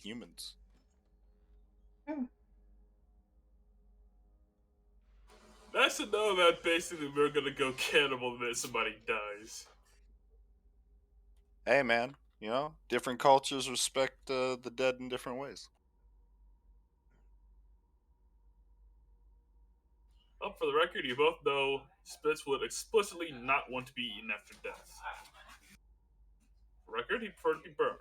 humans. That's to know that basically we're gonna go cannibal the minute somebody dies. Hey, man, different cultures respect the dead in different ways. Well, for the record, you both know Spitz would explicitly not want to be eaten after death. For the record, he preferred to be burned.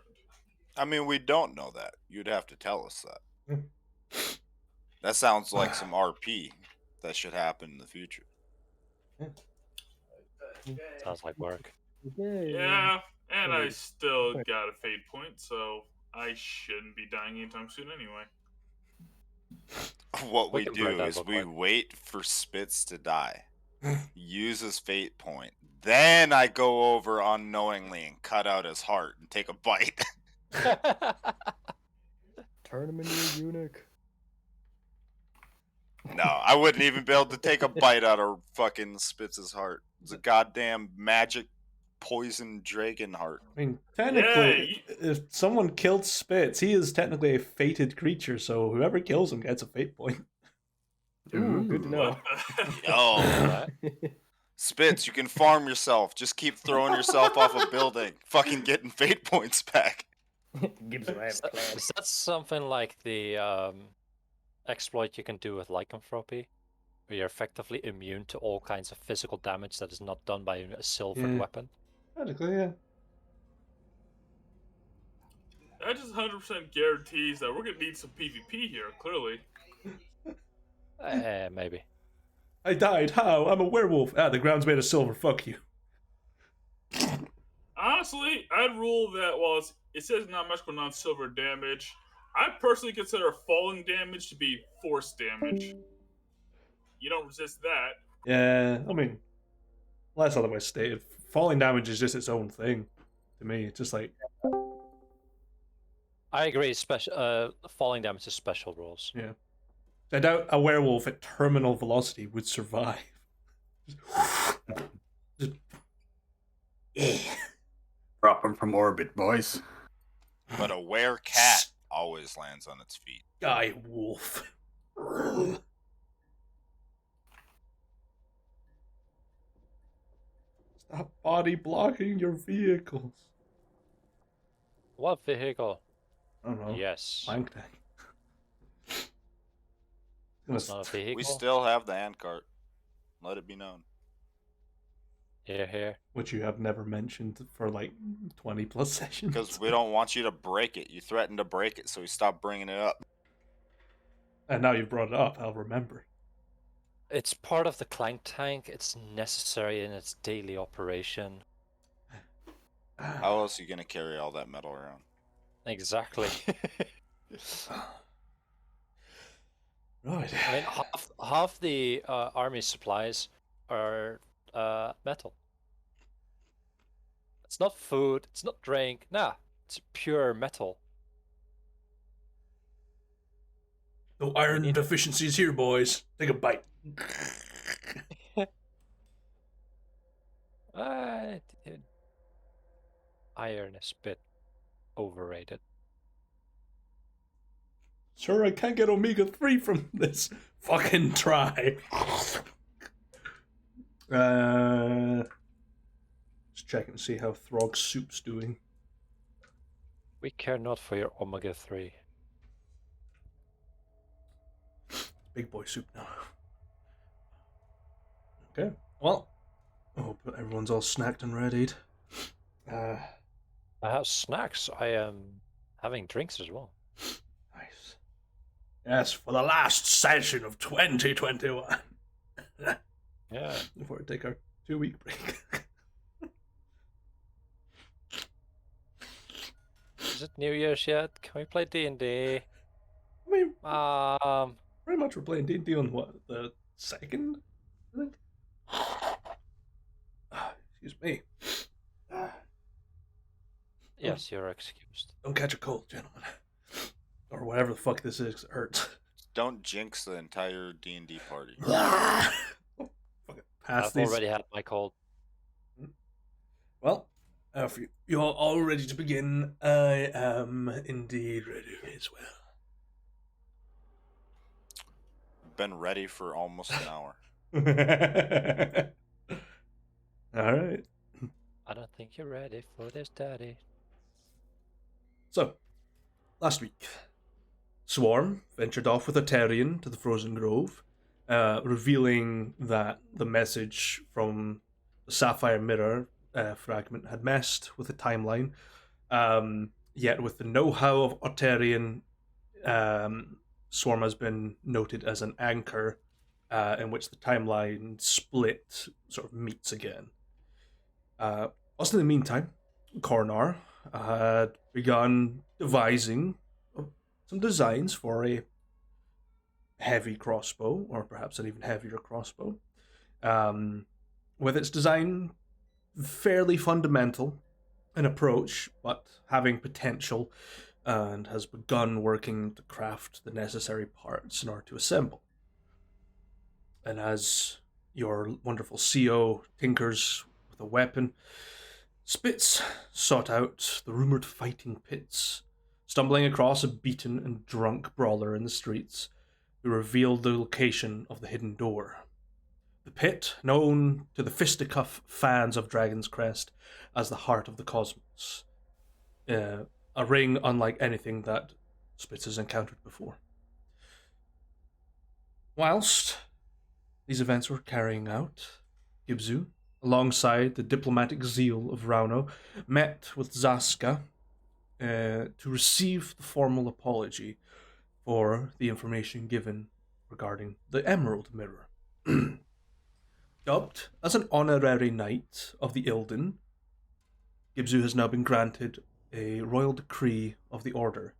I mean, we don't know that. You'd have to tell us that. That sounds like some RP that should happen in the future. Sounds like work. Yeah, and I still got a fate point, so I shouldn't be dying anytime soon anyway. What we can burn do that is real we quick. wait for Spitz to die, use his fate point, then I go over unknowingly and cut out his heart and take a bite. Turn him into a eunuch. No, I wouldn't even be able to take a bite out of fucking Spitz's heart. It's a goddamn magic poison dragon heart. I mean, technically, if someone killed Spitz, he is technically a fated creature, so whoever kills him gets a fate point. Ooh, good to know. Oh, Spitz, you can farm yourself. Just keep throwing yourself off a building. Fucking getting fate points back. Is that something like the exploit you can do with lycanthropy? Where you're effectively immune to all kinds of physical damage that is not done by a silvered weapon? Technically, yeah. That just 100% guarantees that we're gonna need some PvP here, clearly. Maybe. I died. How? I'm a werewolf. Ah, the ground's made of silver. Fuck you. Honestly, I'd rule that while it says not magical non-silver damage, I personally consider falling damage to be force damage. You don't resist that. Yeah, I mean, well, that's otherwise stated. Falling damage is just its own thing to me. It's just like, I agree. Falling damage is special rules. yeah. I doubt a werewolf at terminal velocity would survive. Drop him from orbit, boys. But a were-cat always lands on its feet. Guy wolf. Stop body blocking your vehicles. What vehicle? I don't know. Yes. Plank tank. It's not a vehicle. We still have the handcart. Let it be known. Here. Which you have never mentioned for like 20 plus sessions. Because we don't want you to break it. You threatened to break it, so we stopped bringing it up. And now you've brought it up, I'll remember. It's part of the clank tank. It's necessary in its daily operation. How else are you going to carry all that metal around? Exactly. Right. I mean, half the army supplies are metal. It's not food. It's not drink. Nah, it's pure metal. No iron deficiencies here, boys. Take a bite. Iron is a bit overrated. Sure, I can't get omega-3 from this. Fucking try. Just checking to see how Throg's soup's doing. We care not for your omega-3. Big boy soup now. Okay, well, I hope everyone's all snacked and readied. I have snacks. I am having drinks as well. Nice. Yes, for the last session of 2021. Yeah. Before I take our 2-week break. Is it New Year's yet? Can we play D&D? I mean, pretty much we're playing D&D on what, the 2nd? I think. Excuse me. Yes, you're excused. Don't catch a cold, gentlemen. Or whatever the fuck this is, 'cause it hurts. Don't jinx the entire D&D party. I've already had my cold. Well, If you're all ready to begin, I am indeed ready as well. Been ready for almost an hour. All right. I don't think you're ready for this, Daddy. So, last week, Swarm ventured off with Aterian to the Frozen Grove, revealing that the message from the Sapphire Mirror fragment had messed with the timeline. Yet, with the know-how of Aterian, Swarm has been noted as an anchor in which the timeline split sort of meets again. Also, in the meantime, Cornar had begun devising some designs for a heavy crossbow, or perhaps an even heavier crossbow, with its design fairly fundamental in approach, but having potential, and has begun working to craft the necessary parts in order to assemble. And as your wonderful CO tinkers with a weapon, Spitz sought out the rumored fighting pits, stumbling across a beaten and drunk brawler in the streets who revealed the location of the hidden door. The pit, known to the fisticuff fans of Dragonscrest as the heart of the cosmos, a ring unlike anything that Spitz has encountered before. Whilst these events were carrying out, Gibzu, alongside the diplomatic zeal of Rauno, met with Zaska to receive the formal apology for the information given regarding the Emerald Mirror. Dubbed as an honorary knight of the Ilden, Gibzu has now been granted a royal decree of the Order,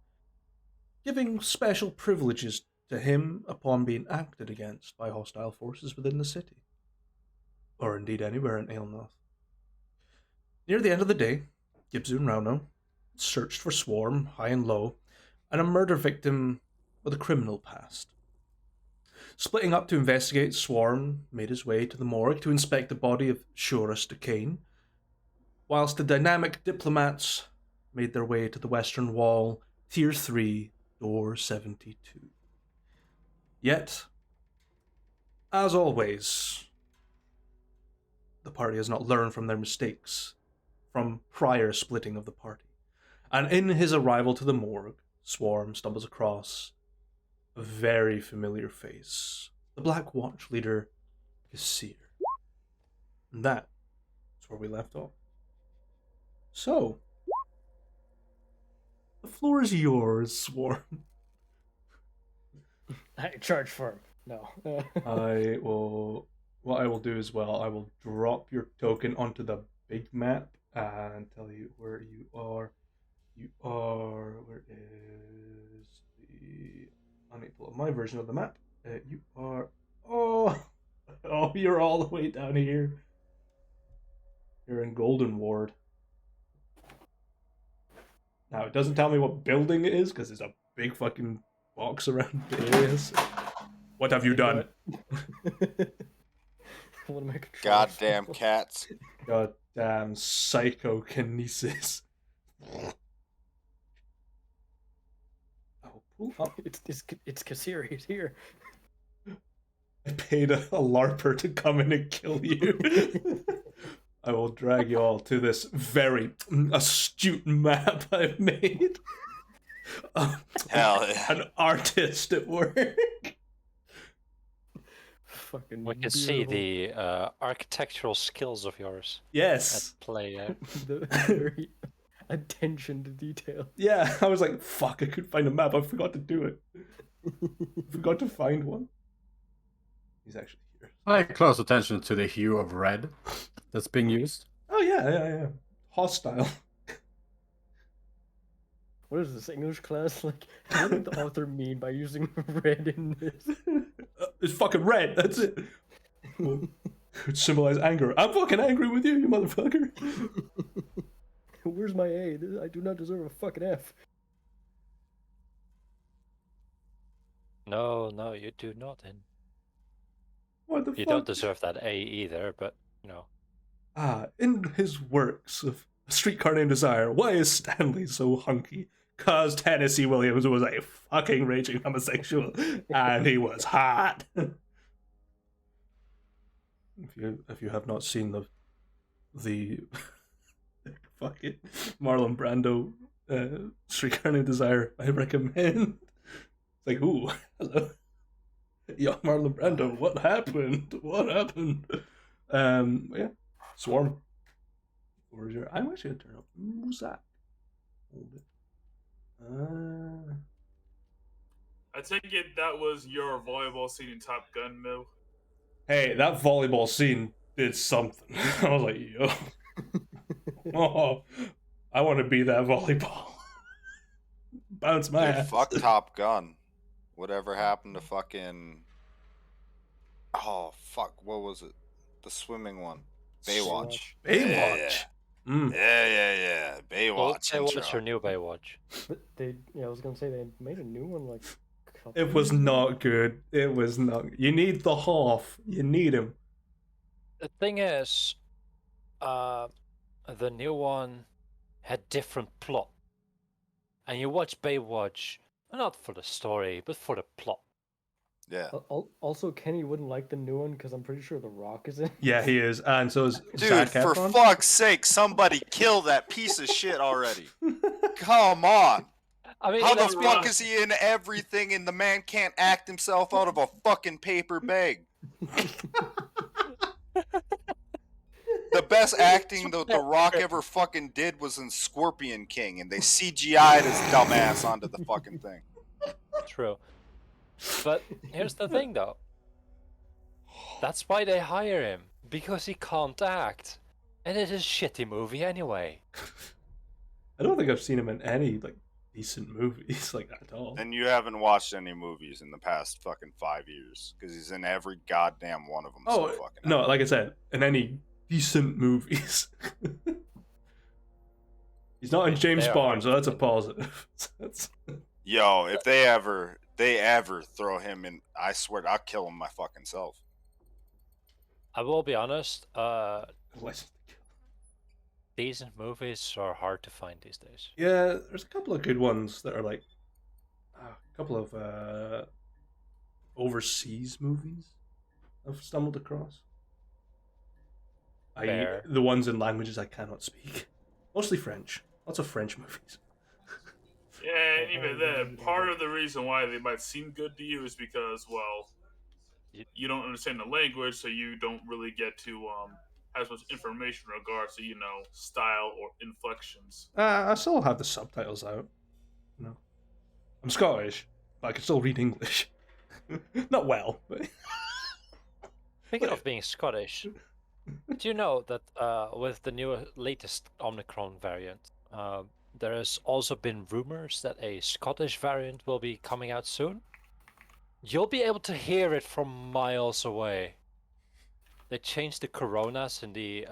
giving special privileges to him upon being acted against by hostile forces within the city, or indeed anywhere in Aelnoth. Near the end of the day, Gibzu and Rauno searched for Swarm, high and low, and a murder victim with a criminal past. Splitting up to investigate, Swarm made his way to the morgue to inspect the body of Shorus Decane, whilst the dynamic diplomats made their way to the Western Wall, Tier 3, Door 72. Yet, as always, the party has not learned from their mistakes from prior splitting of the party. And in his arrival to the morgue, Swarm stumbles across a very familiar face, the Black Watch leader, Kessir. And that's where we left off. So, the floor is yours, Swarm. I charge for him. No. What I will do as well, I will drop your token onto the big map and tell you where you are. Where is the... Let me pull up my version of the map. You are... Oh, you're all the way down here. You're in Golden Ward. Now, it doesn't tell me what building it is, because there's a big fucking box around the areas. What have you done? What am I controlling? Goddamn cats. Goddamn psychokinesis. It's Kessir. He's here. I paid a LARPer to come in and kill you. I will drag you all to this very astute map I've made. Hell yeah. An artist at work. Fucking We can see the architectural skills of yours Yes. at play. the very attention to detail. Yeah, I was like, fuck, I couldn't find a map. I forgot to do it. I forgot to find one. He's actually here. I pay close attention to the hue of red that's being used. Oh, yeah. Hostile. What is this English class? Like, what did the author mean by using red in this? It's fucking red, that's it. Could symbolize anger. I'm fucking angry with you, you motherfucker. Where's my A? I do not deserve a fucking F. No, you do not. And What the you fuck? don't deserve that A either, but, you know. In his works of Streetcar Named Desire. Why is Stanley so hunky? Cause Tennessee Williams was a fucking raging homosexual, and he was hot. If you have not seen the fucking Marlon Brando Streetcar Named Desire, I recommend. It's like, ooh, hello, young Marlon Brando. What happened? What happened? Yeah, Swarm. Or your? I'm actually gonna turn up Muzak. Hold it. I take it that was your volleyball scene in Top Gun, Mill. Hey, that volleyball scene did something. I was like, yo, oh, I want to be that volleyball. Bounce my Dude, ass. fuck Top Gun. Whatever happened to fucking... Oh, fuck. What was it? The swimming one. Baywatch. Baywatch. Yeah. Old Baywatch intro. Baywatch or new Baywatch? But I was gonna say they made a new one like. It was not good. It was not. You need the Hoff. You need him. The thing is, the new one had different plot. And you watch Baywatch, not for the story, but for the plot. Yeah. Also, Kenny wouldn't like the new one because I'm pretty sure The Rock is in. Yeah, he is, and so is Dude, Zac for Efron. fuck's sake, somebody kill that piece of shit already. Come on. I mean, How the let's be fuck honest, is he in everything and the man can't act himself out of a fucking paper bag? The best acting the Rock ever fucking did was in Scorpion King, and they CGI'd his dumbass onto the fucking thing. True. But here's the thing, though. That's why they hire him, because he can't act, and it is a shitty movie anyway. I don't think I've seen him in any like decent movies like that at all. And you haven't watched any movies in the past fucking 5 years, because he's in every goddamn one of them. Oh so fucking no, like I said, in any decent movies. He's not in James They are Bond, so that's a hard. positive. Yo, if they ever throw him in, I swear I'll kill him my fucking self. I will be honest, License to Kill. decent movies are hard to find these days. Yeah, there's a couple of good ones that are like a couple of overseas movies I've stumbled across. Fair. The ones in languages I cannot speak. Mostly French. Lots of French movies. Yeah, and even then, part of the reason why they might seem good to you is because, well, you don't understand the language, so you don't really get to have as much information in regards to, style or inflections. I still have the subtitles out. No, I'm Scottish, but I can still read English. Not well, but... Speaking of being Scottish, do you know that with the latest Omicron variant, there has also been rumors that a Scottish variant will be coming out soon? You'll be able to hear it from miles away. They changed the coronas in the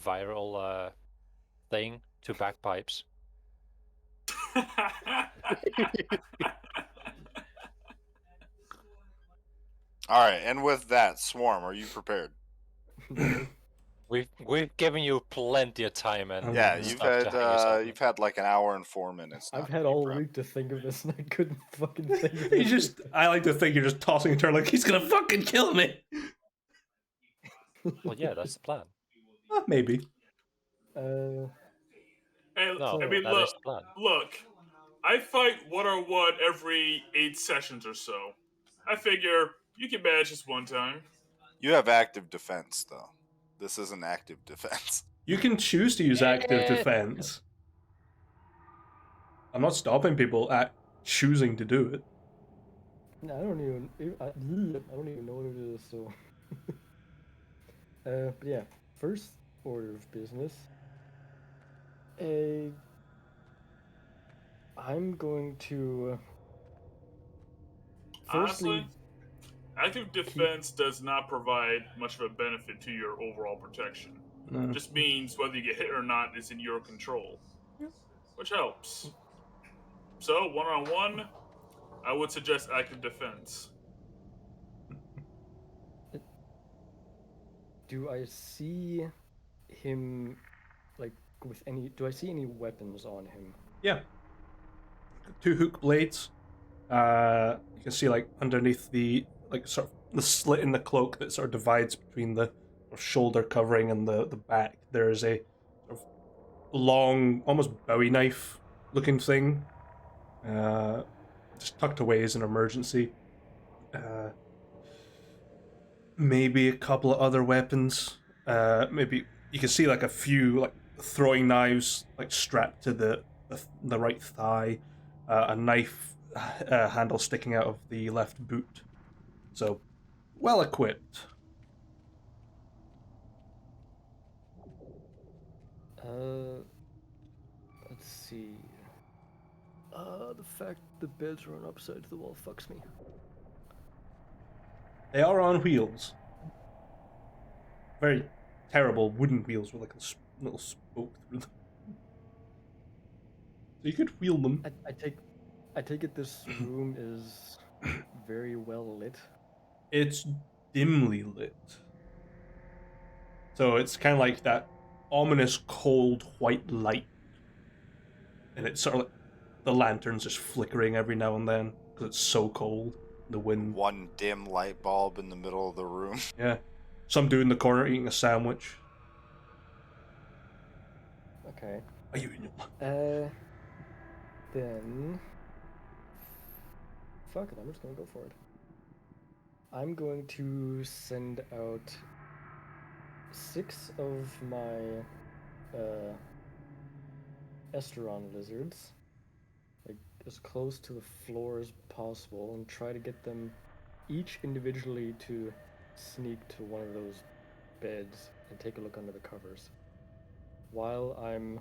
viral thing to bagpipes. All right, and with that, Swarm, are you prepared? We've given you plenty of time, and Yeah, you've you've had like an hour and 4 minutes. I've now had to all prep. week to think of this, and I couldn't fucking think of You it. just, I like to think you're just tossing a turn like he's gonna fucking kill me. Well, yeah, that's the plan. Maybe. Hey, No, I mean, that is the plan. look, I fight one on one every 8 sessions or so. I figure you can manage this one time. You have active defense, though. This isn't active defense. You can choose to use active Yeah. defense. I'm not stopping people at choosing to do it. I don't even know what it is. So, but yeah, first order of business. I'm going to. Firstly, Honestly, active defense does not provide much of a benefit to your overall protection. No. It just means whether you get hit or not is in your control, which helps. So, one on one, I would suggest active defense. do I see him like with any. Do I see any weapons on him? Yeah. 2 hook blades. You can see like underneath the sort of the slit in the cloak that sort of divides between the shoulder covering and the back. There is a sort of long, almost Bowie knife looking thing, just tucked away as an emergency. Maybe a couple of other weapons. Maybe you can see like a few like throwing knives like strapped to the right thigh, a knife handle sticking out of the left boot. So well equipped. Let's see. The fact the beds are on upside to the wall fucks me. They are on wheels. Very terrible wooden wheels with like a little spoke through them. So you could wheel them. I take it this room is very well lit. It's dimly lit. So it's kind of like that ominous cold white light. And it's sort of like the lanterns just flickering every now and then because it's so cold. The wind. One dim light bulb in the middle of the room. Yeah. Some dude in the corner eating a sandwich. Okay. Are you in your... Then... Fuck it, I'm just gonna go for it. I'm going to send out 6 of my Esteron lizards, like as close to the floor as possible, and try to get them each individually to sneak to one of those beds and take a look under the covers, while I'm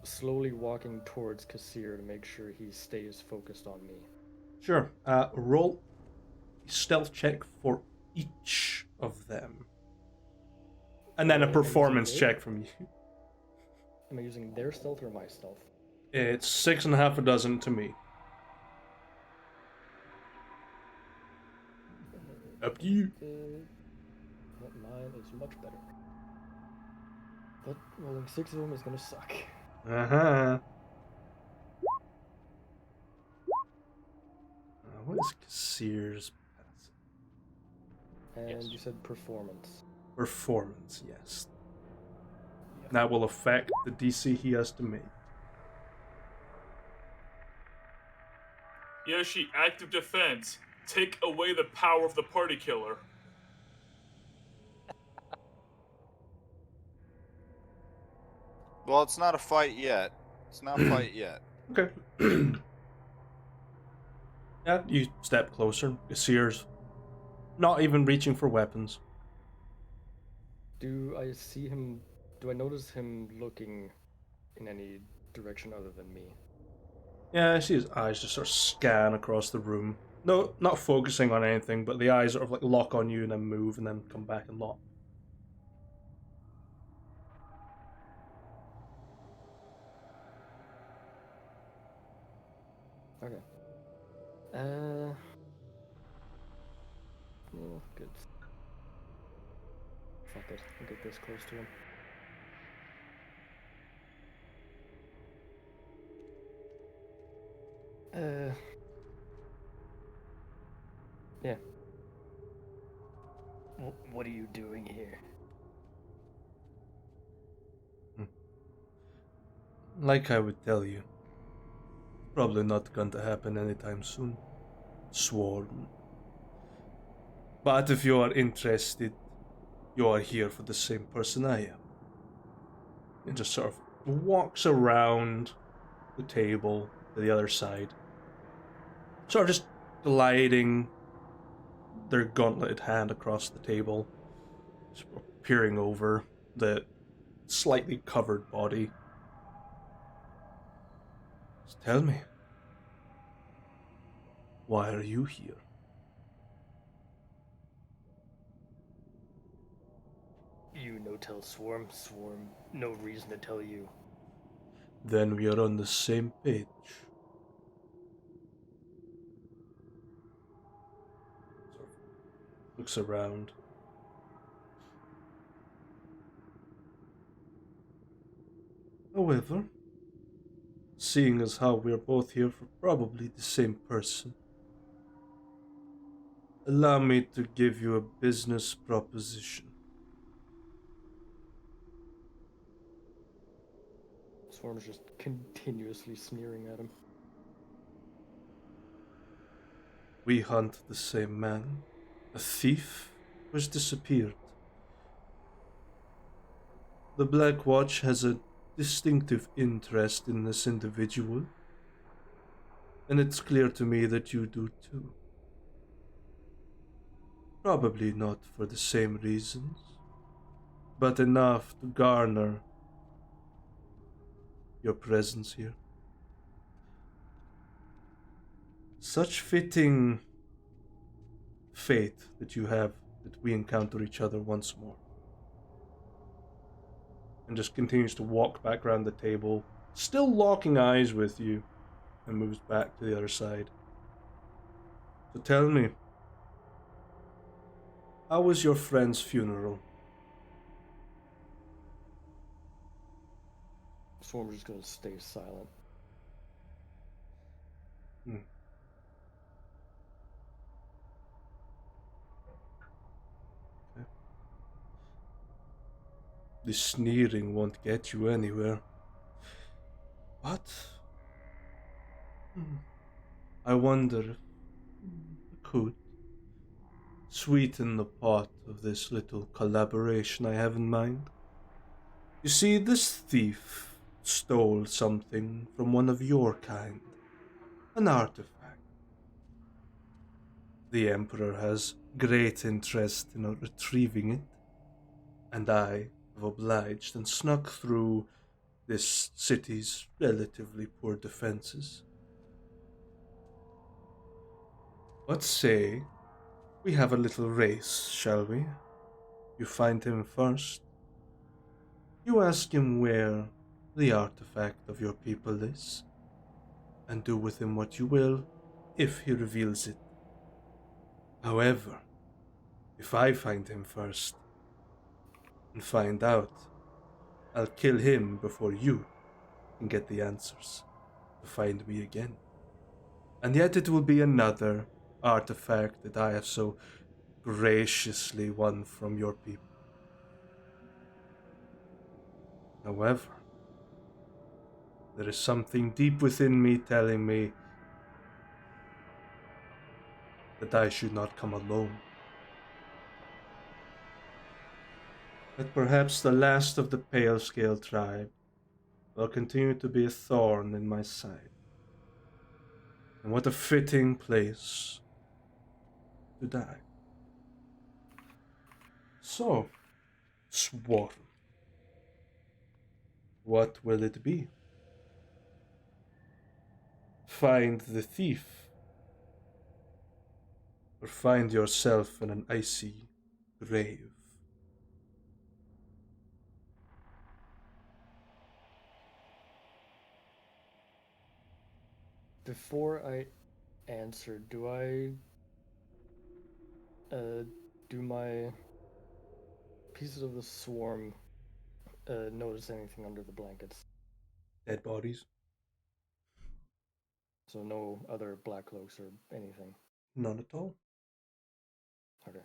slowly walking towards Kessir to make sure he stays focused on me. Sure. Roll a stealth check for each of them. And then a performance check from you. Am I using their stealth or my stealth? It's 6.5 a dozen to me. Up to you. Mine is much better. But rolling 6 of them is gonna suck. Uh-huh. What is Kessir's passive? And you said performance. Performance, yes. That will affect the DC he has to make. Yoshi, active defense. Take away the power of the party killer. Well, it's not a fight yet. It's not a fight yet. Okay. Yeah, you step closer. Kessir's not even reaching for weapons. Do I notice him looking in any direction other than me? Yeah, I see his eyes just sort of scan across the room. No, not focusing on anything, but the eyes sort of like lock on you and then move and then come back and lock. Okay. Well, good. Fuck it. I'll get this close to him. Yeah. What are you doing here? Like I would tell you. Probably not going to happen anytime soon. Sworn. But if you are interested, you are here for the same person I am. And just sort of walks around the table to the other side. Sort of just gliding their gauntleted hand across the table. Sort of peering over the slightly covered body. Just tell me. Why are you here? You no tell Swarm. Swarm, no reason to tell you. Then we are on the same page. Sort of looks around. However, seeing as how we're both here for probably the same person, allow me to give you a business proposition. Swarm's just continuously sneering at him. We hunt the same man, a thief who has disappeared. The Black Watch has a distinctive interest in this individual, and it's clear to me that you do too. Probably not for the same reasons, but enough to garner your presence here. Such fitting fate that you have that we encounter each other once more. And just continues to walk back around the table, still locking eyes with you, and moves back to the other side. So tell me, how was your friend's funeral? Swarm's just gonna stay silent. Hmm. Okay. The sneering won't get you anywhere. But I wonder if it could sweeten the pot of this little collaboration I have in mind. You see, this thief stole something from one of your kind, an artifact. The Emperor has great interest in retrieving it, and I have obliged and snuck through this city's relatively poor defenses. What say we have a little race, shall we? You find him first. You ask him where the artifact of your people is, and do with him what you will if he reveals it. However, if I find him first and find out, I'll kill him before you can get the answers to find me again. And yet it will be another artifact that I have so graciously won from your people. However, there is something deep within me telling me that I should not come alone. That perhaps the last of the pale scale tribe will continue to be a thorn in my side. And what a fitting place to die. So, Swarm, what will it be? Find the thief, or find yourself in an icy grave? Before I answer, do I do my pieces of the swarm notice anything under the blankets? Dead bodies? So no other black cloaks or anything? None at all. Okay.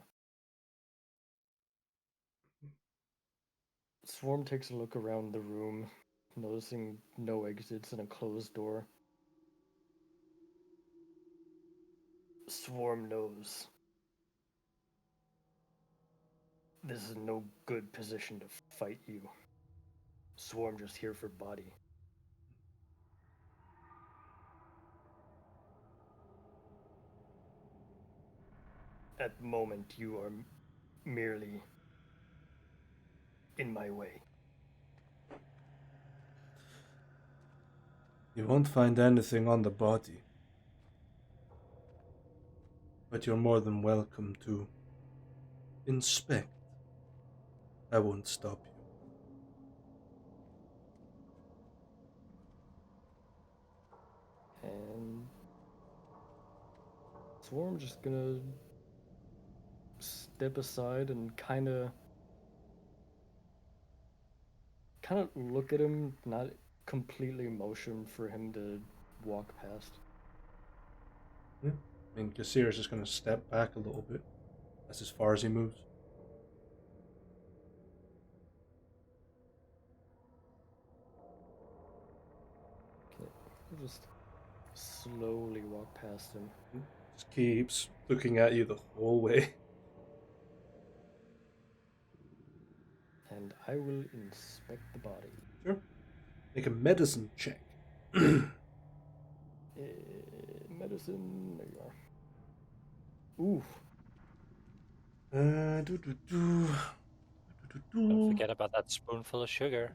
Swarm takes a look around the room, noticing no exits and a closed door. Swarm knows this is no good position to fight you. Swarm just here for body. At the moment, you are merely in my way. You won't find anything on the body, but you're more than welcome to inspect. I won't stop you. And Swarm just gonna step aside and kind of look at him, not completely motion for him to walk past. Yeah. I mean, Kessir is just going to step back a little bit. That's as far as he moves. Okay, I'll just slowly walk past him. Just keeps looking at you the whole way. And I will inspect the body. Sure. Make a medicine check. Medicine. There you are. Oof. Don't forget about that spoonful of sugar.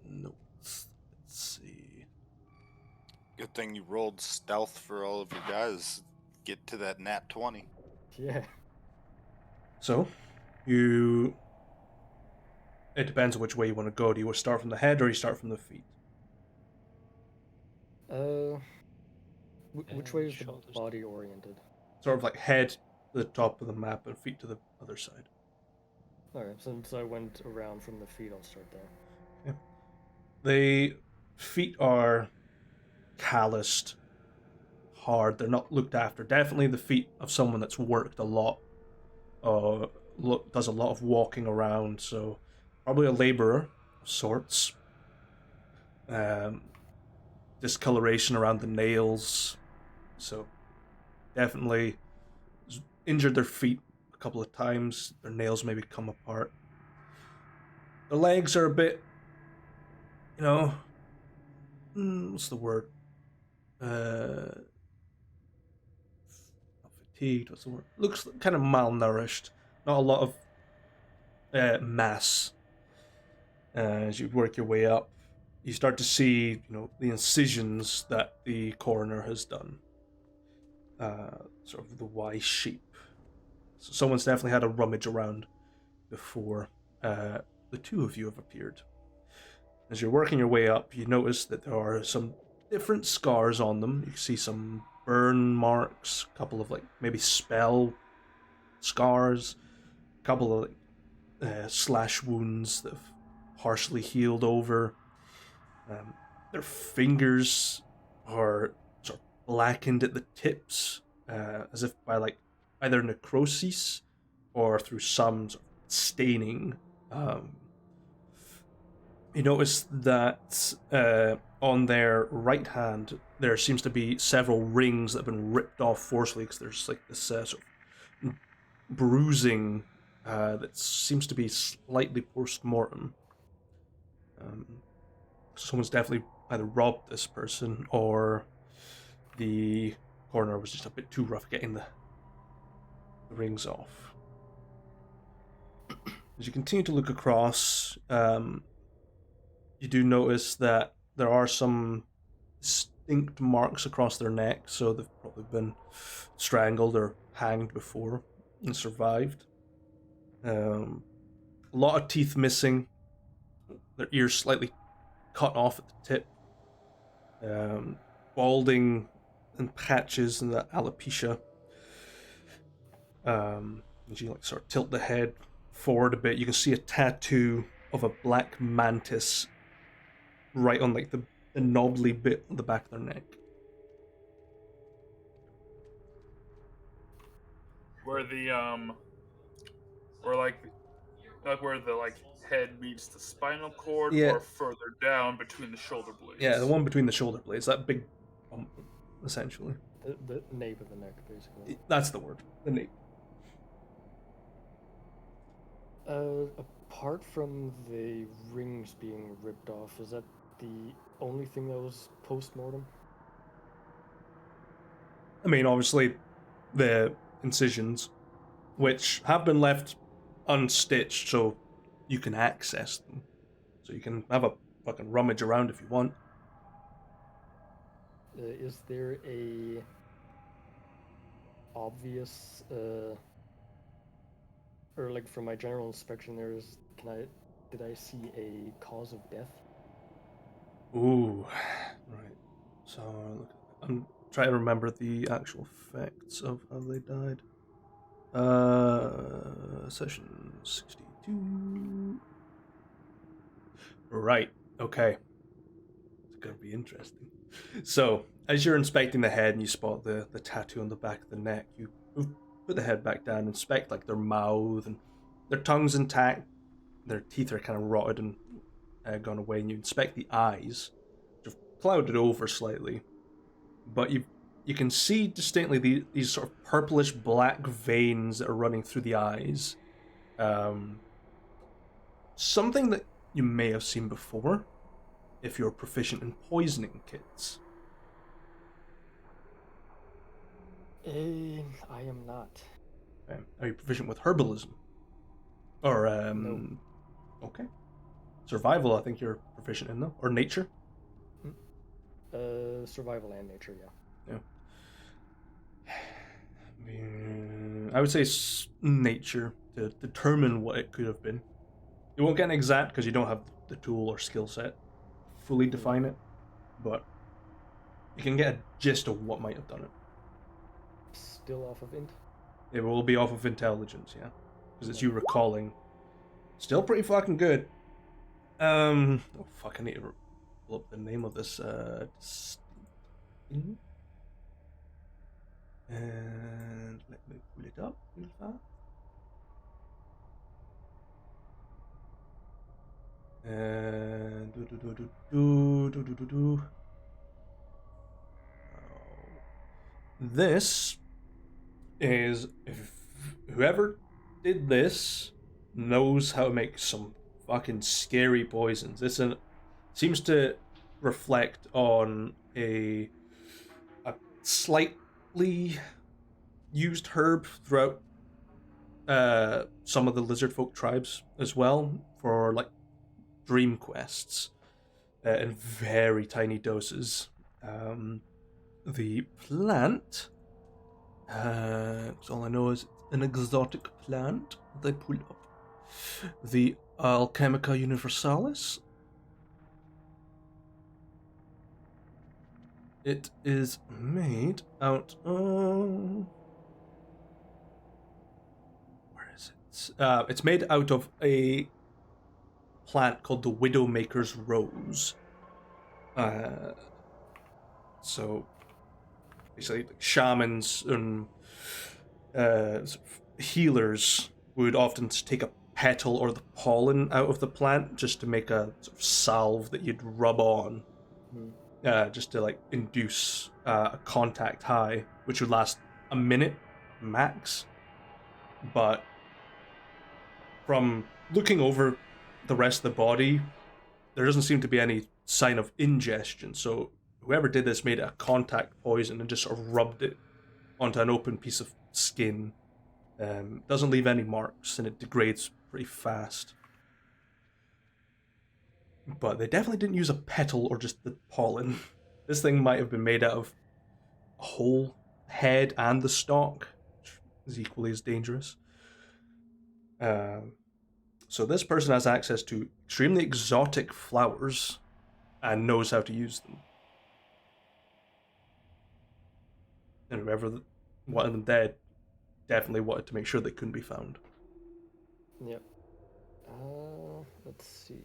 Notes. Let's see. Good thing you rolled stealth for all of your guys. Get to that nat 20. Yeah. So, it depends on which way you want to go. Do you want to start from the head or you start from the feet? Which way is the Shoulders. body oriented? Sort of like head to the top of the map and feet to the other side. Alright, since I went around from the feet, I'll start there. Okay. The feet are calloused, hard. They're not looked after. Definitely the feet of someone that's worked a lot, does a lot of walking around. So probably a laborer of sorts. Discoloration around the nails. So definitely injured their feet a couple of times. Their nails maybe come apart. The legs are a bit, what's the word? Not fatigued. What's the word? Looks kind of malnourished. Not a lot of mass. As you work your way up, you start to see, the incisions that the coroner has done. Sort of the Y shape. So someone's definitely had a rummage around before the two of you have appeared. As you're working your way up, you notice that there are some different scars on them. You can see some burn marks, a couple of maybe spell scars, a couple of slash wounds that have partially healed over. Their fingers are sort of blackened at the tips, as if by either necrosis or through some sort of staining. You notice that on their right hand there seems to be several rings that have been ripped off forcefully, because there's this sort of bruising that seems to be slightly post-mortem. Someone's definitely either robbed this person, or the coroner was just a bit too rough getting the rings off. As you continue to look across, you do notice that there are some distinct marks across their neck, so they've probably been strangled or hanged before and survived. A lot of teeth missing, their ears slightly cut off at the tip, balding and patches in the alopecia. As you sort of tilt the head forward a bit, you can see a tattoo of a black mantis right on the knobbly bit on the back of their neck. Where the where the head meets the spinal cord, Yeah. or further down between the shoulder blades. Yeah, the one between the shoulder blades, that big bump, essentially. The nape of the neck, basically. That's the word, the nape. Apart from the rings being ripped off, is that the only thing that was post-mortem? I mean, obviously, the incisions, which have been left unstitched, so you can access them. So you can have a fucking rummage around if you want. Is there a obvious, or from my general inspection, did I see a cause of death? Ooh, right. So I'm trying to remember the actual facts of how they died. Session 62. Right. Okay. going to be interesting. So, as you're inspecting the head and you spot the tattoo on the back of the neck, you put the head back down, inspect like their mouth, and their tongue's intact, their teeth are kind of rotted and gone away, and you inspect the eyes, which have clouded over slightly, but you can see distinctly these sort of purplish black veins that are running through the eyes. Something that you may have seen before if you're proficient in poisoning kits. I am not. Are you proficient with herbalism? Or, No. Okay. Survival, I think you're proficient in, though. Or nature? Survival and nature, yeah. I would say nature to determine what it could have been. You won't get an exact because you don't have the tool or skill set to fully define it, but you can get a gist of what might have done it. Still off of int? It will be off of intelligence, yeah. Because it's you recalling. Still pretty fucking good. Oh fuck, I need to pull up the name of this, and let me pull it up real fast. And this is, if whoever did this knows how to make some fucking scary poisons. This seems to reflect on a slightly used herb throughout some of the lizard folk tribes as well for like dream quests in very tiny doses. The plant, all I know is it's an exotic plant. They pull up the Alchemica Universalis. It is made out of... Where is it? It's made out of a plant called the Widowmaker's Rose. So, basically, shamans and healers would often take a petal or the pollen out of the plant just to make a sort of salve that you'd rub on. Just to like induce a contact high, which would last a minute max. But from looking over the rest of the body, there doesn't seem to be any sign of ingestion. So whoever did this made it a contact poison and just sort of rubbed it onto an open piece of skin. Doesn't leave any marks and it degrades pretty fast. But they definitely didn't use a petal or just the pollen. This thing might have been made out of a whole head and the stalk, which is equally as dangerous. So this person has access to extremely exotic flowers and knows how to use them. And whoever wanted them dead definitely wanted to make sure they couldn't be found. Yep. Let's see.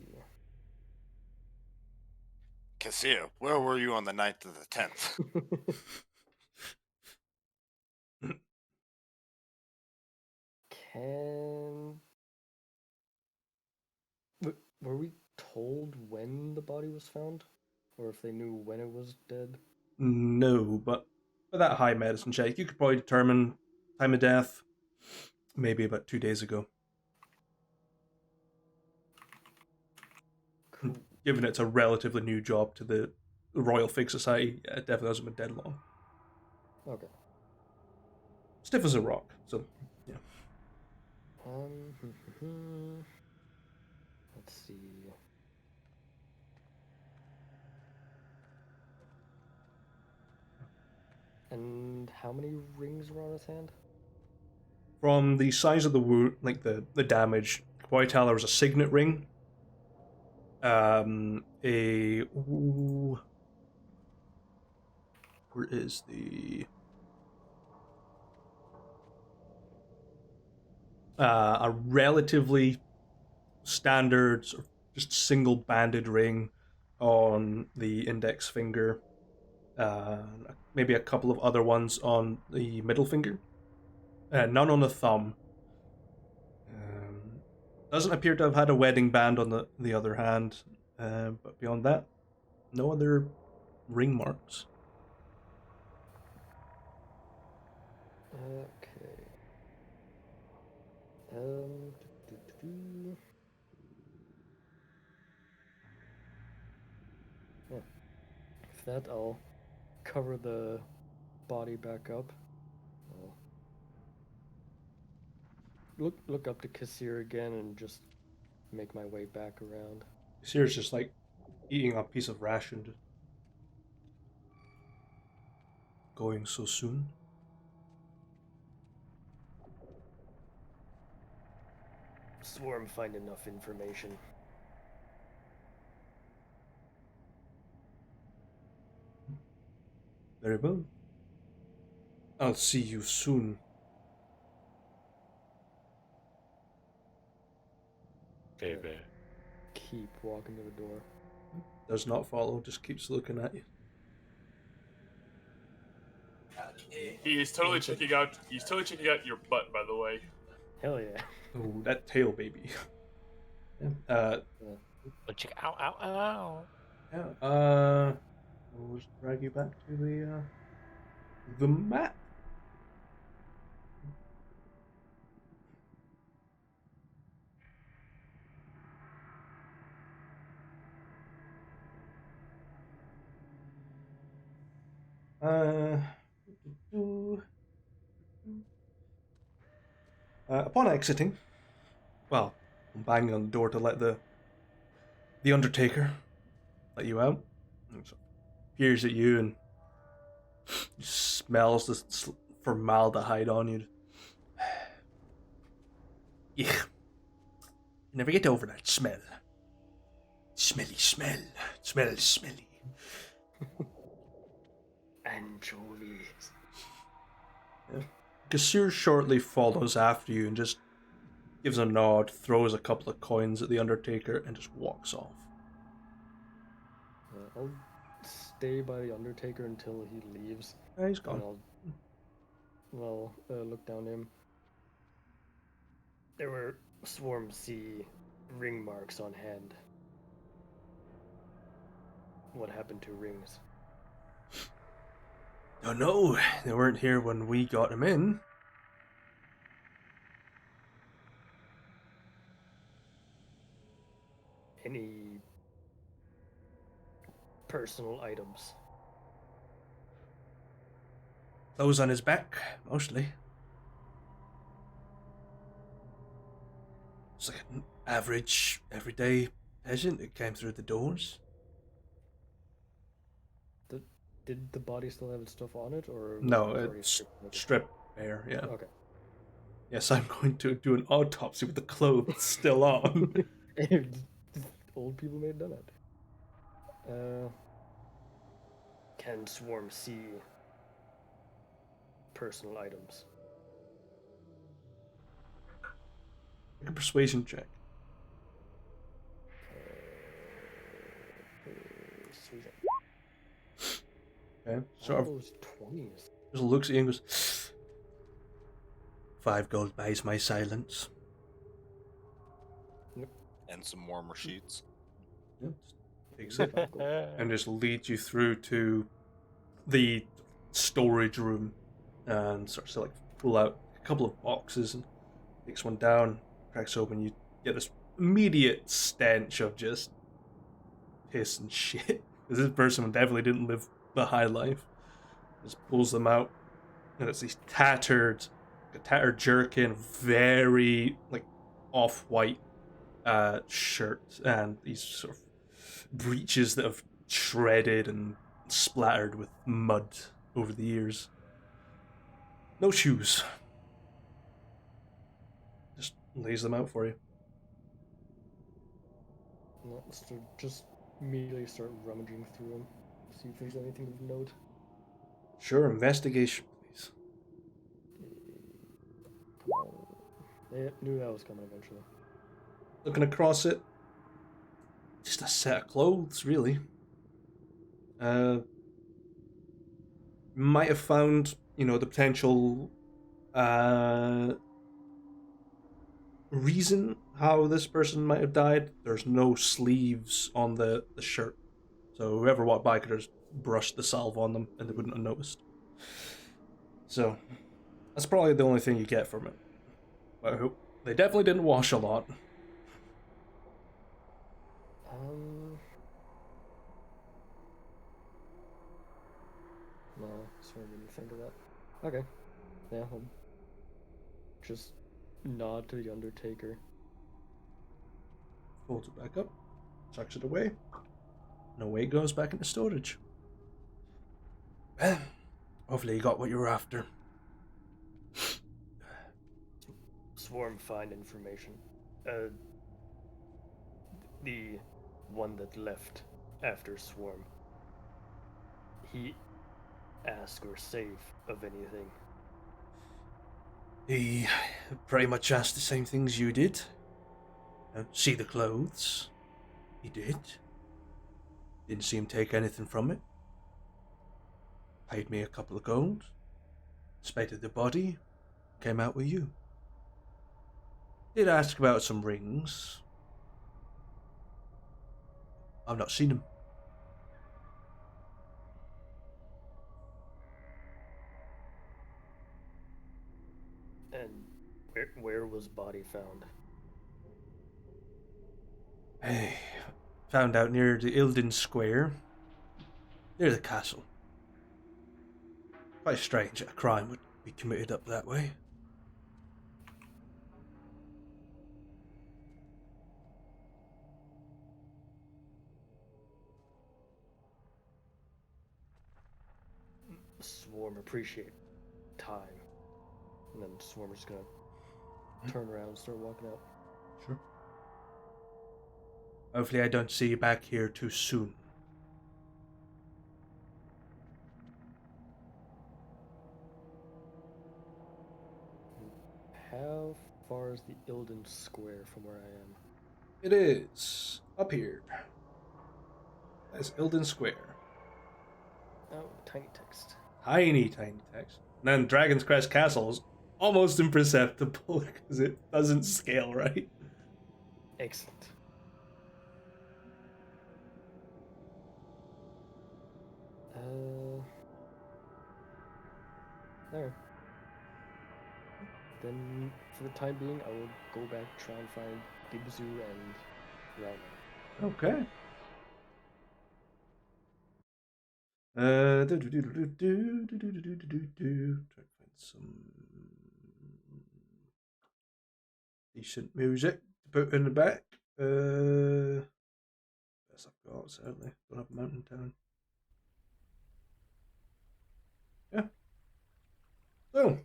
Kessir, where were you on the 9th to the 10th? Were we told when the body was found? Or if they knew when it was dead? No, but with that high medicine check, you could probably determine time of death maybe about 2 days ago. Cool. Given it's a relatively new job to the Royal Fig Society, yeah, it definitely hasn't been dead long. Okay. Stiff as a rock, so yeah. Let's see. And how many rings were on his hand? From the size of the wound, like the damage, you could probably tell there was a signet ring. Where is the... a relatively standard, sort of just single banded ring on the index finger, maybe a couple of other ones on the middle finger, none on the thumb. Doesn't appear to have had a wedding band on the other hand, but beyond that, no other ring marks. Okay. Yeah. With that, I'll cover the body back up. I'll look up to Kessir again and just make my way back around. Kessir's just like eating a piece of ration. Just going so soon. Swarm find enough information. Very well. I'll see you soon. Baby. Keep walking to the door. Does not follow, just keeps looking at you. He's totally checking out. He's totally checking out your butt, by the way. Hell yeah. Oh, that tail, baby. Yeah. Ow, ow, ow. Yeah. We'll just drag you back to the map. Upon exiting, well, I'm banging on the door to let the Undertaker let you out. And so peers at you and smells the formaldehyde on you. Yeah. You never get over that smell. Smelly smell. Smells smelly. Anchovies. Yeah. Kessir shortly follows after you and just gives a nod, throws a couple of coins at the Undertaker, and just walks off. I'll stay by the Undertaker until he leaves. Yeah, he's gone. And I'll look down him. There were Swarm C ring marks on hand. What happened to rings? Oh no, they weren't here when we got him in. Any personal items? Those on his back, mostly. It's like an average, everyday peasant that came through the doors. Did the body still have its stuff on it, or No, was it already it's naked? stripped bare, yeah. Okay. Yes, I'm going to do an autopsy with the clothes still on. Old people may have done it. Can Swarm see personal items? Make a persuasion check. Persuasion. Okay, All sort of those 20s. just looks at you and goes, 5 gold buys my silence. And some warmer sheets. Yeah, takes it and just leads you through to the storage room and starts to like pull out a couple of boxes and takes one down, cracks open. You get this immediate stench of just piss and shit. Because this person definitely didn't live the high life. Just pulls them out, and it's these tattered jerkin, very like off-white shirt, and these sort of breeches that have shredded and splattered with mud over the years. No shoes. Just lays them out for you. So just immediately start rummaging through them, see if there's anything of note. Sure, investigation, please. Yeah, knew that was coming eventually. Looking across it, just a set of clothes, really. Might have found, the potential reason how this person might have died. There's no sleeves on the shirt, so whoever walked by could have just brushed the salve on them and they wouldn't have noticed. So that's probably the only thing you get from it. But I hope they definitely didn't wash a lot. No, sorry, didn't think of that. Okay. Yeah, I'll just nod to the Undertaker. Folds it back up, chucks it away, and away it goes back into storage. Well, hopefully you got what you were after. Swarm find information. The one that left after Swarm. He ask or save of anything. He pretty much asked the same things you did. See the clothes? He did. Didn't see him take anything from it. Paid me a couple of gold. Inspected the body. Came out with you. Did ask about some rings. I've not seen them. And where was body found? Hey, found out near the Ilden Square. Near the castle. Quite strange that a crime would be committed up that way. Swarm appreciate time. And then Swarmer's gonna turn around and start walking out. Sure. Hopefully I don't see you back here too soon. How far is the Ilden Square from where I am? It is up here. That's Ilden Square. Oh, tiny text. Tiny text. And then Dragonscrest Castle is almost imperceptible because it doesn't scale right. Excellent. There. Then, for the time being, I will go back, try and find Dibzu and Rama. Okay. Try to find some decent music to put in the back. Yes, I've got, certainly. Don't have Mountain Town. Yeah. So,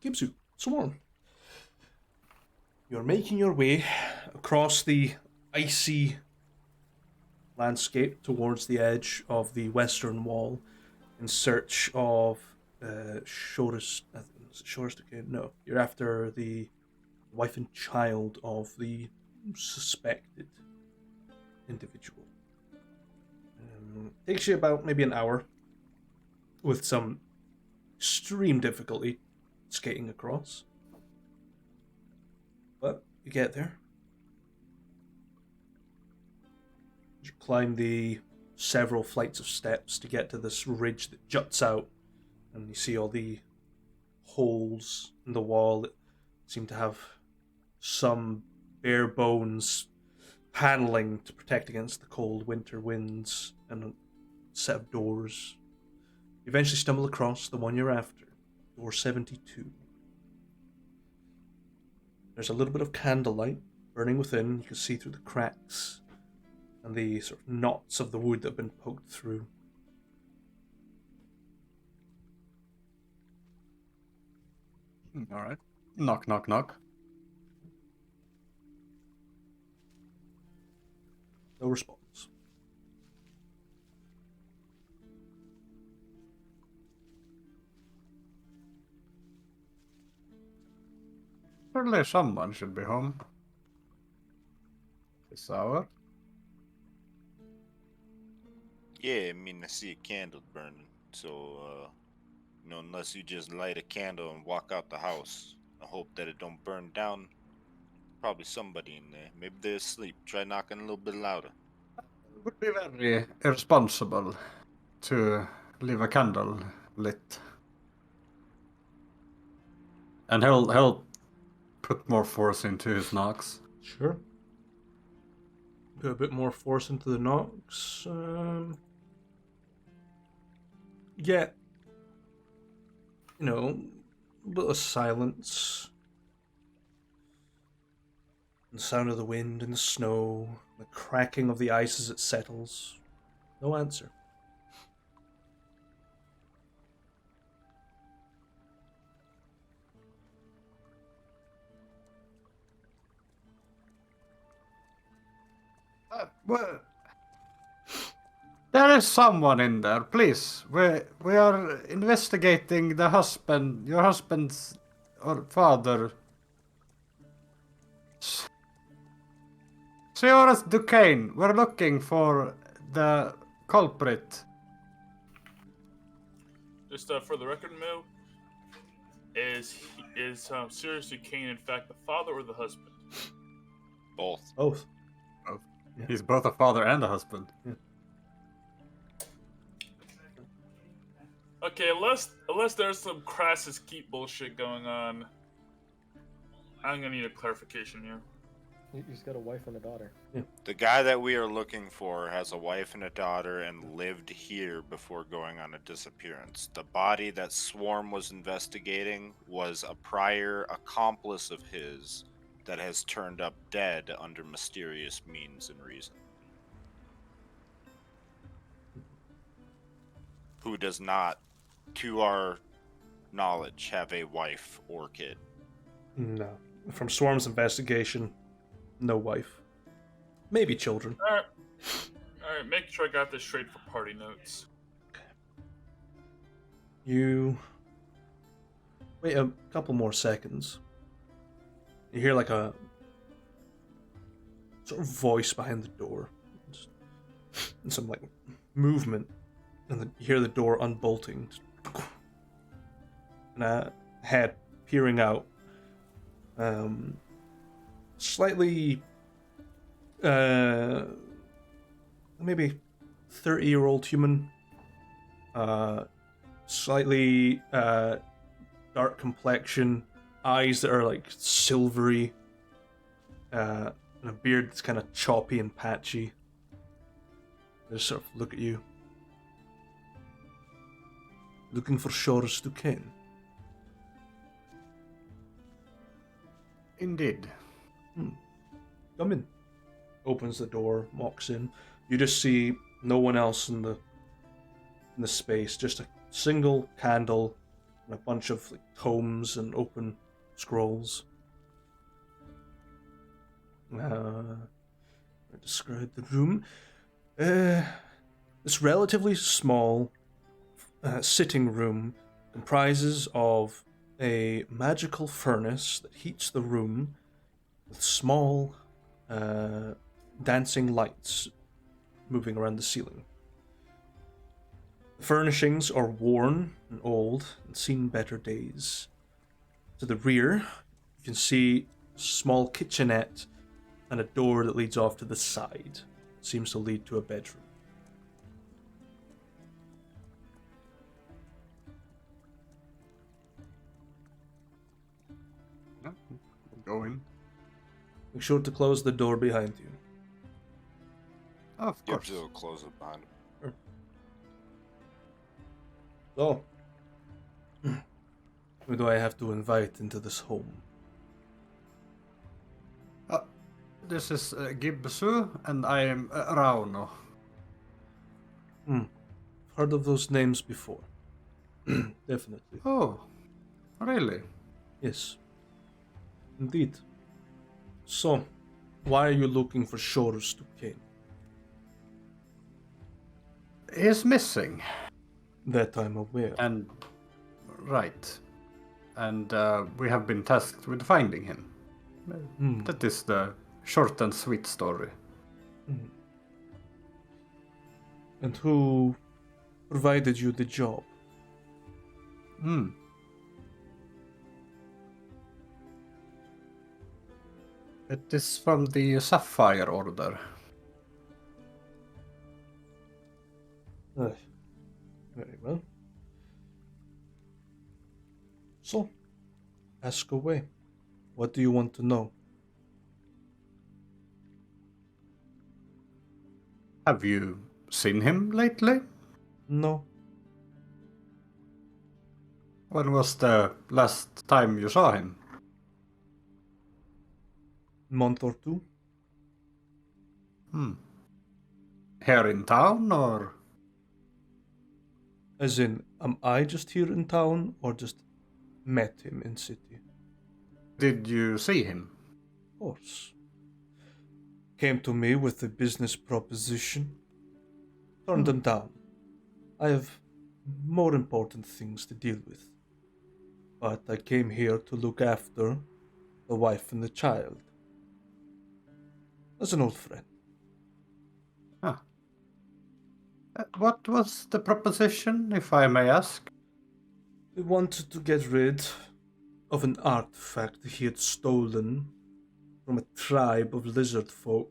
Gibsu, Swarm. You're making your way across the icy landscape towards the edge of the western wall in search of Shorest. No, you're after the wife and child of the suspected individual. Takes you about maybe an hour with some extreme difficulty skating across. But you get there. You climb the several flights of steps to get to this ridge that juts out, and you see all the holes in the wall that seem to have some bare bones paneling to protect against the cold winter winds, and a set of doors. You eventually stumble across the one you're after, door 72. There's a little bit of candlelight burning within. You can see through the cracks and the sort of knots of the wood that have been poked through. All right. Knock, knock, knock. No response. Surely someone should be home. This hour. Yeah, I mean, I see a candle burning. So, unless you just light a candle and walk out the house, I hope that it don't burn down. Probably somebody in there. Maybe they're asleep. Try knocking a little bit louder. It would be very irresponsible to leave a candle lit. And he'll put more force into his knocks. Sure. Put a bit more force into the knocks. Yeah. A bit of silence. The sound of the wind and the snow, the cracking of the ice as it settles. No answer. Well, there is someone in there. Please, we are investigating the husband, your husband's or father. Seoras Duquesne. We're looking for the culprit. Just for the record, Mo, is Sirius Duquesne in fact the father or the husband? Both. Both. Yeah. He's both a father and a husband. Yeah. Okay, unless there's some Crassus keep bullshit going on, I'm gonna need a clarification here. He's got a wife and a daughter. Yeah. The guy that we are looking for has a wife and a daughter and lived here before going on a disappearance. The body that Swarm was investigating was a prior accomplice of his that has turned up dead under mysterious means and reason. Who does not, to our knowledge, have a wife or kid. No. From Swarm's investigation, no wife. Maybe children. Alright, make sure I got this straight for party notes. You wait a couple more seconds. You hear like a sort of voice behind the door. And some like movement. And then you hear the door unbolting. And a head peering out. Slightly maybe 30-year-old human. Slightly dark complexion, eyes that are like silvery, and a beard that's kind of choppy and patchy. They just sort of look at you. Looking for Shores Duquesne. Indeed. Come in. Opens the door, walks in. You just see no one else in the space, just a single candle and a bunch of like, tomes and open scrolls. I describe the room. This relatively small sitting room comprises of a magical furnace that heats the room with small dancing lights moving around the ceiling. The furnishings are worn and old and seen better days. To the rear, you can see a small kitchenette and a door that leads off to the side. It seems to lead to a bedroom. Yeah, we'll go in. Make sure to close the door behind you. Of course. Yep, close it behind him. So, who do I have to invite into this home? This is Gibsu, and I am Rauno. Heard of those names before. Definitely. Oh, really? Yes. Indeed. So, why are you looking for Shores Duquesne? He's missing. That I'm aware. And right. And we have been tasked with finding him. That is the short and sweet story. And who provided you the job? It is from the Sapphire Order. Very well. So, ask away. What do you want to know? Have you seen him lately? No. When was the last time you saw him? Month or two? Here in town, or? As in, am I just here in town or just met him in city? Did you see him? Of course. Came to me with a business proposition. Turned him down. I have more important things to deal with. But I came here to look after the wife and the child. As an old friend. What was the proposition, if I may ask? He wanted to get rid of an artifact he had stolen from a tribe of lizard folk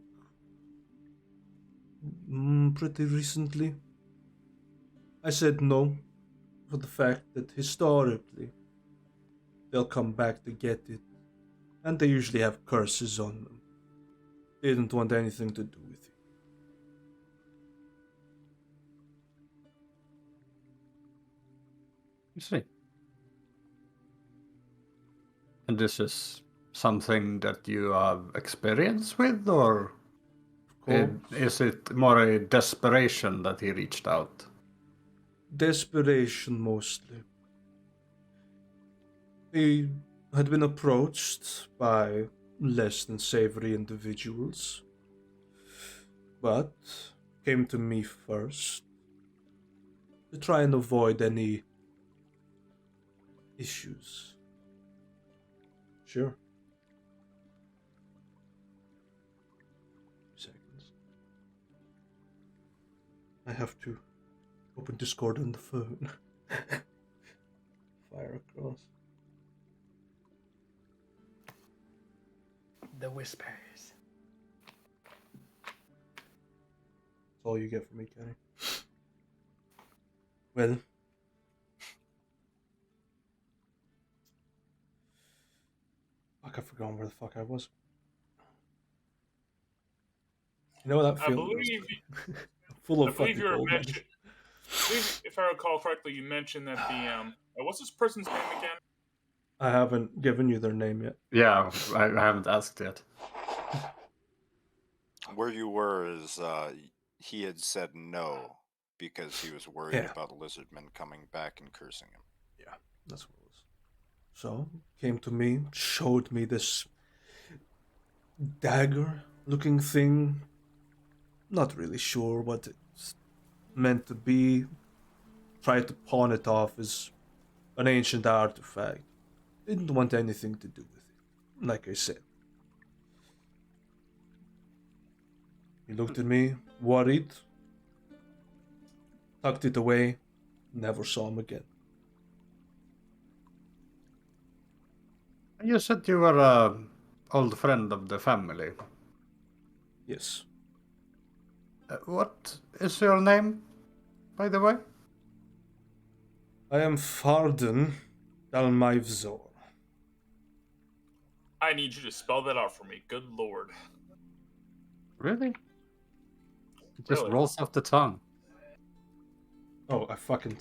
pretty recently. I said no, for the fact that historically they'll come back to get it, and they usually have curses on them. They didn't want anything to do with it. You see. And this is something that you have experience with, or is it more a desperation that he reached out? Desperation, mostly. He had been approached by less than savory individuals, but came to me first to try and avoid any issues. Sure. Seconds. I have to open Discord on the phone. Fire across. The whispers. That's all you get from me, Kenny. Well, fuck, I've forgotten where the fuck I was. You know that I feeling? believe, Full I of believe fucking you were gold. mentioned. If I recall correctly, you mentioned that the what's this person's name again? I haven't given you their name yet. Yeah, I haven't asked yet. Where you were is he had said no because he was worried Yeah. about lizardmen coming back and cursing him. Yeah, that's what it was. So, came to me, showed me this dagger-looking thing. Not really sure what it's meant to be. Tried to pawn it off as an ancient artifact. Didn't want anything to do with it, like I said. He looked at me, worried, tucked it away, never saw him again. You said you were an old friend of the family. Yes. What is your name, by the way? I am Farden Dalmaivzor. I need you to spell that out for me. Good lord. Really? It just Really? rolls off the tongue. Oh, I fucking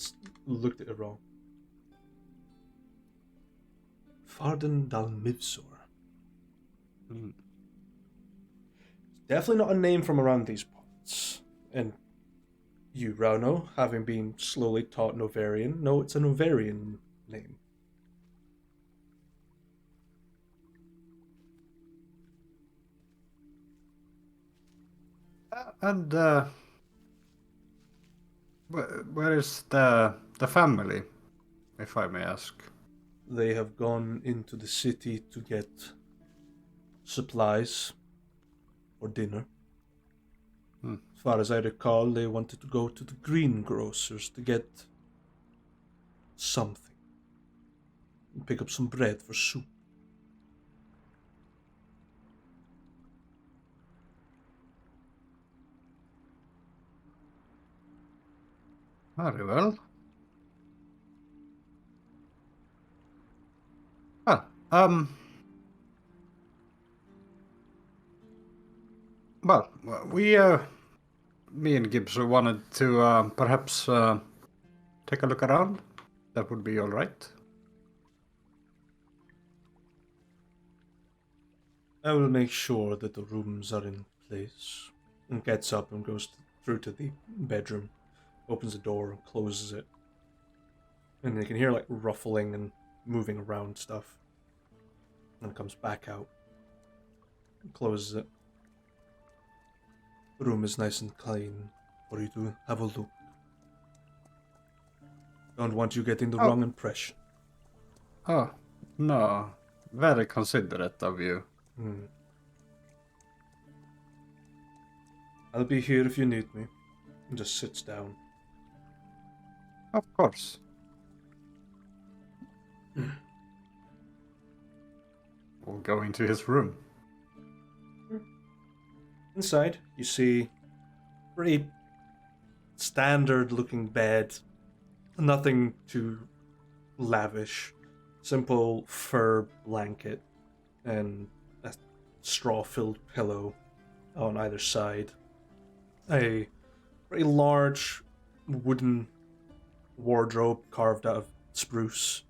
looked at it wrong. Farden Dalmivzor. Definitely not a name from around these parts. And you, Rauno, having been slowly taught Novarian, know it's a Novarian name. And where is the family, if I may ask? They have gone into the city to get supplies for dinner. far as I recall, they wanted to go to the greengrocer's to get something. And pick up some bread for soup. Very well. Well, well, we, me and Gibbs wanted to perhaps take a look around. That would be all right. I will make sure that the rooms are in place. And gets up and goes through to the bedroom, opens the door and closes it. And you can hear like ruffling and moving around stuff. And comes back out and closes it. The room is nice and clean for you to have a look. Don't want you getting the wrong impression. Oh, no. Very considerate of you. I'll be here if you need me. And just sits down. Of course. We'll go into his room. Inside, you see pretty standard looking bed. Nothing too lavish. Simple fur blanket and a straw-filled pillow on either side. A very large wooden wardrobe carved out of spruce.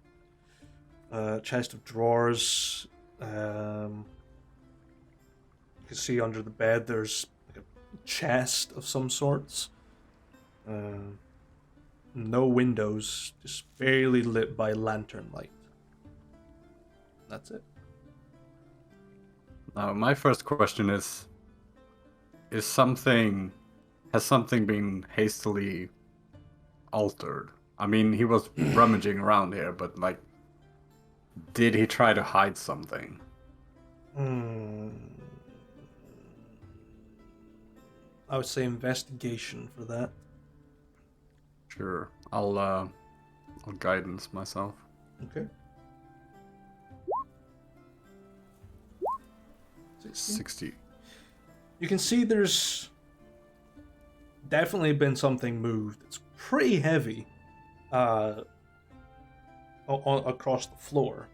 Chest of drawers. You can see under the bed there's like a chest of some sorts. No windows, just barely lit by lantern light. That's it. Now, my first question is has something been hastily altered? I mean, he was rummaging around here, but like, did he try to hide something? I would say investigation for that. Sure, I'll guidance myself. Okay. 60. You can see there's definitely been something moved. It's pretty heavy across the floor.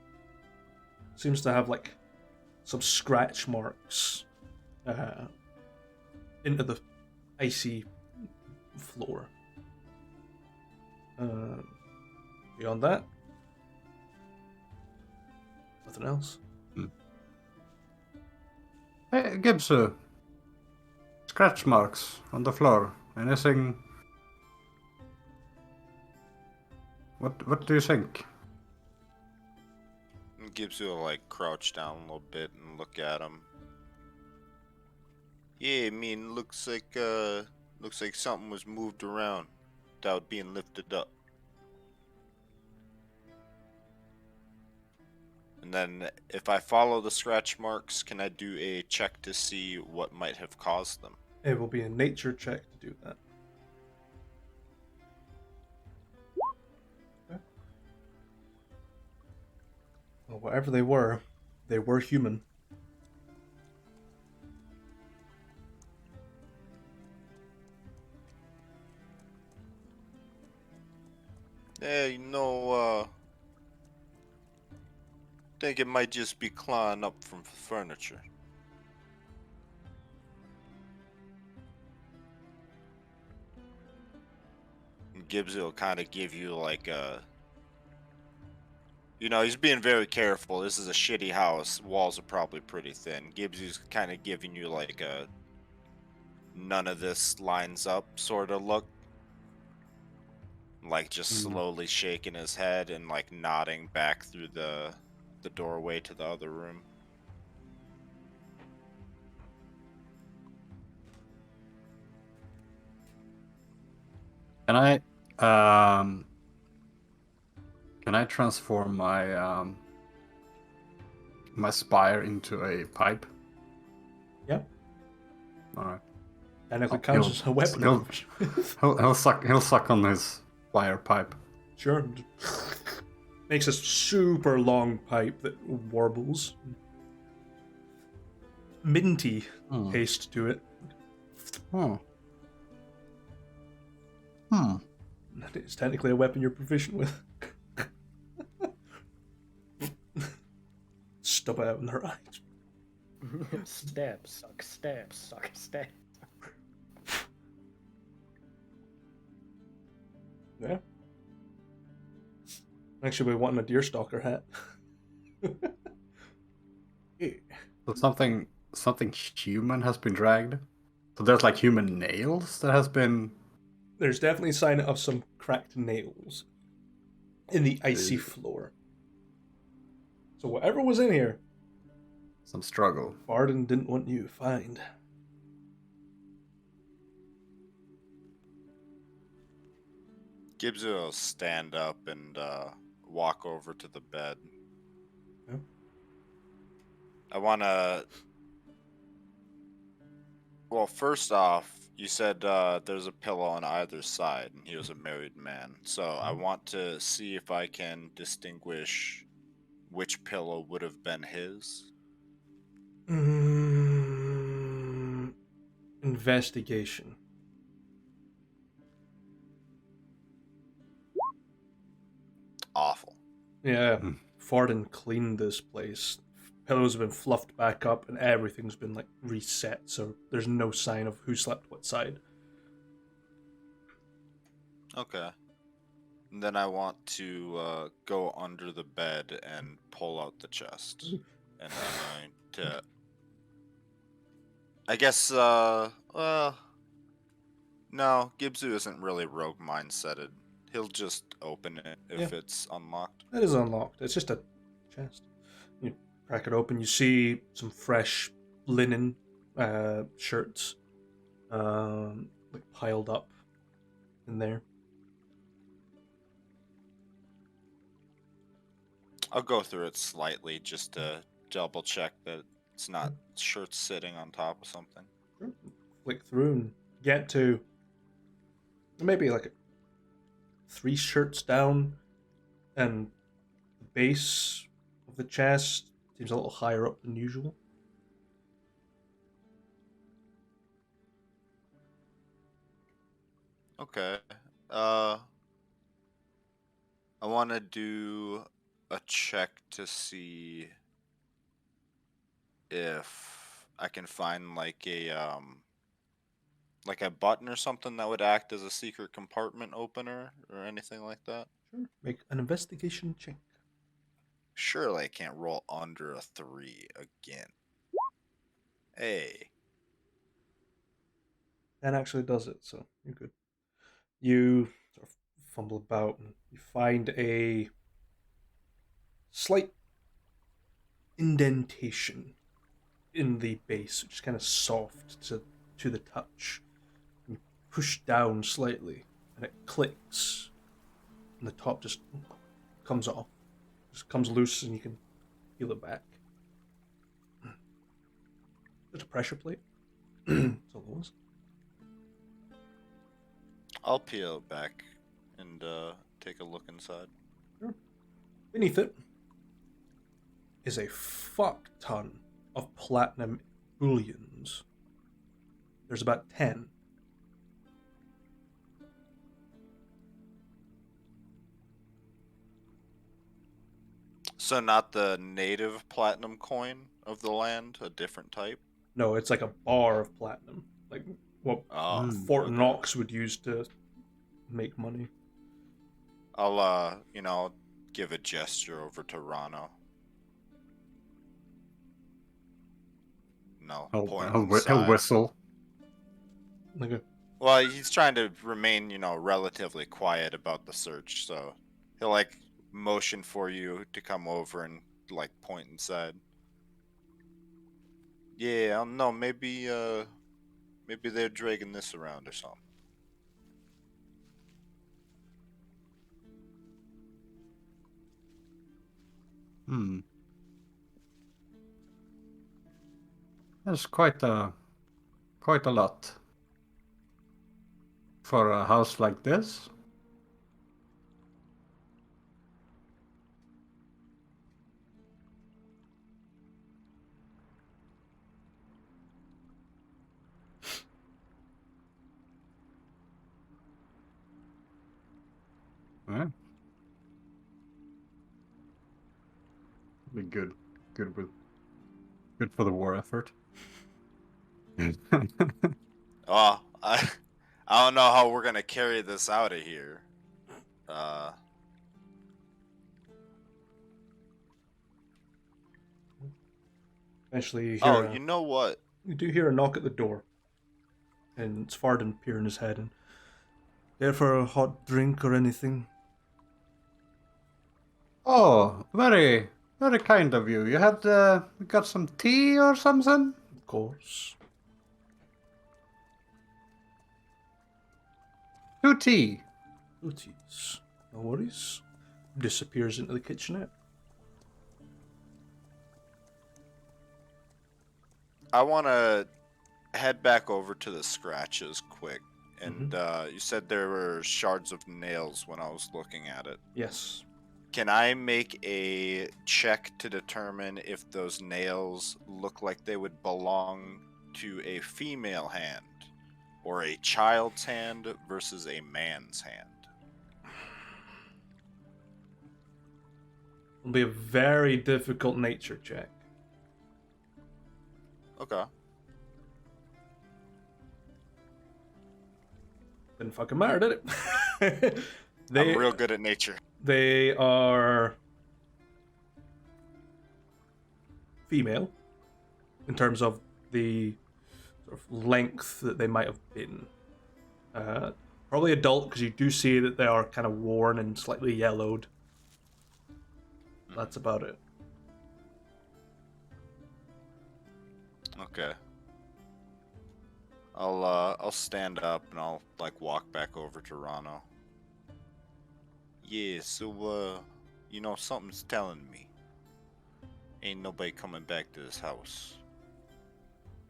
Seems to have like some scratch marks into the icy floor. Beyond that, nothing else. Hey, Gibbs, scratch marks on the floor. Anything? What do you think? Gibbs will like crouch down a little bit and look at him. Yeah, I mean, looks like something was moved around without being lifted up. And then, if I follow the scratch marks, can I do a check to see what might have caused them? It will be a nature check to do that. Okay. Well, whatever they were human. Yeah, think it might just be clawing up from furniture. And Gibbs will kind of give you like a... he's being very careful. This is a shitty house. Walls are probably pretty thin. Gibbs is kind of giving you like a none of this lines up sort of look. Like just slowly shaking his head and like nodding back through the doorway to the other room. Can I transform my my spire into a pipe? Yep. All right. Technically Oh, counts he'll- as a weapon. he'll- He'll suck on his wire pipe. Sure. Makes a super long pipe that warbles. Minty Hmm. taste to it. Hmm. Hmm. It's technically a weapon you're proficient with. Stub it out in their eyes. Stab, suck, stab, suck, stab. Yeah. Actually, we want a deerstalker hat. Yeah. So something human has been dragged. So there's like human nails that has been. There's definitely a sign of some cracked nails in the icy Ew. floor. So whatever was in here, Some struggle. Barden didn't want you to find. Gibbs will stand up and walk over to the bed. Yeah. I want to. Well, first off, you said there's a pillow on either side, and he was a married man. So I want to see if I can distinguish which pillow would have been his. Investigation. Awful. Yeah, Hmm. Forden cleaned this place. Pillows have been fluffed back up, and everything's been like reset. So there's no sign of who slept what side. Okay. And then I want to go under the bed and pull out the chest. And I'm going to. I guess, well. No, Gibzu isn't really rogue mindseted. He'll just open it if it's unlocked. It is unlocked. It's just a chest. You crack it open. You see some fresh linen shirts, like piled up in there. I'll go through it slightly just to double check that it's not shirts sitting on top of something. Sure. Flick through and get to maybe like 3 shirts down, and the base of the chest seems a little higher up than usual. Okay. I want to do a check to see if I can find like a button or something that would act as a secret compartment opener or anything like that. Sure. Make an investigation check. Surely I can't roll under a 3 again. Hey. That actually does it, so you're good. You sort of fumble about and you find a slight indentation in the base, which is kind of soft to the touch. You push down slightly and it clicks, and the top just comes off. Just comes loose and you can peel it back. There's a pressure plate. That's all it was. I'll peel it back and take a look inside. Sure. Beneath it is a fuck ton of platinum bullions. There's about 10. So not the native platinum coin of the land, a different type? No, it's like a bar of platinum. Like what Oh, Fort okay. Knox would use to make money. I'll, give a gesture over to Rano. No, point He'll inside. whistle. Like a, Well, he's trying to remain, relatively quiet about the search, so he'll, motion for you to come over and, point inside. Yeah, I don't know, maybe they're dragging this around or something. There's quite a lot. for a house like this? Yeah. Be good. Good for the war effort. Oh, I don't know how we're gonna carry this out of here. Eventually, you hear You know what? you do hear a knock at the door, and it's Varden peering his head in. There for a hot drink or anything? Oh, very, very kind of you. You had got some tea or something? Of course. 2 tea. Booties. No worries. Disappears into the kitchenette. I want to head back over to the scratches quick. And you said there were shards of nails when I was looking at it. Yes. Can I make a check to determine if those nails look like they would belong to a female hand or a child's hand versus a man's hand? It'll be a very difficult nature check. Okay. Didn't fucking matter, did it? I'm real good at nature. They are female in terms of the sort of length that they might have been. Probably adult, because you do see that they are kind of worn and slightly yellowed. That's about it. Okay. I'll stand up and I'll walk back over to Rano. Yeah, so something's telling me ain't nobody coming back to this house,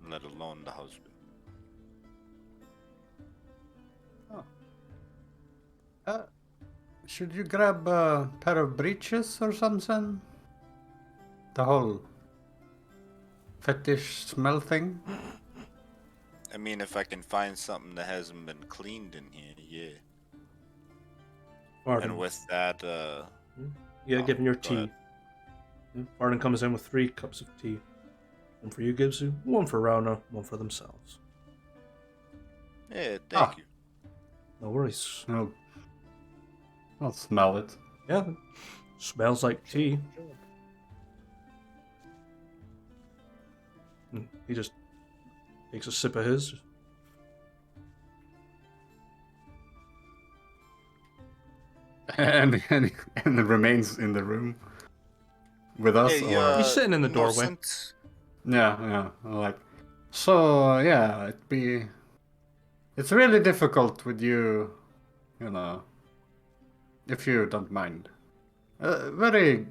let alone the husband. Should you grab a pair of breeches or something? The whole fetish smell thing? I mean, if I can find something that hasn't been cleaned in here, yeah. Varden. And with that, giving your go tea. ahead. Varden comes in with 3 cups of tea. One for you, Gibsu, one for Rana, one for themselves. Yeah, thank you. No worries. No. I'll smell it. Yeah, smells like tea. He just takes a sip of his. and it remains in the room with us. Hey, or... He's sitting in the doorway. Yeah. So yeah, it's really difficult with you, if you don't mind. Very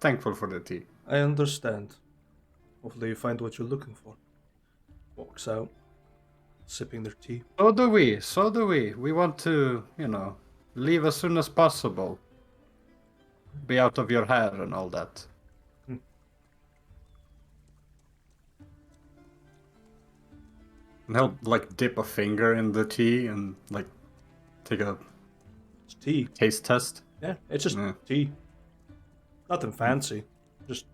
thankful for the tea. I understand. Hopefully you find what you're looking for. Walks out, sipping their tea. So do we. We want to, leave as soon as possible. Be out of your hair and all that. And he'll dip a finger in the tea and take a It's tea. taste test. Yeah, it's just tea. Nothing fancy. Just.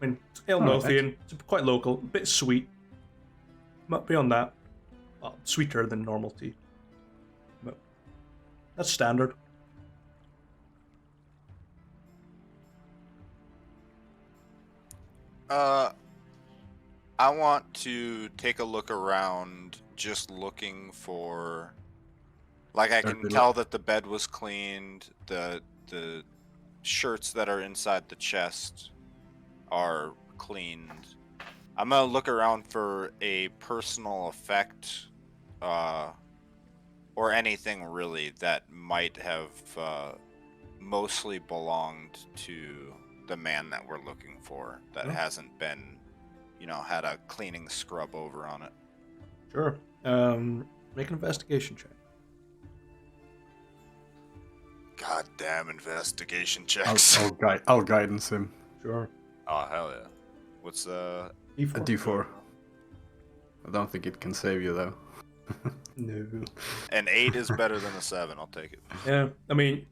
I mean, it's Lothian. It's quite local. A bit sweet. But beyond that, sweeter than normal tea. But that's standard. I want to take a look around, just looking for, I can tell that the bed was cleaned, the shirts that are inside the chest are cleaned. I'm gonna look around for a personal effect, or anything really that might have mostly belonged to the man that we're looking for, that hasn't been, had a cleaning scrub over on it. Sure. Make an investigation check. Goddamn investigation I'll, checks. I'll guidance him. Sure. Oh hell yeah. What's A D4. D4. I don't think it can save you though. No. An 8 is better than a 7. I'll take it. Yeah, I mean,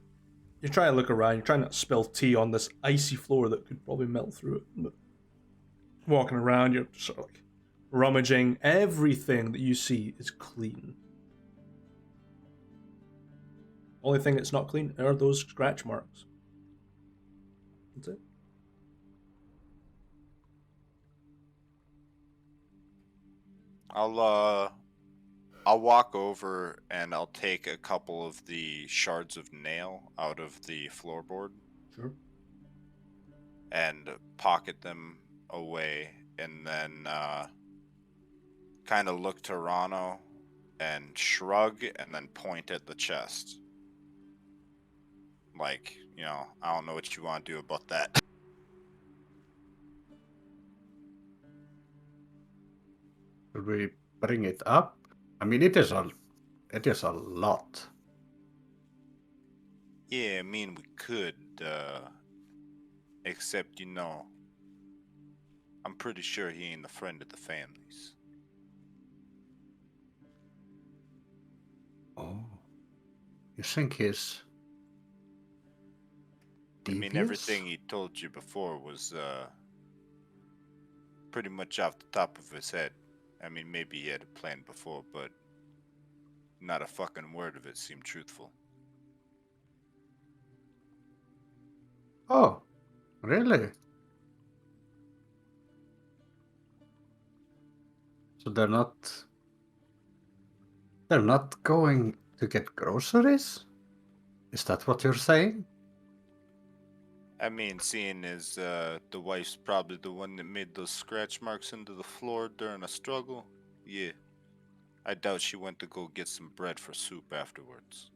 you're trying to look around. You're trying not to spill tea on this icy floor that could probably melt through it. But walking around, you're sort of like rummaging. Everything that you see is clean. Only thing that's not clean are those scratch marks. That's it. I'll walk over and I'll take a couple of the shards of nail out of the floorboard. Sure. And pocket them away, and then kind of look to Rano and shrug, and then point at the chest. Like, I don't know what you want to do about that. Should we bring it up? I mean, it is a lot. Yeah, I mean, we could, except, I'm pretty sure he ain't a friend of the family's. Oh. You think he's devious? I mean, everything he told you before was, pretty much off the top of his head. I mean, maybe he had a plan before, but not a fucking word of it seemed truthful. Oh, really? So they're not going to get groceries? Is that what you're saying? I mean, seeing as the wife's probably the one that made those scratch marks into the floor during a struggle, yeah. I doubt she went to go get some bread for soup afterwards.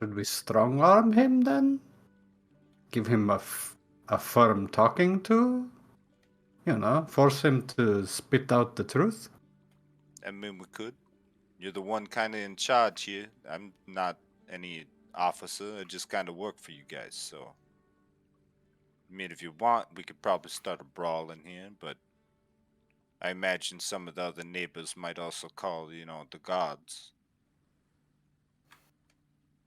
Should we strong arm him then? Give him a firm talking to? Force him to spit out the truth? I mean, we could. You're the one kind of in charge here. I'm not any officer. I just kind of work for you guys, so. I mean, if you want, we could probably start a brawl in here, but I imagine some of the other neighbors might also call, the gods.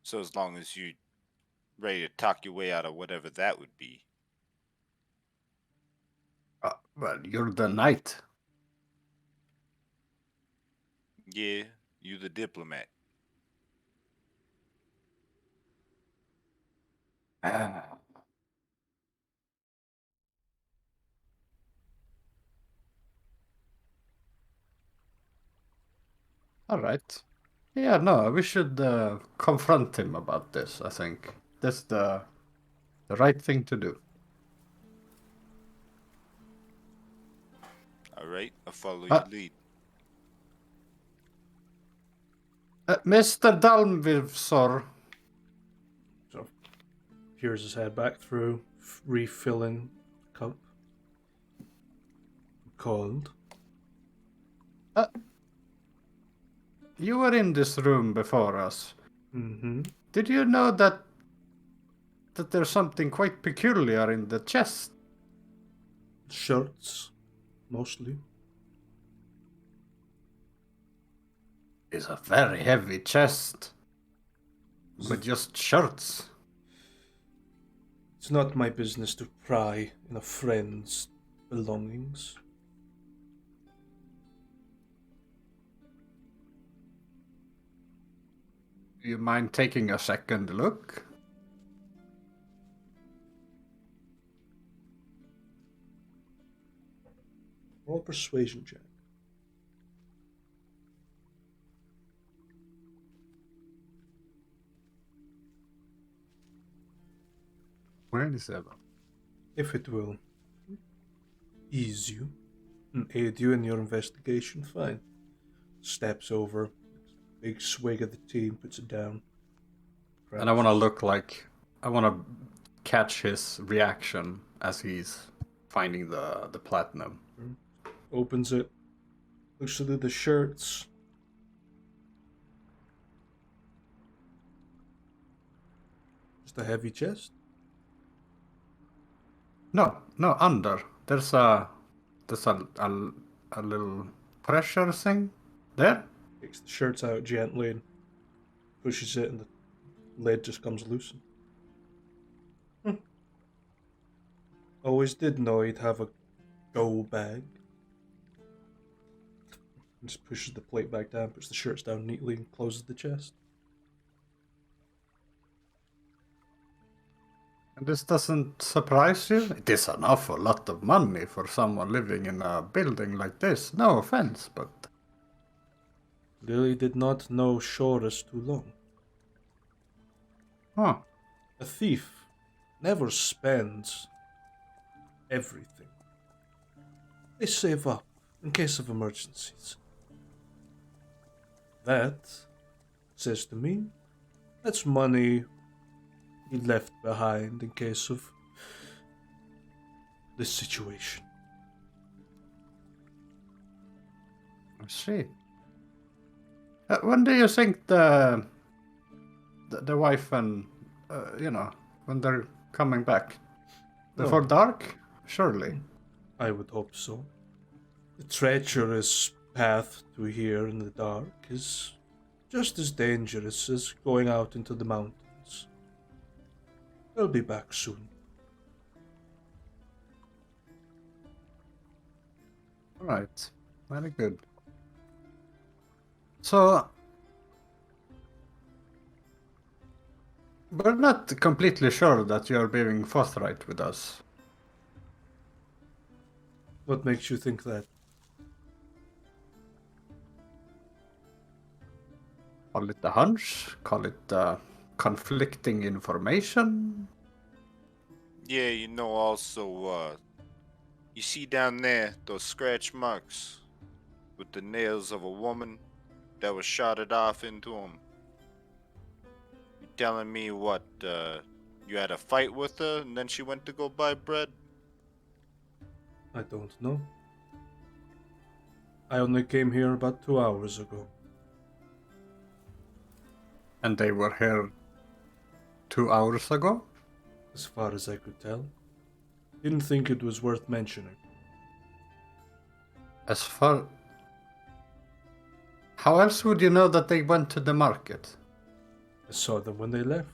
So as long as you ready to talk your way out of whatever that would be. Well, you're the knight. Yeah, you the diplomat. All right. Yeah, no, we should confront him about this, I think. That's the right thing to do. Alright, I'll follow your lead. Mr. Dalmvivsor. So peers his head back through, refilling the cup. Called. You were in this room before us. Mm-hmm. Did you know that there's something quite peculiar in the chest? Shirts, mostly. It's a very heavy chest. With just shirts. It's not my business to pry in a friend's belongings. Do you mind taking a second look? Roll a persuasion check. If it will ease you and aid you in your investigation, fine. Steps over, big swig of the tea and puts it down. And I want to look like... I want to catch his reaction as he's finding the platinum. Opens it, looks through the shirts. Just a heavy chest. No, under. There's a little pressure thing there. Takes the shirts out gently and pushes it, and the lid just comes loose. Always did know he'd have a go bag. Just pushes the plate back down, puts the shirts down neatly, and closes the chest. And this doesn't surprise you? It is an awful lot of money for someone living in a building like this. No offense, but... Lily did not know Shorus too long. Huh. A thief never spends everything. They save up in case of emergencies. That, says to me, that's money he left behind in case of this situation. I see. When do you think the wife and, when they're coming back? Before dark? Surely. I would hope so. The treacherous path to here in the dark is just as dangerous as going out into the mountains. They'll be back soon. Right. Very good. So, we're not completely sure that you're being forthright with us. What makes you think that? Call it a hunch, call it conflicting information. Yeah, also, you see down there those scratch marks with the nails of a woman that was shotted off into them. You telling me what, you had a fight with her and then she went to go buy bread? I don't know. I only came here about 2 hours ago. And they were here 2 hours ago? As far as I could tell. Didn't think it was worth mentioning. As far... How else would you know that they went to the market? I saw them when they left.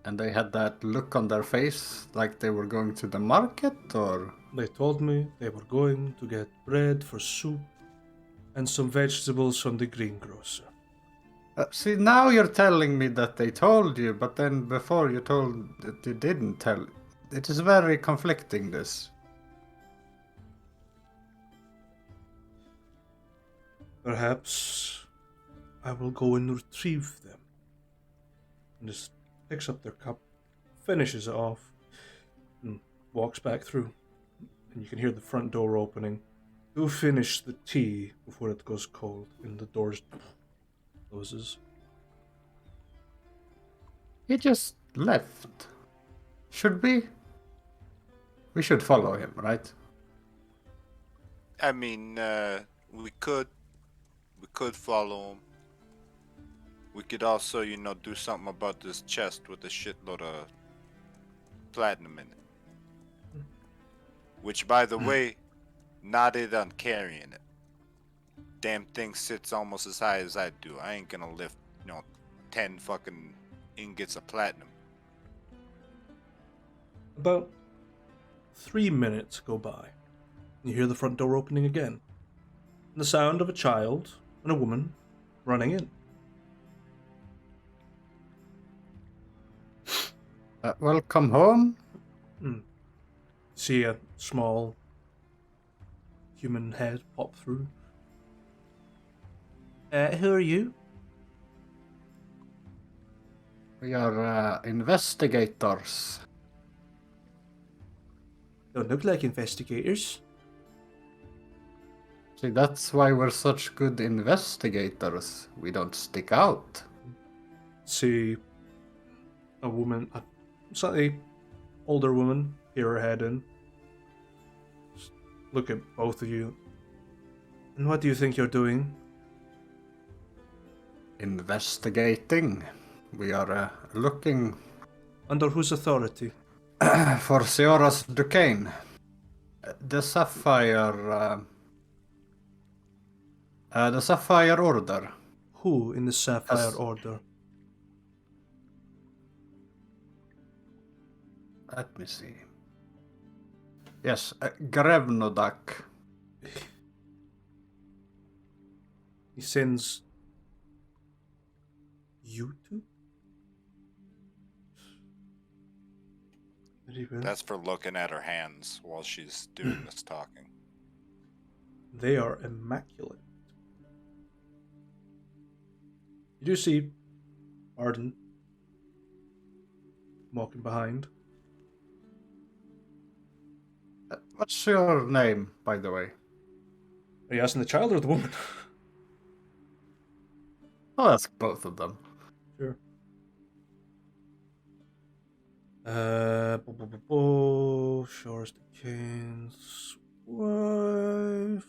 And they had that look on their face like they were going to the market, or...? They told me they were going to get bread for soup and some vegetables from the greengrocer. See, now you're telling me that they told you, but then before you told that you didn't tell. It is very conflicting, this. Perhaps I will go and retrieve them. And just picks up their cup, finishes it off, and walks back through. And you can hear the front door opening. Do finish the tea before it goes cold, and the doors closes. He just left. Should we? We should follow him, right? I mean, we could follow him. We could also, do something about this chest with a shitload of platinum in it. Which, by the way, nodded on carrying it. Damn thing sits almost as high as I do. I ain't gonna lift, 10 fucking ingots of platinum. About 3 minutes go by. You hear the front door opening again. And the sound of a child and a woman running in. Welcome home. See a small human head pop through. Who are you? We are investigators. Don't look like investigators. See, that's why we're such good investigators. We don't stick out. See a woman, a slightly older woman, peer her head in. Just look at both of you. And what do you think you're doing? Investigating. We are looking Under whose authority? for Seoras Duquesne. The Sapphire Order. Who in the Sapphire As- Order? Let me see. Yes, Grevnodak. He sends you two? Very well. That's for looking at her hands while she's doing this talking. They are immaculate. You do see Arden walking behind. What's your name, by the way? Are you asking the child or the woman? I'll ask both of them. Sure. Shores the King's wife.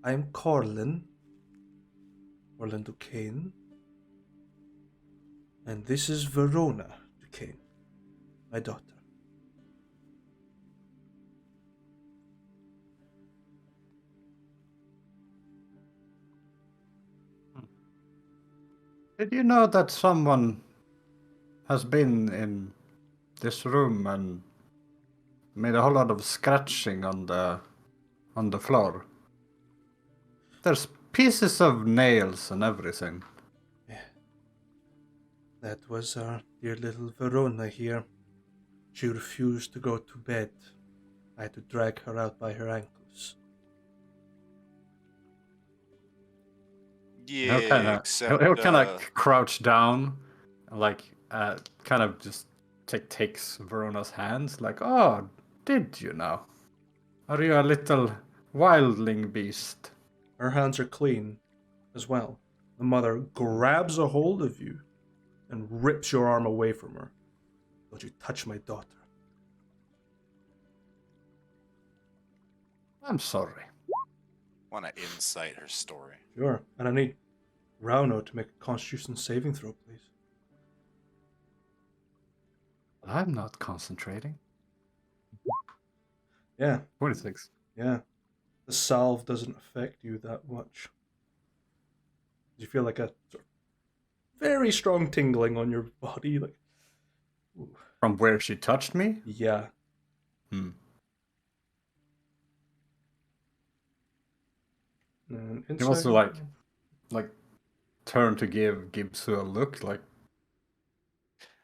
I'm Corlin Duquesne. And this is Verona Duquesne, my daughter. Did you know that someone has been in this room and made a whole lot of scratching on the floor? There's pieces of nails and everything. Yeah. That was our dear little Verona here. She refused to go to bed. I had to drag her out by her ankles. Yeah, He'll kind of crouch down, and kind of just takes Verona's hands, like, oh, did you now? Are you a little wildling beast? Her hands are clean as well. The mother grabs a hold of you and rips your arm away from her. Don't you touch my daughter. I'm sorry. Want to incite her story. Sure. And I need Rauno to make a Constitution saving throw, please. I'm not concentrating. Yeah. 26. Yeah. The salve doesn't affect you that much. You feel like a sort of very strong tingling on your body, like. Ooh. From where she touched me? Yeah. Hmm. And He also like turn to give Gibsu a look, like.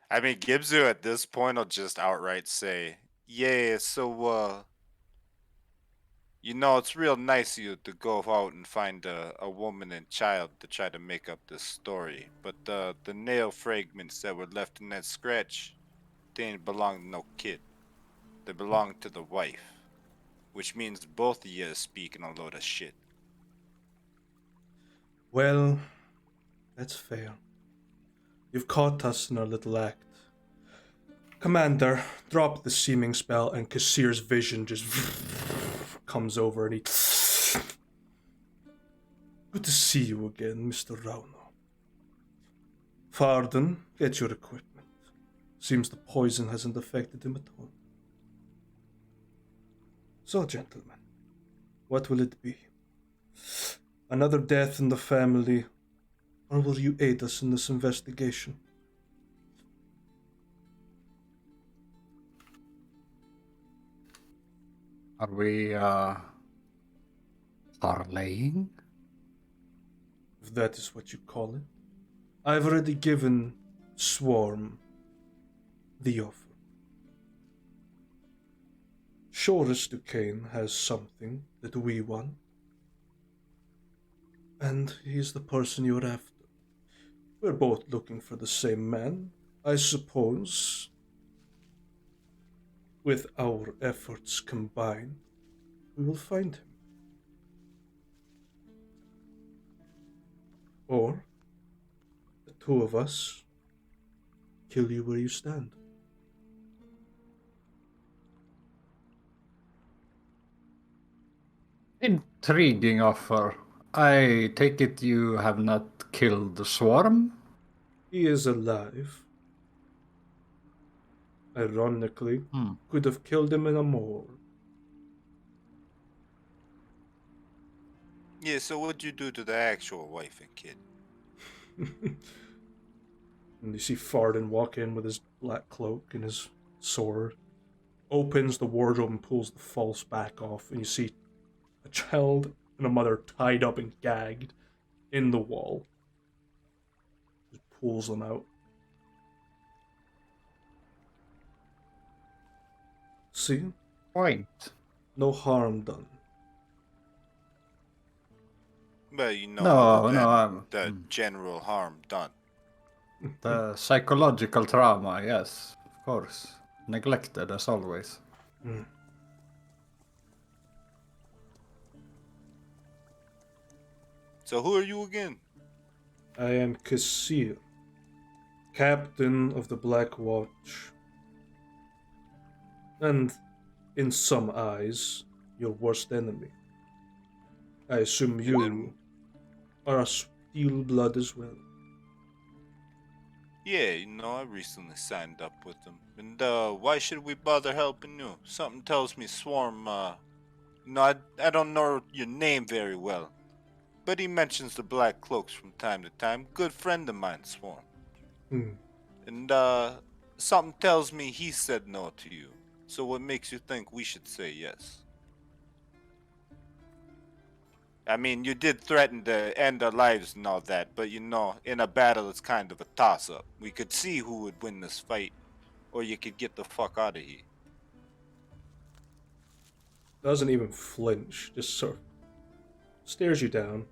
I mean, Gibsu at this point will just outright say, yeah, so, it's real nice of you to go out and find a woman and child to try to make up this story. But the nail fragments that were left in that scratch, they ain't belong to no kid. They belong to the wife. Which means both of you is speaking a load of shit. Well, that's fair. You've caught us in our little act. Commander, drop the seeming spell, and Kessir's vision just comes over, and he. Good to see you again, Mr. Rauno. Farden, get your equipment. Seems the poison hasn't affected him at all. So, gentlemen, what will it be? Another death in the family, or will you aid us in this investigation? Are we parlaying? If that is what you call it. I've already given Swarm the offer. Shores Duquesne has something that we want. And he's the person you're after. We're both looking for the same man, I suppose. With our efforts combined, we will find him. Or the two of us kill you where you stand. Intriguing offer. I take it you have not killed the swarm? He is alive. Ironically, could have killed him in a morgue. Yeah, so what'd you do to the actual wife and kid? And you see Farden walk in with his black cloak and his sword, opens the wardrobe and pulls the false back off, and you see a child and a mother tied up and gagged in the wall. Just pulls them out. See? Point. No harm done. Well, you know, No, other than no, the general harm done. The psychological trauma, yes, of course. Neglected as always. So who are you again? I am Kessir, captain of the Black Watch. And, in some eyes, your worst enemy. I assume you are a steel blood as well. Yeah, you know, I recently signed up with them. And, why should we bother helping you? Something tells me Swarm, no, I don't know your name very well. But he mentions the Black Cloaks from time to time. Good friend of mine, Swarm. And, something tells me he said no to you. So what makes you think we should say yes? I mean, you did threaten to end our lives and all that, but you know, in a battle it's kind of a toss-up. We could see who would win this fight, or you could get the fuck out of here. Doesn't even flinch, just sort of stares you down.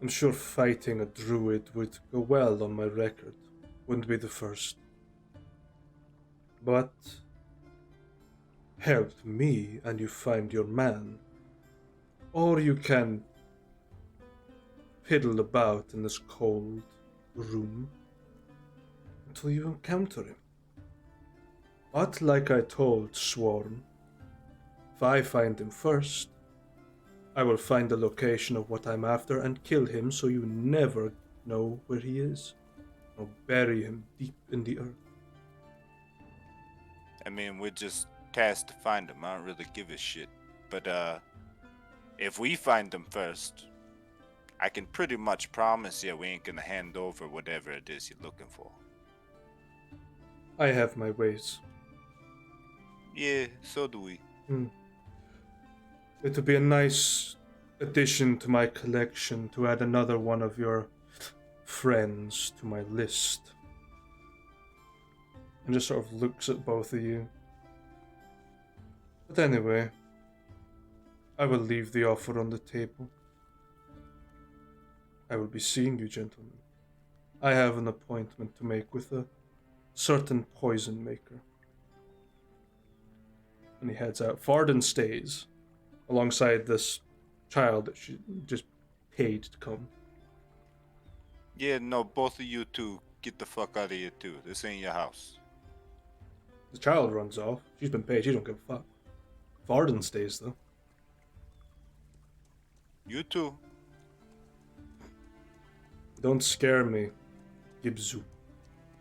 I'm sure fighting a druid would go well on my record. Wouldn't be the first. But help me and you find your man. Or you can fiddle about in this cold room until you encounter him. But like I told Swarm, if I find him first, I will find the location of what I'm after and kill him so you never know where he is. I'll bury him deep in the earth. I mean, we're just tasked to find him. I don't really give a shit. But, if we find him first, I can pretty much promise you we ain't gonna hand over whatever it is you're looking for. I have my ways. Yeah, so do we. It would be a nice addition to my collection to add another one of your friends to my list. And just sort of looks at both of you. But anyway, I will leave the offer on the table. I will be seeing you, gentlemen. I have an appointment to make with a certain poison maker. And he heads out. Farden stays alongside this child that she just paid to come. Yeah, no, both of you two, get the fuck out of here too. This ain't your house. The child runs off. She's been paid. She don't give a fuck. Farden stays, though. You too. Don't scare me, Gibzu.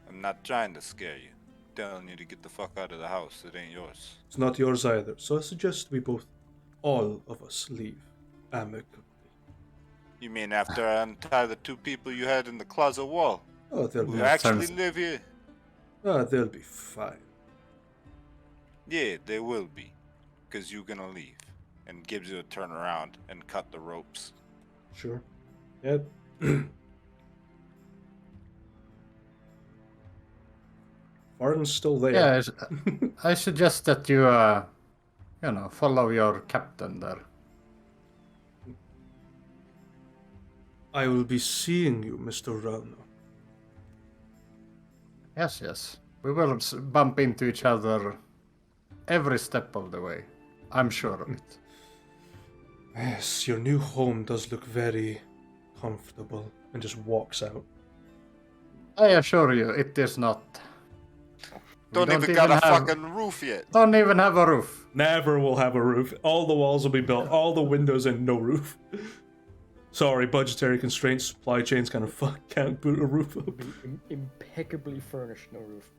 I'm not trying to scare you. I'm telling you to get the fuck out of the house. It ain't yours. It's not yours either, so I suggest we both, all of us, leave amicably. You mean after I untie the two people you had in the closet wall? Oh, they'll Who be actually live here? they'll be fine. Yeah, they will be. Because you're gonna leave. And Gibbs will turn around and cut the ropes. Sure. Yeah. Farden's still there. Yeah, I suggest that you, follow your captain there. I will be seeing you, Mr. Rauno. Yes. We will bump into each other every step of the way. I'm sure of it. Yes, your new home does look very comfortable. And just walks out. I assure you, it is not. We Don't even got a fucking roof yet. Don't even have a roof. Never will have a roof. All the walls will be built, all the windows, and no roof. Sorry, budgetary constraints, supply chains kind of can't put a roof up. Impeccably furnished, no roof.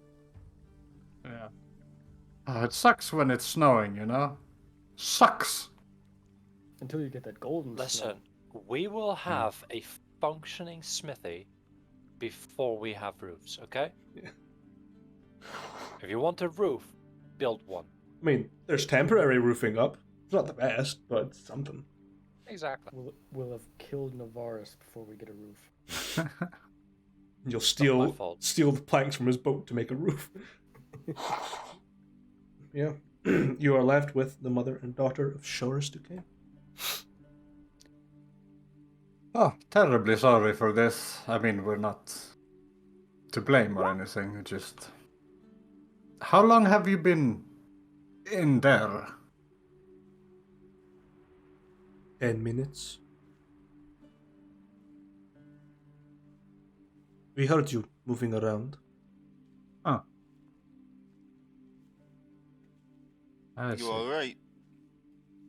Yeah. It sucks when it's snowing, you know? Sucks! Until you get that golden Listen, we will have a functioning smithy before we have roofs, okay? Yeah. If you want a roof, build one. I mean, there's temporary roofing up. It's not the best, but it's something. Exactly. We'll have killed Navarus before we get a roof. You'll Not my fault. steal the planks from his boat to make a roof. Yeah. You are left with the mother and daughter of Shoris Duquesne. Oh, terribly sorry for this. I mean, we're not to blame or anything, just... How long have you been in there? 10 minutes. We heard you moving around. Oh. I You see. alright?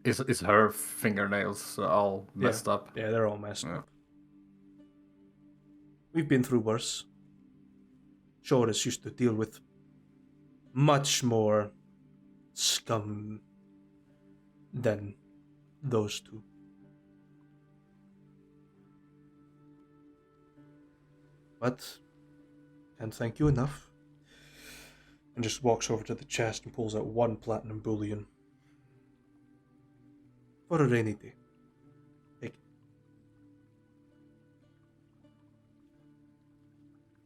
Is her fingernails all messed up? Yeah, they're all messed up. We've been through worse. Shoris used to deal with much more scum than those two. But can't thank you enough. And just walks over to the chest and pulls out 1 platinum bullion. For a rainy day. Take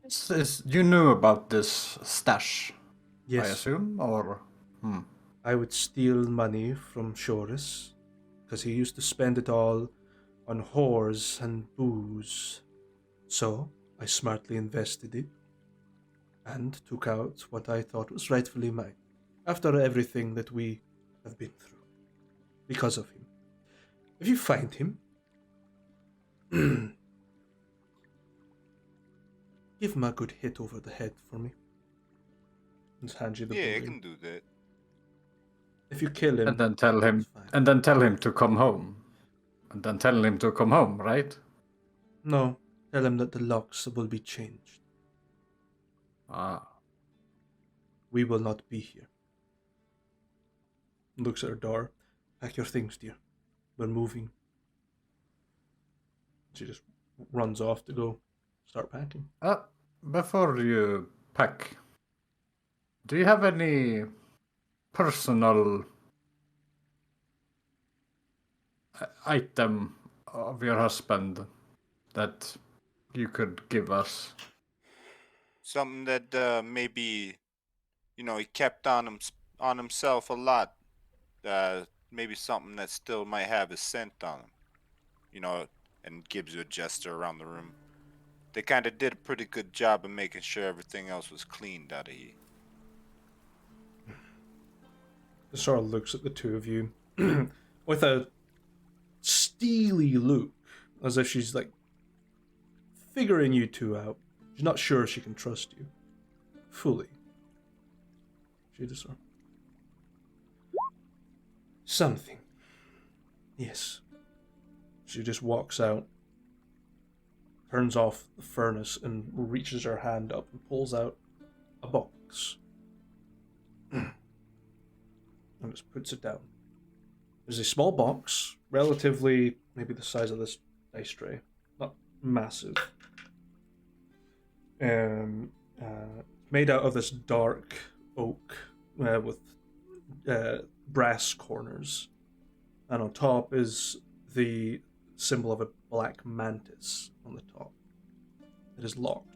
it. You knew about this stash, Yes. I assume, or... I would steal money from Shoris, because he used to spend it all on whores and booze. So, I smartly invested it, and took out what I thought was rightfully mine, after everything that we have been through, because of him. If you find him, give him a good hit over the head for me. Just hand you the Yeah, I bullion. can do that. If you kill him, And then tell him, it's fine. and then tell him to come home. And then tell him to come home, right? No, tell him that the locks will be changed. Ah. We will not be here. Looks at her door. Pack your things, dear. We're moving. She just runs off to go start packing. Before you pack, do you have any personal item of your husband that you could give us? Something that maybe, he kept on himself a lot. Maybe something that still might have his scent on him. And gives you a gesture around the room. They kind of did a pretty good job of making sure everything else was cleaned out of here. She sort of looks at the two of you with a steely look, as if she's like figuring you two out. She's not sure she can trust you fully. She just sort of... Something. Yes. She just walks out, turns off the furnace, and reaches her hand up and pulls out a box. And just puts it down. There's a small box, relatively maybe the size of this dice tray, not massive. Made out of this dark oak with brass corners, and on top is the symbol of a black mantis on the top. It is locked.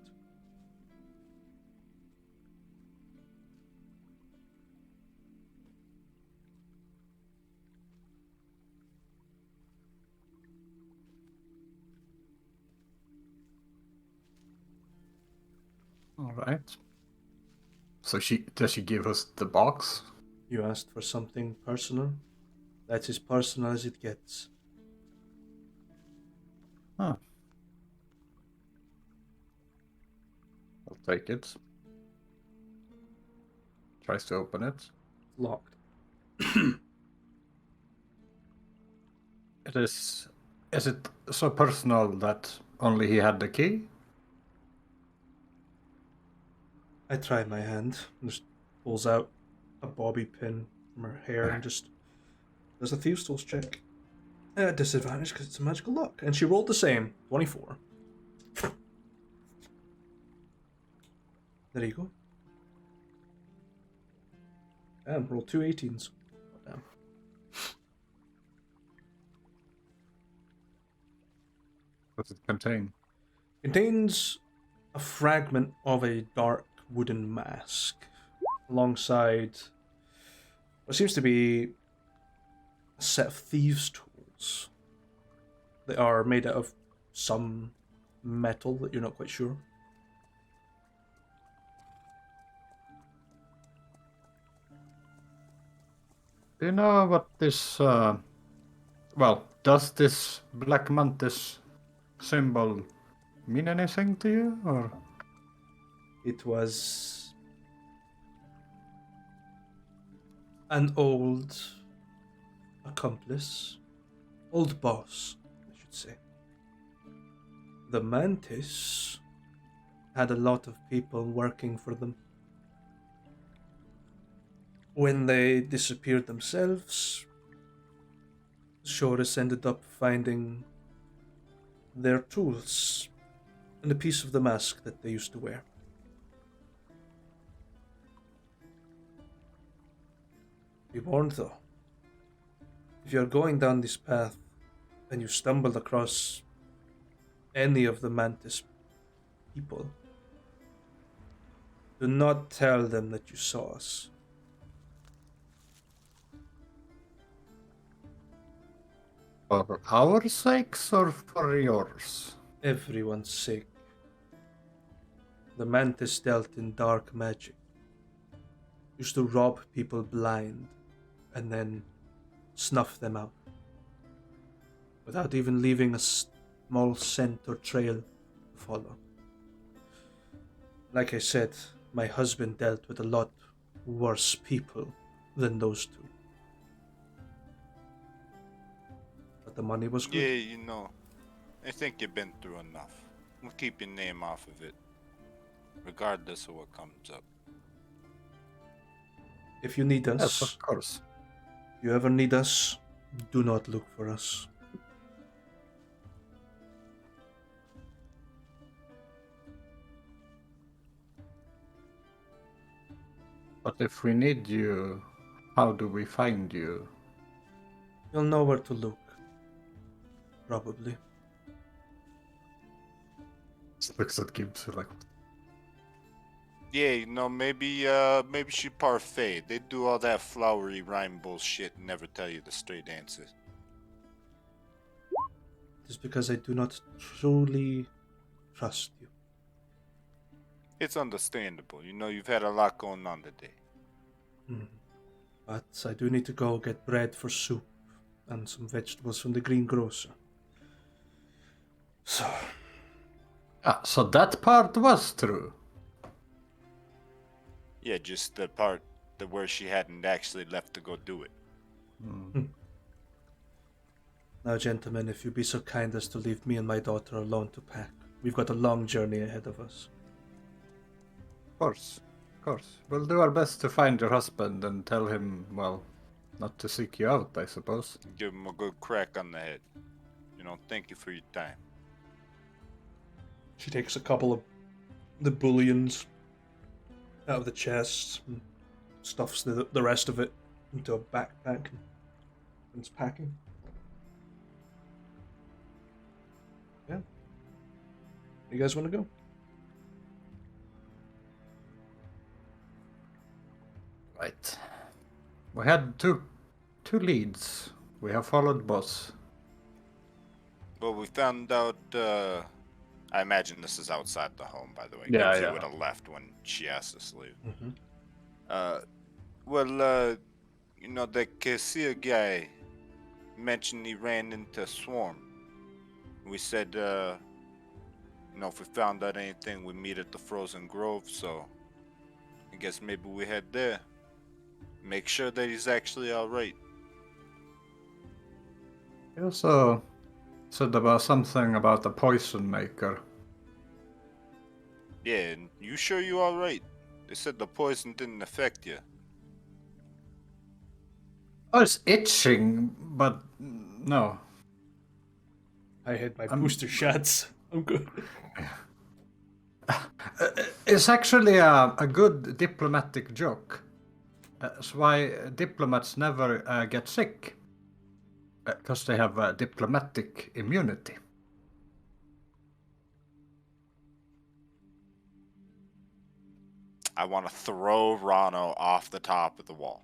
All right. So does she give us the box? You asked for something personal. That's as personal as it gets. Huh. take it. Tries to open it. Locked. It is. Is it so personal that only he had the key? I try my hand and just pulls out a bobby pin from her hair and just does a thieves' tools check. At disadvantage because it's a magical lock. And she rolled the same. 24. There you go. And roll 2 18s. Damn. What does it contain? Contains a fragment of a dark wooden mask alongside what seems to be a set of thieves' tools. They are made out of some metal that you're not quite sure. Do you know what this, well, does this Black Mantis symbol mean anything to you, or? It was an old accomplice, old boss, I should say. The Mantis had a lot of people working for them. When they disappeared themselves, Shorus ended up finding their tools and a piece of the mask that they used to wear. Be warned though, if you're going down this path and you stumble across any of the Mantis people, do not tell them that you saw us. For our sakes or for yours? Everyone's sake. The Mantis dealt in dark magic. Used to rob people blind and then snuff them out. Without even leaving a small scent or trail to follow. Like I said, my husband dealt with a lot worse people than those two. But the money was good. Yeah, you know, I think you've been through enough. We'll keep your name off of it, regardless of what comes up. If you need Yes, us, of course. if you ever need us, do not look for us. But if we need you, how do we find you? You'll know where to look. Probably. Just looks at Gibbs like, Yeah, you know, maybe she parfait. They do all that flowery rhyme bullshit and never tell you the straight answer. It is because I do not truly trust you. It's understandable. You know, you've had a lot going on today. But I do need to go get bread for soup and some vegetables from the greengrocer. So, so that part was true. Yeah, just the part where she hadn't actually left to go do it. now, gentlemen, if you'd be so kind as to leave me and my daughter alone to pack. We've got a long journey ahead of us. Of course. We'll do our best to find your husband and tell him, well, not to seek you out, I suppose. Give him a good crack on the head. You know, thank you for your time. She takes a couple of the bullions out of the chest and stuffs the rest of it into a backpack and it's packing. Yeah. You guys want to go? Right. We had two leads. We have followed boss. Well, we found out, I imagine this is outside the home, by the way. Yeah, Gibbsy yeah. would have left when she asked us to leave. Mm-hmm. You know, the Kessir guy mentioned he ran into Swarm. We said, if we found out anything, we meet at the Frozen Grove, so I guess maybe we head there. Make sure that he's actually alright. He also said about something about the poison maker. Yeah, and you sure you alright? They said the poison didn't affect you. I was itching, but no. I had my I'm- booster shots. I'm good. It's actually a good diplomatic joke. That's why diplomats never get sick. Because they have diplomatic immunity. I want to throw Rano off the top of the wall.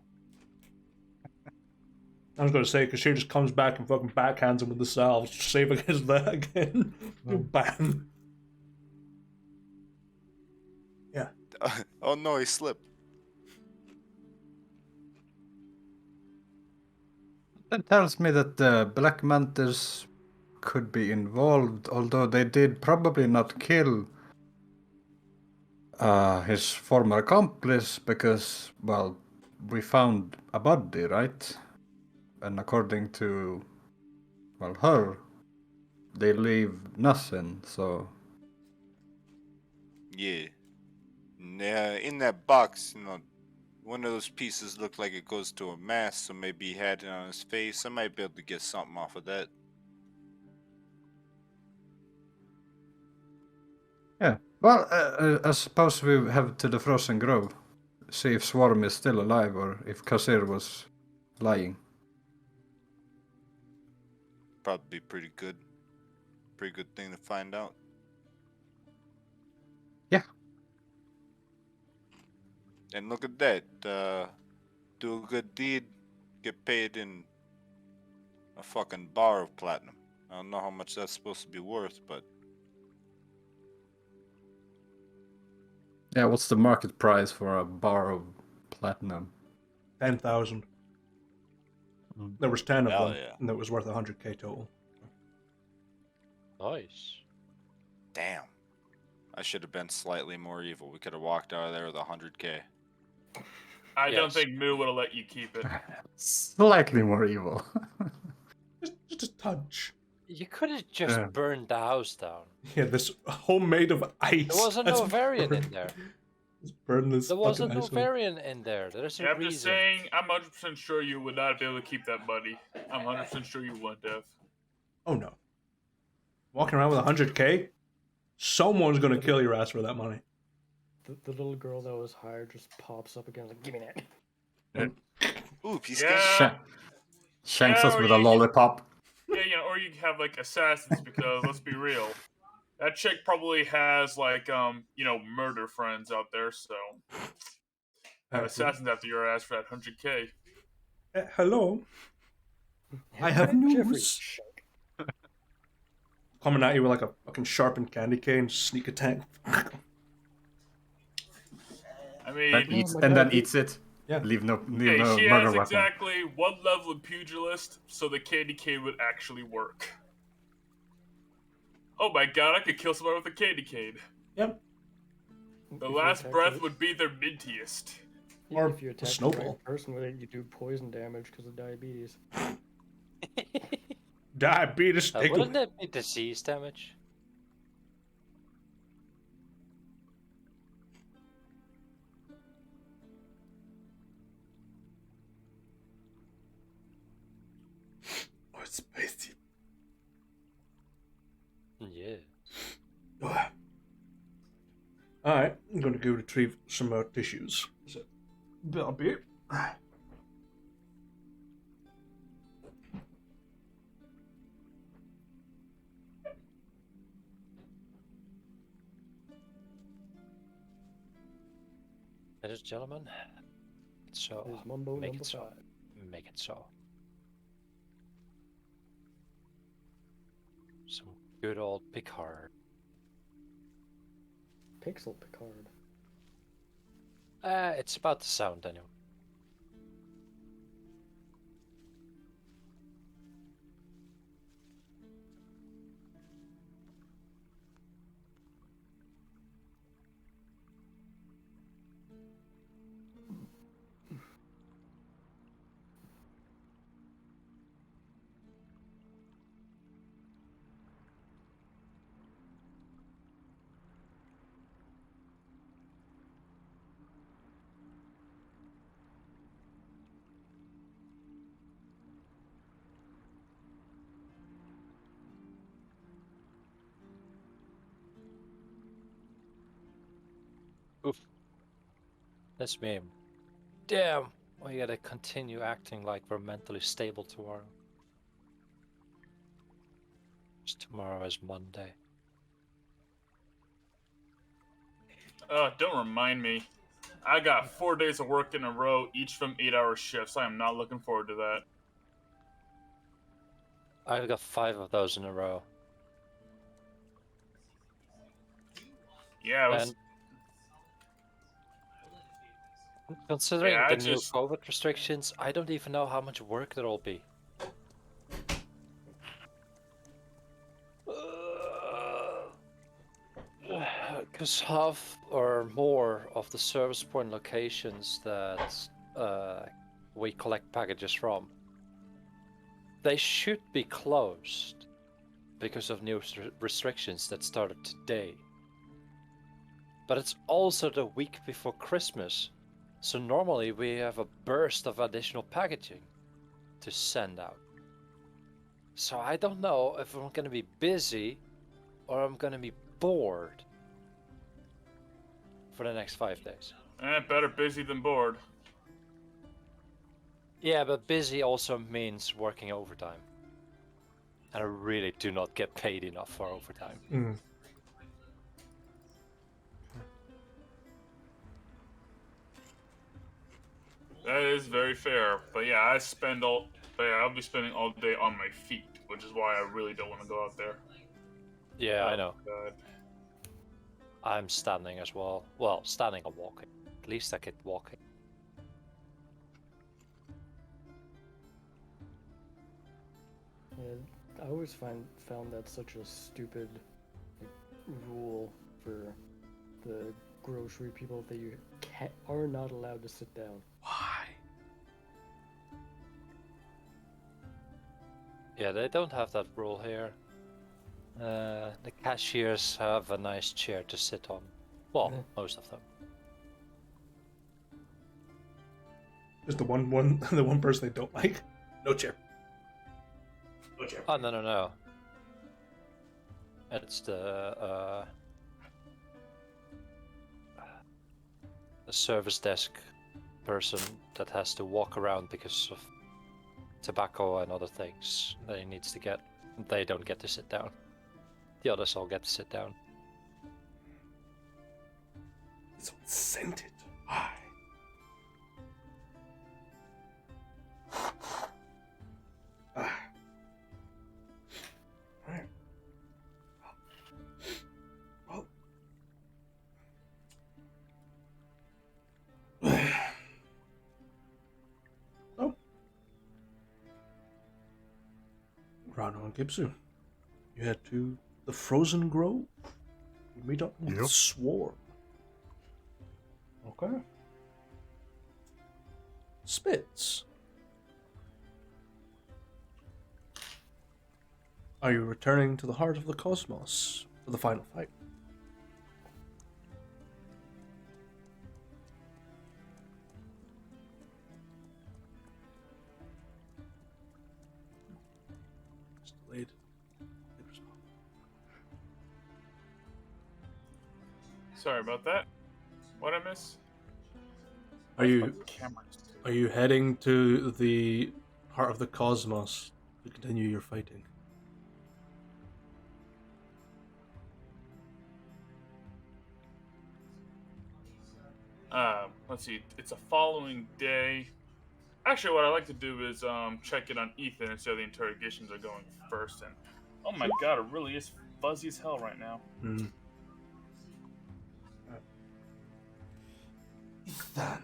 I was going to say, Kessir just comes back and fucking backhands him with the salve. Save against that again. Bam. Yeah. Oh no, he slipped. That tells me that the Black Mantis could be involved, although they did probably not kill his former accomplice because, well, we found a body, right? And according to, well, her, they leave nothing, so... Yeah. In that box, one of those pieces looked like it goes to a mask, so maybe he had it on his face. I might be able to get something off of that. Yeah. Well, I suppose we have to the Frozen Grove. See if Swarm is still alive or if Kessir was lying. Probably be pretty good. Pretty good thing to find out. Yeah. And look at that. Do a good deed, get paid in a fucking bar of platinum. I don't know how much that's supposed to be worth, but Yeah, what's the market price for a bar of platinum? 10,000. There was 10 of hell them, yeah. and that was worth 100k total. Nice. Damn. I should have been slightly more evil. We could have walked out of there with 100k. I don't Yes. think Moo would have let you keep it. Slightly more evil. Just a touch. You could have just Yeah. burned the house down. Yeah, this homemade of ice. There wasn't has no variant in burned- there. has burned this There fucking wasn't no ice away. variant in there. There's a After reason. saying, I'm 100% sure you would not be able to keep that buddy. I'm 100% sure you wouldn't have. Oh no. Walking around with 100k? Someone's gonna kill your ass for that money. The little girl that was hired just pops up again, like, give me that. Ooh, piece Yeah. Shanks Yeah, us or with a you- lollipop. Yeah, or you have like assassins because let's be real, that chick probably has like murder friends out there, so have assassins after your ass for that 100k. Hello. I have Jeffrey, news. shank. Coming at you with like a fucking sharpened candy cane, sneak attack. I mean, Then Oh eats my and then God. eats it. Yeah. Leave no okay, she murder has weapon. exactly one level of pugilist, so the candy cane would actually work. Oh my god, I could kill somebody with a candy cane. Yep. The If you last attack breath the- would be their mintiest. Or if you a attack the snowball. right person with it, you do poison damage because of diabetes. Diabetes. Take Wouldn't it be disease damage? Oh, it's spicy. Yeah. Alright, I'm gonna go retrieve some more tissues. So, that'll be it. Ladies and gentlemen, so There's Mumbo make number it so. 5. Make it so. Some good old Picard. Pixel Picard. It's about the sound anyway. This meme. Damn, we gotta continue acting like we're mentally stable tomorrow. Tomorrow is Monday. Don't remind me. I got 4 days of work in a row, each from 8-hour shifts. I am not looking forward to that. I've got 5 of those in a row. Yeah, it was. And considering Yeah, the new COVID restrictions, I don't even know how much work there'll be. Because half or more of the service point locations that we collect packages from, they should be closed because of new restrictions that started today. But it's also the week before Christmas, so normally we have a burst of additional packaging to send out. So I don't know if I'm gonna be busy or I'm gonna be bored for the next 5 days. Better busy than bored. Yeah, but busy also means working overtime. And I really do not get paid enough for overtime. Mm. That is very fair. But yeah, I'll be spending all day on my feet, which is why I really don't want to go out there. Yeah, I know. God. I'm standing as well. Well, standing or walking. At least I get walking. Yeah, I always found that such a stupid rule for the grocery people that you are not allowed to sit down. Why? Yeah, they don't have that rule here. The cashiers have a nice chair to sit on. Well, most of them. Just the one the one person they don't like. No chair. No chair. Oh, no. It's the service desk person that has to walk around because of tobacco and other things that he needs to get. They don't get to sit down. The others all get to sit down. It's so scented. Why? Alright. Well. Oh. Rano and Gipsu, you head to the Frozen Grove. You meet up with Swarm. Okay. Spitz. Are you returning to the heart of the cosmos for the final fight? It's delayed. Sorry about that. What'd I miss? Are you heading to the heart of the cosmos to continue your fighting? Let's see. It's a following day. Actually, what I like to do is check in on Ethan and see how the interrogations are going first. And oh my god, it really is fuzzy as hell right now. Ethan.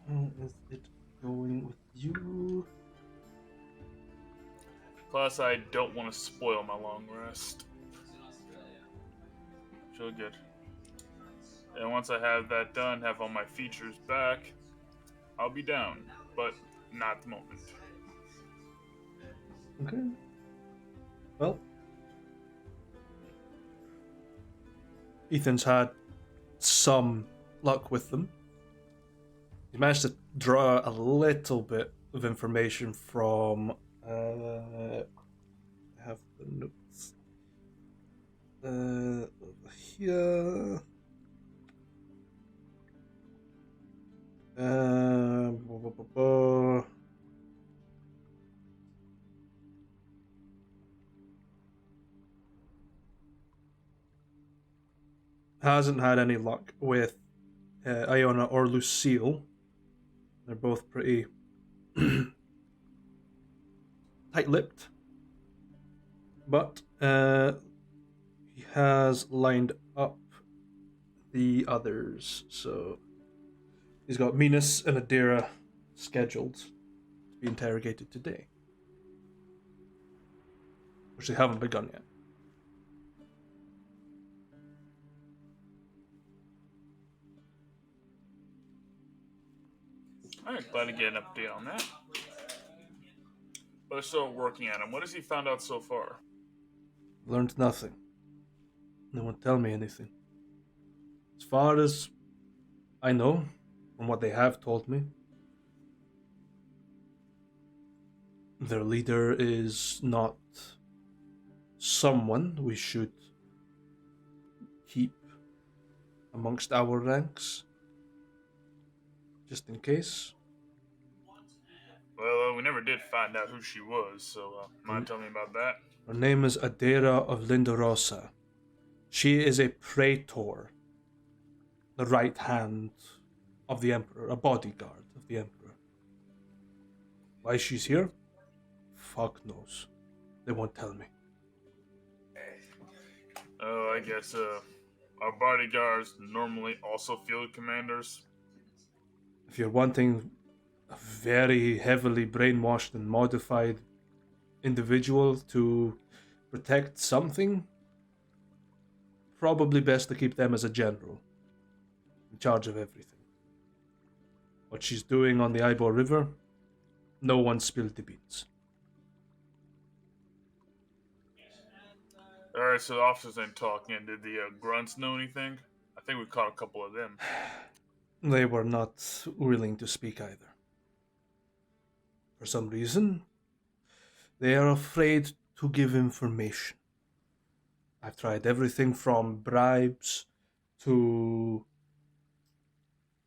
How is it going with you? Plus, I don't want to spoil my long rest. Feel good. And once I have that done, have all my features back, I'll be down. But not at the moment. Okay. Well, Ethan's had some luck with them. He managed to draw a little bit of information from. I have the notes. Over here. hasn't had any luck with Iona or Lucille. They're both pretty tight-lipped. But he has lined up the others. So he's got Minas and Adira scheduled to be interrogated today, which they haven't begun yet. Alright, glad to get an update on that. But still working at him. What has he found out so far? Learned nothing. No one tell me anything. As far as I know, from what they have told me, their leader is not someone we should keep amongst our ranks, just in case. Well, we never did find out who she was, so mind telling me about that? Her name is Adira of Lindarosa. She is a praetor, the right hand of the Emperor, a bodyguard of the Emperor. Why she's here? Fuck knows. They won't tell me. Oh, I guess our bodyguards normally also field commanders. If you're wanting a very heavily brainwashed and modified individual to protect something, probably best to keep them as a general, in charge of everything. What she's doing on the Ybor River, no one spilled the beans. Alright, so the officers ain't talking. Did the grunts know anything? I think we caught a couple of them. They were not willing to speak either. For some reason, they are afraid to give information. I've tried everything from bribes to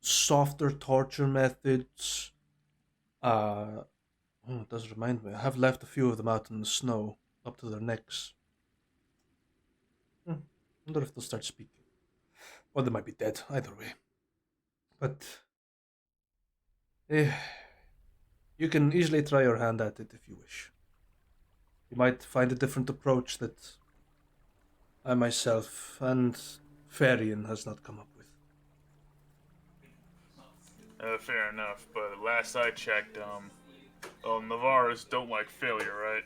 softer torture methods. It does remind me, I have left a few of them out in the snow, up to their necks. Wonder if they'll start speaking. Or they might be dead, either way. But you can easily try your hand at it if you wish. You might find a different approach that I myself and Farian has not come up with. Fair enough, but last I checked, Navaras don't like failure, right?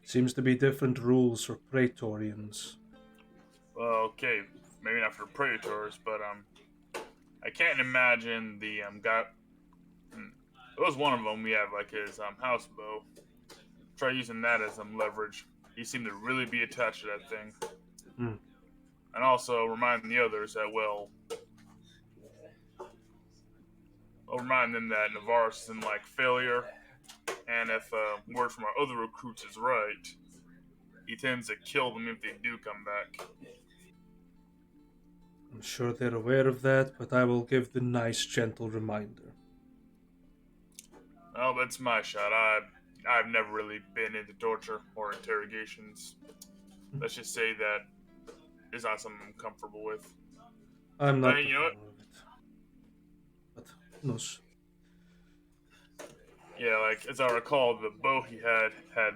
Seems to be different rules for Praetorians. Well, okay, maybe not for Praetors, but I can't imagine the guy. There was one of them. We have like his house bow. Try using that as leverage. He seemed to really be attached to that thing. And also remind the others that I'll remind them that Navarus isn't like failure, and if word from our other recruits is right, he tends to kill them if they do come back. I'm sure they're aware of that, but I will give the nice, gentle reminder. Well, that's my shot. I've never really been into torture or interrogations. Let's just say that it's not something I'm comfortable with. I'm not. You know what? But who knows? Yeah, like as I recall, the bow he had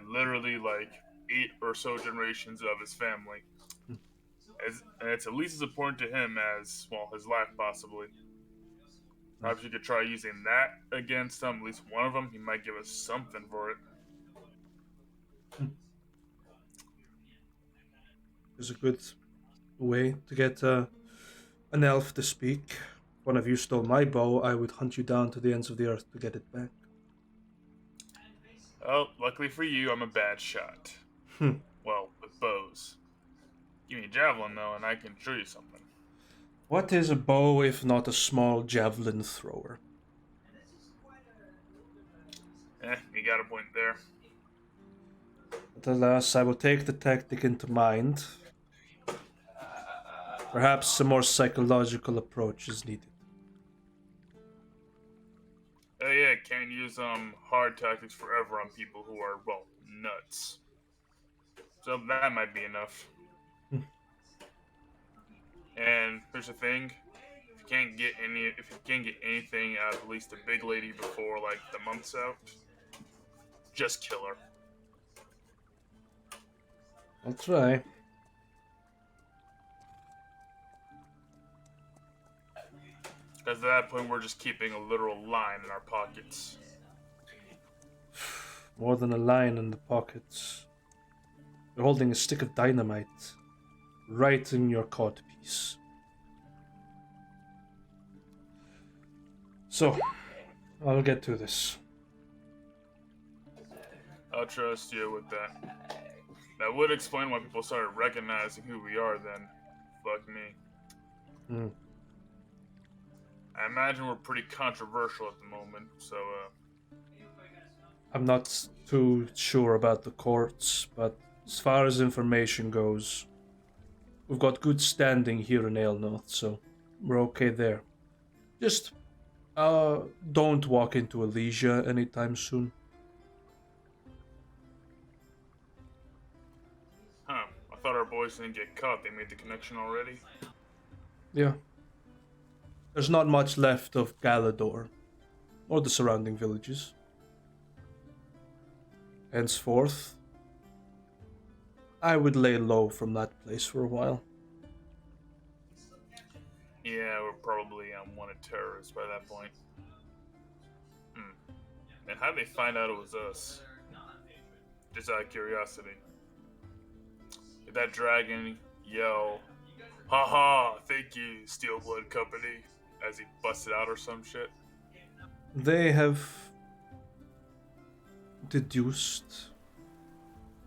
literally like 8 or so generations of his family. And it's at least as important to him as, well, his life possibly. Perhaps you could try using that against at least one of them. He might give us something for it. It's a good way to get an elf to speak. If one of you stole my bow, I would hunt you down to the ends of the earth to get it back. Oh, luckily for you, I'm a bad shot. Well, with bows. Give me a javelin, though, and I can show you something. What is a bow if not a small javelin thrower? You got a point there. But alas, I will take the tactic into mind. Perhaps a more psychological approach is needed. Oh yeah, can't use hard tactics forever on people who are, well, nuts. So that might be enough. And here's the thing: if you can't get anything out of at least the big lady before like the month's out, just kill her. I'll try. Because at that point, we're just keeping a literal line in our pockets. More than a line in the pockets. You're holding a stick of dynamite right in your codpiece. So, I'll get to this. I'll trust you with that. That would explain why people started recognizing who we are then. Fuck me. I imagine we're pretty controversial at the moment, so, I'm not too sure about the courts, but as far as information goes, we've got good standing here in Aelnorth, so we're okay there. Just, don't walk into Elysia anytime soon. Huh. I thought our boys didn't get caught. They made the connection already. Yeah. There's not much left of Galador, or the surrounding villages. Henceforth, I would lay low from that place for a while. Yeah, we're probably wanted terrorists by that point. And how'd they find out it was us? Just out of curiosity. Did that dragon yell, "Ha, thank you, Steelblood Company," as he busted out or some shit? They have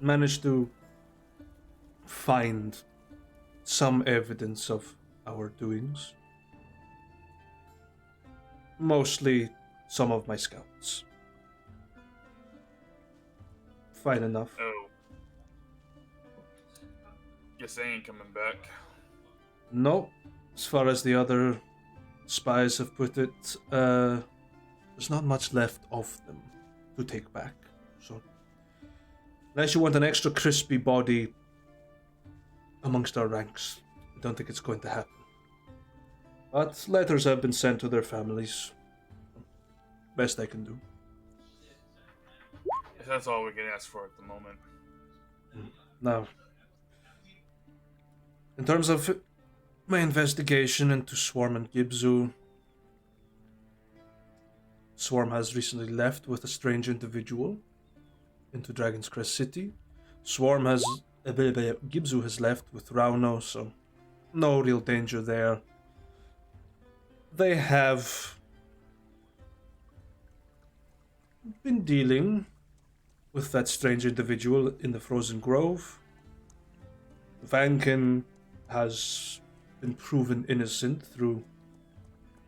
managed to find some evidence of our doings. Mostly some of my scouts. Fine enough. Oh. Guess they ain't coming back. No, as far as the other spies have put it, there's not much left of them to take back. So, unless you want an extra crispy body amongst our ranks, I don't think it's going to happen. But letters have been sent to their families. Best I can do. That's all we can ask for at the moment. Now, in terms of my investigation into Swarm and Gibzu, Swarm has recently left with a strange individual into Dragonscrest City. Gibzu has left with Rauno, so no real danger there. They have been dealing with that strange individual in the Frozen Grove. Vankin has been proven innocent through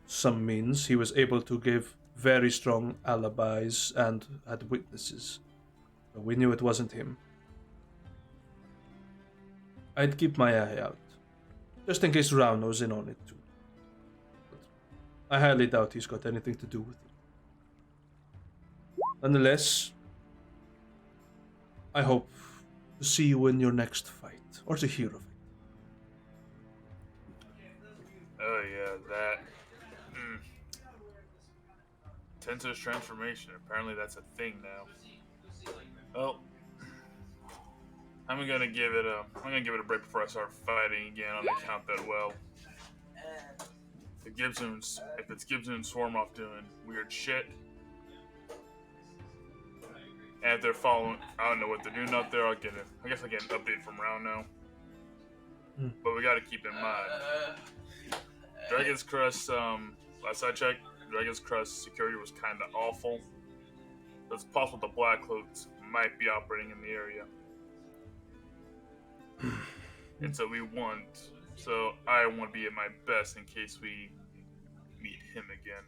some means. He was able to give very strong alibis and had witnesses. So we knew it wasn't him. I'd keep my eye out, just in case Rauno's in on it too. But I highly doubt he's got anything to do with it. Nonetheless, I hope to see you in your next fight, or to hear of it. Oh yeah, that. Tensor's transformation. Apparently that's a thing now. Well, I'm gonna give it a break before I start fighting again on account that if it's Gibson and Swarm off doing weird shit, and if they're following, I don't know what they're doing out there. I guess I'll get an update from Round now. But we gotta keep in mind, Dragonscrest. Last I checked, Dragonscrest security was kind of awful. So it's possible the Blackcloaks might be operating in the area. And so I want to be at my best in case we meet him again.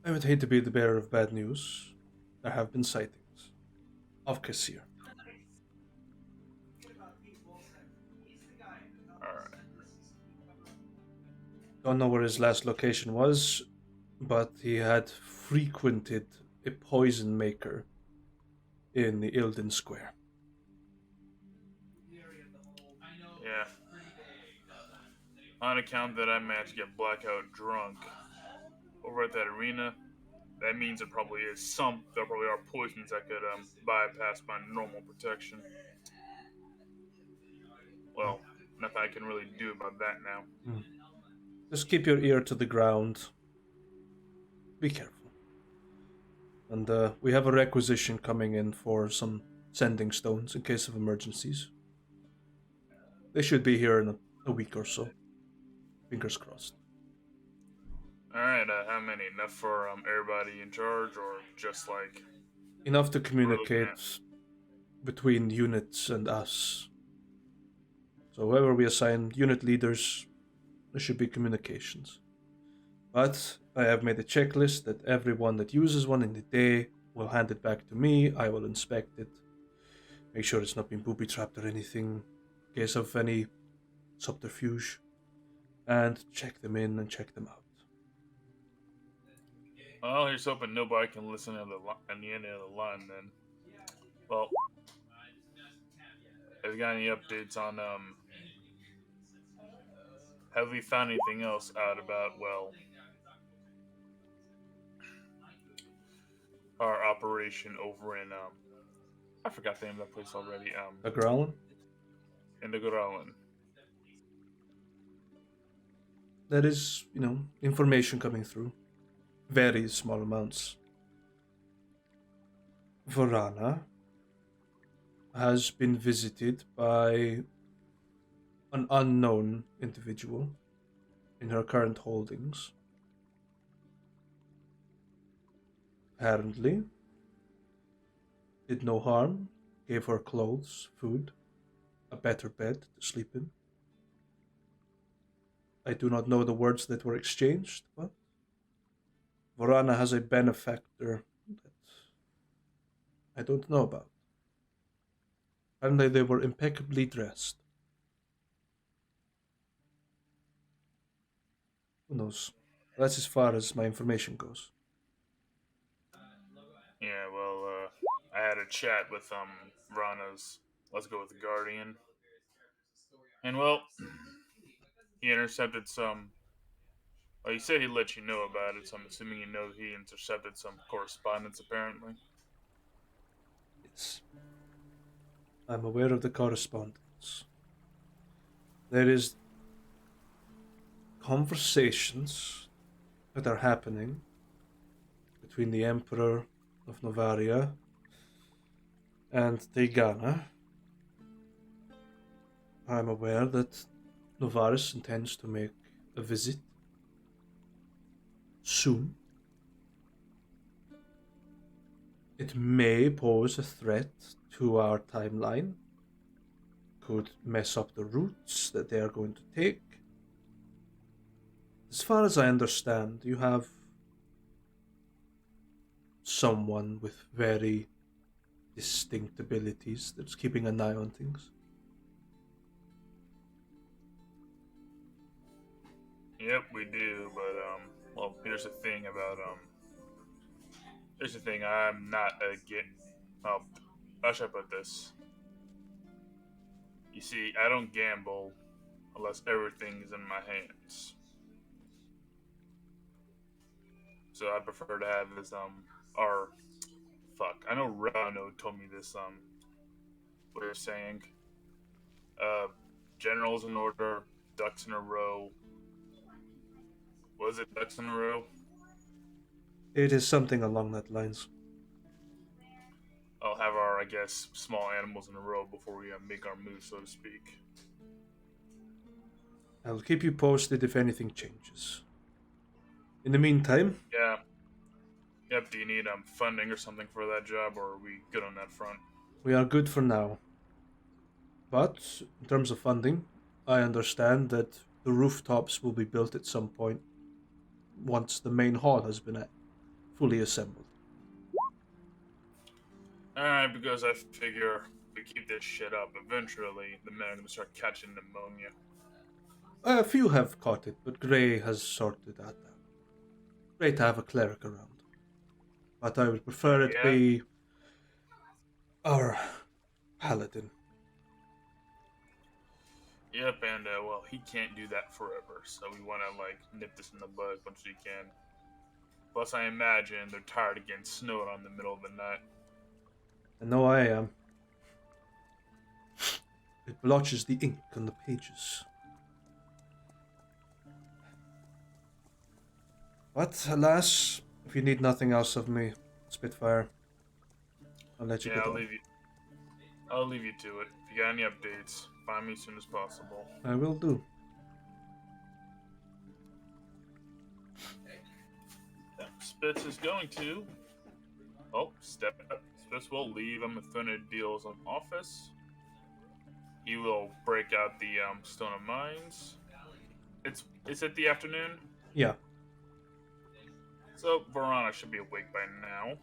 I would hate to be the bearer of bad news. There have been sightings of Kessir. Alright. Don't know where his last location was, but he had frequented a poison maker in the Ilden Square. Yeah. On account that I managed to get blackout drunk over at that arena, that means there probably are poisons that could bypass my normal protection. Well, nothing I can really do about that now. Just keep your ear to the ground. Be careful. And we have a requisition coming in for some sending stones in case of emergencies. They should be here in a week or so. Fingers crossed. Alright, how many? Enough for everybody in charge, or just like... Enough to we're looking communicate between units and us. So whoever we assign unit leaders, there should be communications. But I have made a checklist that everyone that uses one in the day will hand it back to me. I will inspect it, make sure it's not been booby-trapped or anything, in case of any subterfuge, and check them in and check them out. Well, here's hoping nobody can listen on the end of the line then. Well, have you got any updates on have we found anything else out about, well, our operation over in I forgot the name of that place already. The Growlin? In the Growlin. There is, information coming through. Very small amounts. Varana has been visited by an unknown individual in her current holdings. Apparently, did no harm, gave her clothes, food, a better bed to sleep in. I do not know the words that were exchanged, but Varana has a benefactor that I don't know about. Apparently they were impeccably dressed. Who knows? That's as far as my information goes. Yeah, well, I had a chat with Rana's, let's go with the Guardian. And well, he intercepted some. Well, he said he'd let you know about it, so I'm assuming you know he intercepted some correspondence, apparently. Yes. I'm aware of the correspondence. There is conversations that are happening between the Emperor of Novaria and Tegana. I'm aware that Novaris intends to make a visit soon. It may pose a threat to our timeline. Could mess up the routes that they are going to take. As far as I understand, you have someone with very distinct abilities that's keeping an eye on things. Yep, we do, but well, here's the thing about here's the thing. I'm not a oh, how should I put this? You see, I don't gamble unless everything's in my hands. So I prefer to have this our fuck. I know Rano told me this what you're saying. Generals in order, ducks in a row. Was it ducks in a row? It is something along that lines. I'll have our, I guess, small animals in a row before we make our move, so to speak. I'll keep you posted if anything changes. In the meantime... Yeah. Yep, do you need funding or something for that job, or are we good on that front? We are good for now. But, in terms of funding, I understand that the rooftops will be built at some point once the main hall has been fully assembled. Alright, because I figure if we keep this shit up, eventually the men are going to start catching pneumonia. A few have caught it, but Grey has sorted that out. Great to have a cleric around. But I would prefer it be our paladin. Yep, and well, he can't do that forever, so we want to like nip this in the bud as much as we can. Plus, I imagine they're tired of getting snowed on in the middle of the night. I know I am. It blotches the ink on the pages. But alas, if you need nothing else of me, Spitfire, I'll let you Yeah, get I'll on. leave you. I'll leave you to it. If you got any updates, find me as soon as possible. I will do. Spitz is going to. Oh, step up. Spitz will leave unfinished deals on office. He will break out the Stone of Mines. It's at the afternoon, Yeah. so Verona should be awake by now.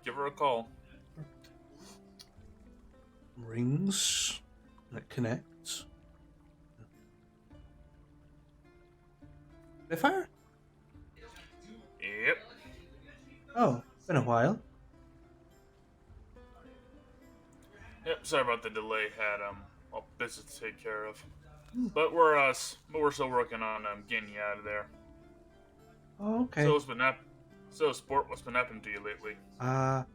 Give her a call. Rings. And it connects. Spitfire? Yep. Oh, been a while. Yep. Sorry about the delay. Had a business to take care of, but we're still working on getting you out of there. Oh, okay. So sport, what's been happening to you lately? I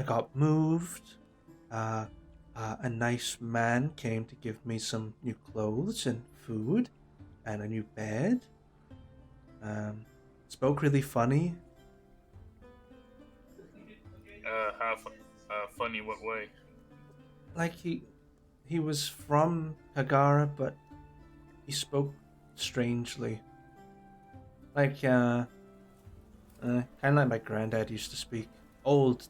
got moved. A nice man came to give me some new clothes and food and a new bed. Spoke really funny. Funny what way? Like he was from Tagara, but he spoke strangely. Like kind of like my granddad used to speak. Old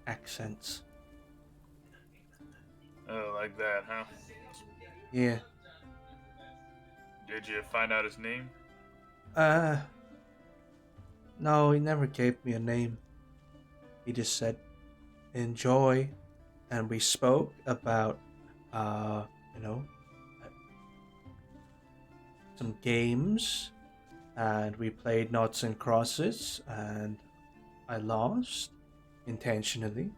accents. Oh, like that, huh? Yeah. Did you find out his name? No, he never gave me a name. He just said, enjoy. And we spoke about, some games. And we played Noughts and Crosses. And I lost intentionally.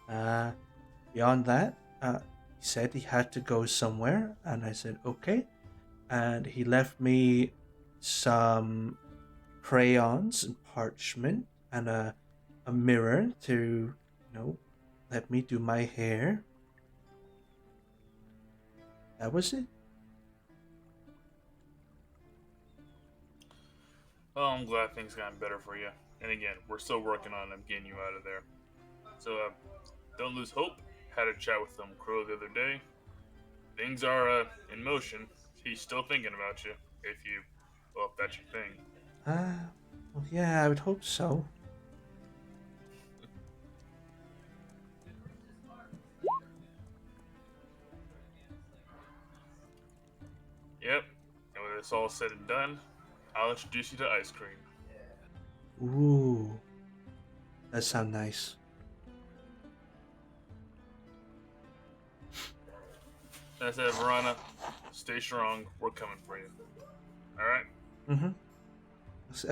Beyond that, he said he had to go somewhere. And I said, okay. And he left me some crayons and parchment and a mirror to, let me do my hair. That was it. Well, I'm glad things gotten better for you. And again, we're still working on getting you out of there. So don't lose hope. Had a chat with Crow the other day. Things are in motion. He's still thinking about you. If that's your thing. Well, yeah, I would hope so. Yep. And when it's all said and done, I'll introduce you to ice cream. Ooh. That sounds nice. And I said, Verona, stay strong. We're coming for you. Alright? Mm-hmm.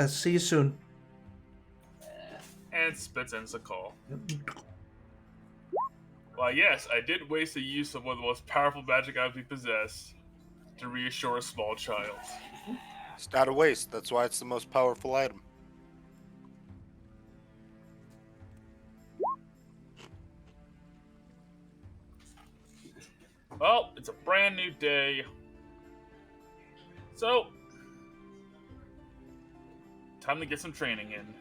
See you soon. And Spitz ends the call. Yep. Well, yes, I did waste the use of one of the most powerful magic items we possess to reassure a small child. It's not a waste. That's why it's the most powerful item. Well, it's a brand new day. So, time to get some training in.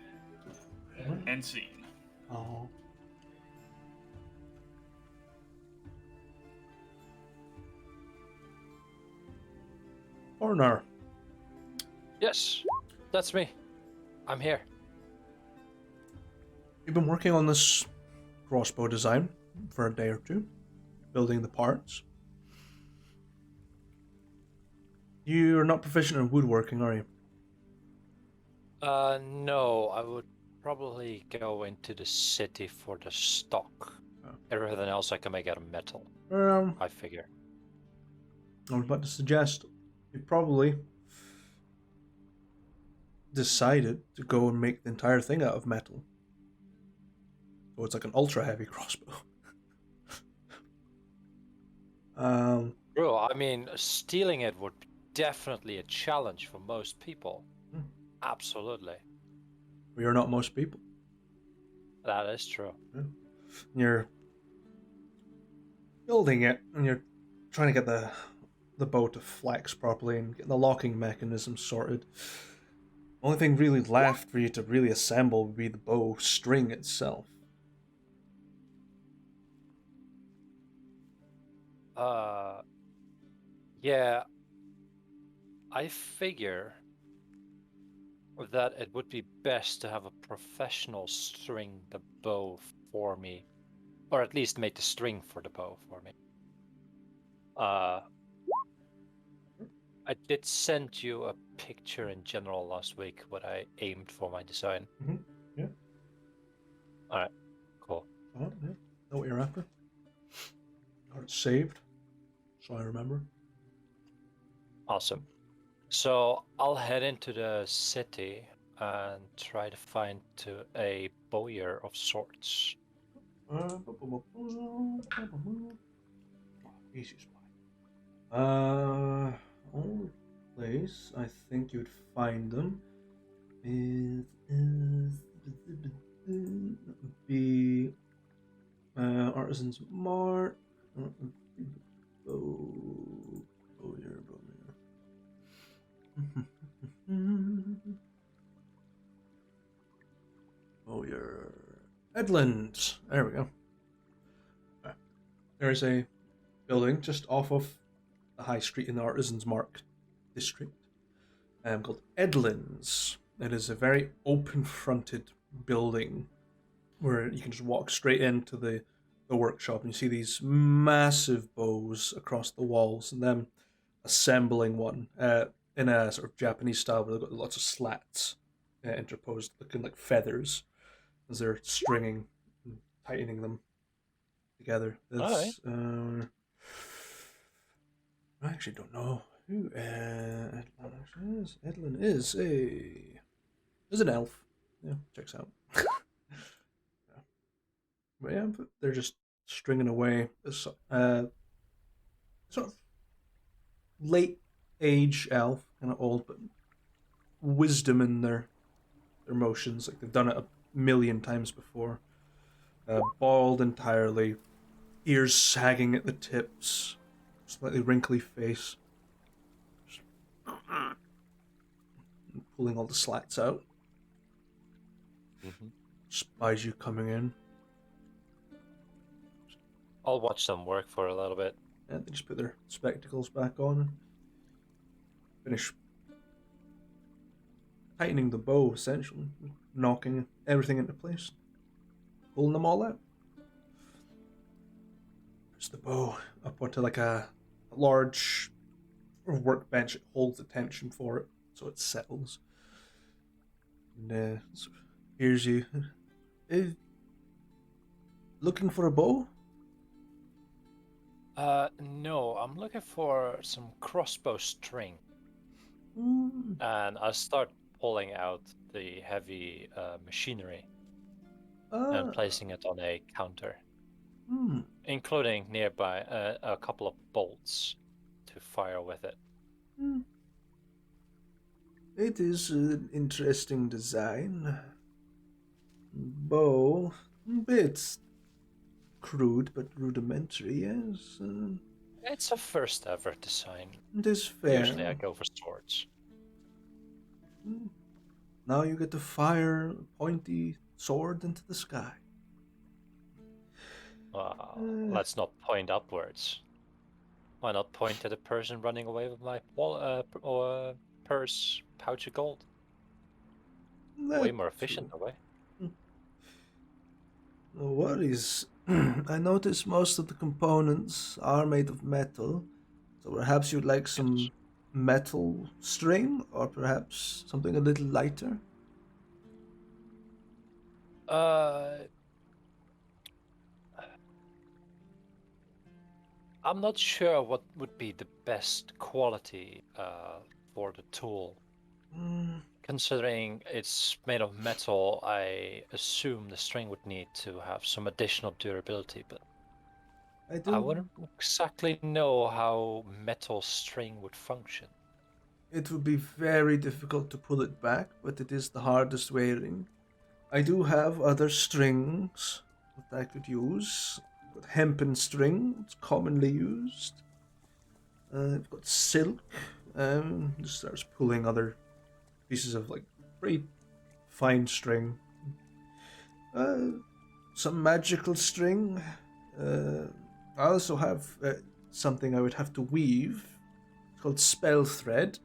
And see. Oh. Ornar. Yes, that's me. I'm here. You've been working on this crossbow design for a day or two, building the parts. You're not proficient in woodworking, are you? No, I would probably go into the city for the stock. Oh. Everything else I can make out of metal, I figure. I was about to suggest you probably decided to go and make the entire thing out of metal. So it's like an ultra heavy crossbow. Bro, I mean, stealing it would be definitely a challenge for most people. Absolutely. We are not most people. That is true. Yeah. You're building it, and you're trying to get the bow to flex properly and get the locking mechanism sorted. Only thing really left for you to really assemble would be the bow string itself. Yeah, I figure that it would be best to have a professional string the bow for me, or at least make the string for the bow for me. I did send you a picture in general last week, what I aimed for my design. Mm-hmm. Yeah. Alright, cool. Yeah. Know what you're after. Got it saved, so I remember. Awesome. So I'll head into the city and try to find a bowyer of sorts. Easy spot. Only place I think you'd find them is be Artisan's Mart. Bowyer. Bowyer. Edland. There we go. There's a building just off of the high street in the Artisan's Mark district called Edlands. It is a very open-fronted building where you can just walk straight into the workshop and you see these massive bows across the walls and them assembling one in a sort of Japanese style where they've got lots of slats interposed looking like feathers as they're stringing and tightening them together. That's, I actually don't know who Edlin actually is. Edlin is an elf. Yeah, checks out. Yeah. But yeah, they're just stringing away. Sort of late age elf, kind of old, but wisdom in their motions. Like they've done it a million times before. Bald entirely, ears sagging at the tips, slightly wrinkly face. Pulling all the slats out. Mm-hmm. Spies you coming in. I'll watch them work for a little bit. And they just put their spectacles back on and finish tightening the bow, essentially. Knocking everything into place. Pulling them all out. There's the bow up onto like a large workbench. It holds the tension for it, so it settles. And so here's you. Looking for a bow? No, I'm looking for some crossbow string. Mm. And I start pulling out the heavy machinery and placing it on a counter, including nearby a couple of bolts to fire with it. It is an interesting design. Bow, bit crude but rudimentary, yes. It's a first ever design. It is fair. Usually I go for swords. Now you get to fire a pointy sword into the sky. Let's not point upwards. Why not point at a person running away with my purse pouch of gold? Way more efficient that way. No worries. I notice most of the components are made of metal, so perhaps you'd like some metal string, or perhaps something a little lighter? I'm not sure what would be the best quality for the tool. Considering it's made of metal, I assume the string would need to have some additional durability, but I wouldn't exactly know how metal string would function. It would be very difficult to pull it back, but it is the hardest wearing. I do have other strings that I could use. I've got hempen string, it's commonly used. I've got silk. Just starts pulling other pieces of like pretty fine string. Some magical string. I also have something I would have to weave. It's called spell thread.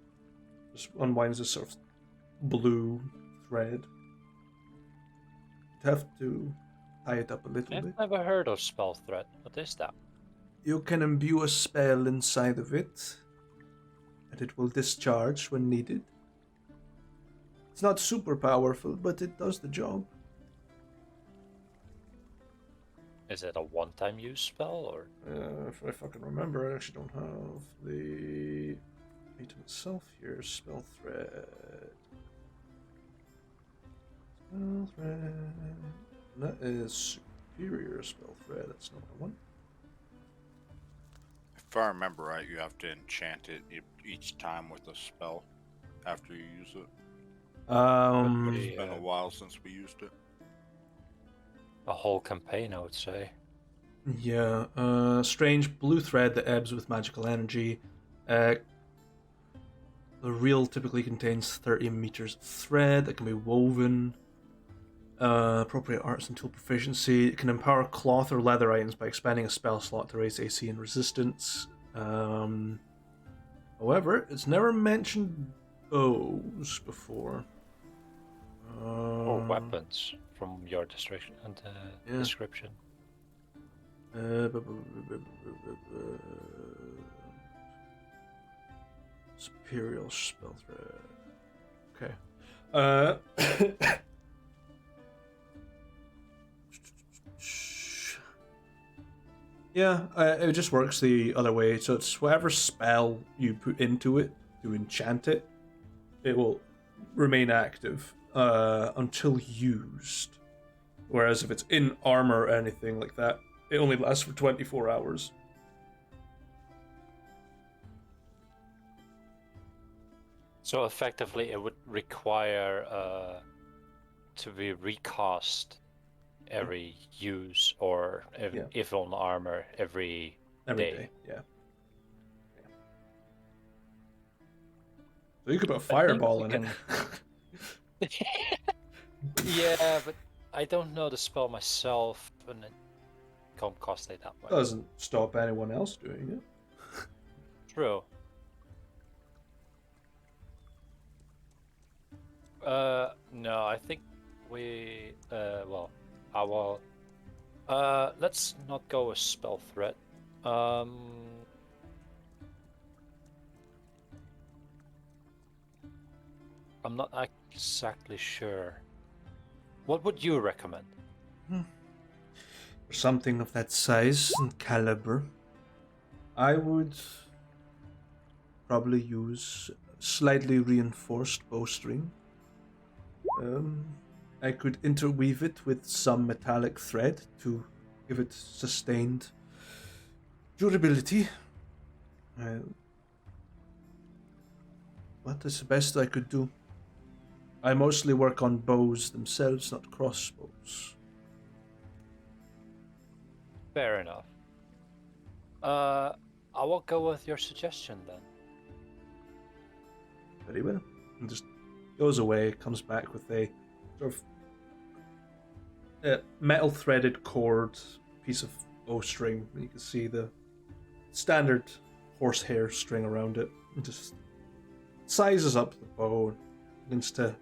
Just unwinds this sort of blue thread. You'd have to tie it up a little bit. I've never heard of spell thread. What is that? You can imbue a spell inside of it, and it will discharge when needed. It's not super powerful, but it does the job. Is it a one-time use spell, or? If I can remember, I actually don't have the item itself here. Spell thread. Spell thread. That is superior spell thread. That's not the one. If I remember right, you have to enchant it each time with a spell after you use it. It's been a while since we used it. A whole campaign, I would say. Yeah, strange blue thread that ebbs with magical energy. The reel typically contains 30 meters of thread that can be woven. Appropriate arts and tool proficiency. It can empower cloth or leather items by expanding a spell slot to raise AC and resistance. However, it's never mentioned bows before. Or weapons, from your description. Description. Superior spell thread. Okay. Yeah, it just works the other way. So it's whatever spell you put into it to enchant it, it will remain active until used. Whereas if it's in armor or anything like that, it only lasts for 24 hours. So effectively, it would require to be recast every use, or if on armor every day. Yeah. So you could put a fireball in it. Yeah, but I don't know the spell myself, and it can't cost that much. Doesn't stop anyone else doing it. True. No, I think we, I will, let's not go with spell threat. I'm not exactly sure. What would you recommend? For something of that size and caliber, I would probably use slightly reinforced bowstring. I could interweave it with some metallic thread to give it sustained durability. What is the best I could do? I mostly work on bows themselves, not crossbows. Fair enough. I will go with your suggestion then. Very well. And just goes away, comes back with a sort of metal threaded cord, piece of bowstring. You can see the standard horsehair string around it. And just sizes up the bow, begins to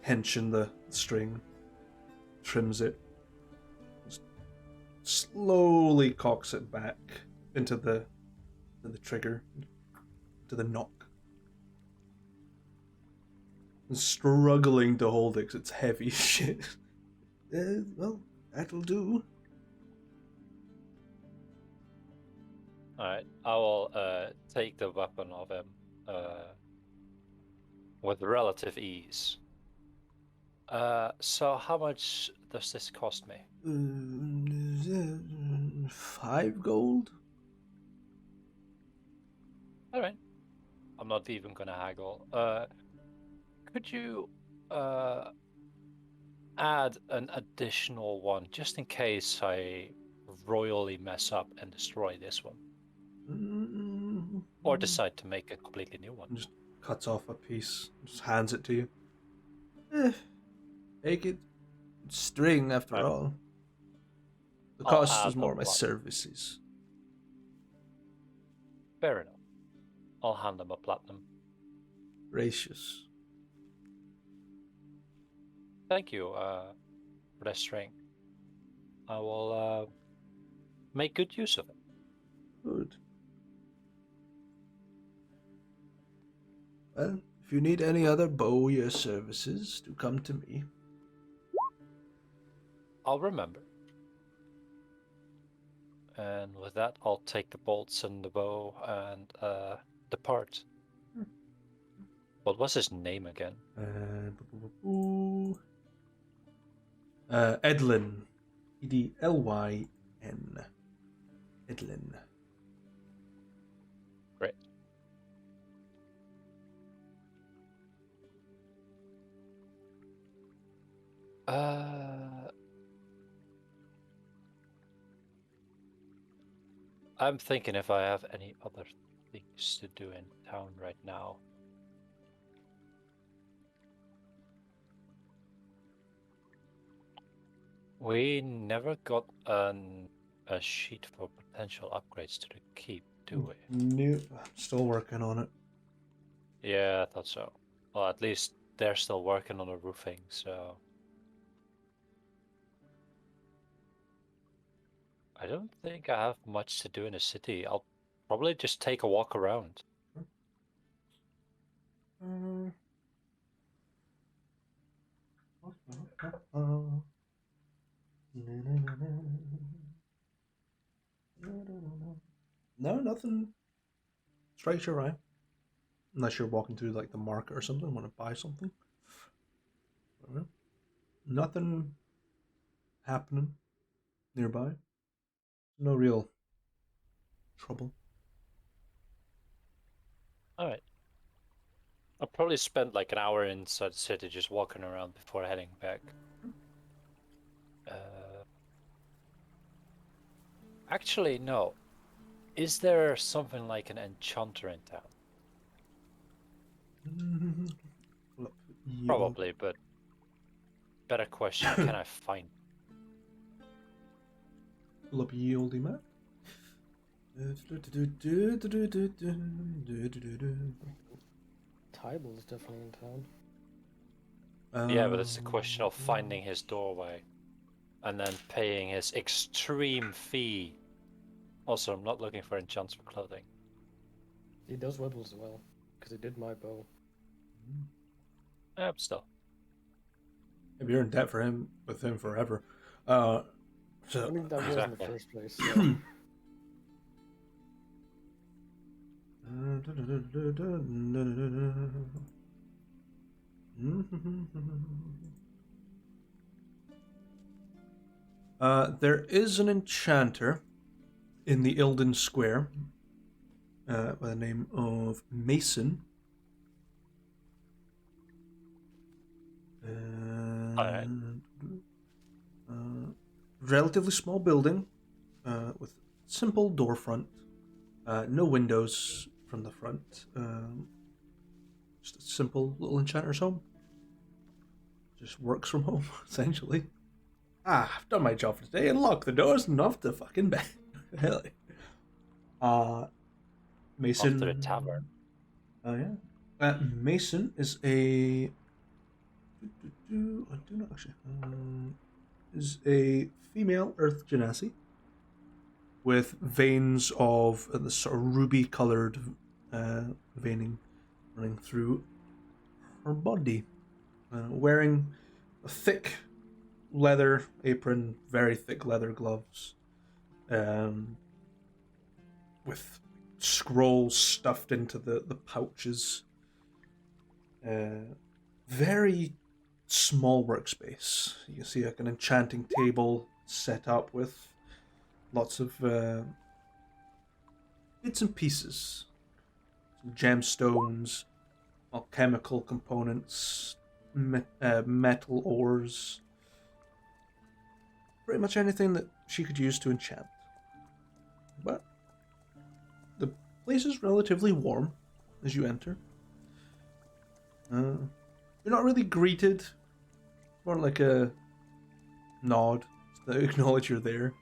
tension the string, trims it, just slowly cocks it back into the trigger, to the knock. And struggling to hold it because it's heavy shit. Well, that'll do. Alright, I will take the weapon of him with relative ease. So how much does this cost me? 5 gold? All right. I'm not even gonna haggle. Could you add an additional one just in case I royally mess up and destroy this one, or decide to make a completely new one? Just cuts off a piece, just hands it to you. Take it. It's string after Right. all. The I'll cost add is more a my lot. services. Fair enough. I'll hand them a platinum. Gracious. Thank you for that string. I will make good use of it. Good. Well, if you need any other bowyer services, do come to me. I'll remember. And with that, I'll take the bolts and the bow and depart. What was his name again? Edlin. Edlyn. Edlin. Great. I'm thinking if I have any other things to do in town right now. We never got a sheet for potential upgrades to the keep, do we? Nope. I'm still working on it. Yeah, I thought so. Well, at least they're still working on the roofing, so... I don't think I have much to do in the city. I'll probably just take a walk around. No, nothing strikes your eye. Unless you're walking through like the market or something, want to buy something. Nothing happening nearby. No real trouble. Alright. I'll probably spend like an hour inside the city just walking around before heading back. Actually, no. Is there something like an enchanter in town? Probably, but better question, can I find? Pull up ye olde map. Tybal's definitely in town. Yeah, but it's a question of finding his doorway and then paying his extreme fee. Also, I'm not looking for enchants for clothing. He does weapons as well, because he did my bow. Yeah, but still. If you're in debt for him with him forever. So I mean, that was in the Exactly. first place. So. There is an enchanter in the Ilden Square by the name of Mason. Alright. Relatively small building with simple door front. No windows from the front. Just a simple little enchanter's home. Just works from home, essentially. I've done my job for today and locked the doors and off to fucking bed. Hell yeah. Mason. Off to the tavern. Oh, yeah. Mason is a. I do not actually. Is a female Earth Genasi with veins of the sort of ruby-colored veining running through her body, wearing a thick leather apron, very thick leather gloves, with scrolls stuffed into the pouches. very small workspace. You can see like an enchanting table set up with lots of bits and pieces, some gemstones, alchemical components, metal ores, pretty much anything that she could use to enchant. But the place is relatively warm as you enter. You're not really greeted, more like a nod to acknowledge you're there.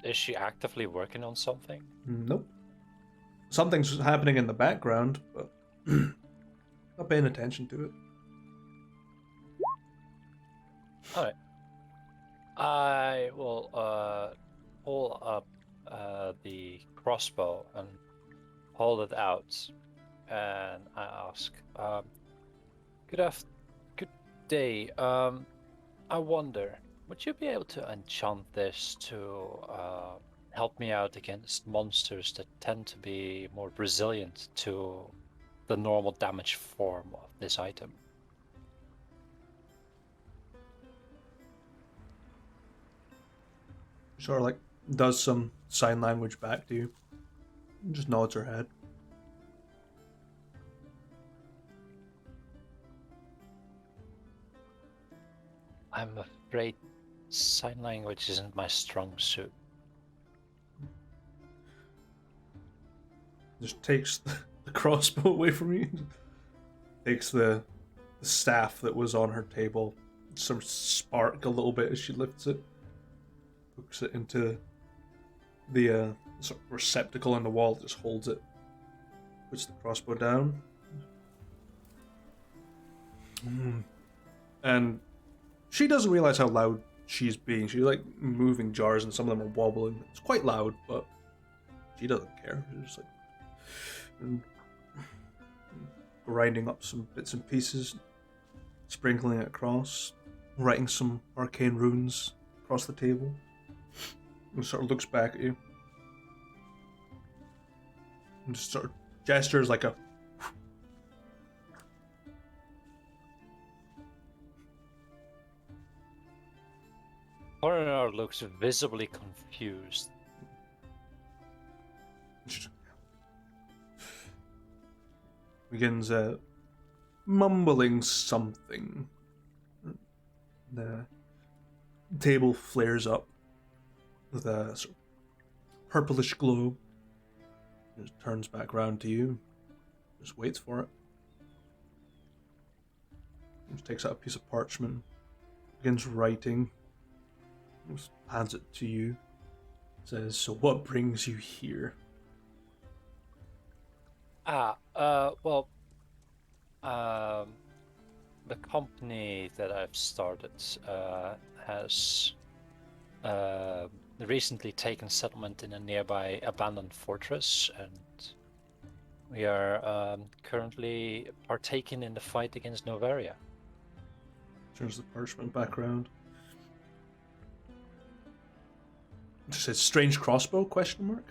Is she actively working on something? Nope. Something's happening in the background, but not paying attention to it. Alright. I will pull up the crossbow and hold it out, and I ask, good day. I wonder, would you be able to enchant this to help me out against monsters that tend to be more resilient to the normal damage form of this item? Sort of like does some sign language back to you. Just nods her head. I'm afraid sign language isn't my strong suit. Just takes the crossbow away from you. Takes the staff that was on her table. Some spark a little bit as she lifts it. Hooks it into the sort of receptacle in the wall. Just holds it. Puts the crossbow down. And she doesn't realize how loud she's being. She's like moving jars and some of them are wobbling. It's quite loud, but she doesn't care. She's just like grinding up some bits and pieces, sprinkling it across, writing some arcane runes across the table. And sort of looks back at you. And just sort of gestures like a Coroner looks visibly confused. Begins mumbling something. The table flares up with a sort of purplish glow. Just turns back around to you. Just waits for it. Just takes out a piece of parchment. Begins writing. Just hands it to you. Says, "So what brings you here?" The company that I've started has recently taken settlement in a nearby abandoned fortress, and we are currently partaking in the fight against Novaria. Turns the parchment back around. Just says, "Strange crossbow?" Question mark.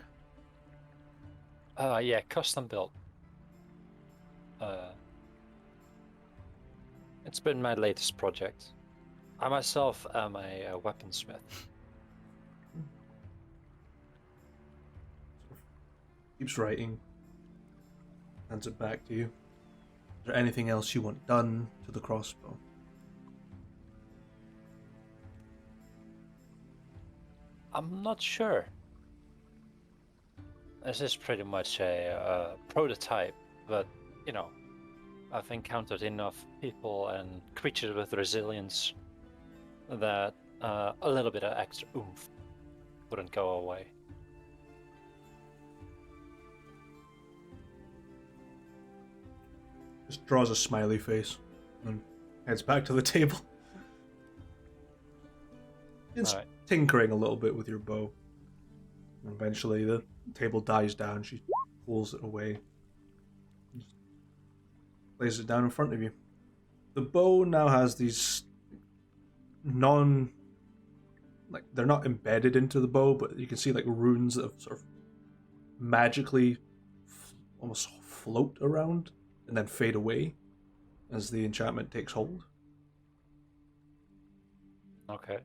Yeah, custom built. It's been my latest project. I myself am a weaponsmith. Keeps writing. Hands it back to you. Is there anything else you want done to the crossbow? I'm not sure. This is pretty much a prototype, but, you know, I've encountered enough people and creatures with resilience that a little bit of extra oomph wouldn't go away. Just draws a smiley face and heads back to the table. It's Alright. tinkering a little bit with your bow. And eventually the table dies down. She pulls it away. Lays it down in front of you. The bow now has these they're not embedded into the bow, but you can see like runes that have sort of magically almost float around and then fade away as the enchantment takes hold. Okay.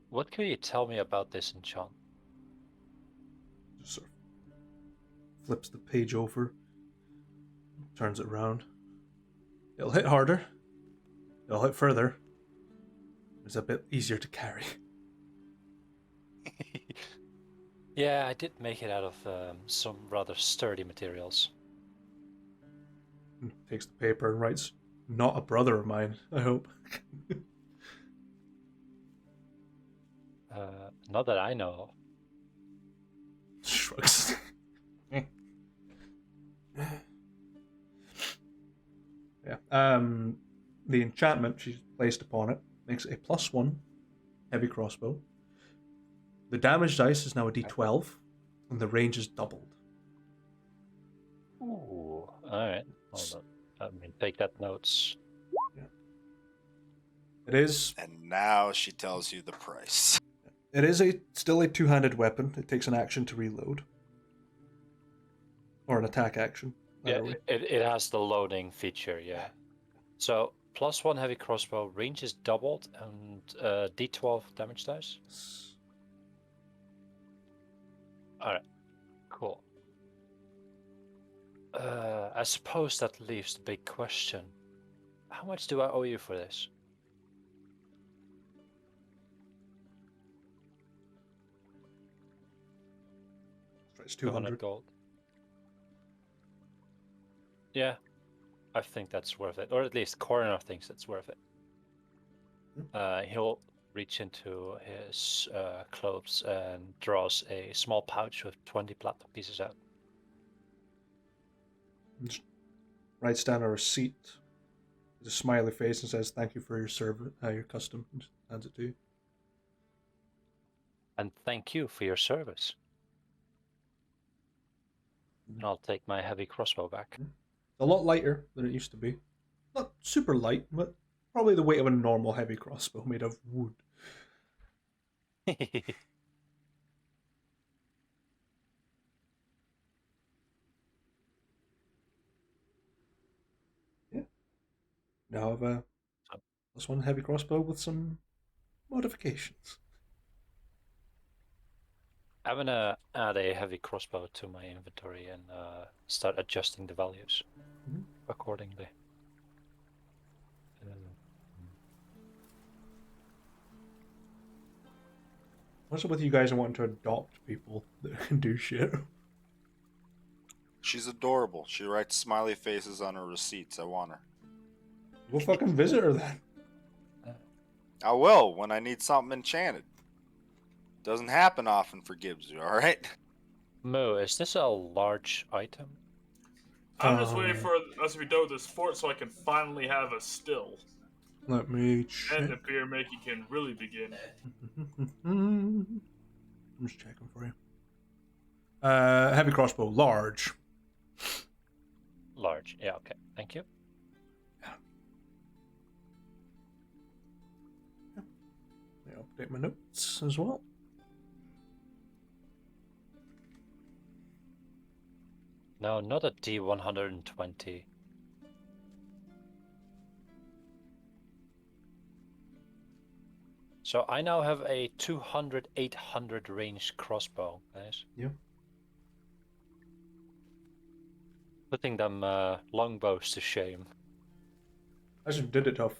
What can you tell me about this enchant? Just sort of flips the page over, turns it around. It'll hit harder. It'll hit further. It's a bit easier to carry. Yeah, I did make it out of some rather sturdy materials. Takes the paper and writes, "Not a brother of mine, I hope." Not that I know of. Shrugs. Yeah. The enchantment she's placed upon it makes it a +1 heavy crossbow. The damage dice is now a d12, and the range is doubled. Ooh, alright. Hold on. I mean, take that notes. It is. And now she tells you the price. It is still a two-handed weapon. It takes an action to reload, or an attack action. Yeah, it has the loading feature. Yeah. So +1 heavy crossbow, range is doubled, and d12 damage dice. Alright, cool. I suppose that leaves the big question. How much do I owe you for this? It's 200 gold. Yeah, I think that's worth it. Or at least Coroner thinks it's worth it. He'll reach into his clothes and draws a small pouch with 20 platinum pieces out. Just writes down a receipt with a smiley face and says, "Thank you for your service, your custom," and just hands it to you. And thank you for your service. And I'll take my heavy crossbow back. It's a lot lighter than it used to be. Not super light, but probably the weight of a normal heavy crossbow made of wood. Yeah. Now I have a +1 heavy crossbow with some modifications. I'm gonna add a heavy crossbow to my inventory and start adjusting the values accordingly. What's up with you guys wanting to adopt people that can do shit? She's adorable. She writes smiley faces on her receipts. I want her. Go fucking visit her then. I will when I need something enchanted. Doesn't happen often for Gibbs, alright? Moo, is this a large item? I'm just waiting for us to be done with this fort so I can finally have a still. Let me check. And the beer making can really begin. I'm just checking for you. Heavy crossbow, large. Large, yeah, okay. Thank you. Yeah, update my notes as well. No, not a D120. So I now have a 200-800 range crossbow, guys. Yeah. Putting them longbows to shame. I just did it tough.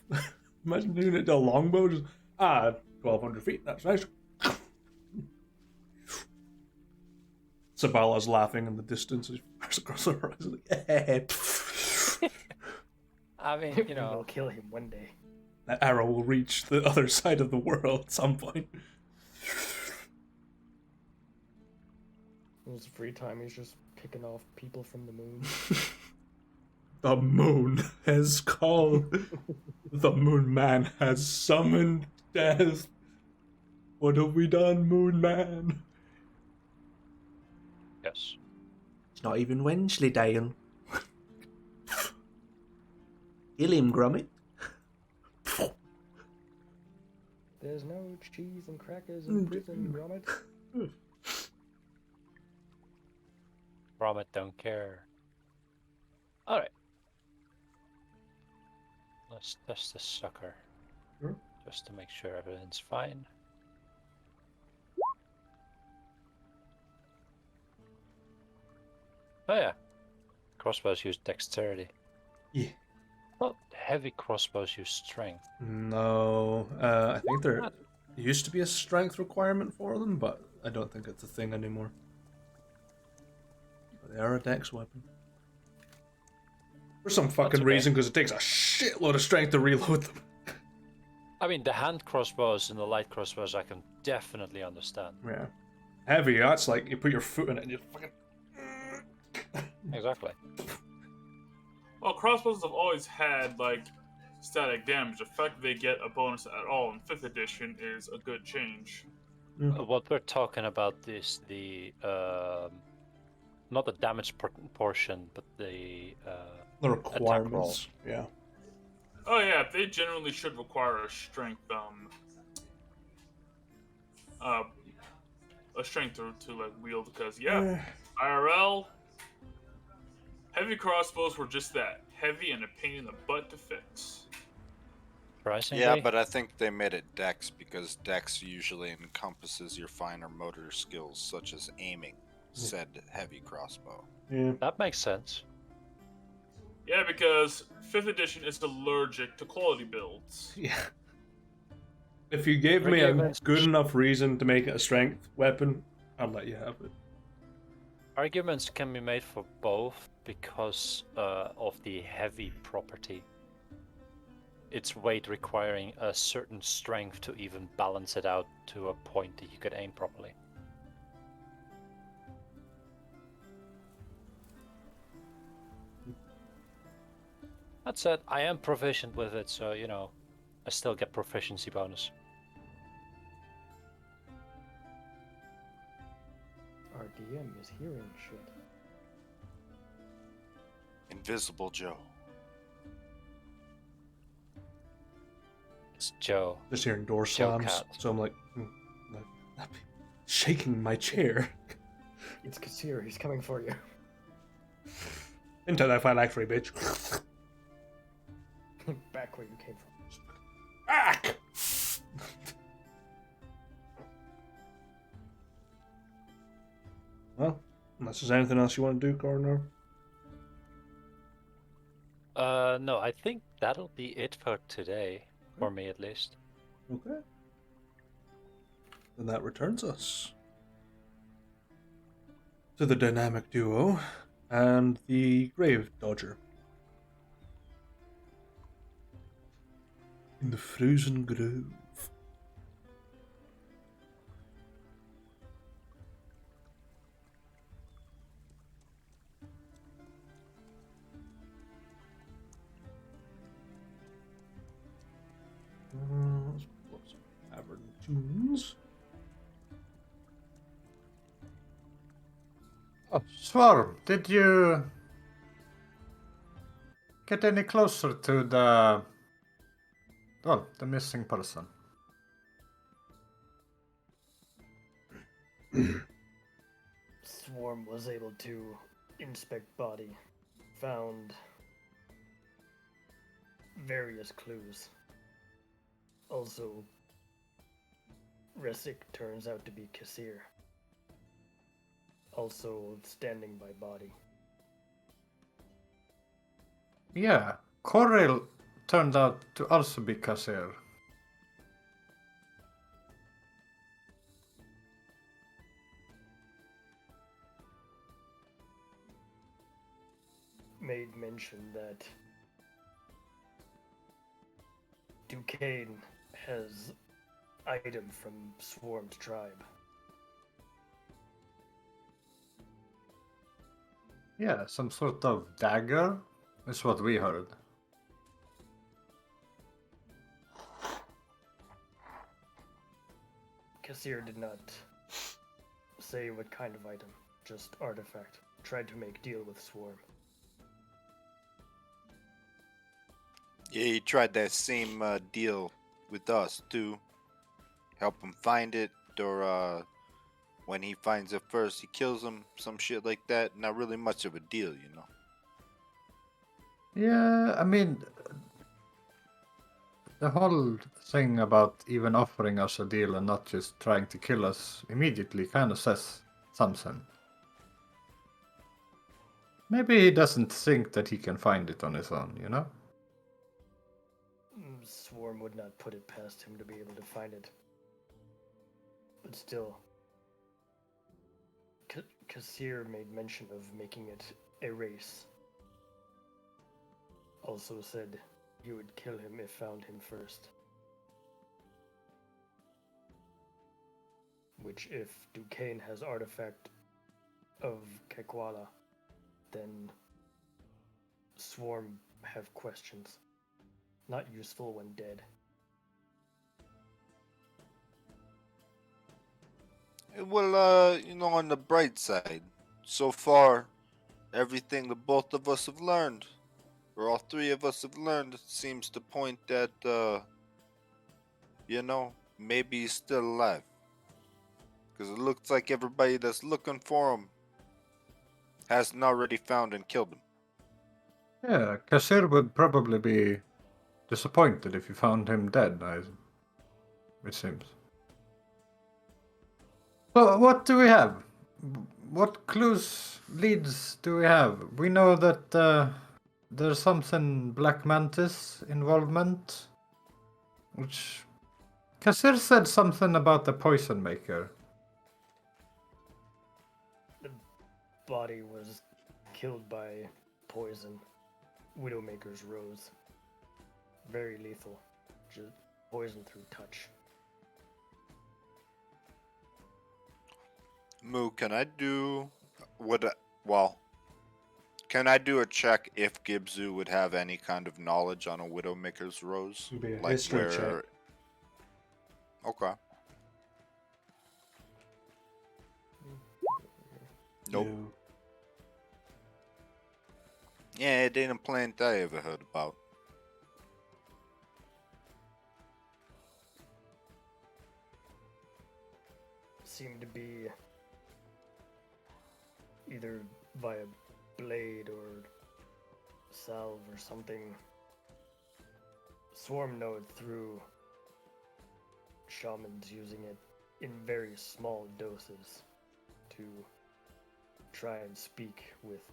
Imagine doing it to a longbow. Just, 1,200 feet. That's nice. Sabala's laughing in the distance as he fires across the horizon. I mean, you know. We'll kill him one day. That arrow will reach the other side of the world at some point. In his free time, he's just picking off people from the moon. The moon has called. The moon man has summoned death. What have we done, moon man? Yes. It's not even Wensleydale. Kill him, Gromit. There's no cheese and crackers in prison, Gromit. from it, don't care. Alright. Let's test this sucker. Sure. Just to make sure everything's fine. Oh yeah. Crossbows use dexterity. Yeah. Well, heavy crossbows use strength. No, I think there used to be a strength requirement for them, but I don't think it's a thing anymore. But they are a dex weapon. For some fucking okay. reason, because it takes a shitload of strength to reload them. I mean, the hand crossbows and the light crossbows I can definitely understand. Yeah. Heavy, that's like you put your foot in it and you fucking... Exactly. Well, crossbows have always had, like, static damage. The fact that they get a bonus at all in 5th edition is a good change. What we're talking about is the not the damage portion, but the The attack roll. requirements. Yeah. Oh yeah, they generally should require a strength to like wield, because IRL heavy crossbows were just that, heavy and a pain in the butt to fix. Surprisingly, Yeah, but I think they made it dex because dex usually encompasses your finer motor skills, such as aiming said heavy crossbow. Yeah. that makes sense. Yeah, because 5th edition is allergic to quality builds. Yeah. If you gave me a Arguments- good enough reason to make it a strength weapon, I'd let you have it. Arguments can be made for both because of the heavy property. Its weight requiring a certain strength to even balance it out to a point that you could aim properly. That said, I am proficient with it, so you know, I still get proficiency bonus. Our DM is hearing shit. Invisible Joe. It's Joe. Just hearing door Joe slams, cat. so I'm like, shaking my chair. It's Kessir, he's coming for you. Into that phylactery, bitch. Back where you came from. Back! Well, unless there's anything else you want to do, Cardinal. No, I think that'll be it for today, for me at least. Okay. Then that returns us to the dynamic duo and the grave dodger. In the frozen grove. Let's pull up some tavern tunes. Oh, Swarm, did you get any closer to the missing person? Swarm was able to inspect body, found various clues. Also, Resik turns out to be Kessir. Also standing by body. Yeah, Corel turned out to also be Kessir. Made mention that Duquesne has item from Swarm's tribe. Yeah, some sort of dagger is what we heard. Kessir did not say what kind of item, just artifact. Tried to make deal with Swarm. Yeah, he tried that same deal with us too. Help him find it, or when he finds it first, he kills him, some shit like that. Not really much of a deal, you know. Yeah, I mean, the whole thing about even offering us a deal and not just trying to kill us immediately kind of says something. Maybe he doesn't think that he can find it on his own, you know? Swarm would not put it past him to be able to find it. But still, Kessir made mention of making it a race. Also said he would kill him if found him first. Which, if Duquesne has artifact of Kekwala, then Swarm have questions. Not useful when dead. Well, you know, on the bright side, so far, everything the both of us have learned, or all three of us have learned, seems to point that, you know, maybe he's still alive. Because it looks like everybody that's looking for him hasn't already found and killed him. Yeah, Kessir would probably be disappointed if you found him dead, it seems. So, what do we have? What leads do we have? We know that there's something Black Mantis involvement, which Kessir said something about the poison maker. The body was killed by poison. Widowmaker's rose. Very lethal. Just poison through touch. Moo, can I do can I do a check if Gibzu would have any kind of knowledge on a Widowmaker's rose? It'd be a Like history check. where Okay. Nope. No. Yeah, it ain't a plant I ever heard about. Seemed to be either via blade or salve or something. Swarm node through shamans using it in very small doses to try and speak with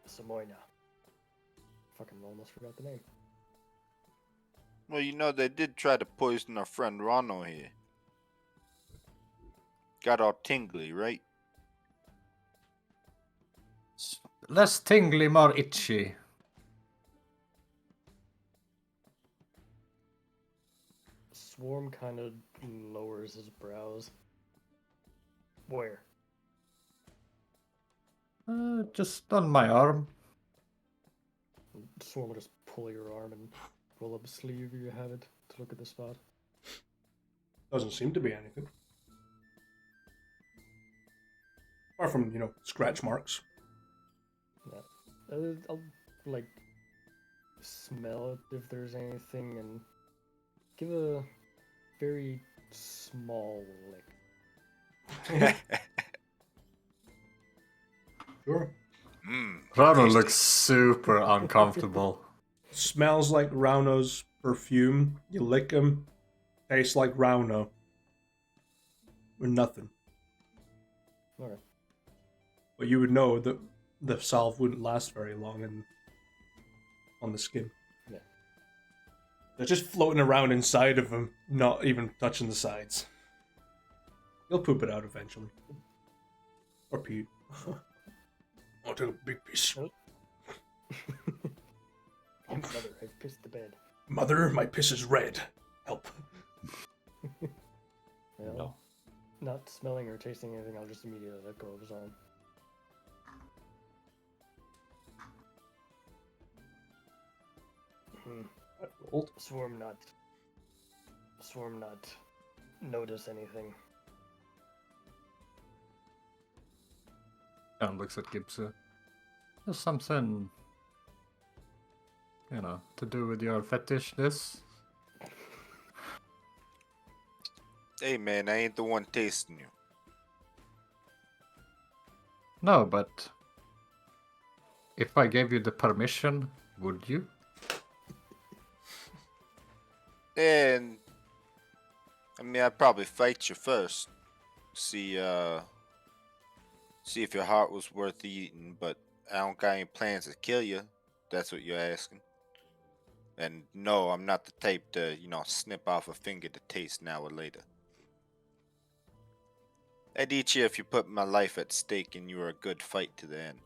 Samoina. Fucking almost forgot the name. Well, you know, they did try to poison our friend Rano here. Got all tingly, right? Less tingly, more itchy. Swarm kind of lowers his brows. Where? Just on my arm. Swarm will just pull your arm and roll up a sleeve if you have it to look at the spot. Doesn't seem to be anything. Apart from, you know, scratch marks. Yeah. I'll, like, smell it if there's anything and give a very small lick. Sure. Rano tasty. looks super uncomfortable. Smells like Rauno's perfume. You lick him. Tastes like Rauno. Or nothing. Alright. But you would know that the salve wouldn't last very long on the skin. Yeah. They're just floating around inside of him, not even touching the sides. He'll poop it out eventually. Or pee. I'll take a big piece. Mother, I've pissed the bed. Mother, my piss is red. Help. Well, No. not smelling or tasting anything, I'll just immediately let go of his arm. Old. Swarm not notice anything. And looks at Gibson. There's something, you know, to do with your fetish, this? Hey man, I ain't the one tasting you. No, but if I gave you the permission, would you? And I mean, I'd probably fight you first. See if your heart was worth eating, but I don't got any plans to kill you. That's what you're asking. And no, I'm not the type to, snip off a finger to taste now or later. I'd eat you if you put my life at stake and you were a good fight to the end.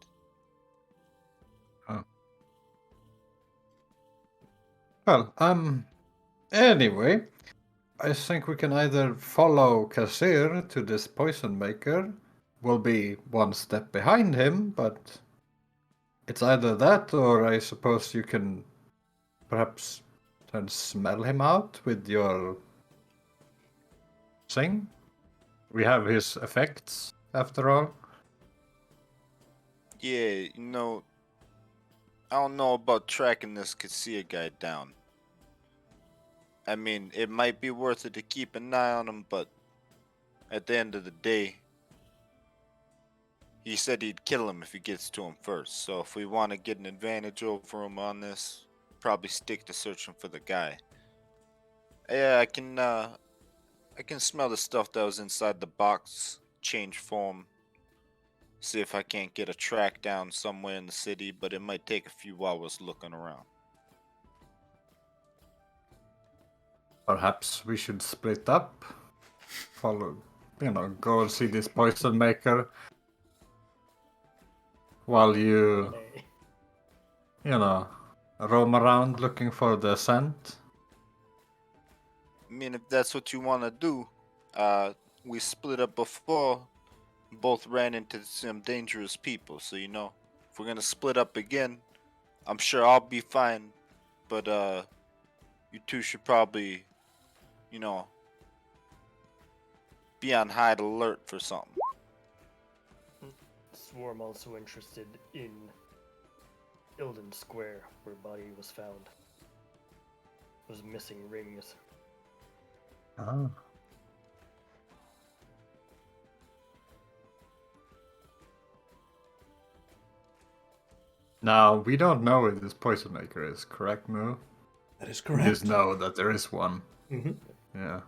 Well, anyway, I think we can either follow Kessir to this poison maker. We'll be one step behind him, but it's either that or I suppose you can perhaps try and smell him out with your thing. We have his effects, after all. Yeah, I don't know about tracking this Kessir guy down. I mean, it might be worth it to keep an eye on him, but at the end of the day, he said he'd kill him if he gets to him first. So if we want to get an advantage over him on this, probably stick to searching for the guy. Yeah, I can smell the stuff that was inside the box change form. See if I can't get a track down somewhere in the city, but it might take a few hours looking around. Perhaps we should split up. Follow, go and see this poison maker. While you, roam around looking for the scent. I mean, if that's what you want to do, we split up before, both ran into some dangerous people, so if we're gonna split up again, I'm sure I'll be fine, but you two should probably, be on high alert for something. Swarm also interested in Ilden Square, where body was found. Those missing rings. Ah. Now, we don't know where this poison maker is, correct, Moo? That is We correct. just know that there is one. Mm-hmm. Yeah.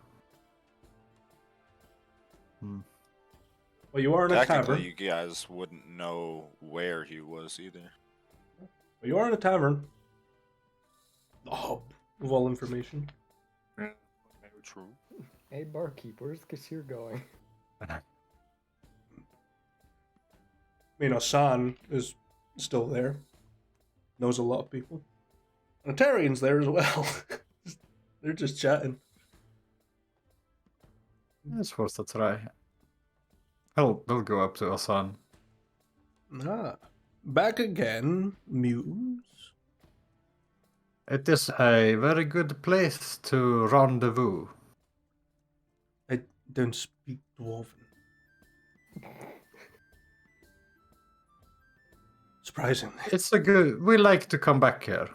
Well, you are in a Technically, tavern. you guys wouldn't know where he was either. Well, you are in a tavern. The hub of all information. True. Hey, barkeep, where's Kessir going? I mean, Hassan is still there. Knows a lot of people. And Tarian's there as well. They're just chatting. It's worth a try. They'll go up to Hassan. Ah. Back again, Muse. It is a very good place to rendezvous. I don't speak Dwarven. Surprisingly. It's a good. We like to come back here,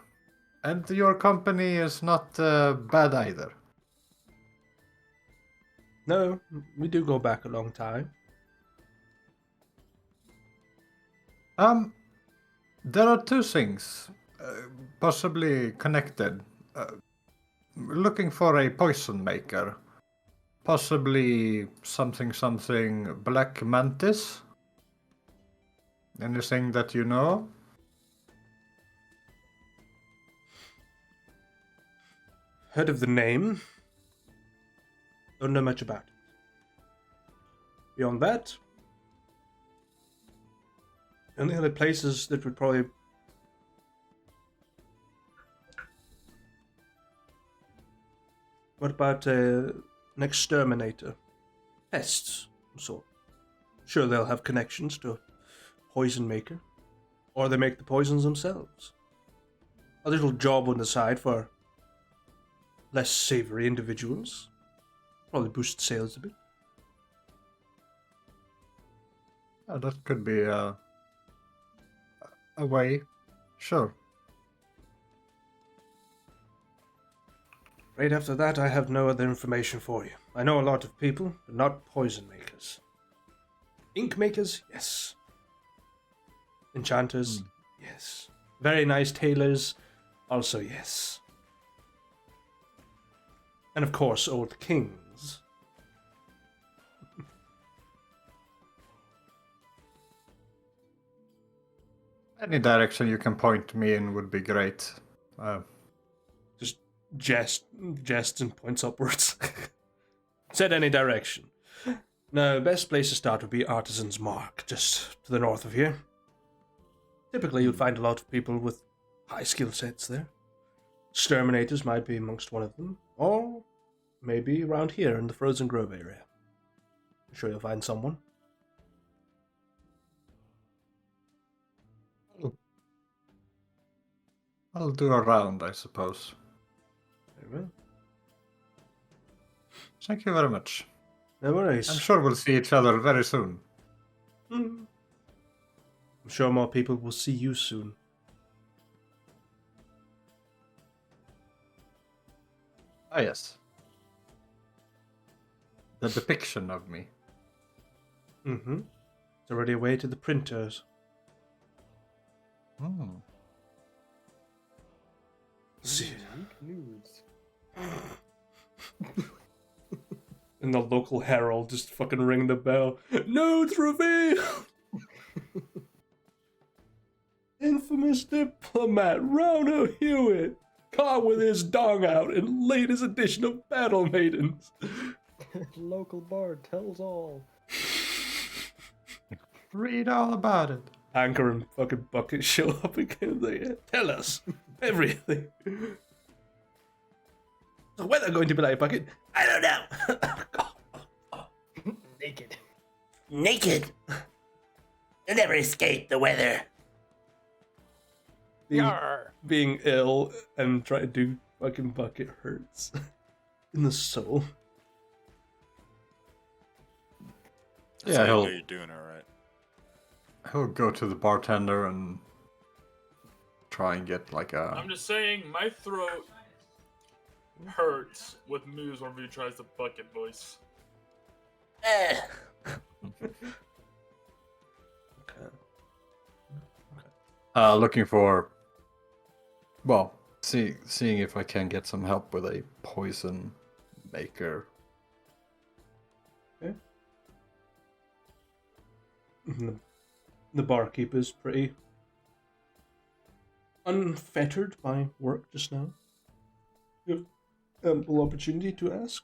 and your company is not bad either. No, we do go back a long time. There are two things, possibly connected. Looking for a poison maker, possibly something black mantis. Anything that you know? Heard of the name. Don't know much about it. Beyond that, the only other places that would probably... What about an exterminator? Pests, so sure they'll have connections to a poison maker. Or they make the poisons themselves. A little job on the side for less savory individuals. Probably boost sales a bit. That could be a way. Sure. Right after that, I have no other information for you. I know a lot of people, but not poison makers. Ink makers, yes. Enchanters, yes. Very nice tailors, also yes. And of course, old kings. Any direction you can point me in would be great. Just jests and points upwards. Said any direction. No, best place to start would be Artisan's Mark, just to the north of here. Typically, you'll find a lot of people with high skill sets there. Exterminators might be amongst one of them, or maybe around here in the Frozen Grove area. I'm sure you'll find someone. I'll do a round, I suppose. Very well. Thank you very much. No worries. I'm sure we'll see each other very soon. I'm sure more people will see you soon. Ah, yes. The depiction of me. It's already away to the printers. See. News. And the local herald just fucking ring the bell. Notes revealed! Infamous diplomat Rono Hewitt caught with his dong out in latest edition of Battle Maidens. Local bard tells all. Read all about it. Anchor and fucking Bucket show up again. They tell us everything. The weather going to be like, Bucket? I don't know. Naked. Naked. You'll never escape the weather. Being ill and trying to do fucking Bucket hurts in the soul. Yeah, You're doing all right. he'll go to the bartender and try and get like a. I'm just saying, my throat hurts with Moose whenever he tries the bucket voice. Looking for. Well, seeing if I can get some help with a poison maker. Okay. The barkeeper's pretty unfettered by work just now. You have ample opportunity to ask.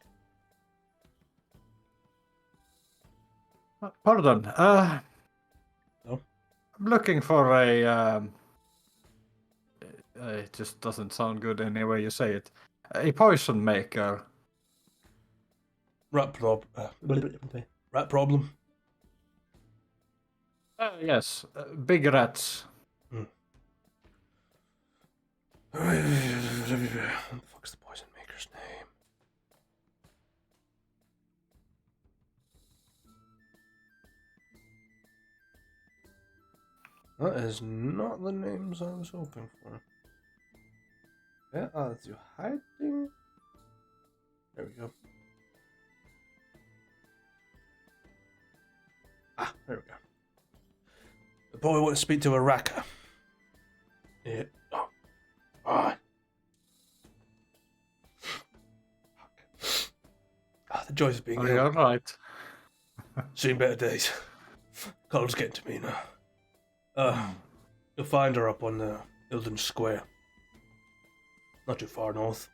Pardon. No? I'm looking for a. It just doesn't sound good any way you say it. A poison maker. Rat problem. Yes, big rats. What the fuck's the poison maker's name? That is not the names I was hoping for. Yeah, that's you hiding. There we go. Ah, there we go. The boy wants to speak to a racker. Yeah. Oh. Ah. Ah, the joys of being Are ill. you alright? Seen better days. Cold's getting to me now. You'll find her up on the Ilden Square. Not too far north.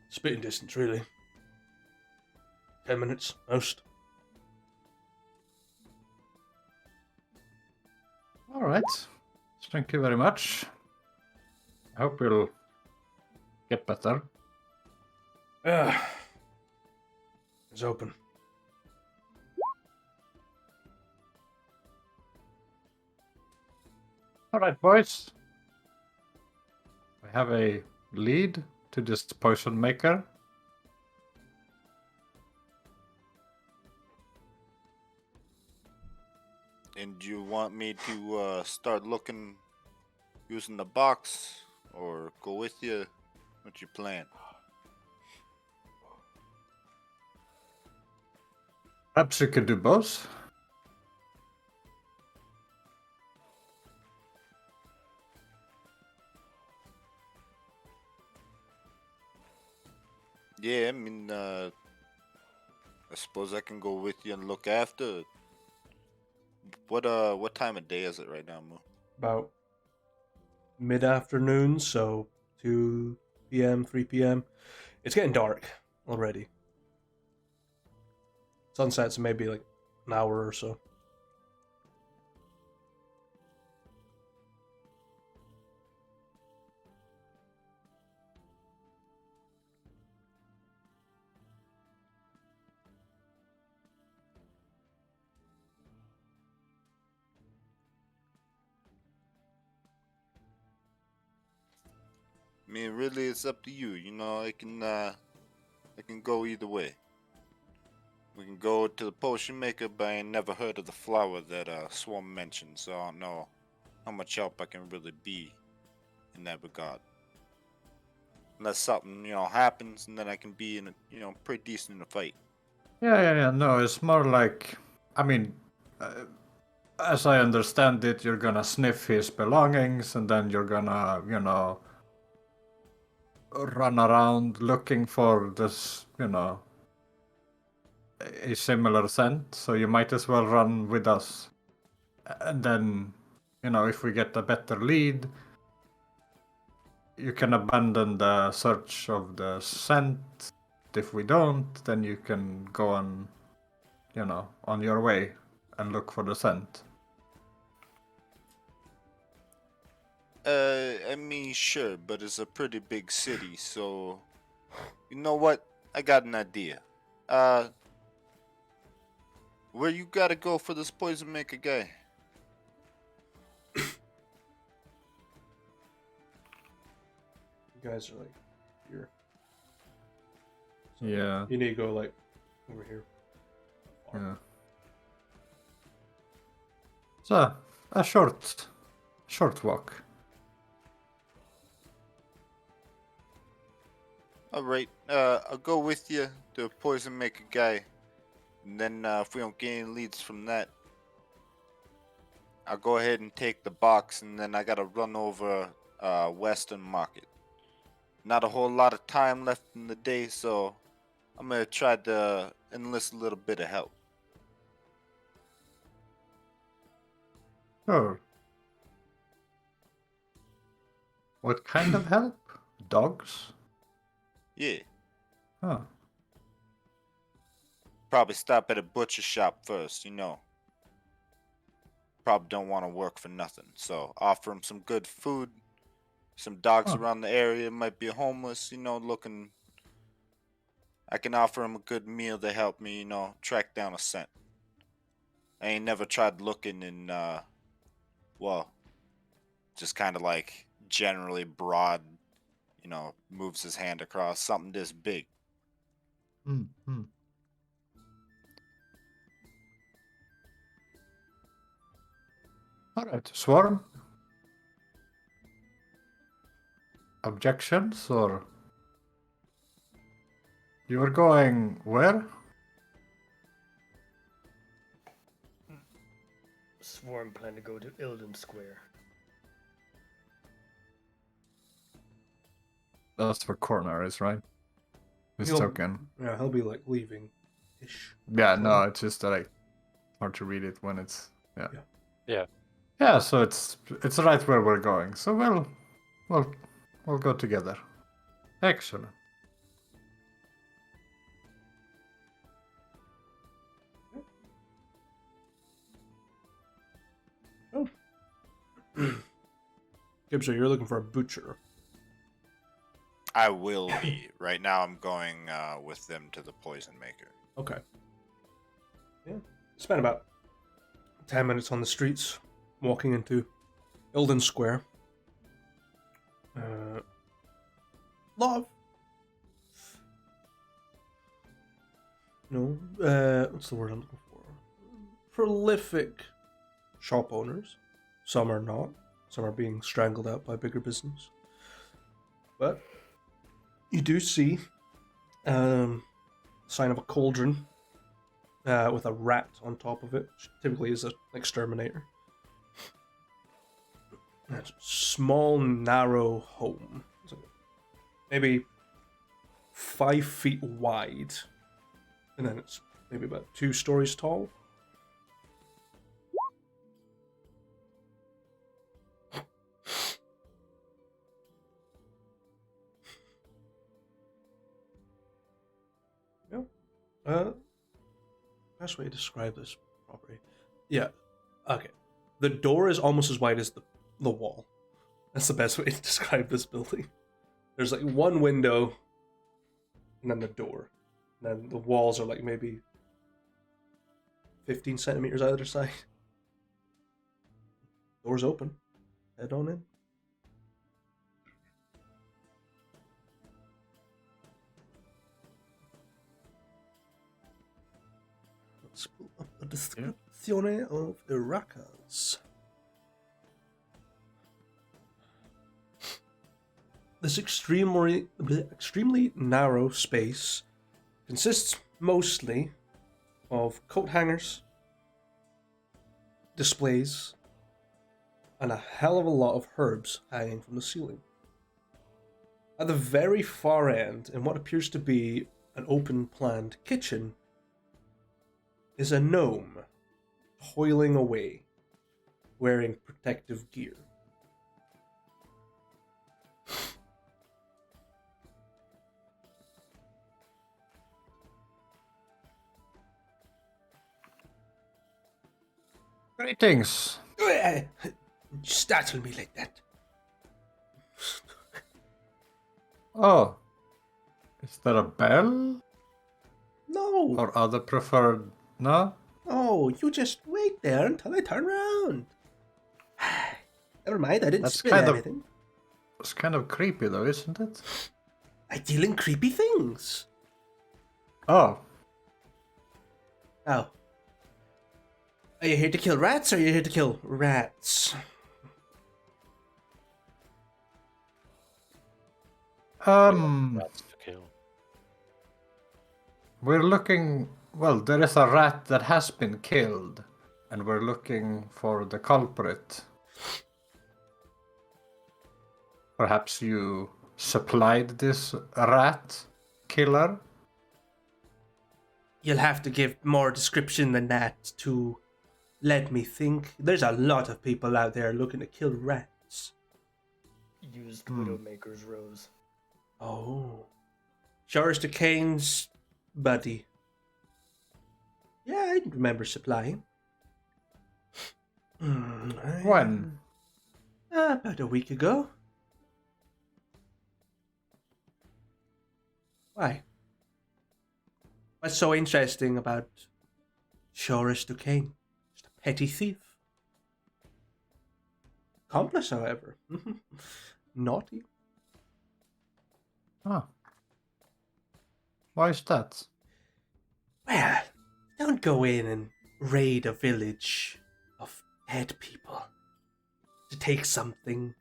Spitting distance, really. 10 minutes, most. Alright. Thank you very much. I hope you'll get better. Yeah. It's open. Alright, boys. I have a lead to this potion maker. And do you want me to start looking, using the box, or go with you? What's your plan? Perhaps you could do both. Yeah, I mean, I suppose I can go with you and look after. What time of day is it right now, Moo? About mid-afternoon, so 2 p.m., 3 p.m. It's getting dark already. Sunset's maybe like an hour or so. I mean, really, it's up to you. You know, I can go either way. We can go to the potion maker, but I ain't never heard of the flower that Swarm mentioned, so I don't know how much help I can really be in that regard. Unless something, happens, and then I can be in pretty decent in a fight. Yeah. No, it's more like, I mean, as I understand it, you're gonna sniff his belongings, and then you're gonna, run around looking for this, a similar scent. So you might as well run with us. And then, if we get a better lead, you can abandon the search of the scent. If we don't, then you can go on, on your way and look for the scent. I mean, sure, but it's a pretty big city, so you know what? I got an idea. Where you gotta go for this poison maker guy? You guys are like here. So Yeah. You need to go like over here. Yeah. So, a short walk. Alright, I'll go with you, the poison maker guy. And then if we don't get any leads from that, I'll go ahead and take the box, and then I gotta run over Western Market. Not a whole lot of time left in the day, so I'm gonna try to enlist a little bit of help. Sure. What kind of help? Dogs? Yeah, Huh. probably stop at a butcher shop first, Probably don't want to work for nothing, so offer him some good food. Some dogs Huh. around the area might be homeless, looking. I can offer him a good meal to help me, track down a scent. I ain't never tried looking in, well, just kind of like generally broad, moves his hand across something this big. Hmm. Alright, Swarm? Objections, or... You were going where? Swarm plan to go to Ilden Square. That's for corners, right? This He'll- token. Yeah, he'll be like leaving ish. Yeah, no, it's just that hard to read it when it's Yeah. Yeah, so it's right where we're going. So we'll go together. Excellent. Gibbs, you're looking for a butcher. I will be. Right now I'm going with them to the poison maker. Okay. Yeah. Spent about 10 minutes on the streets, walking into Ilden Square. Lot of... No, what's the word I'm looking for? Prolific shop owners. Some are not. Some are being strangled out by bigger business. But you do see sign of a cauldron with a rat on top of it, which typically is an exterminator. It's a small, narrow home. It's like maybe 5 feet wide, and then it's maybe about 2 stories tall. Best way to describe this property. Yeah, okay. The door is almost as wide as the wall. That's the best way to describe this building. There's like one window, and then the door. And then the walls are like maybe 15 centimeters either side. Door's open. Head on in. Let's pull up a description of the Rakas. This extremely narrow space consists mostly of coat hangers, displays, and a hell of a lot of herbs hanging from the ceiling. At the very far end, in what appears to be an open-planned kitchen, is a gnome toiling away, wearing protective gear. Greetings. Startle me like that. Oh, is there a bell No. or other preferred? No. Oh, you just wait there until I turn around. Never mind, I didn't That's spill kind of- anything. It's kind of creepy, though, isn't it? I deal in creepy things. Oh, Oh. Are you here to kill rats or are you here to kill rats? Rats to kill. we're looking. Well, there is a rat that has been killed, and we're looking for the culprit. Perhaps you supplied this rat killer? You'll have to give more description than that to let me think. There's a lot of people out there looking to kill rats. Used Widowmaker's Rose. Oh. Shores to Kane's buddy. Yeah, I remember supplying. When? About a week ago. Why? What's so interesting about Shores Duquesne? Just a petty thief. Accomplice, however. Naughty. Ah. Why is that? Well, don't go in and raid a village of dead people. To take something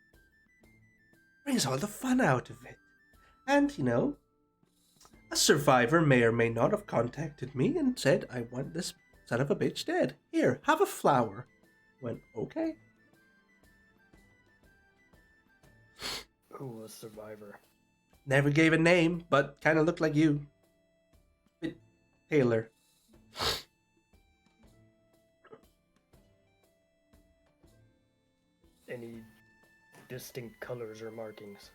brings all the fun out of it. And, you know, a survivor may or may not have contacted me and said, I want this son of a bitch dead. Here, have a flower. Went, okay. Who was Survivor? Never gave a name, but kind of looked like you. Bit paler. Any distinct colors or markings?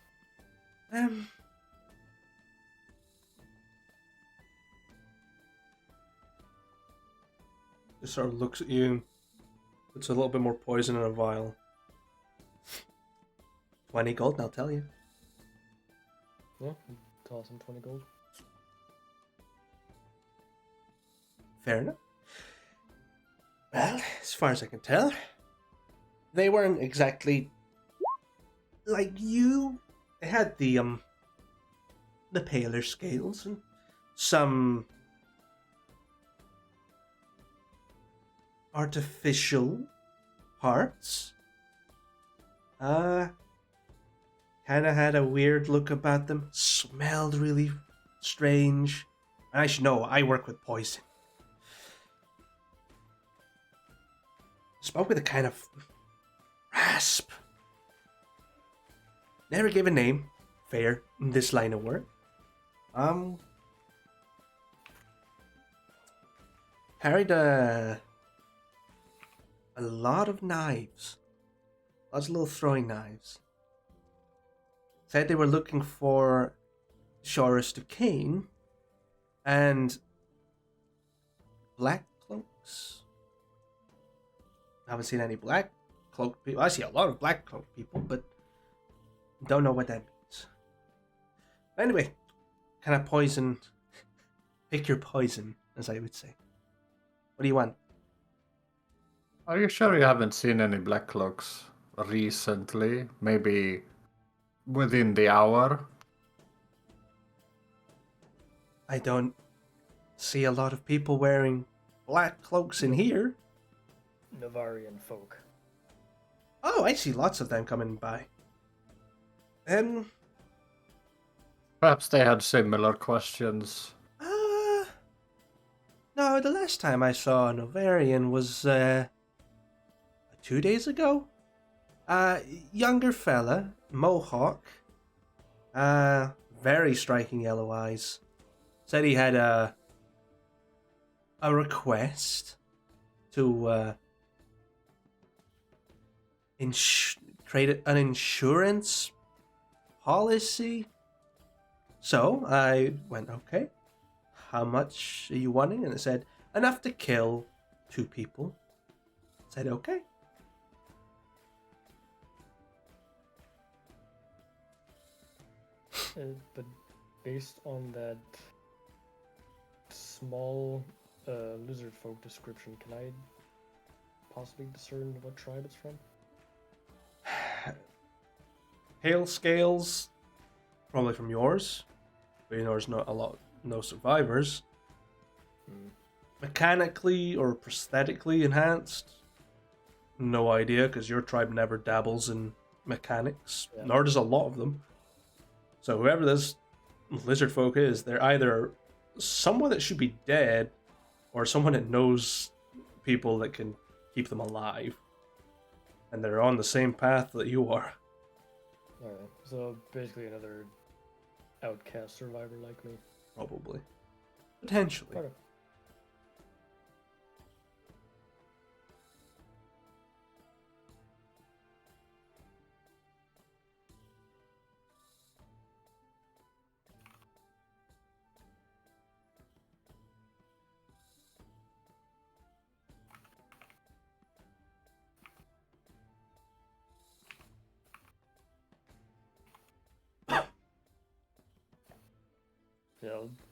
Just sort of looks at you, puts a little bit more poison in a vial. 20 gold, I'll tell you. Yeah, toss him 20 gold. Fair enough. Well, as far as I can tell, they weren't exactly like you. They had the paler scales and some artificial parts. Kind of had a weird look about them. Smelled really strange. And I should know, I work with poison. Spoke with a kind of rasp. Never gave a name. Fair in this line of work. Carried a lot of knives. Lots of little throwing knives. Said they were looking for Shorus Duquesne and black cloaks. I haven't seen any black cloaked people. I see a lot of black cloaked people, but don't know what that means. Anyway, kind of poison. Pick your poison, as I would say. What do you want? Are you sure you haven't seen any black cloaks recently? Maybe within the hour? I don't see a lot of people wearing black cloaks in here. Navarian folk. Oh, I see lots of them coming by. Perhaps they had similar questions. No, the last time I saw a Novarian was, 2 days ago? Younger fella, mohawk, very striking yellow eyes. Said he had a request to, create an insurance policy. So I went, okay, how much are you wanting? And it said, enough to kill 2 people. Said, okay. But based on that small lizard folk description, can I possibly discern what tribe it's from? Hail scales, probably from yours. But yours not a lot, no survivors. Mechanically or prosthetically enhanced? No idea, because your tribe never dabbles in mechanics, nor does a lot of them. So whoever this lizard folk is, they're either someone that should be dead, or someone that knows people that can keep them alive. And they're on the same path that you are. Alright, so basically another outcast survivor like me. Probably. Potentially. Okay.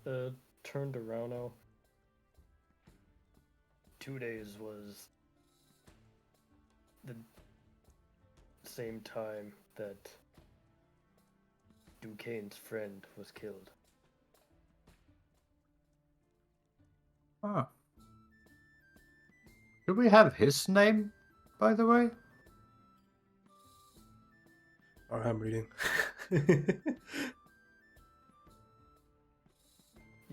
Yeah, turned around now. 2 days was the same time that Duquesne's friend was killed. Huh. Do we have his name, by the way? Or I'm reading.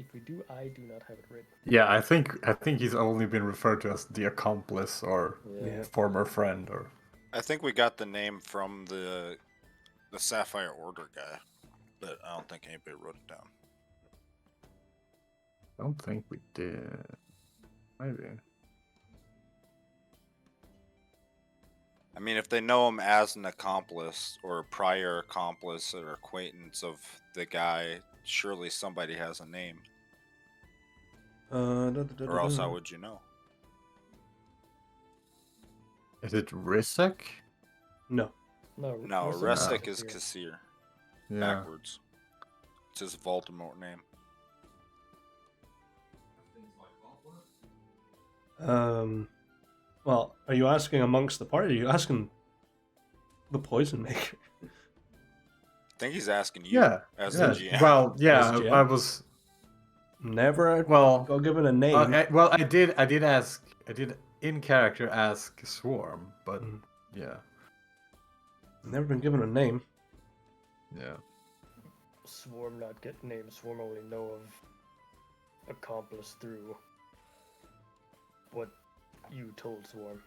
If we do, I do not have it written. Yeah, I think he's only been referred to as the accomplice or Yeah. former friend or. I think we got the name from the Sapphire Order guy, but I don't think anybody wrote it down. I don't think we did. Maybe. I mean, if they know him as an accomplice or a prior accomplice or acquaintance of the guy, surely somebody has a name. Or else how would you know? Is it Risek? No. No, Resek Resek is Kessir. Yeah. Backwards. It's his Voldemort name. Well, are you asking amongst the party? Are you asking the poison maker? I think he's asking you Yeah. as Yeah. the GM. Well, yeah, As GM? I was. Never Well, got given a name. I did ask. I did in character ask Swarm, but yeah. Never been given a name. Yeah. Swarm not get named. Swarm only know of accomplice through what you told Swarm.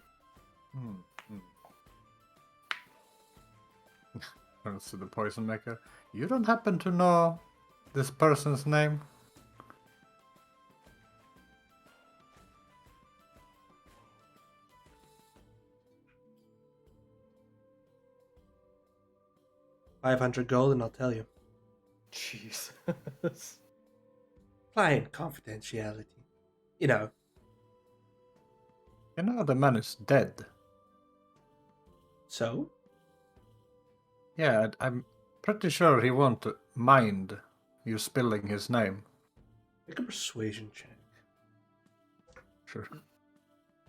Turns to the poison maker. You don't happen to know this person's name? $500 and I'll tell you. Jesus. Client confidentiality. You know. You know the man is dead. So? Yeah, I'm pretty sure he won't mind you spilling his name. Make a persuasion check. Sure.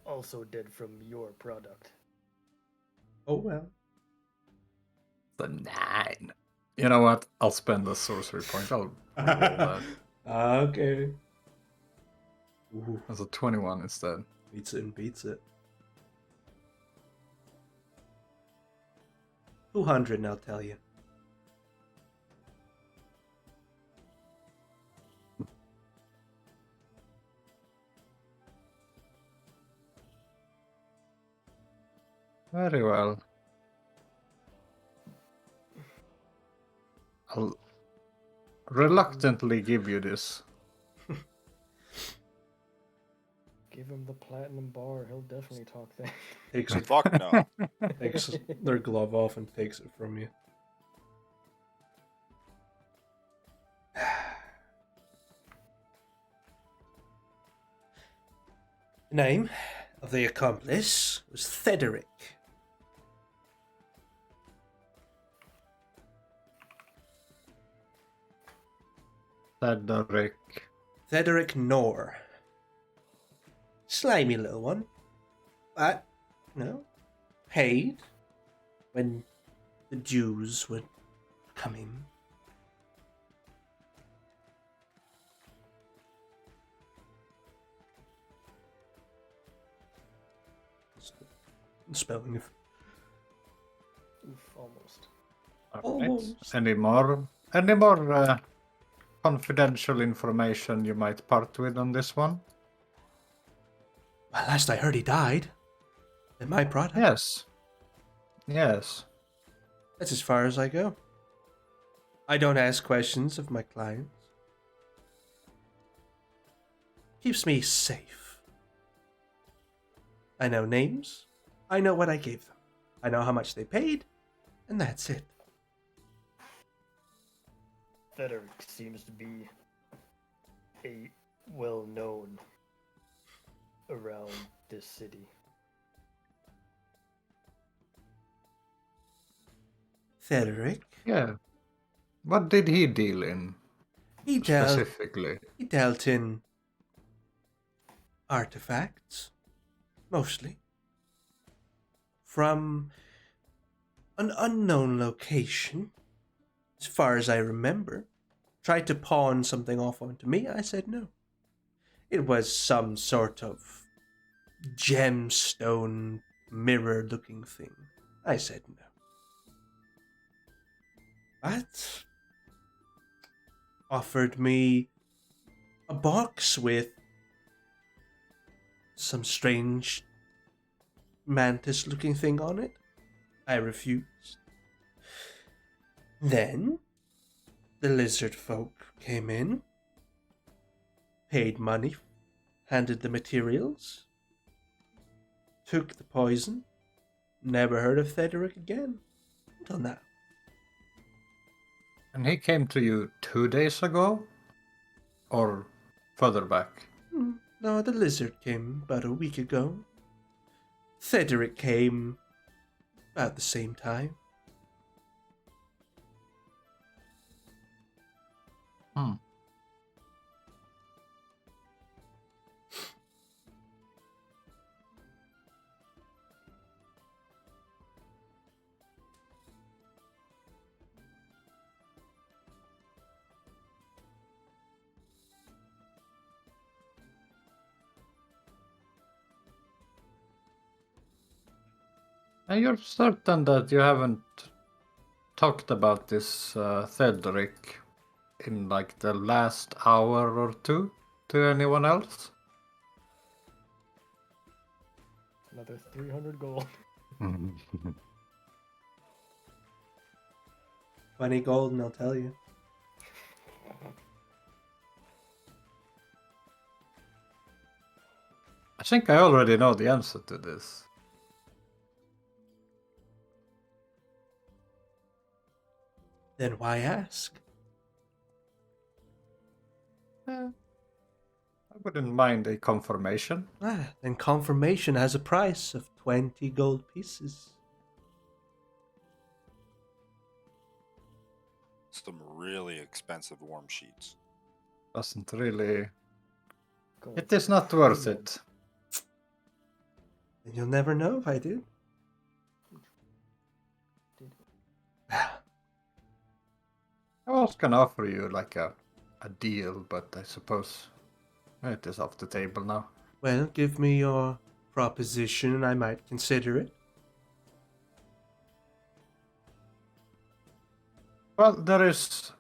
Also dead from your product. Oh well. The 9. You know what? I'll spend the sorcery point. I'll roll that. Okay. Ooh, As a 21 instead. beats it and beats it. 200 and I'll tell you. Very well. I'll reluctantly give you this. Give him the platinum bar. He'll definitely talk then. Takes, it, Fuck no. takes their glove off and takes it from you. The name of the accomplice was Thederic. Thederic. Thederic Nor. Slimy little one. But, paid when the Jews were coming. Spelling of Oof, almost. almost. Any more confidential information you might part with on this one? Well, last I heard he died. In my product. Yes. Yes. That's as far as I go. I don't ask questions of my clients. Keeps me safe. I know names. I know what I gave them. I know how much they paid. And that's it. Federic seems to be a well-known around this city. Thederic. Yeah. What did he deal in He dealt specifically? in artifacts. Mostly. From an unknown location. As far as I remember. Tried to pawn something off onto me. I said no. It was some sort of gemstone mirror looking thing. I said no. But offered me a box with some strange mantis looking thing on it. I refused. Then the lizard folk came in, paid money, handed the materials, took the poison, never heard of Thederic again until now. And he came to you 2 days ago? Or further back? No, the lizard came about a week ago. Thederic came about the same time. And you're certain that you haven't talked about this Thederic in like the last hour or two to anyone else? Another 300 gold. 20 gold and I'll tell you. I think I already know the answer to this. Then why ask? I wouldn't mind a confirmation. Then confirmation has a price of 20 gold pieces. Some really expensive warm sheets. Doesn't really... Gold. It is not worth it. And you'll never know if I do. I was gonna offer you like a deal, but I suppose it is off the table now. Well, give me your proposition and I might consider it. Well, there is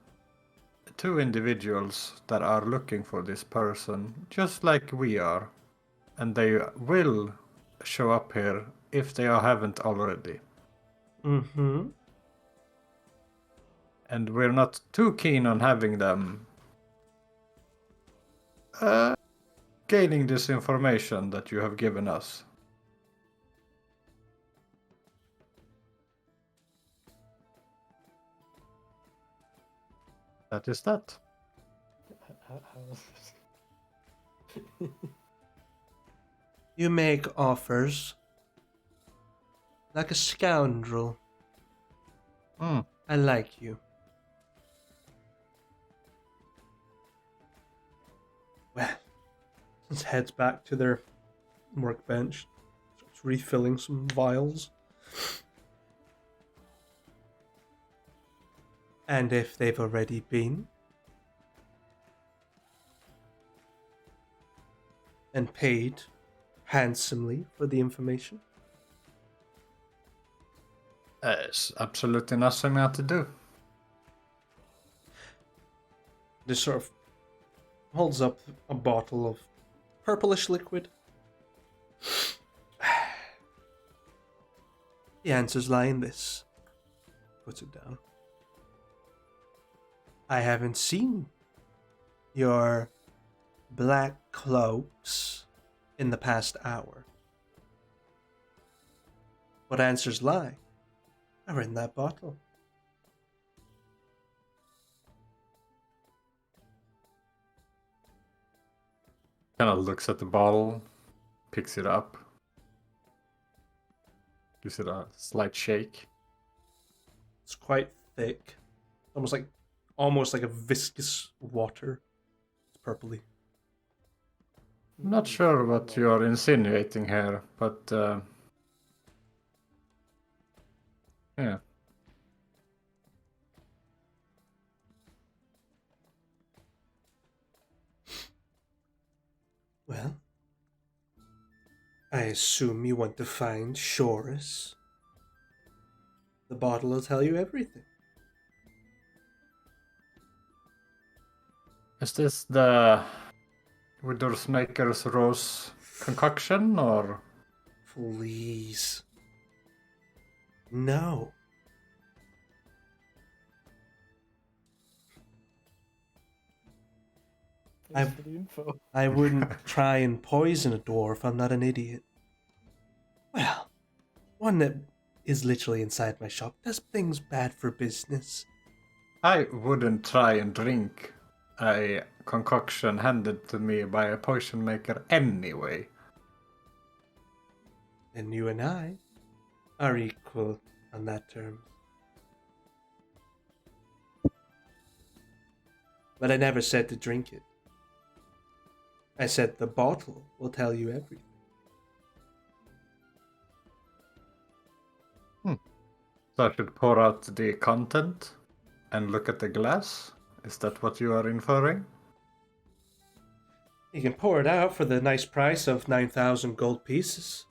2 individuals that are looking for this person, just like we are. And they will show up here if they haven't already. Mm-hmm. And we're not too keen on having them gaining this information that you have given us. That is that. How is this? You make offers like a scoundrel. I like you. Well, let's head back to their workbench. Starts refilling some vials. And if they've already been and paid handsomely for the information, It's absolutely nothing not to do. this sort of holds up a bottle of purplish liquid. The answers lie in this. Puts it down. I haven't seen your black cloaks in the past hour. What answers lie are in that bottle. Kind of looks at the bottle, picks it up, gives it a slight shake. It's quite thick, almost like a viscous water. It's purpley. I'm not sure what you are insinuating here, but yeah. Well, I assume you want to find Shorus. The bottle will tell you everything. Is this the Widowsmaker's Rose concoction, or? Please. No. Thanks for the info. I wouldn't try and poison a dwarf. I'm not an idiot. Well, one that is literally inside my shop does things bad for business. I wouldn't try and drink a concoction handed to me by a potion maker anyway. And you and I are equal on that term. But I never said to drink it. I said the bottle will tell you everything. So I should pour out the content and look at the glass? Is that what you are inferring? You can pour it out for the nice price of 9,000 gold pieces.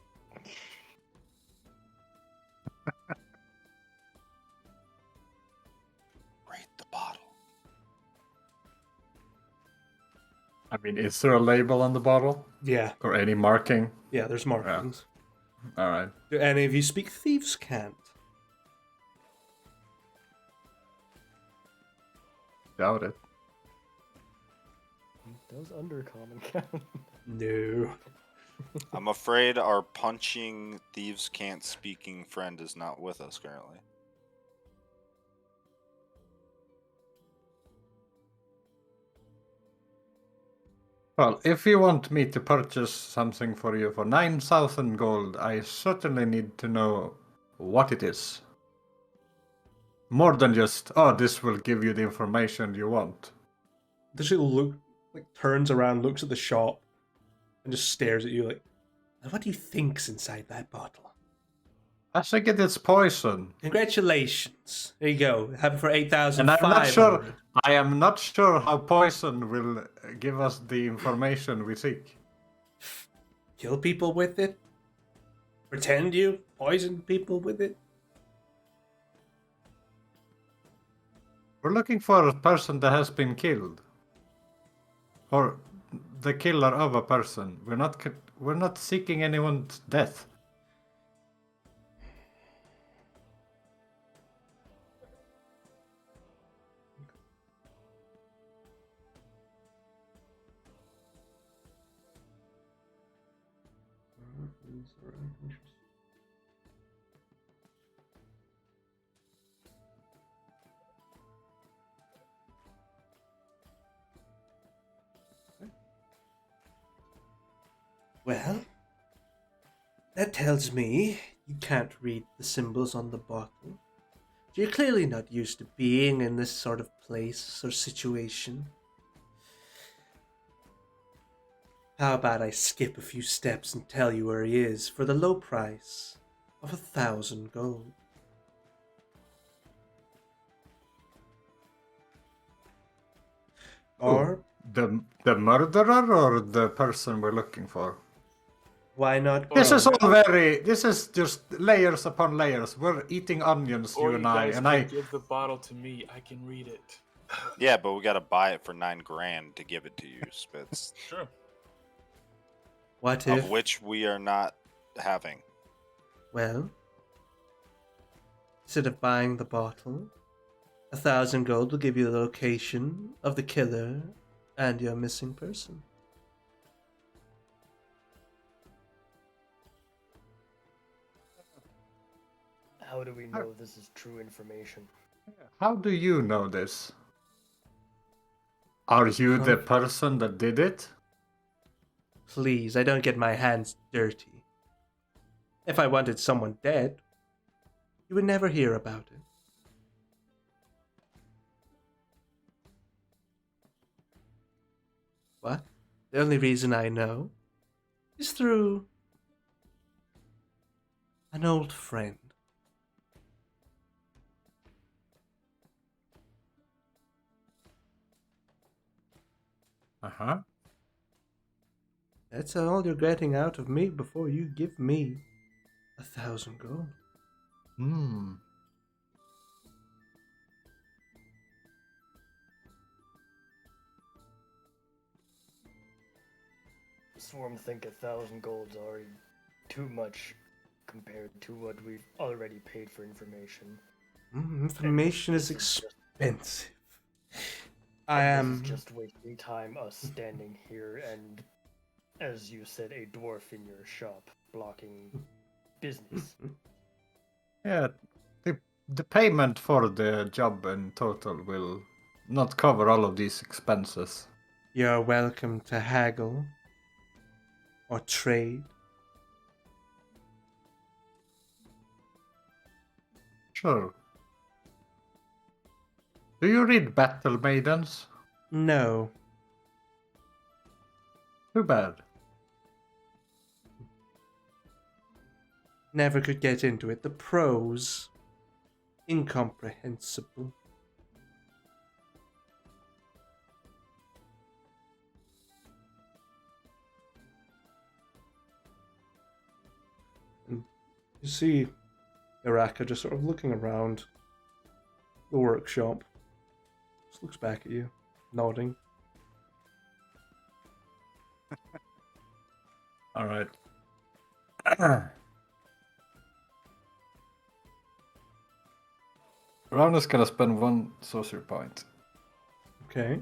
Rate the bottle. I mean, is there a label on the bottle? Yeah, Or any marking? yeah, there's markings. Alright. Do any of you speak thieves' cant? Doubt it. Does undercommon count? No. I'm afraid our punching thieves can't speaking friend is not with us currently. Well, if you want me to purchase something for you for 9,000 gold, I certainly need to know what it is. More than just, oh, this will give you the information you want. The she look like turns around, looks at the shop, and just stares at you like, what do you think's inside that bottle? I think it is poison. Congratulations. There you go. Have it for And 8,500. I am not sure how poison will give us the information we seek. Kill people with it? Pretend you poison people with it? We're looking for a person that has been killed. Or the killer of a person. We're not seeking anyone's death. Well, that tells me you can't read the symbols on the bottle. You're clearly not used to being in this sort of place or situation. How about I skip a few steps and tell you where he is for the low price of 1,000 gold? Or The murderer or the person we're looking for? why not? This is both? all this is just layers upon layers. We're eating onions, Or you and I, guys and can give the bottle to me. I can read it. Yeah, but we gotta buy it for 9 grand to give it to you, Spitz. Sure. What Of if? which we are not having. Well, instead of buying the bottle, 1,000 gold will give you the location of the killer and your missing person. How do we know this is true information? how do you know this? Are you the Huh? person that did it? Please, I don't get my hands dirty. If I wanted someone dead, you would never hear about it. What? The only reason I know is through an old friend. Uh-huh. That's all you're getting out of me before you give me 1,000 gold. Hmm. Swarm think 1,000 gold's already too much compared to what we've already paid for information. Information is This just- expensive. This is just wasting time us standing here and, as you said, a dwarf in your shop blocking business. Yeah, the payment for the job in total will not cover all of these expenses. You're welcome to haggle or trade. Sure. Do you read Battle Maidens? No. Too bad. Never could get into it. The prose, incomprehensible. And you see Iraka just sort of looking around the workshop. Just looks back at you, nodding. All right. Round gonna spend 1 sorcery point. Okay.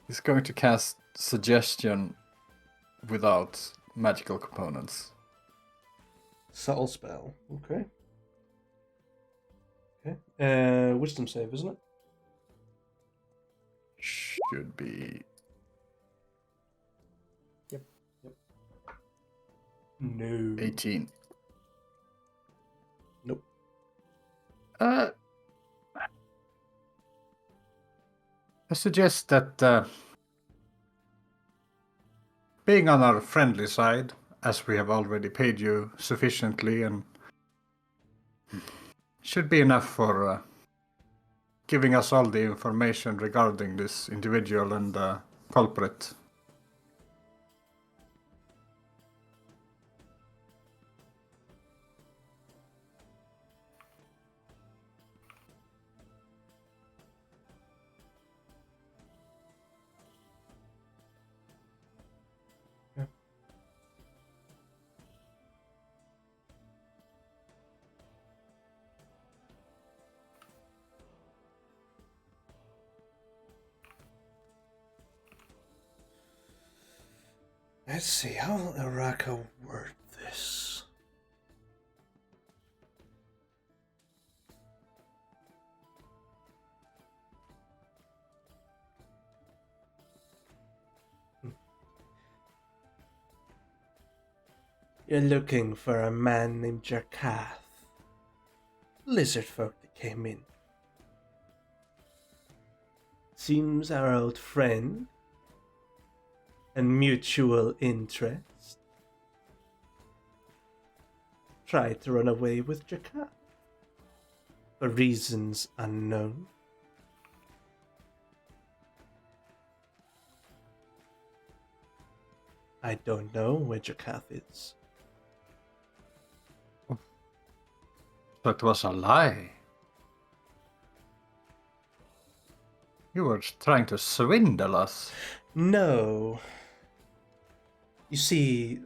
He's going to cast Suggestion without magical components. Subtle spell. Okay. Okay. Wisdom save, isn't it? Should be. No. 18. Nope. I suggest that being on our friendly side, as we have already paid you sufficiently, and should be enough for giving us all the information regarding this individual and the culprit. Let's see, how will Araka word this? You're looking for a man named Jarkath. Lizard folk that came in. Seems our old friend and mutual interest tried to run away with Jarkath for reasons unknown. I don't know where Jarkath is. That was a lie. You were trying to swindle us. No. You see,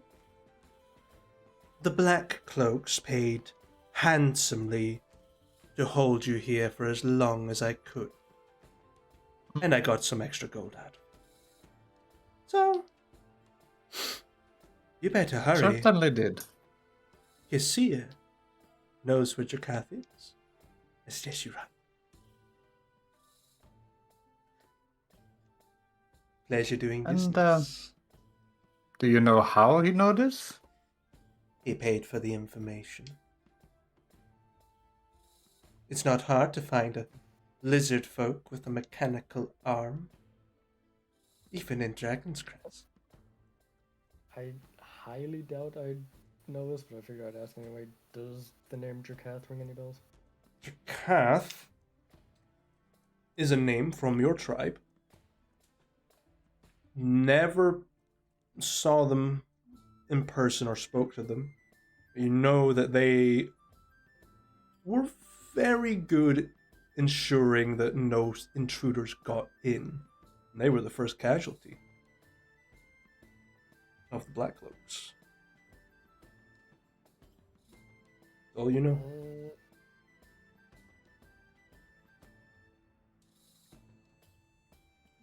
the Black Cloaks paid handsomely to hold you here for as long as I could. And I got some extra gold out of it. So, you better hurry. Certainly did. Kessir knows where Jarkath is. As yes, you run. Pleasure doing business. And do you know how he know this? He paid for the information. It's not hard to find a lizard folk with a mechanical arm, even in Dragonscrest. I highly doubt I know this, but I figured I'd ask anyway. Does the name Jarkath ring any bells? Jarkath is a name from your tribe. Never saw them in person or spoke to them. You know that they were very good ensuring that no intruders got in. And they were the first casualty of the Black Cloaks. All you know.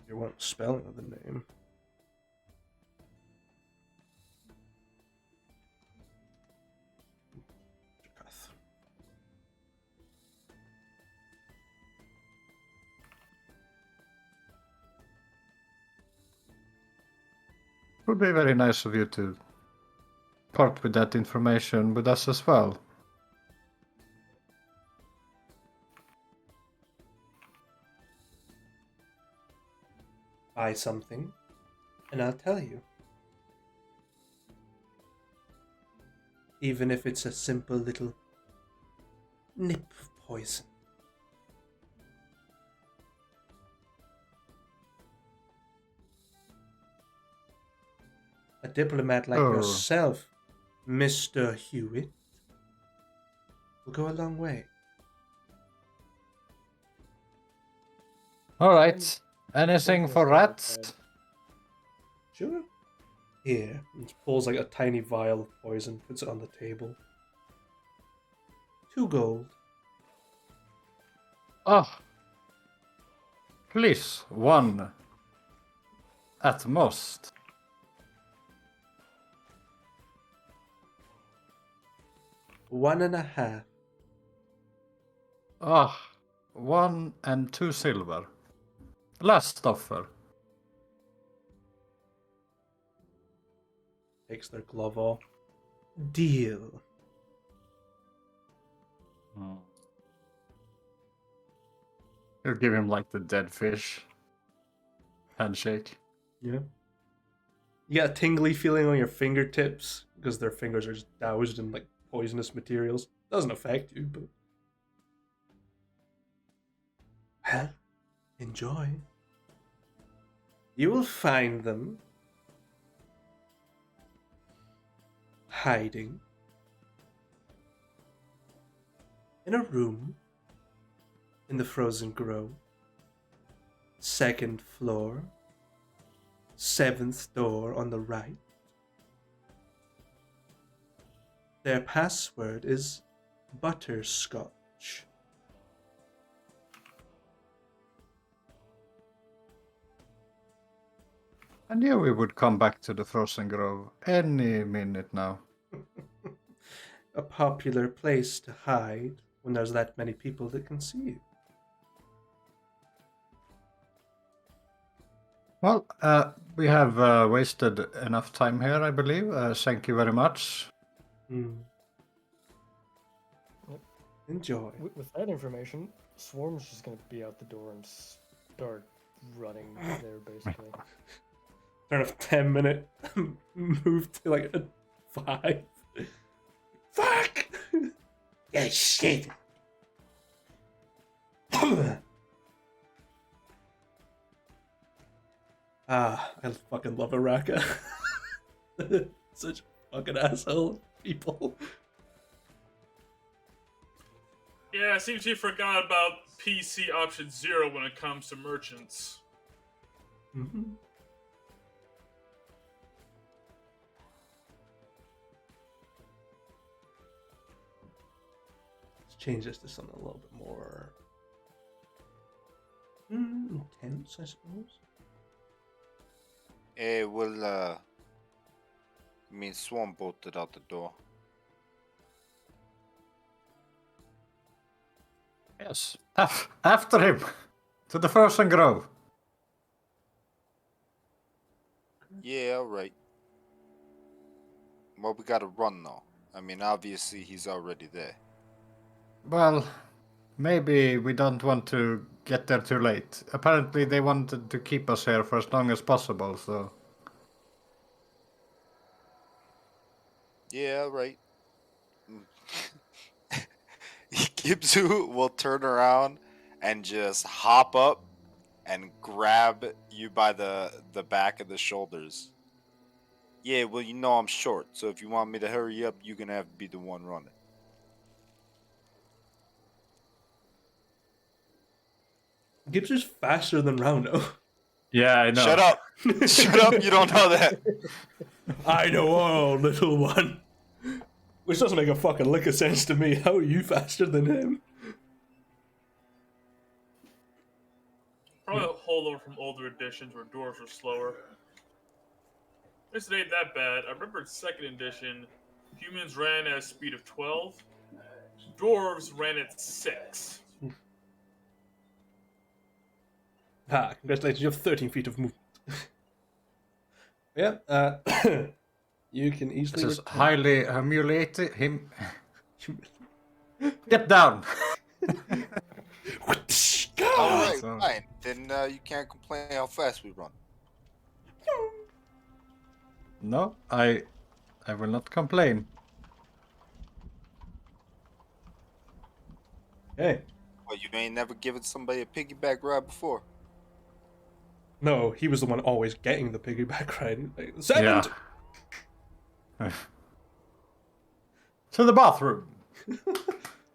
You want spelling of the name? Jarkath. It would be very nice of you to part with that information with us as well. Buy something, and I'll tell you. Even if it's a simple little nip of poison. A diplomat like yourself, Mr. Hewitt, will go a long way. All right. Anything for rats? Sure. Here, and pulls like a tiny vial of poison, puts it on the table. 2 gold. Oh, please, one at most. One and a half. Ah, 1 and 2 silver. Last offer. Takes their glove off. Deal. You'll give him like the dead fish handshake. Yeah. You got a tingly feeling on your fingertips because their fingers are just doused in like poisonous materials. Doesn't affect you, but well, enjoy. You will find them hiding in a room in the Frozen Grove, 2nd floor, 7th door on the right. Their password is butterscotch. I knew we would come back to the Frozen Grove any minute now. A popular place to hide when there's that many people that can see you. Well, we have wasted enough time here, I believe. Thank you very much. Enjoy. With that information, Swarm's just gonna be out the door and start running there, basically. Turn off 10-minute move to like a 5. Fuck! Yeah, shit. I fucking love Araka. Such fucking asshole people. Yeah, it seems you forgot about PC option 0 when it comes to merchants. Mm-hmm. Let's change this to something a little bit more intense, I suppose. We'll, Swan bolted out the door. Yes. After him! To the Frozen Grove! Yeah, alright. Well, we gotta run, though. Obviously, he's already there. Well, maybe we don't want to get there too late. Apparently they wanted to keep us here for as long as possible, so... Yeah, alright. Gibzu will turn around and just hop up and grab you by the back of the shoulders. Yeah, well, I'm short, so if you want me to hurry up, you're gonna have to be the one running. Gibbs faster than Roundo. Yeah, I know. Shut up! Shut up, you don't know that! I know, little one. Which doesn't make a fucking lick of sense to me. How are you faster than him? Probably a holdover from older editions where dwarves were slower. This ain't that bad. I remember in 2nd edition, humans ran at a speed of 12. Dwarves ran at 6. Congratulations, you have 13 feet of movement. Yeah, you can easily... This is highly humiliating him. Get down! Alright, so- fine. Then you can't complain how fast we run. No, I will not complain. Hey. Well, you ain't never given somebody a piggyback ride before. No, he was the one always getting the piggyback ride. Like, 7! Yeah. To the bathroom!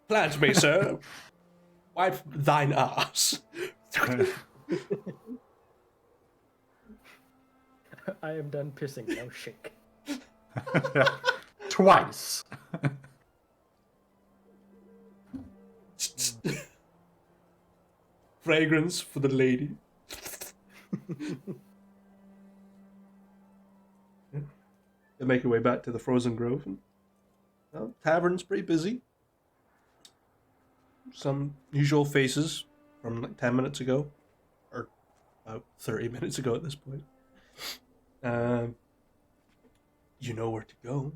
Plant me, sir. Wipe thine ass. I am done pissing, now shake. Twice! fragrance for the lady. They make your way back to the Frozen Grove. And, well, tavern's pretty busy. Some usual faces from like 10 minutes ago, or about 30 minutes ago at this point. You know where to go.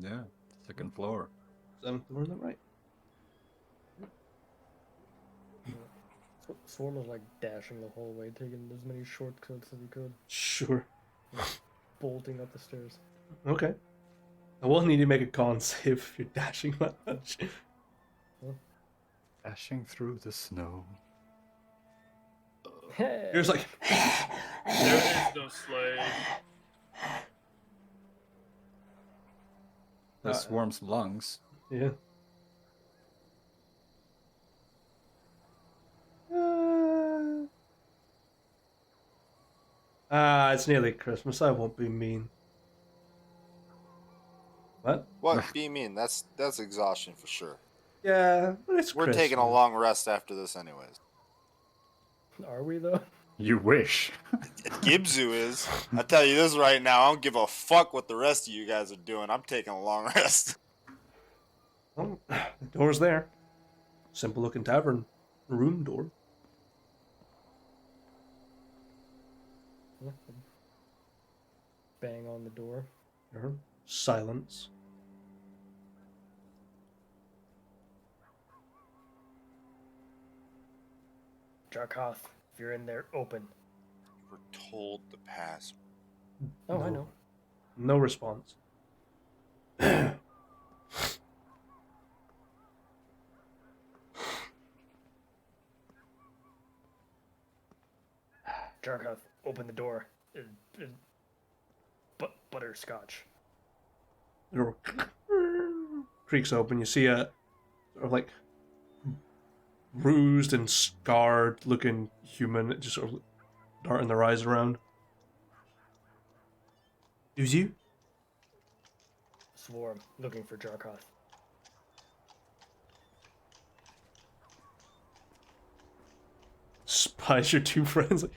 Yeah, second floor. 7th floor on the right. Swarm was like dashing the hallway, taking as many shortcuts as he could, Sure. bolting up the stairs. Okay. I will need you to make a con save if you're dashing that much. Dashing through the snow. You're just like, There is no sleigh. The swarm's lungs. yeah. It's nearly Christmas. I won't be mean. What? What? Be mean. That's exhaustion for sure. Yeah, but it's We're Christmas. taking a long rest after this, anyways. Are we though? You wish. Gibzu is. I tell you this right now. I don't give a fuck what the rest of you guys are doing. I'm taking a long rest. Oh, the door's there. Simple looking tavern room door. Bang on the door. Silence. Jarkoth, if you're in there, open. We're told the pass. Oh, I know. No response. Jarkoth, open the door. Butterscotch. The door creaks open. You see a sort of like bruised and scarred looking human just sort of darting their eyes around. Who's you? Swarm, looking for Jarkoth. Spies your two friends. Like,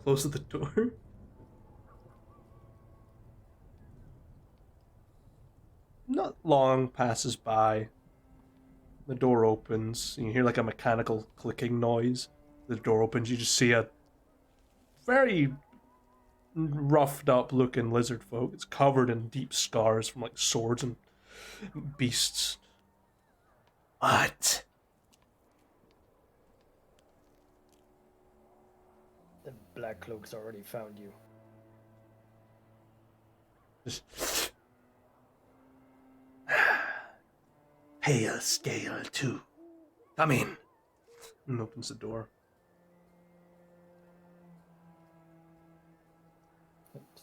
close the door. Not long passes by. The door opens. You hear like a mechanical clicking noise. The door opens. You just see a very roughed up looking lizard folk. It's covered in deep scars from like swords and beasts. What? The Black Cloak's already found you. Just Pale scale, too. Come in. and opens the door.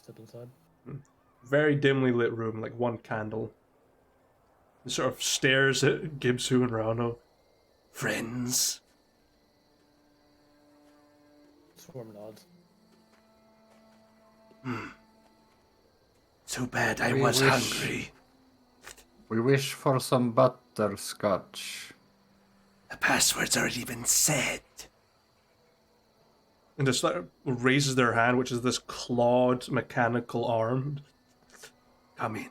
Step inside. Very dimly lit room, like one candle. He sort of stares at Gibsu and Rano. Friends. Swarm nods. Too bad I We was wish- hungry. We wish for some butterscotch. The password's already been said. And just like raises their hand, which is this clawed mechanical arm. Come in.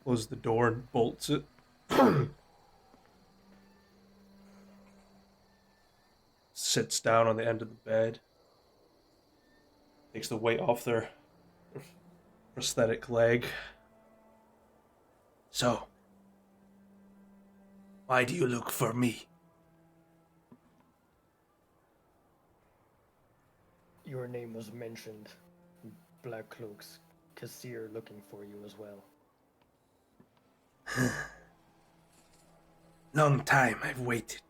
Closes the door and bolts it. Sits down on the end of the bed. Takes the weight off their prosthetic leg. So, why do you look for me? Your name was mentioned. Black Cloak's Kessir looking for you as well. Long time I've waited.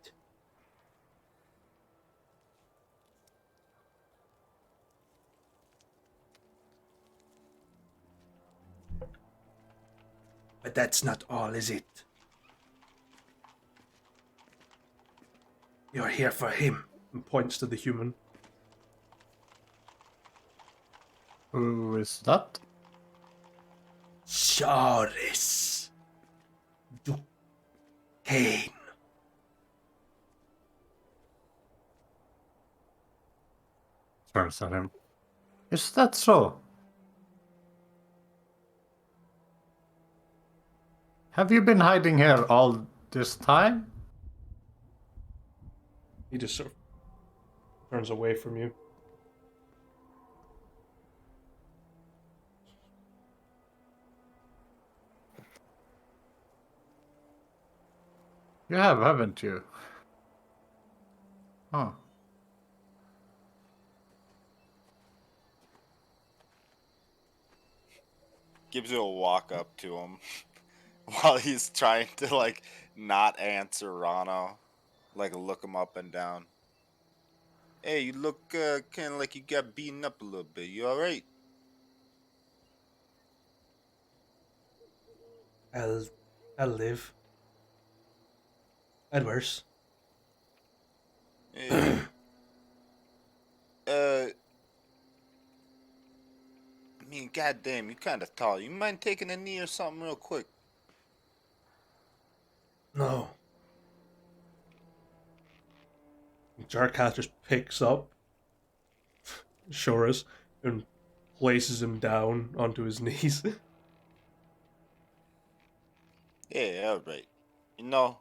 But that's not all, is it? You're here for him. And points to the human. Who is that? Charis Duquesne. Turns at him. Is that so? Have you been hiding here all this time? He just sort of turns away from you. You have, haven't you? Huh. Gives you a walk up to him while he's trying to like not answer Rano, like look him up and down. Hey, you look kind of like you got beaten up a little bit. You all right? I'll live. I'd worse. Hey, I mean, goddamn, you kind of tall. You mind taking a knee or something real quick? No. Jarkath just picks up Shoris and places him down onto his knees. Yeah, all right. You know,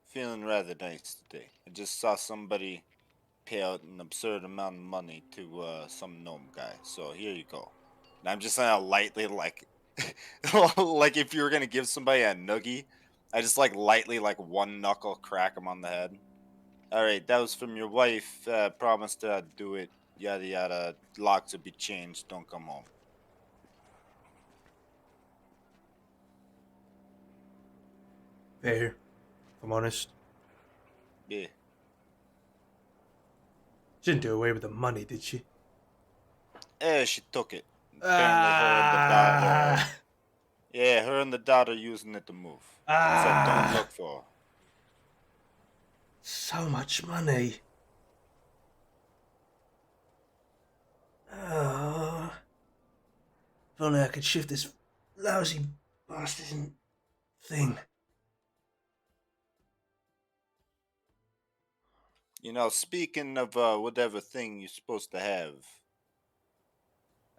feeling rather nice today. I just saw somebody pay out an absurd amount of money to some gnome guy. So here you go. And I'm just gonna lightly like, like if you were gonna give somebody a noogie, I just like lightly like one knuckle crack him on the head. All right, that was from your wife. Promised I'd do it. Yada yada. Locks will be changed. Don't come home. Fair, if I'm honest. Yeah. She didn't do away with the money, did she? She took it. Apparently, her and the daughter. Ah, Yeah, her and the daughter using it to move. Said don't look for her. so much money. Oh, if only I could shift this lousy bastard thing. You know, speaking of whatever thing you're supposed to have,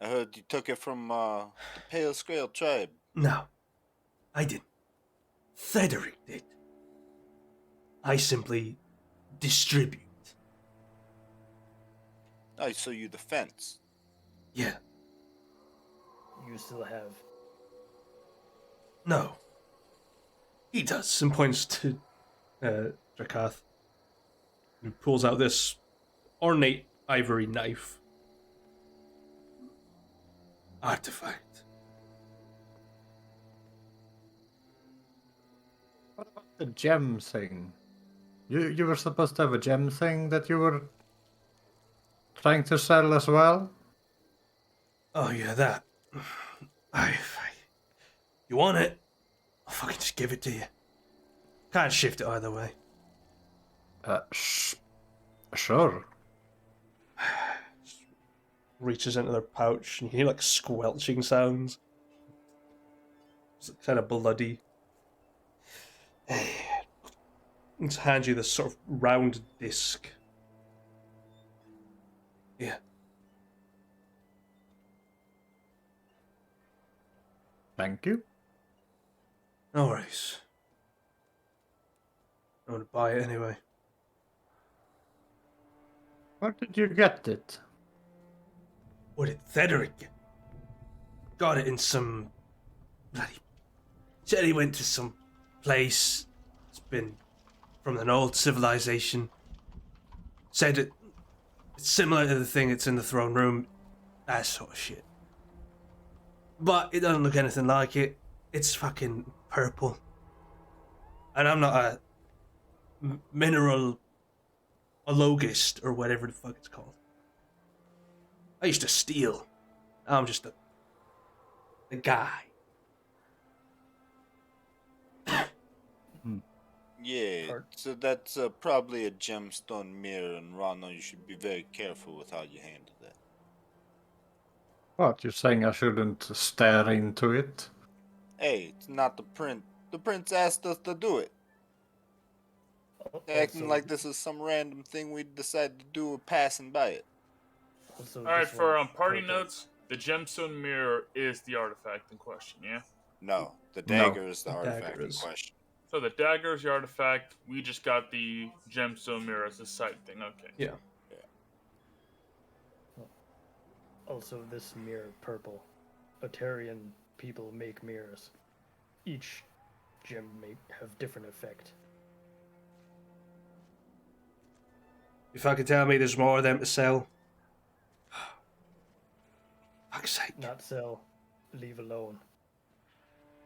I heard you took it from the Pale Scale tribe. No, I didn't. Frederick did. I simply distribute. I saw you the fence. Yeah, You still have. no. He does. And points to Jarkath, who pulls out this ornate ivory knife. Artifact. What about the gem thing? You were supposed to have a gem thing that you were trying to sell as well? Oh yeah, that. You want it? I'll fucking just give it to you. Can't shift it either way. Sure. Reaches into their pouch, and you can hear like squelching sounds. It's kind of bloody. He hands you this sort of round disc. Yeah. Thank you. No worries. I'm gonna buy it anyway. Where did you get it? What did Frederick get? Got it in some bloody. Said he went to some place. It's been from an old civilization. Said it's similar to the thing that's in the throne room. That sort of shit. But it doesn't look anything like it. It's fucking purple. And I'm not a mineralologist or whatever the fuck it's called. I used to steal. I'm just a guy. Yeah, so that's probably a gemstone mirror, and Rano, you should be very careful with how you handle that. What, you're saying I shouldn't stare into it? Hey, it's not the prince. The prince asked us to do it. Acting Also, like this is some random thing we decided to do or passing by it. also All right, this for one's party purple. notes, the gemstone mirror is the artifact in question. Yeah. No, the No. dagger is the The artifact dagger in is. question. So the dagger is the artifact. We just got the gemstone mirror as a side thing. Okay. Yeah. Also, this mirror purple. Otarian people make mirrors. Each gem may have different effect. If I could tell me there's more of them to sell. Fuck's sake. Not sell, leave alone.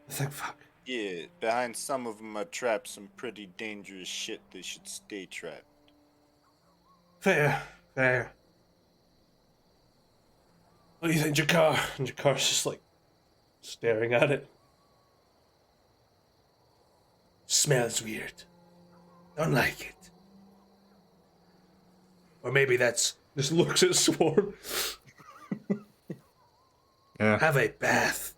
I think fuck. Yeah, behind some of them are trapped some pretty dangerous shit that should stay trapped. Fair. What do you think, Jakar? And Jakar's just like staring at it. Smells weird. Don't like it. Or maybe that's Just looks at Swarm. Yeah. have a bath.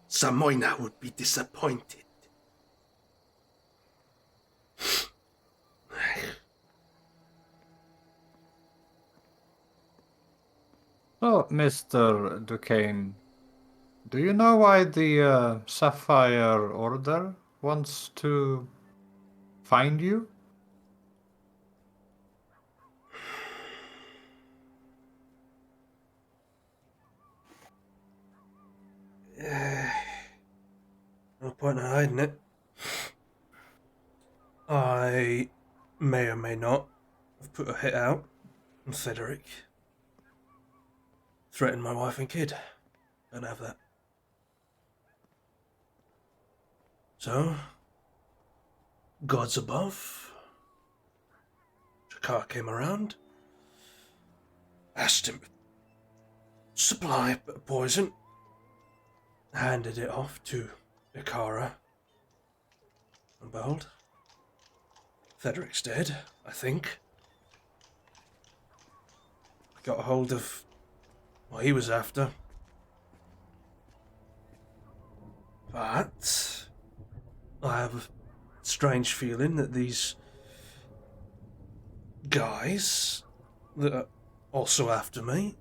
Samoina would be disappointed. So, Mr. Duquesne, do you know why the Sapphire Order wants to find you? No point in hiding it. I may or may not have put a hit out on Cedric. Threatened my wife and kid. Don't have that. So, gods above. Jakar came around. Asked him to supply a bit of poison. Handed it off to Ikara. And Bold. Federic's dead, I think. I got a hold of what he was after. But I have a strange feeling that these guys that are also after me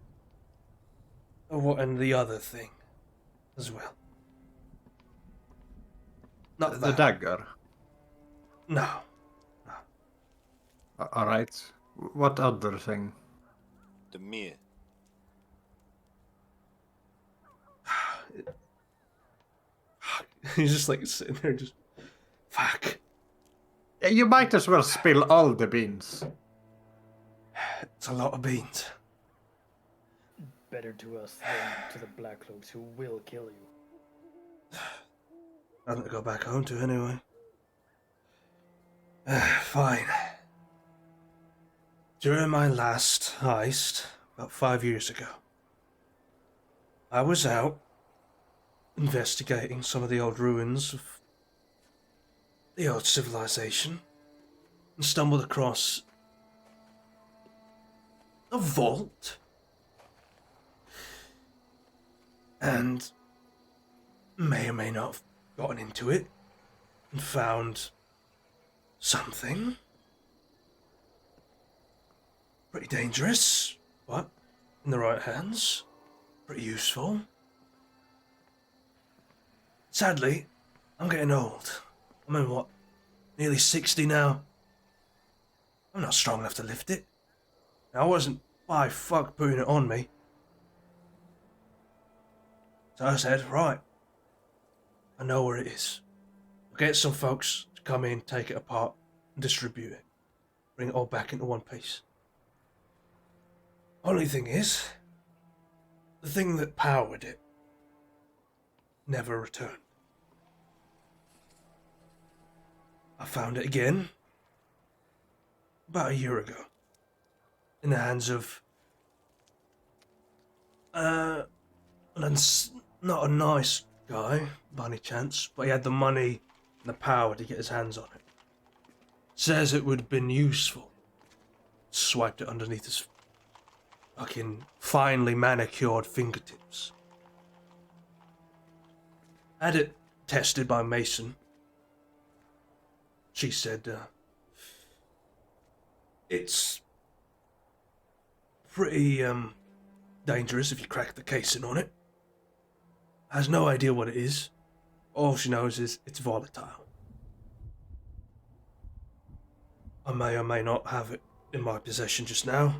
are wanting the other thing as well. Not The that. dagger. No. Alright. What other thing? The mirror. He's just like sitting there, just Fuck. You might as well spill all the beans. It's a lot of beans. Better to us than to the Black Cloaks who will kill you. Nothing to go back home to anyway. Fine. During my last heist, about 5 years ago, I was out investigating some of the old ruins of the old civilization and stumbled across a vault. And may or may not have gotten into it and found something pretty dangerous, but in the right hands, pretty useful. Sadly, I'm getting old. I'm in what, nearly 60 now? I'm not strong enough to lift it. I wasn't by fuck putting it on me. So I said, right, I know where it is. I'll get some folks to come in, take it apart, and distribute it. Bring it all back into one piece. Only thing is, the thing that powered it never returned. I found it again about a year ago in the hands of not a nice guy by any chance, but he had the money and the power to get his hands on it. Says it would have been useful. Swiped it underneath his fucking finely manicured fingertips. Had it tested by Mason. She said, it's pretty, dangerous if you crack the casing on it. Has no idea what it is. All she knows is it's volatile. I may or may not have it in my possession just now.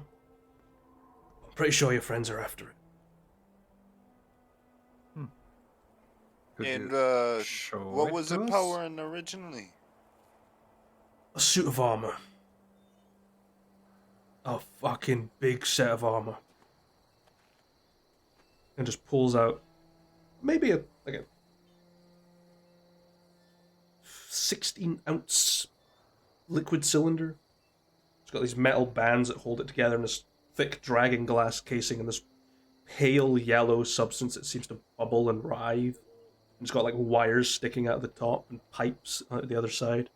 I'm pretty sure your friends are after it. Could And you show what was to it us? powering originally? A suit of armor. A fucking big set of armor. And just pulls out maybe a 16-ounce liquid cylinder. It's got these metal bands that hold it together in this thick dragon glass casing and this pale yellow substance that seems to bubble and writhe. And it's got like wires sticking out of the top and pipes out the other side.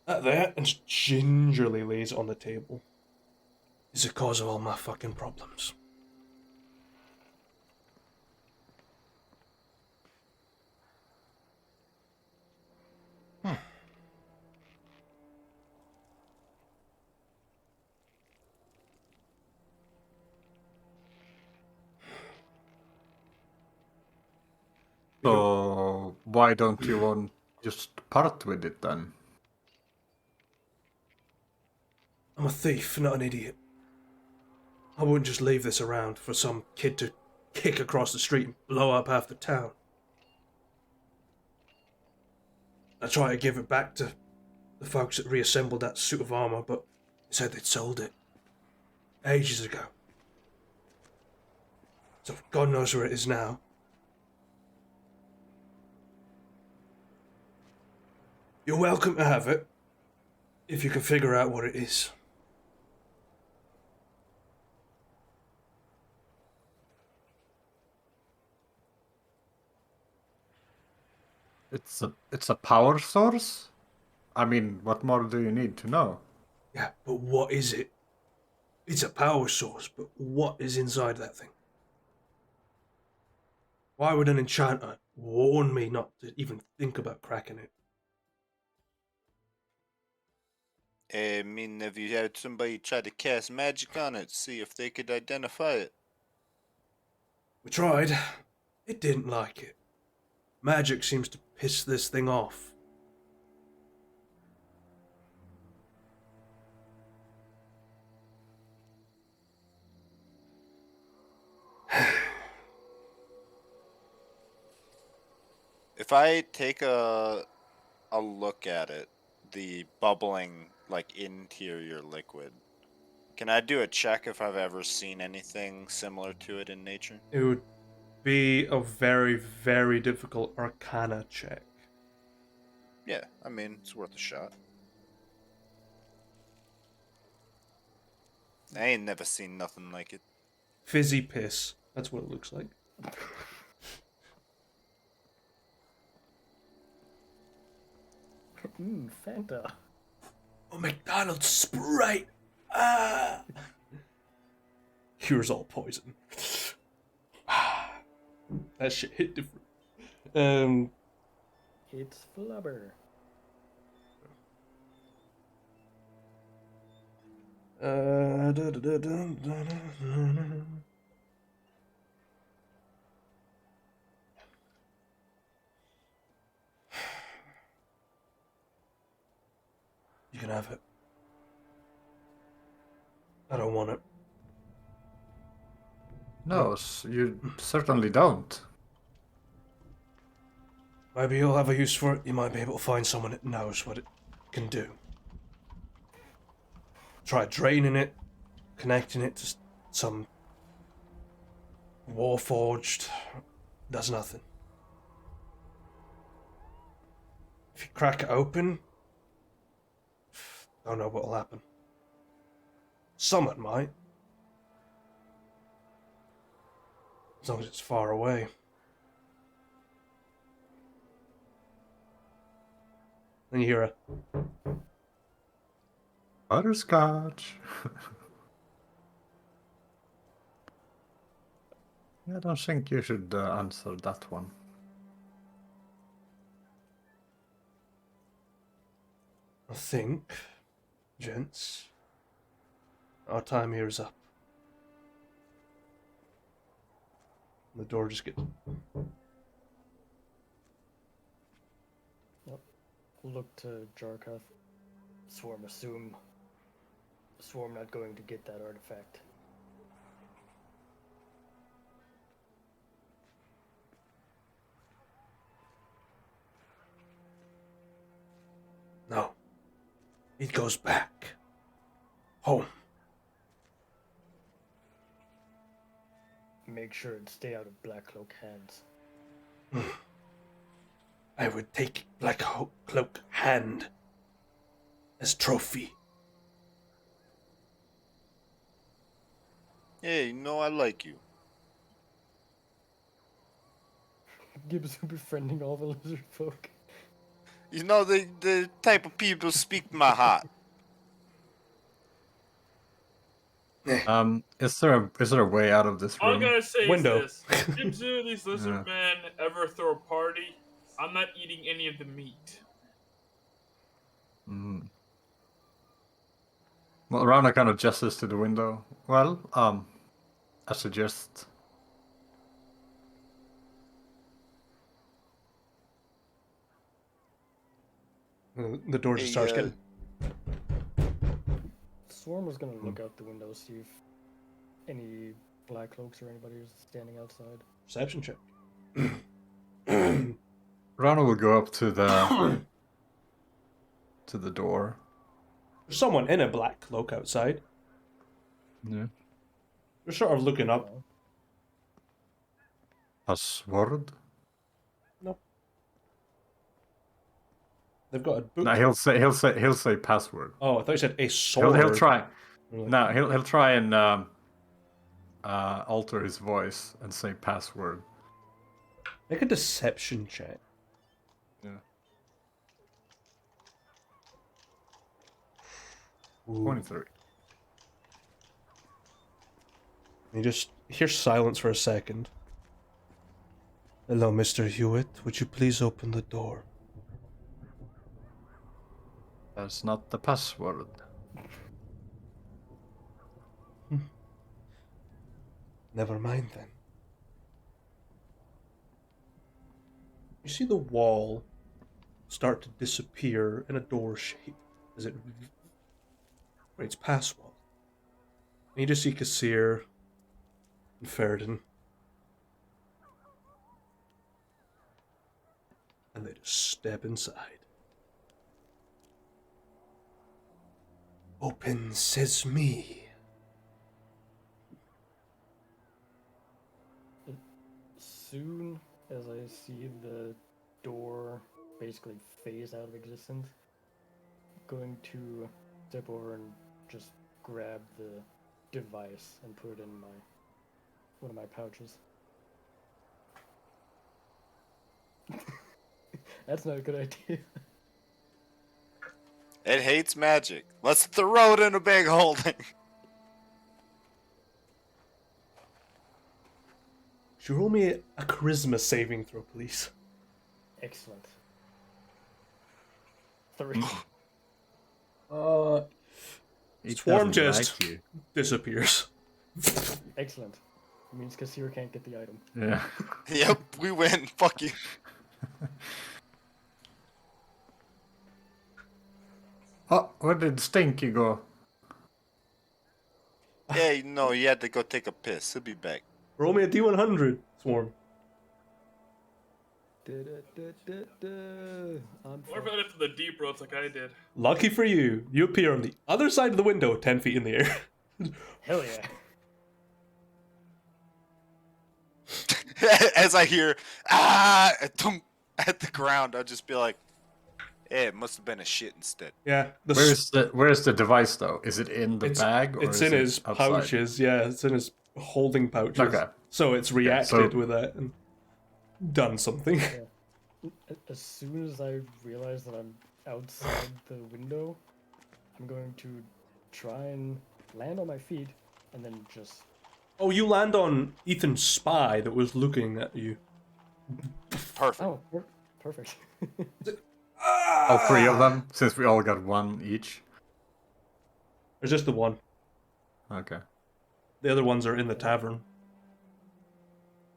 At that, and just gingerly lays it on the table. Is the cause of all my fucking problems. So why don't you want just part with it then? I'm a thief, not an idiot. I wouldn't just leave this around for some kid to kick across the street and blow up half the town. I tried to give it back to the folks that reassembled that suit of armor, but they said they'd sold it ages ago. So God knows where it is now. You're welcome to have it, if you can figure out what it is. It's a power source? I mean, what more do you need to know? Yeah, but what is it? It's a power source, but what is inside that thing? Why would an enchanter warn me not to even think about cracking it? I mean, have you had somebody try to cast magic on it, see if they could identify it? We tried. It didn't like it. Magic seems to piss this thing off. If I take a look at it, the bubbling, like, interior liquid, can I do a check if I've ever seen anything similar to it in nature? It would be a very, very difficult arcana check. Yeah, I mean, it's worth a shot. I ain't never seen nothing like it. Fizzy piss. That's what it looks like. Fanta. Oh, McDonald's Sprite! Ah! Cure's all poison. That shit hit different. It's flubber. You can have it. I don't want it. No, you certainly don't. Maybe you'll have a use for it. You might be able to find someone that knows what it can do. Try draining it, connecting it to some warforged. Does nothing. If you crack it open, don't know what'll happen. Something might. As long as it's far away. Then you hear a Butterscotch. I don't think you should answer that one. I think, gents, our time here is up. The door just gets... Look to Jarkov. Swarm not going to get that artifact. No. It goes back. Home. Make sure it stay out of Blackcloak hands. I would take Blackcloak hand as trophy. Hey, I like you. Gibbs befriending all the lizard folk. The type of people speak my heart. Is there a way out of this All I room? gotta say Window. is this: if two of these lizard Yeah. men ever throw a party, I'm not eating any of the meat. Mm. Well, Rana kind of gestures to the window. Well, I suggest. The door just starts getting... Swarm was gonna look out the window, see if any Blackcloaks or anybody was standing outside. Perception check. Rana will go up to the door. There's someone in a black cloak outside. Yeah. They're sort of looking up. Password? No. They've got a book. No, he'll say password. Oh, I thought you said a sword. He'll try. Like, No, he'll try and alter his voice and say password. make a deception check. Yeah. Ooh. 23. You just hear silence for a second. Hello, Mr. Hewitt. Would you please open the door? That's not the password. Never mind then. You see the wall start to disappear in a door shape as it reads password. And you just see Kessir and Ferden. And they just step inside. Open sesame. Soon as I see the door basically phase out of existence, I'm going to step over and just grab the device and put it in one of my pouches. That's not a good idea. It hates magic. Let's throw it in a big holding. Should you roll me a charisma saving throw, please? Excellent. 3. He Swarm doesn't just like you. disappears. Excellent. It means Kessir can't get the item. Yeah. Yep, we win. Fuck you. Oh, where did Stinky go? Yeah, he had to go take a piss. He'll be back. Roll me a D100, Swarm. What about it for the deep roads like I did? Lucky for you, you appear on the other side of the window, 10 feet in the air. Hell yeah. As I hear, ah, thump at the ground, I'll just be like, hey, it must have been a shit instead. Yeah. Where's the device though? Is it in the bag or it's is in it his outside? pouches, yeah. It's in his holding pouches. Okay. So it's reacted so- with that and done something. Yeah. As soon as I realize that I'm outside the window, I'm going to try and land on my feet and then just Oh, you land on Ethan's spy that was looking at you. Perfect. Oh, perfect. All three of them, since we all got one each. There's just the one. Okay. The other ones are in the tavern.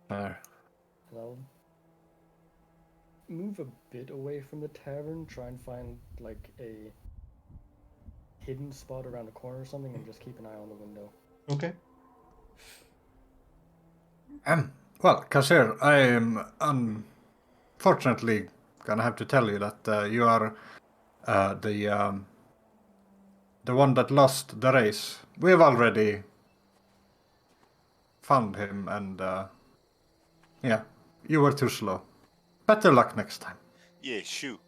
There. And I'll move a bit away from the tavern, try and find like a hidden spot around a corner or something, and just keep an eye on the window. Okay. Well, Kessir, I am unfortunately gonna have to tell you that you are the one that lost the race. We've already found him, and yeah, you were too slow. Better luck next time. Yeah, shoot.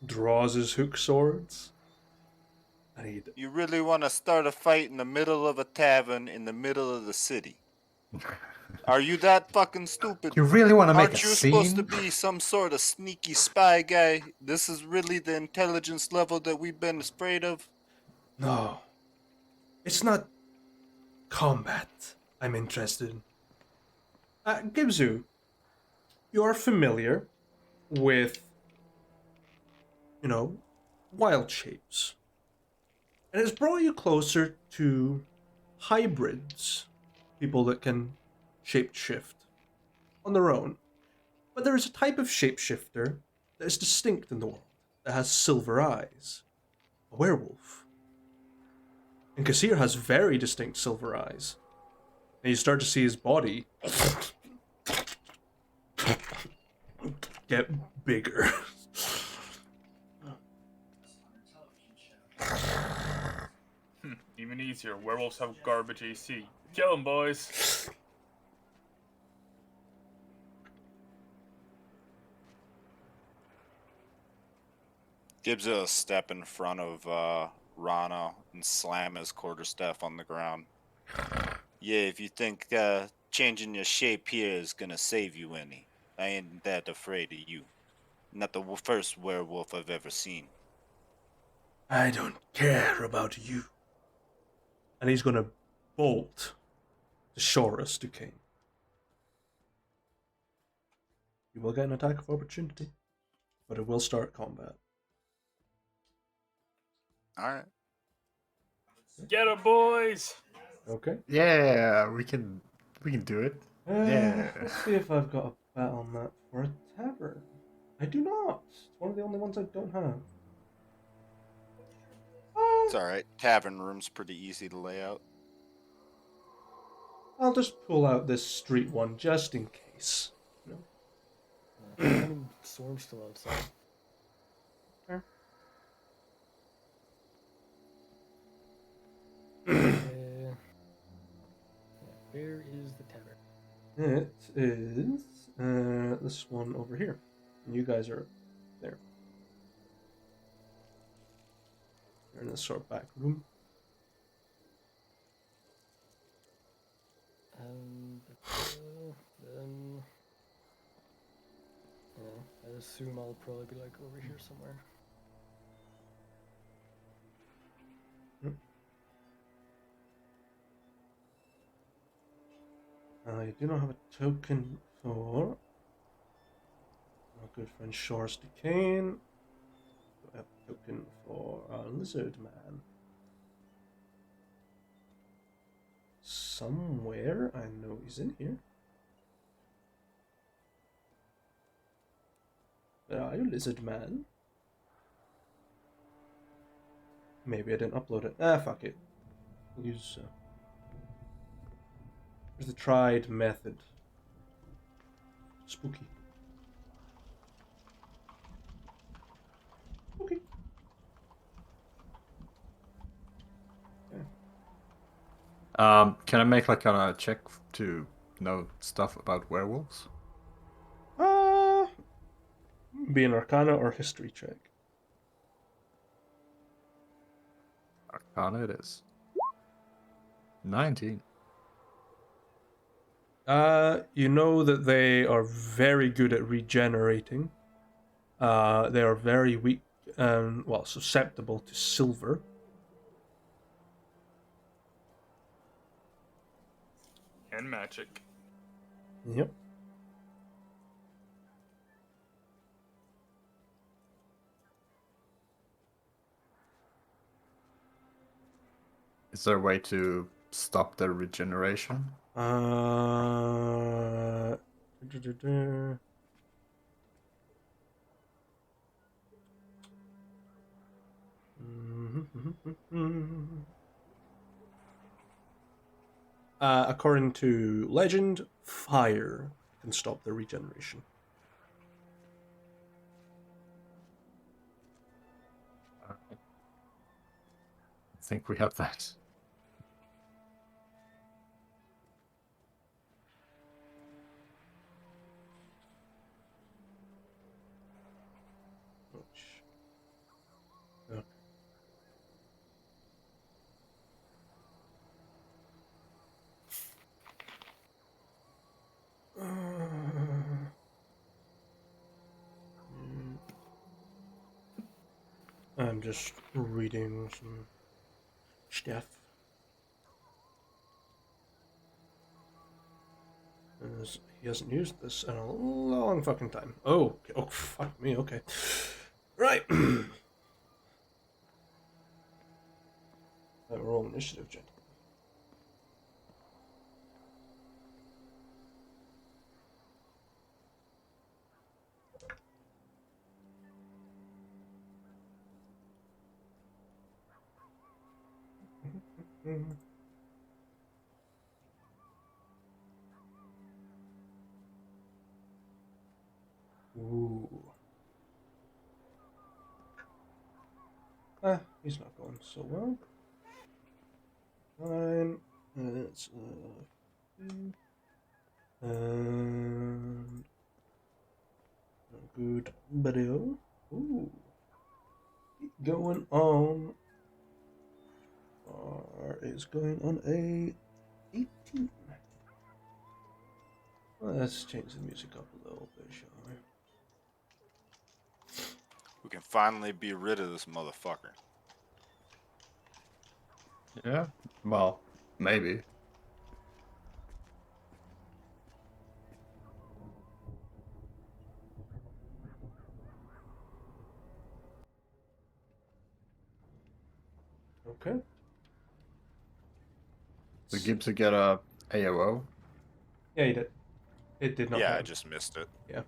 Draws his hook swords. I need. You really want to start a fight in the middle of a tavern in the middle of the city? Are you that fucking stupid? You really want to make Aren't a you scene? supposed to be some sort of sneaky spy guy? This is really the intelligence level that we've been afraid of? No. It's not combat I'm interested in. Gibzu, you're familiar with, wild shapes. And it's brought you closer to hybrids, people that can shapeshift on their own. But there is a type of shapeshifter that is distinct in the world, that has silver eyes. A werewolf. And Kessir has very distinct silver eyes. And you start to see his body get bigger. Even easier. Werewolves have garbage AC. Kill 'em, boys. Gives a step in front of Rana and slam his quarterstaff on the ground. Yeah, if you think changing your shape here is gonna save you any, I ain't that afraid of you. Not the first werewolf I've ever seen. I don't care about you. And he's gonna bolt to Shorus Duquesne. You will get an attack of opportunity, but it will start combat. Alright. Get 'em, boys. Okay. Yeah, we can do it. Yeah. Let's see if I've got a battle map for a tavern. I do not. It's one of the only ones I don't have. It's alright. Tavern room's pretty easy to lay out. I'll just pull out this street one just in case. I mean, Storm's still outside. Fair. Where is the tavern? It is this one over here. And you guys are there. You're in this sort of back room. And then, I assume I'll probably be like over here somewhere. I do not have a token for our good friend Shores Duquesne. I have a token for our lizard man. Somewhere, I know he's in here. Where are you, lizard man? Maybe I didn't upload it. Fuck it. Use. There's the tried method. Spooky. Okay. Can I make like a check to know stuff about werewolves? Be an Arcana or History check. Arcana it is. 19. You know that they are very good at regenerating. They are very weak and, susceptible to silver. And magic. Yep. Is there a way to stop the regeneration? According to legend, fire can stop the regeneration. I think we have that. Okay. I'm just reading some stuff. As he hasn't used this in a long fucking time. Oh, fuck me, okay. Right. Roll initiative, gentlemen. Ooh. He's not going so well. Fine. It's and a good video. Ooh. Going on. Is going on a 18. Let's change the music up a little bit, shall we? We can finally be rid of this motherfucker. Yeah, well, maybe. Okay. Did Gibbs get a AOO? Yeah, he did. It did not. Yeah, hit I him. just missed it. Yeah.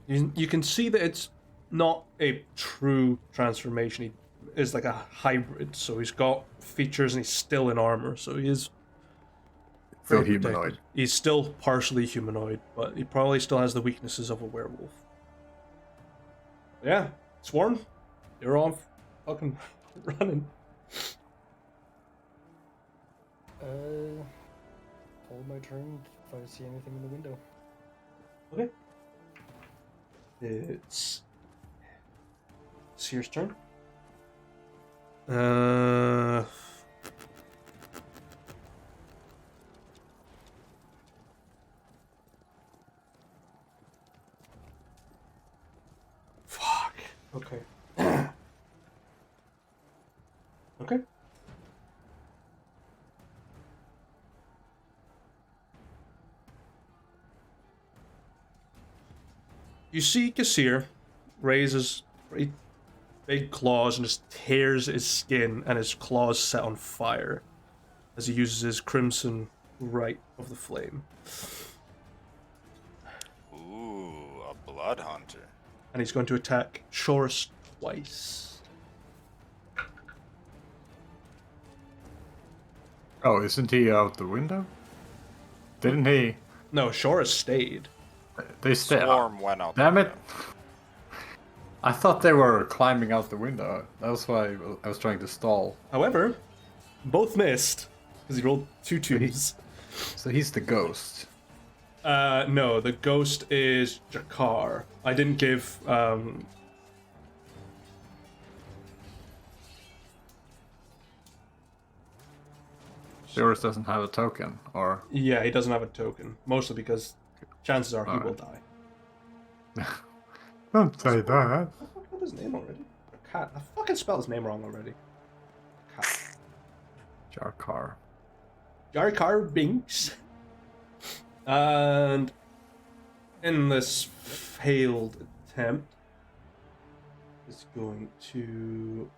You can see that it's not a true transformation. He is like a hybrid, so he's got features and he's still in armor, so he is Still pretty protected. humanoid. He's still partially humanoid, but he probably still has the weaknesses of a werewolf. Yeah, Swarm, you're on fucking running. Hold my turn if I see anything in the window. Okay. It's Sear's turn. Fuck. Okay. Okay. You see Kessir raises very big claws and just tears his skin, and his claws set on fire as he uses his crimson right of the flame. Ooh, a blood hunter. And he's going to attack Shorus twice. Oh, isn't he out the window? Didn't he? No, Shorus stayed. They stayed. Swarm went out. Damn the it! I thought they were climbing out the window. That's why I was trying to stall. However, both missed because he rolled two twos. So he's the ghost. No, the ghost is Jakar. I didn't give Yours doesn't have a token, or Yeah, he doesn't have a token. Mostly because chances are he will die. don't say that. I fucking got his name already. Cat. I fucking spelled his name wrong already. Cat. Jarkar. Garkar Binks. And in this failed attempt, is going to...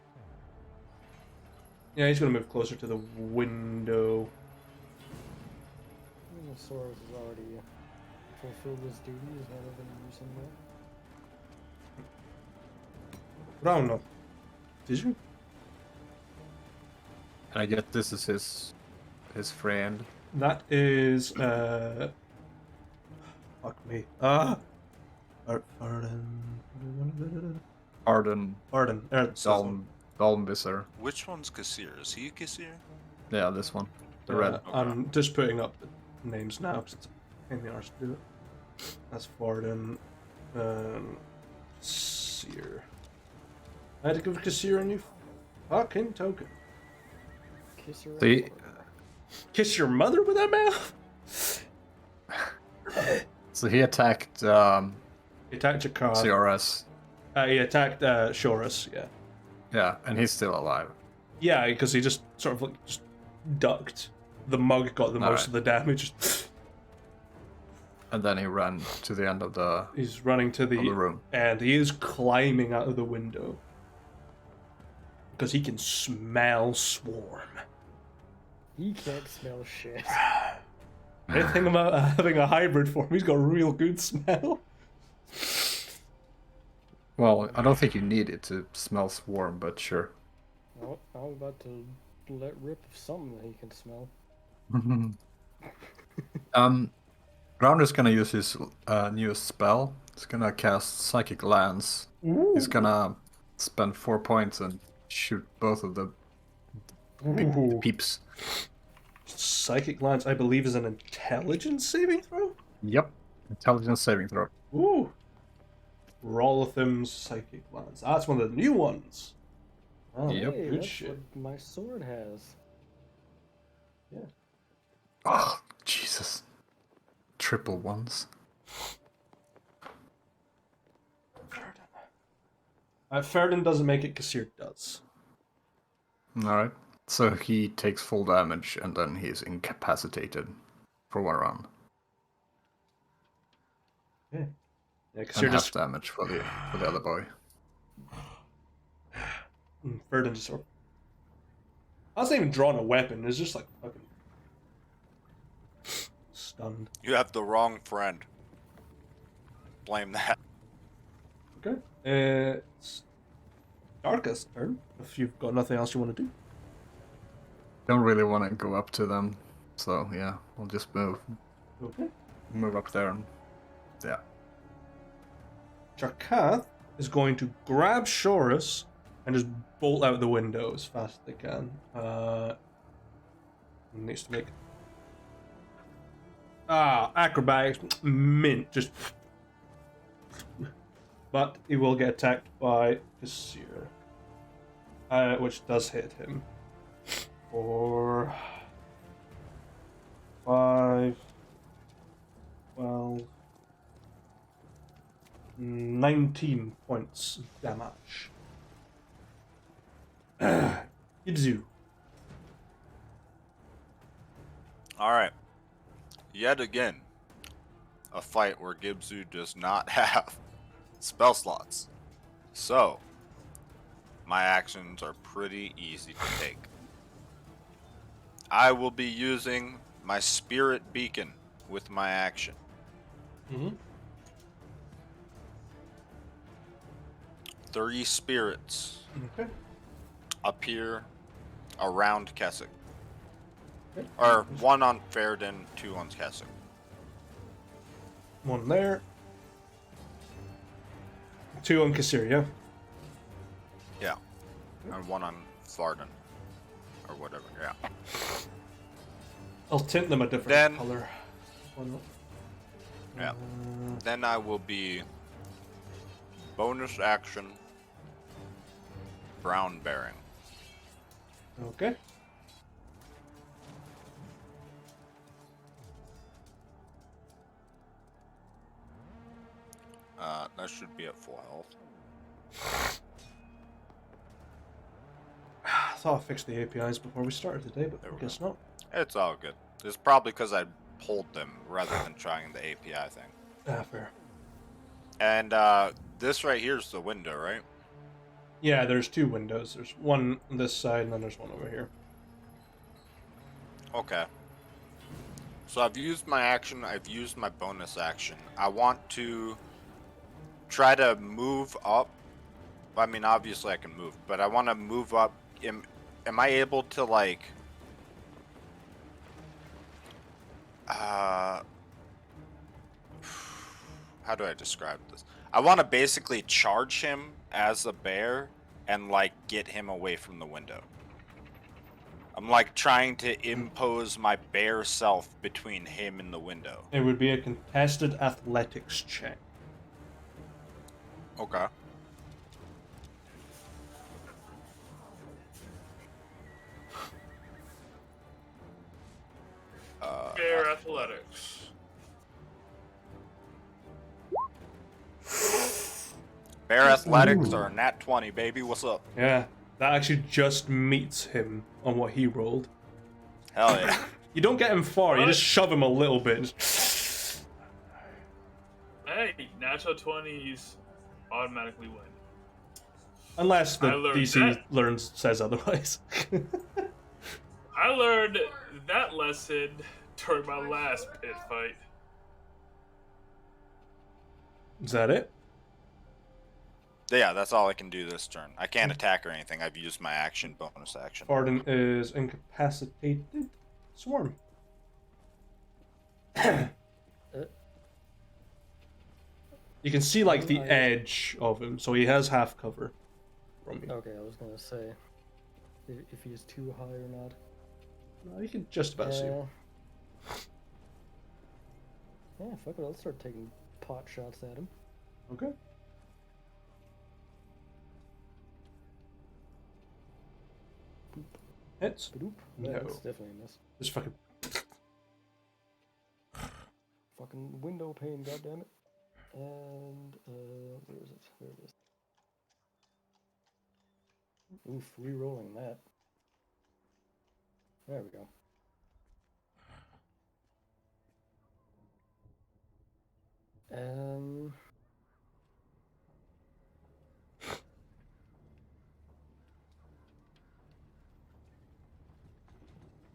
Yeah, he's going to move closer to the window. Soros has already fulfilled his duty. He's never been using that. Rauno. Did you? I get this is his friend. That is, fuck me. Arden. Dalmvisser. Which one's Kessir? Is he Kessir? Yeah, this one. The red. I'm just putting up the names now because it's a pain in the arse to do it. That's Varden. Seer. I had to give Kessir a new fucking token. Kiss her. See, Kiss your mother with that mouth? so he attacked He attacked Jakar. CRS. He attacked Shorus, yeah. Yeah, and he's still alive. Yeah, because he just sort of like just ducked. The mug got the most Alright. of the damage. And then he ran to the end of the He's running to the room. and he is climbing out of the window. Because he can smell Swarm. He can't smell shit. Anything about having a hybrid form, he's got a real good smell. Well, I don't think you need it to smell Swarm, but sure. Well, I'm about to let rip of something that he can smell. Grounder's gonna use his newest spell. He's gonna cast Psychic Lance. Ooh. He's gonna spend 4 points and shoot both of the Ooh. peeps. Psychic Lance, I believe, is an intelligence saving throw? Yep. Intelligence saving throw. Ooh. Rolithim's Psychic Lance. That's one of the new ones. Oh, Yep. Hey, good that's shit. what my sword has. Oh, Jesus. Triple ones. Ferden doesn't make it, Kessir does. Alright. So he takes full damage and then he's incapacitated for 1 round. Yeah, And Kessir half just... damage for the other boy. Ferden just sort of... I wasn't even drawing a weapon, it's just like fucking... stunned. You have the wrong friend. Blame that. Okay. It's Darka's turn, if you've got nothing else you want to do. Don't really want to go up to them. So yeah, we'll just move Okay. up there and yeah. Jarkath is going to grab Shorus and just bolt out the window as fast as they can. Needs to make... acrobatics, mint, just... But he will get attacked by Kessir, which does hit him. For 5, 12, 19 points of damage. Gibzu. Alright. Yet again, a fight where Gibzu does not have spell slots. So, my actions are pretty easy to take. I will be using my Spirit Beacon with my action. Mm-hmm. 30 spirits Okay. appear around Kessig. Okay. Or 1 on Ferden, 2 on Kessig. One there. 2 on Kessir, yeah? Yeah. And 1 on Farden. Or whatever, yeah. I'll tint them a different Then- color. Why not? Yeah. Then I will be bonus action brown bearing. Okay. That should be at full health. I thought I fixed the APIs before we started today, but There I we guess not. It's all good. It's probably because I pulled them rather than trying the API thing. Fair. And this right here is the window, right? Yeah, there's 2 windows. There's one on this side, and then there's one over here. Okay. So I've used my action, I've used my bonus action. I want to try to move up. I mean, obviously I can move, but I want to move up. Am I able to, like... how do I describe this? I want to basically charge him as a bear and, like, get him away from the window. I'm, like, trying to impose my bear self between him and the window. It would be a contested athletics check. Okay. Bear athletics. Bear athletics are a nat 20, baby. What's up? Yeah, that actually just meets him on what he rolled. Hell yeah. You don't get him far, you just shove him a little bit. Hey, natural 20s automatically win. Unless the I learned DC says otherwise. I learned that lesson during my last pit fight. Is that it? Yeah, that's all I can do this turn. I can't attack or anything. I've used my action, bonus action. Arden is incapacitated. Swarm. You can see, like, the edge of him, so he has half cover from you. Okay, I was gonna say if he's too high or not. No, you can just about see him. Yeah, fuck it, I'll start taking pot shots at him. Okay. Hits? Badoop. No. Yeah, that's definitely a miss. Just fucking... Fucking window pane, goddammit. And, where is it? There it is. Oof, re-rolling that. There we go.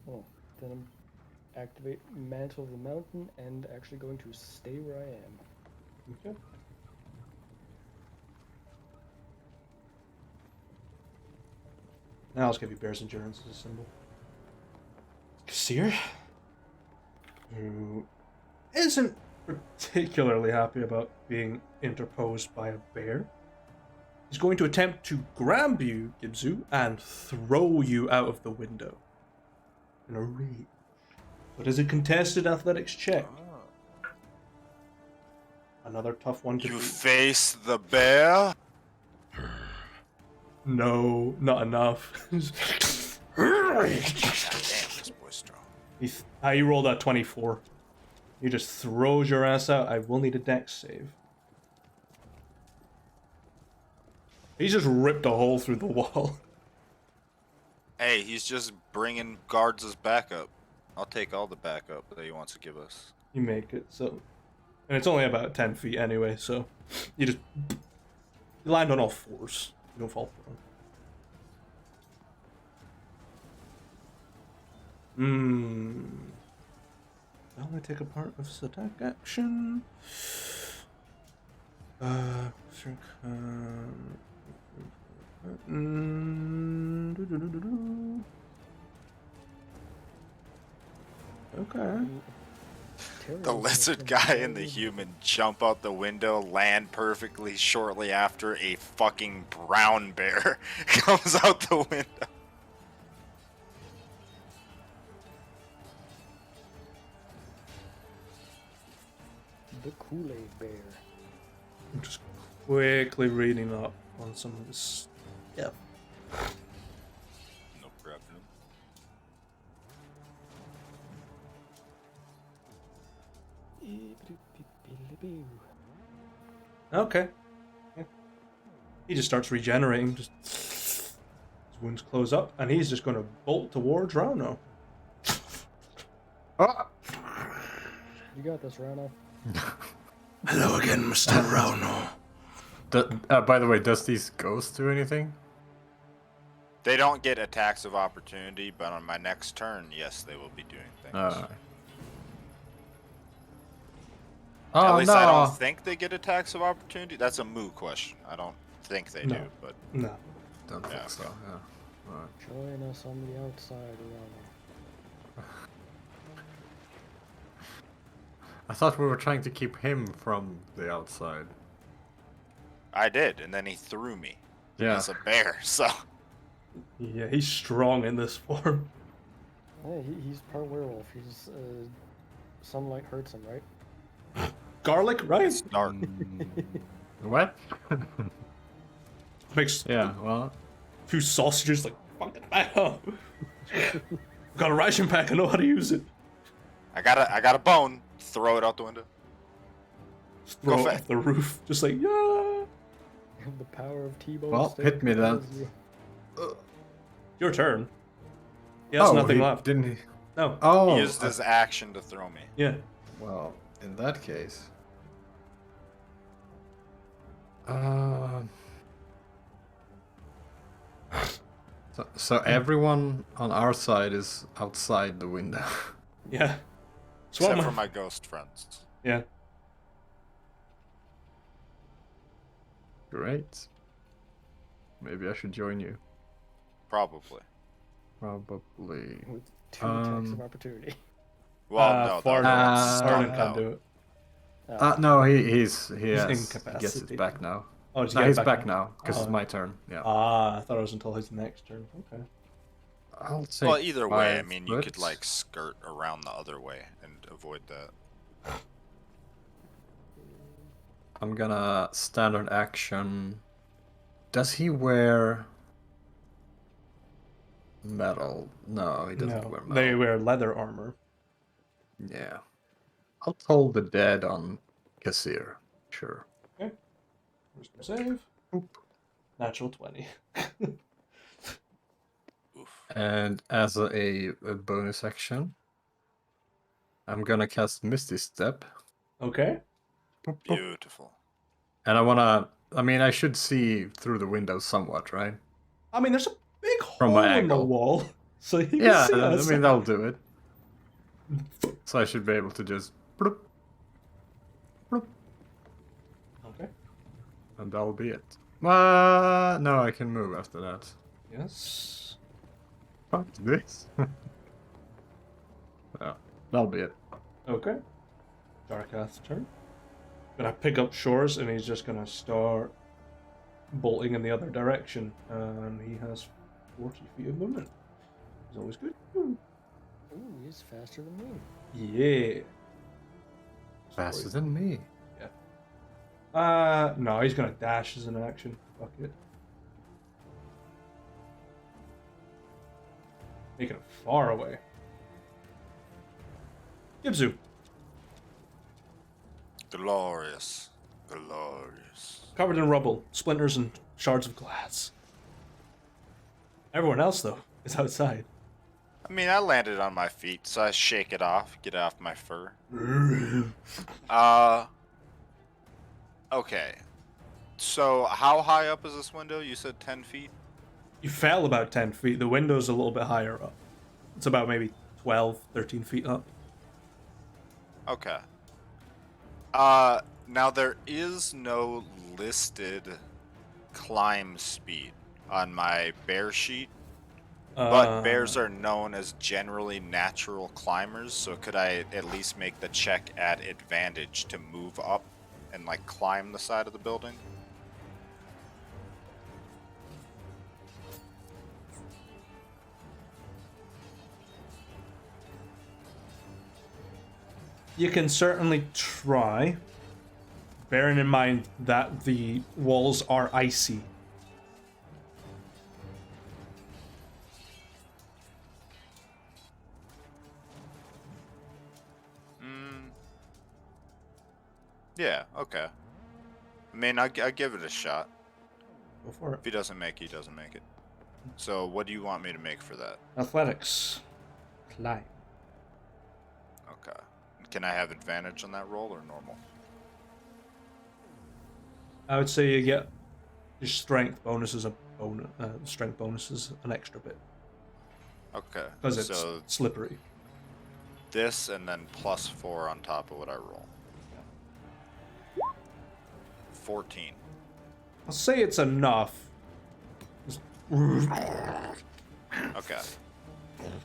Oh, then I'm activate Mantle of the Mountain and actually going to stay where I am. Okay. Now let's give you Bear's Endurance as a symbol. Kessir, who isn't particularly happy about being interposed by a bear, is going to attempt to grab you, Gibzu, and throw you out of the window in a rage. But is a contested athletics check. Another tough one to You beat. face the bear? No, not enough. Damn, this boy's strong. He rolled a 24. He just throws your ass out. I will need a dex save. He's just ripped a hole through the wall. Hey, he's just bringing guards as backup. I'll take all the backup that he wants to give us. You make it, so... And it's only about 10 feet anyway, so... You just... You land on all fours. You don't fall prone. I'll only take a part of this attack action. Okay. The lizard guy and the human jump out the window, land perfectly shortly after a fucking brown bear comes out the window. The Kool-Aid Bear. I'm just quickly reading up on some of this. Yeah. No problem. Okay. Yeah. He just starts regenerating. Just his wounds close up, and he's just going to bolt towards Rauno. Ah! You got this, Rhino. Hello again, Mr. Rauno. By the way, does these ghosts do anything? They don't get attacks of opportunity, but on my next turn, yes, they will be doing things. At least I don't think they get attacks of opportunity. That's a moo question. I don't think they do, but No. Don't think so. okay. Yeah. Alright. Join us on the outside, Rhino. I thought we were trying to keep him from the outside. I did, and then he threw me Yeah. as a bear. So Yeah, he's strong in this form. Hey, he's part werewolf. He's sunlight hurts him, right? Garlic, right? it's dark. What? Makes Yeah, well, a few sausages like fucking back up. Got a ration pack, I know how to use it. I got a bone. Throw it out the window. Just throw Go it fast. off the roof, just like yeah. The power of T-bone. Well, steak hit me then. propels you. Your turn. He has nothing he left. Didn't he? No. Oh, He used his action to throw me. Yeah. well, in that case. So everyone on our side is outside the window. Yeah. Except Swam. for my ghost friends. Yeah. Great. Maybe I should join you. Probably. Probably. With 2 attacks of opportunity. Well, no, Farden. that's Farden stunned can't out. do it. No, he gets incapacitated. it back now. Oh, does he No, get he's it back now because Oh. it's my turn. Yeah. Ah, I thought it was until his next turn. Okay. I'll take Well, either way, I 5 mean, you could foot. like skirt around the other way and avoid that. I'm gonna standard action. Does he wear metal? No, he doesn't No, wear metal. they wear leather armor. Yeah. I'll toll the dead on Kessir. Sure. Wisdom save. Natural 20. Oof. And as a bonus action, I'm gonna cast Misty Step. Okay. Beautiful. And I mean, I should see through the window somewhat, right? I mean, there's a big From hole my in the angle. wall, so you Yeah, can see I us. mean, that'll do it. So I should be able to just... bloop, bloop, Okay. and that'll be it. No, I can move after that. Yes. Fuck this. Yeah, that'll be it. Okay. Darkath's turn. Gonna pick up Shores, and he's just gonna start bolting in the other direction. And he has 40 feet of movement. He's always good. Ooh. Ooh, he's faster than me. Yeah. Faster than me. No, he's gonna dash as an action. Fuck it. Making it far away. Gibzu. Glorious. Glorious. Covered in rubble, splinters, and shards of glass. Everyone else, though, is outside. I mean, I landed on my feet, so I shake it off, get it off my fur. Okay. So, how high up is this window? You said 10 feet? You fell about 10 feet. The window's a little bit higher up. It's about maybe 12, 13 feet up. Okay. Now there is no listed climb speed on my bear sheet, but bears are known as generally natural climbers, so could I at least make the check at advantage to move up and like climb the side of the building? You can certainly try, bearing in mind that the walls are icy. Yeah, okay. I mean, I give it a shot. Go for it. If he doesn't make it, he doesn't make it. So what do you want me to make for that? Athletics. Climb. Okay. Can I have advantage on that roll or normal? I would say you get your strength bonus is a bonus. Strength bonus is an extra bit Okay. because it's So slippery. this and then +4 on top of what I roll. 14. I'll say it's enough. Okay.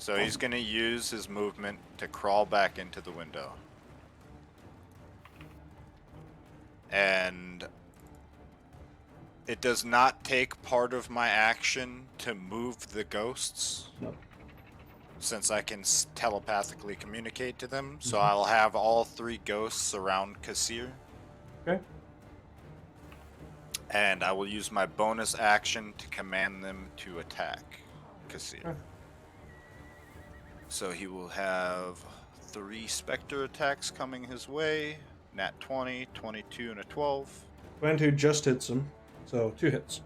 So he's going to use his movement to crawl back into the window. And it does not take part of my action to move the ghosts. No. Since I can telepathically communicate to them. So I'll have all 3 ghosts surround Kessir. Okay. And I will use my bonus action to command them to attack Kessir. Okay. So he will have 3 Spectre attacks coming his way. Nat 20, 22, and a 12. 22 just hits him, so 2 hits.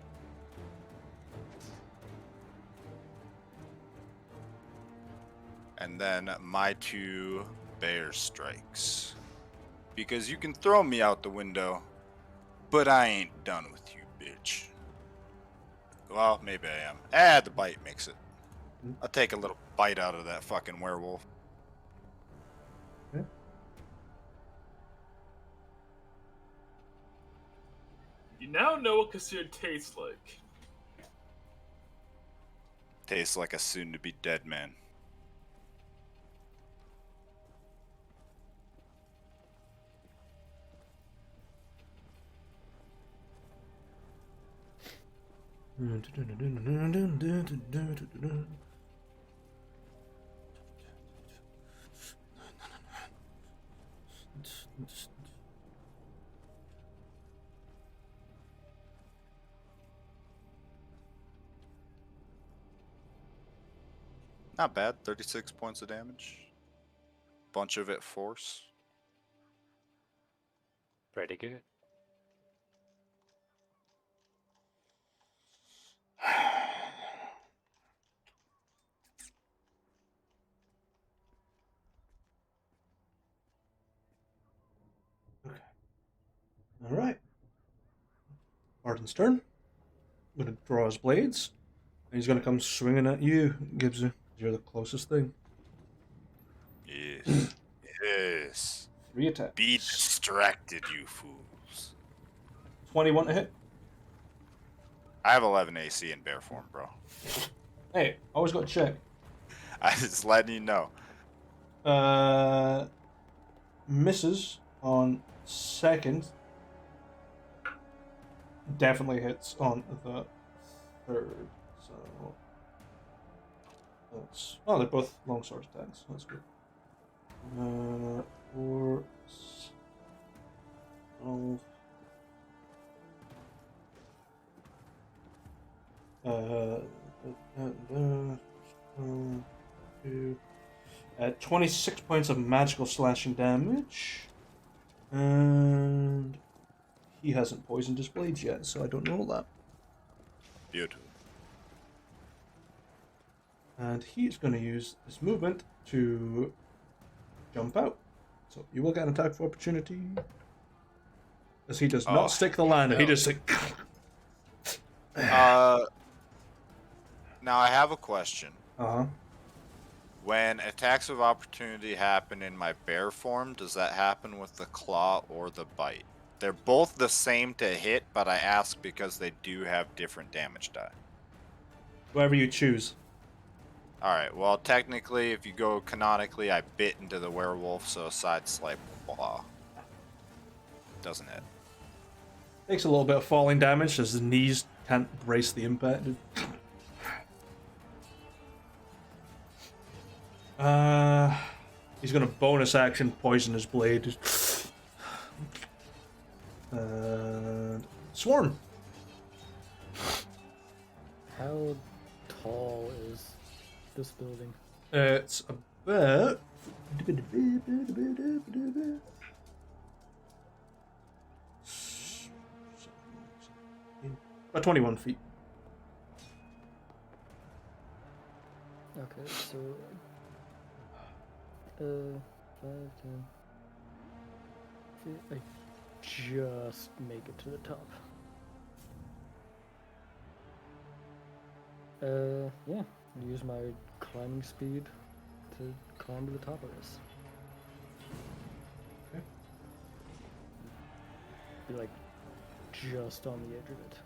And then my 2 bear strikes. Because you can throw me out the window, but I ain't done with you, bitch. Well, maybe I am. The bite makes it. I'll take a little bite out of that fucking werewolf. Okay. You now know what Kessir tastes like. Tastes like a soon-to-be dead man. Not bad, 36 points of damage. Bunch of it force. Pretty good. Okay. All right. Martin's turn. I'm going to draw his blades. And he's going to come swinging at you, Gibbsy. You're the closest thing. Yes. Yes. 3 attacks. Be distracted, you fools. 21 to hit. I have 11 AC in bear form, bro. Hey, always got to check. I just letting you know. Misses on second. Definitely hits on the third. So that's they're both longsword attacks. That's good. 4, 12. Two. 26 points of magical slashing damage. And he hasn't poisoned his blades yet, so I don't know that. Beautiful. And he's going to use his movement to jump out. So you will get an attack of opportunity. As he does not stick the landing, he just like... Now I have a question. Uh-huh. When attacks of opportunity happen in my bear form, does that happen with the claw or the bite? They're both the same to hit, but I ask because they do have different damage die. Whoever you choose. Alright, well, technically, if you go canonically, I bit into the werewolf, so side swipe claw. Doesn't hit. Takes a little bit of falling damage as his knees can't brace the impact. He's gonna bonus action poison his blade. Swarm. How tall is this building? It's about about 21 feet. Okay, so 5, 10. I just make it to the top. Yeah. Use my climbing speed to climb to the top of this. Okay. Be like just on the edge of it.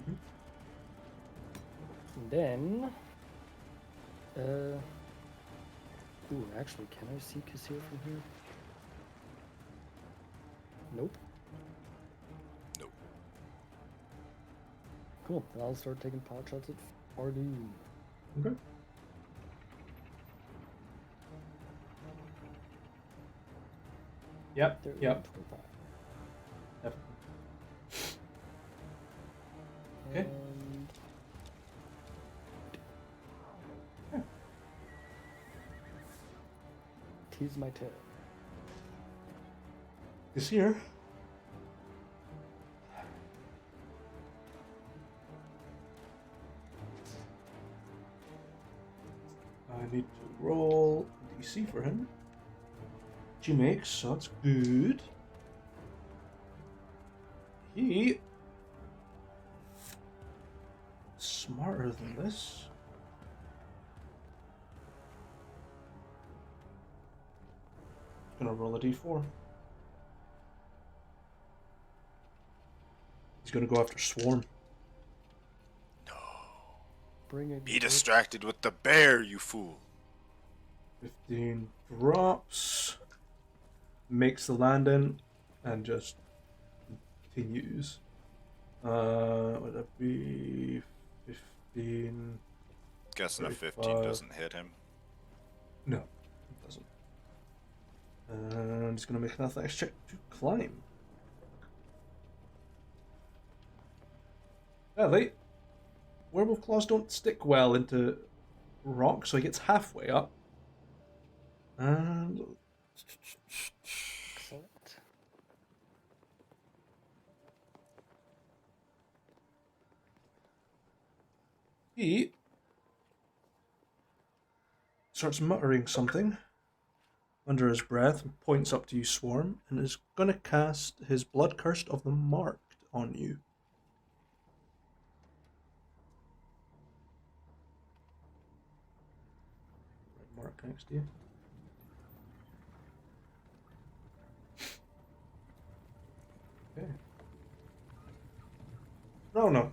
Mhm. And then, ooh, actually, can I see Kessir from here? Nope. Nope. Cool. Then I'll start taking pot shots at Fardoon. Okay. Yep. 30, Yep. 25. Definitely. Okay. And tease my tail. This here. I need to roll a DC for him. Which he makes, so that's good. He smarter than this. Gonna roll a D4. He's gonna go after Swarm. Bring it. Be distracted with the bear, you fool. 15 drops. Makes the landing and just continues. Would that be 15? Guessing a 15 35. doesn't hit him. No, it doesn't. And he's gonna make an athletics check to climb. Sadly, werewolf claws don't stick well into rock, so he gets halfway up. And Excellent. he starts muttering something under his breath and points up to you, Swarm, and is going to cast his Blood Curse of the Marked on you. Mark next to you. Okay. No.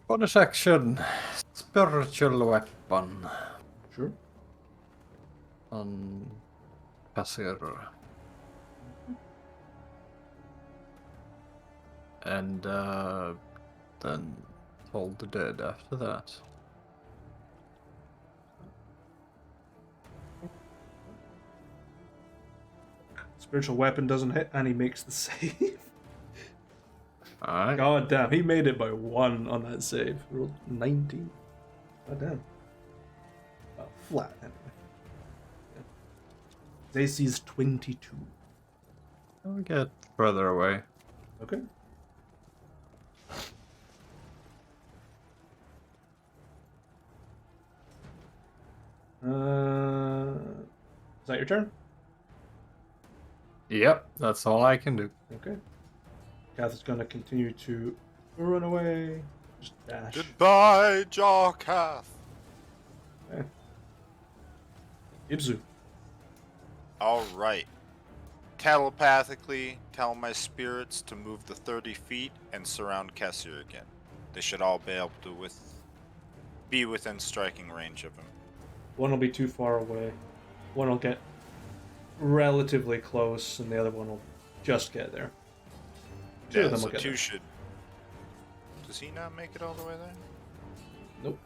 Bonus action. Spiritual weapon. Sure. On Kessir. And then Toll the Dead after that. Spiritual weapon doesn't hit, and he makes the save. Alright. God damn, he made it by 1 on that save. He rolled 19. God damn. Flat, anyway. Yeah. His AC is 22. I'll get further away. Okay. Is that your turn? Yep, that's all I can do. Okay. Kath is going to continue to run away. Just dash. Goodbye, Jarkath. Okay. Ibzu. Alright. Telepathically tell my spirits to move the 30 feet and surround Kessir again. They should all be able to be within striking range of him. One will be too far away. One will get relatively close, and the other one will just get there. Two of them will get two there. should. Does he not make it all the way there? Nope.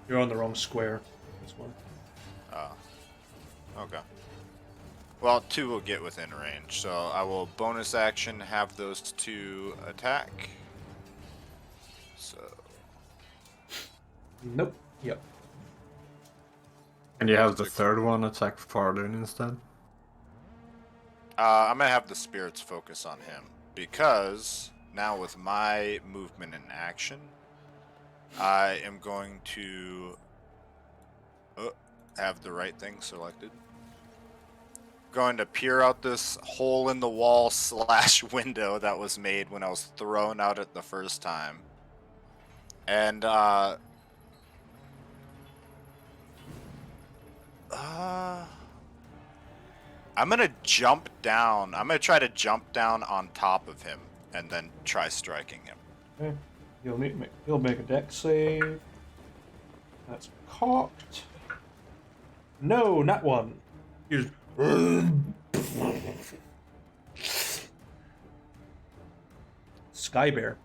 You're on the wrong square. This one. Oh. Okay. Well, 2 will get within range, so I will bonus action have those 2 attack. So. Nope. Yep. And you have the third one attack Fardoon instead? I'm gonna have the spirits focus on him because now with my movement and action, I am going to have the right thing selected. Going to peer out this hole in the wall / window that was made when I was thrown out it the first time. And I'm gonna jump down. I'm gonna try to jump down on top of him and then try striking him. Okay. He'll make a dex save. That's cocked. No, not one. He's Sky Bear.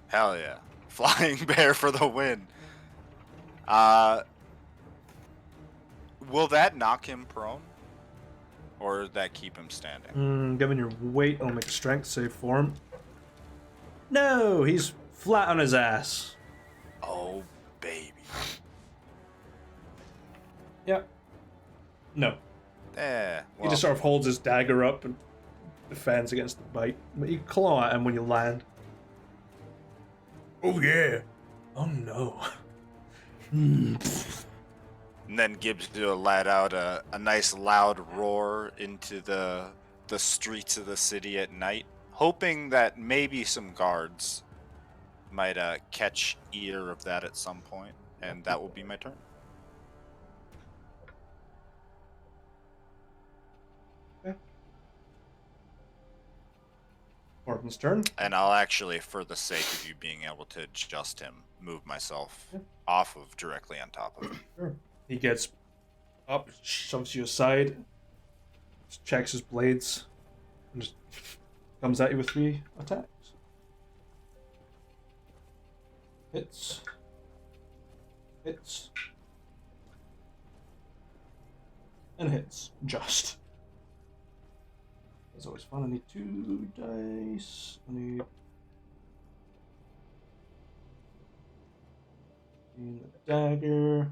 Hell yeah. Flying bear for the win. Will that knock him prone? Or does that keep him standing? Given your weight, I'll make a strength save for him. No, he's flat on his ass. Oh, baby. Yep. No. Well, He just sort of holds his dagger up and defends against the bite. But you claw at him when you land. Oh yeah. Oh no. And then Gibbs will let out a nice loud roar into the streets of the city at night, hoping that maybe some guards might catch ear of that at some point, and that will be my turn. Okay. Martin's turn. And I'll actually, for the sake of you being able to adjust him, move myself off of directly on top of him. Sure. He gets up, shoves you aside, checks his blades, and just comes at you with 3 attacks. Hits. Hits. And hits. Just. That's always fun. I need 2 dice. I need... And the dagger.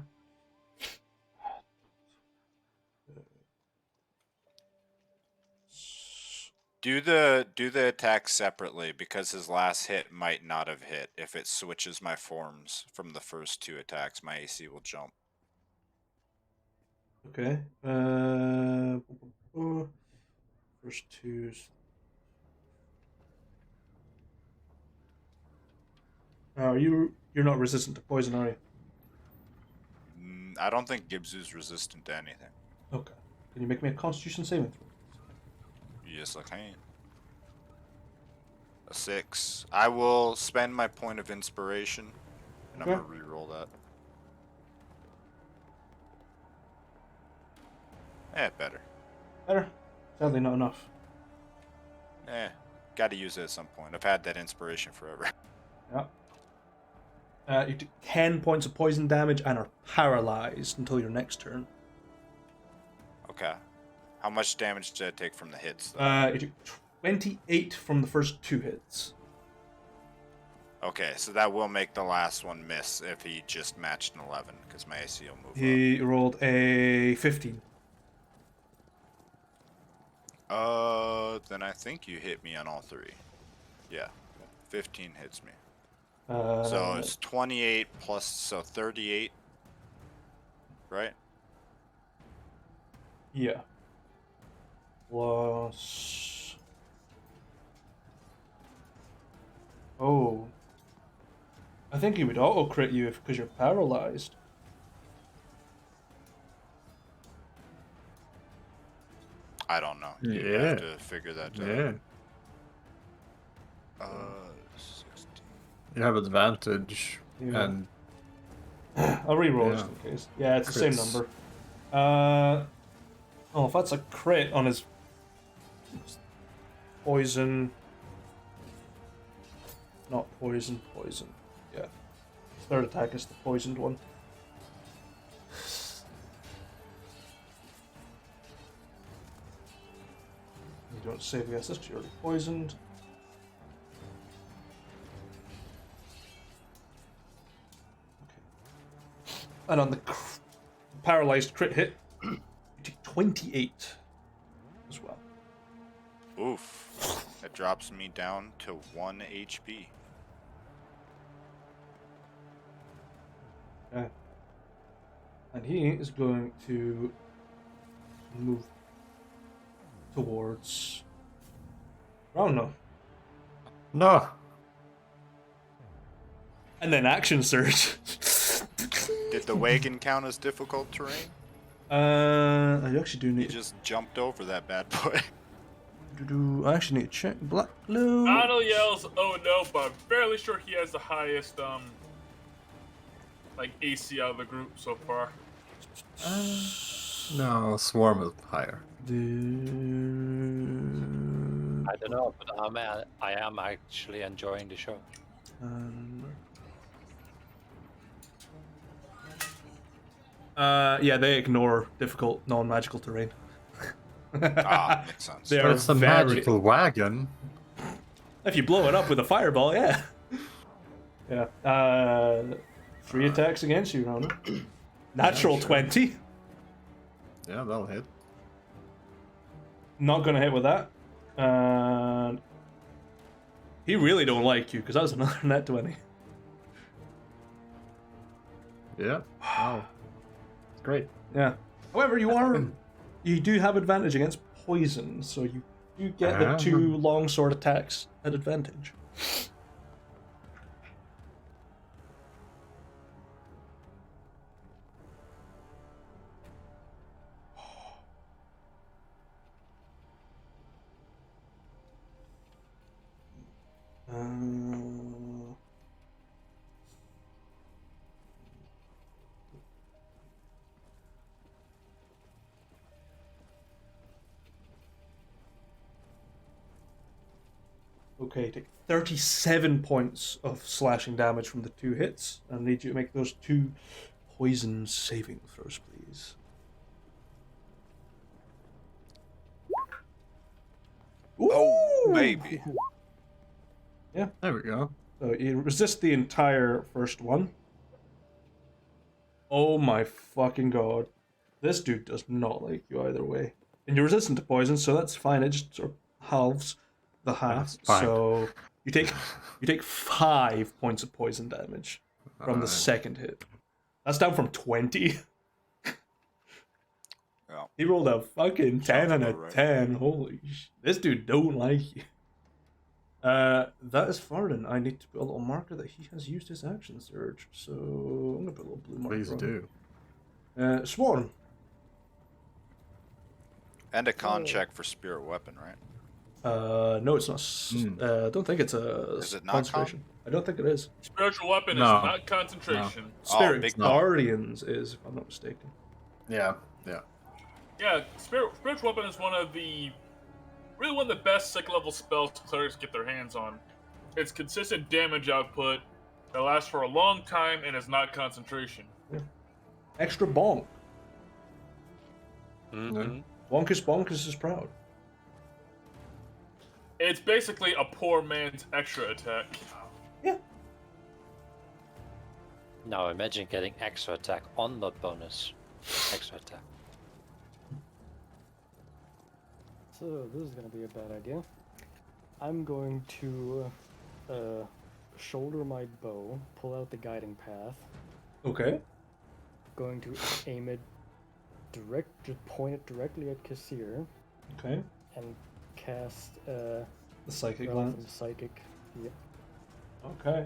Do the attack separately, because his last hit might not have hit. If it switches my forms from the first 2 attacks, my AC will jump. Okay. First 2s. Oh, you're not resistant to poison, are you? I don't think Gibbs is resistant to anything. Okay. Can you make me a Constitution saving throw? Yes, I can. A 6. I will spend my point of inspiration, and Okay. I'm gonna reroll that. Better. Better. Sadly, not enough. Gotta use it at some point. I've had that inspiration forever. Yeah. You take 10 points of poison damage and are paralyzed until your next turn. Okay. How much damage did I take from the hits, though? You took 28 from the first 2 hits. Okay, so that will make the last one miss if he just matched an 11, because my AC will move He rolled a 15. up. Then I think you hit me on all 3. Yeah, 15 hits me. So it's 28 plus, so 38, right? Yeah. Plus... Oh. I think he would auto-crit you because you're paralyzed. I don't know. You Yeah. have to figure that out. Yeah. 16. You have advantage, Yeah. and I'll re-roll Yeah. just in case. Yeah, it's the same Crits. number. Oh, if that's a crit on his poison. Not poison, poison. Yeah. His third attack is the poisoned one. You don't save against this because you're already poisoned. Okay. And on the paralyzed crit hit, you take 28 as well. Oof. That drops me down to 1 HP. Okay. And he is going to move towards Rauno. No. And then action surge. Did the wagon count as difficult terrain? I actually do You need just jumped over that bad boy. I actually need to check black glue. Otto yells, "Oh no!" But I'm fairly sure he has the highest like AC out of the group so far. No, Swarm is higher. I don't know, but I am actually enjoying the show. Yeah, they ignore difficult non-magical terrain. Makes sense. They But are it's a very... magical wagon. If you blow it up with a fireball, yeah. Yeah. 3 attacks against you, Rona. Natural sure. 20. Yeah, that'll hit. Not gonna hit with that. And he really don't like you because that was another net 20. Yeah. Wow. It's great. Yeah. However, you do have advantage against poison, so you do get the 2 longsword attacks at advantage. Okay, take 37 points of slashing damage from the 2 hits. I need you to make those 2 poison saving throws, please. Oh, baby. Yeah. There we go. So you resist the entire first one. Oh my fucking god. This dude does not like you either way. And you're resistant to poison, so that's fine. It just sort of halves the half. That's fine. So you take 5 points of poison damage from the second hit. That's down from 20. Yeah. He rolled a fucking 10 and a about right. 10. Holy sh! This dude don't like you. That is Farden. I need to put a little marker that he has used his action surge. So I'm gonna put a little blue marker. Please on do. Swarm. And a con check for spirit weapon, right? No, it's not. I don't think it's a Is it not concentration. I don't think it is. Spiritual weapon No. is not concentration. Spirit big no. Guardians is, if I'm not mistaken. Yeah. Yeah. Yeah, spiritual weapon is one of the best second level spells clerics get their hands on. It's consistent damage output that lasts for a long time and is not concentration. Yeah. Extra bonk. Mm-hmm. Bonkus is proud. It's basically a poor man's extra attack. Yeah. Now imagine getting extra attack on that bonus. Extra attack. So this is gonna be a bad idea. I'm going to shoulder my bow, pull out the guiding path. Okay. Going to aim it just point it directly at Kessir. Okay. And cast The psychic Relevant lance. Psychic. Yep. Okay.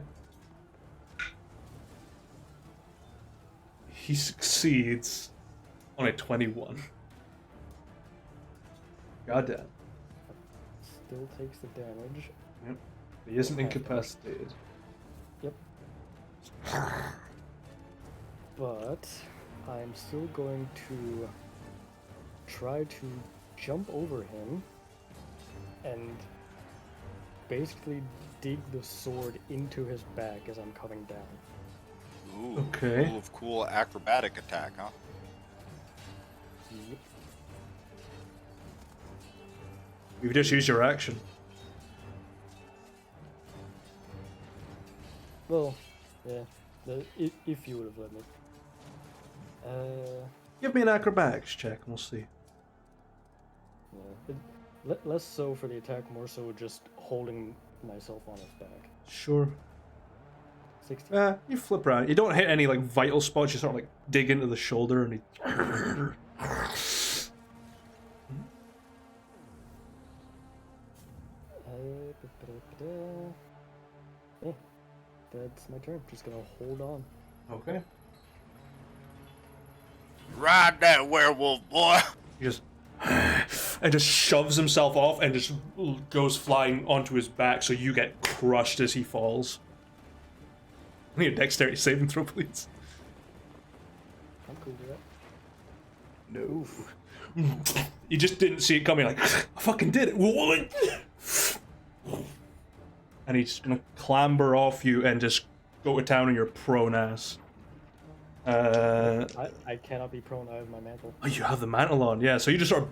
He succeeds on a 21. Goddamn. Still takes the damage. Yep. He isn't incapacitated. Yep. But I'm still going to try to jump over him and basically dig the sword into his back as I'm coming down. Ooh, Okay. Cool acrobatic attack, huh? Yep. You've just used your action. Well, yeah. If you would have let me. Give me an acrobatics check and we'll see. Yeah. Less so for the attack, more so just holding myself on his back. Sure. 16. You flip around. You don't hit any like vital spots. You sort of like dig into the shoulder and he. Yeah, that's my turn. Just gonna hold on. Okay. Ride that werewolf, boy. He just and just shoves himself off and just goes flying onto his back. So you get crushed as he falls. I need a dexterity saving throw, please. I'm cool with that. No. Oof. You just didn't see it coming. Like I fucking did it. And he's gonna clamber off you and just go to town on your prone ass. I cannot be prone. I have my mantle. Oh, you have the mantle on, yeah. So you just sort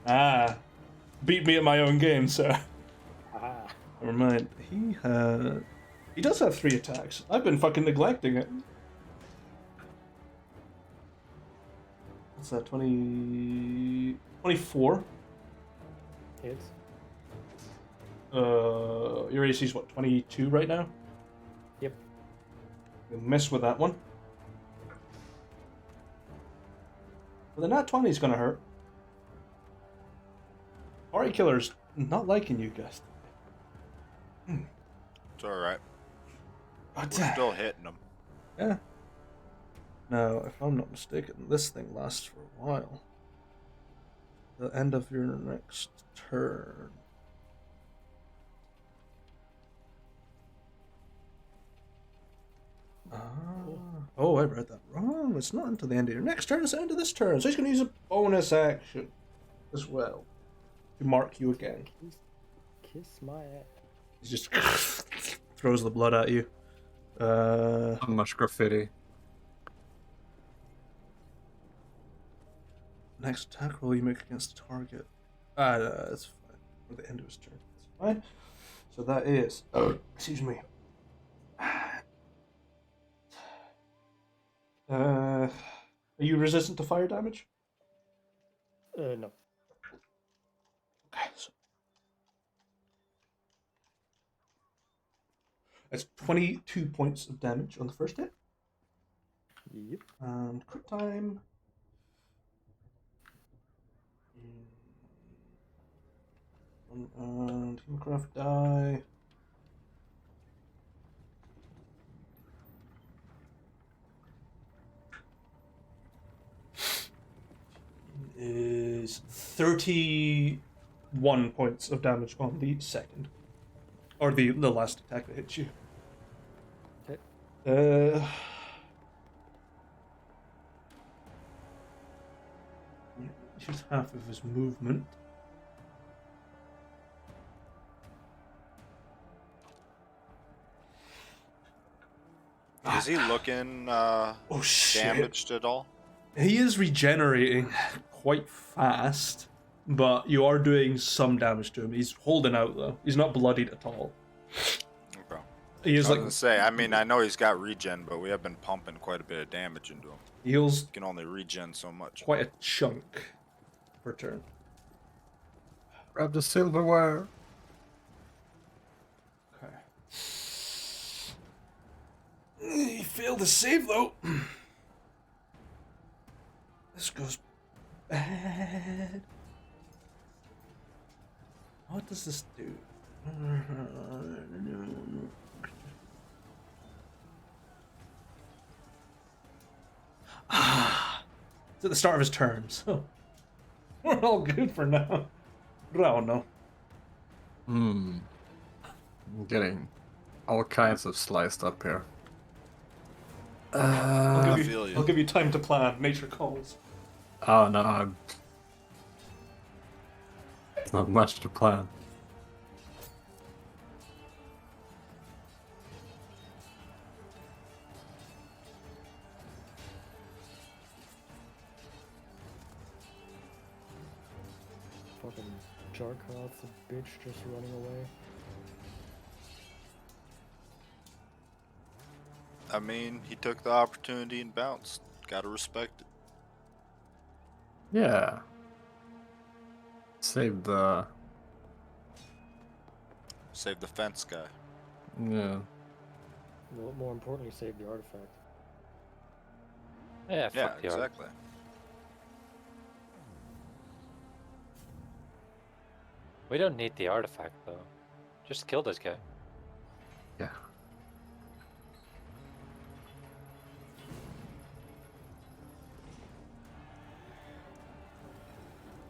of beat me at my own game, sir. Ah. Never mind. He does have 3 attacks. I've been fucking neglecting it. What's that? 24. Hits. Your AC is what? 22 right now. Yep. You miss with that one. But the nat 20 is gonna hurt. Party killer's not liking you guys. It's alright. But, We're still hitting them. yeah. Now, if I'm not mistaken, this thing lasts for a while. The end of your next turn. Oh, I read that wrong. It's not until the end of your next turn, it's the end of this turn. So he's going to use a bonus action as well to mark you again. Kiss my ass. He just throws the blood at you. Not much graffiti. Next attack roll you make against the target. That's fine. At the end of his turn. That's fine. So that is. Excuse me. Are you resistant to fire damage? No. Okay, so that's 22 points of damage on the first hit. Yep. And crit time. And Teamcraft die. Is 31 points of damage on the second. Or the last attack that hits you. Okay. Here's half of his movement. Is he looking Oh shit. damaged at all? He is regenerating quite fast, but you are doing some damage to him. He's holding out though. He's not bloodied at all. Okay. He is I was like gonna say, I mean, I know he's got regen, but we have been pumping quite a bit of damage into him. heals He can only regen so much. quite a chunk per turn. Grab the silverware. Okay. He failed to save though. This goes bad. What does this do? It's at the start of his turn, so we're all good for now. But I don't know. I'm getting all kinds of sliced up here. I'll feel you. give you time to plan. Nature calls. Oh no, it's not much to plan. Fucking Jarkoth's a bitch just running away. I mean, he took the opportunity and bounced. Gotta respect it. Yeah. Save the Save the fence guy. Yeah. Well, more importantly, save the artifact. Yeah, Yeah, fuck the art. exactly. We don't need the artifact though. Just kill this guy. Yeah.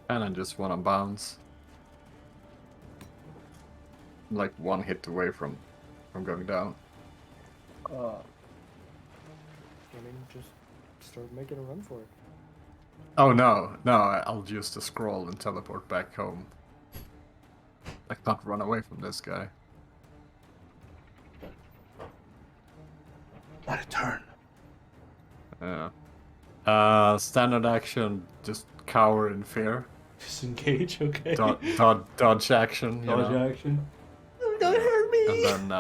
And I just want to bounce. Like one hit away from going down. I mean, just start making a run for it. Oh no, I'll use the scroll and teleport back home. I can't run away from this guy. Not a turn. Yeah. Standard action, just cower in fear. Disengage, okay. Dodge action, you Dodge know. action. Don't hurt me! And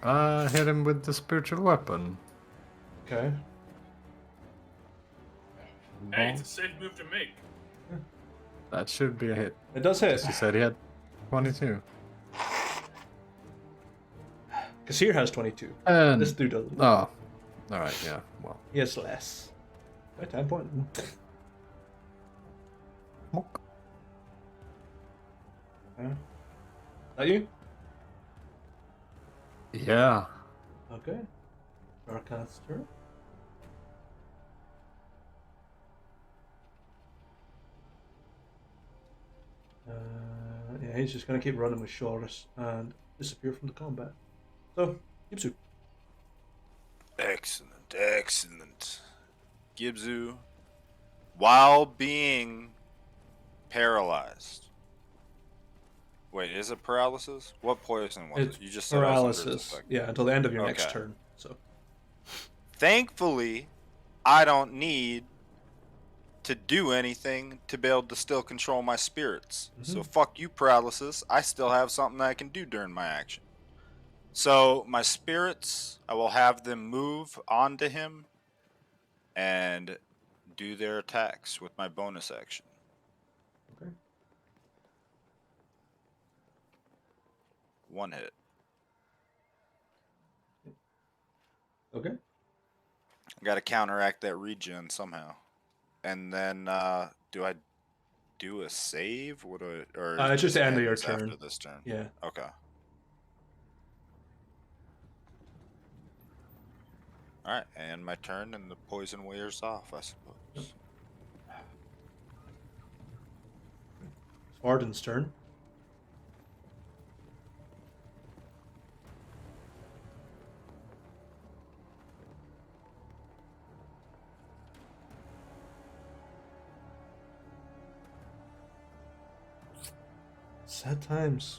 then hit him with the spiritual weapon. Okay. Hey, it's a safe move to make. That should be a hit. It does hit. You said he had 22. Kessir has 22. And This dude doesn't. oh, all right, yeah. Well, He has less. By 10 points. That you? yeah. Okay. Darkcaster. Yeah, he's just gonna keep running with Shorus and disappear from the combat. So, Gibsu. Excellent, excellent. Gibzu, while being paralyzed. Wait, is it paralysis? What poison was It's it? You just said it was under its paralysis. effect. Yeah, until the end of your next Okay. turn. So, Thankfully, I don't need to do anything to be able to still control my spirits. So fuck you, paralysis. I still have something that I can do during my action. So my spirits, I will have them move onto him and do their attacks with my bonus action. Okay. One hit. okay. I gotta counteract that regen somehow. And then do I do a save? What do I, or It's just the end of your ends after turn. this turn? Yeah. Okay. Alright, and my turn and the poison wears off, I suppose. Arden's turn. Sad times.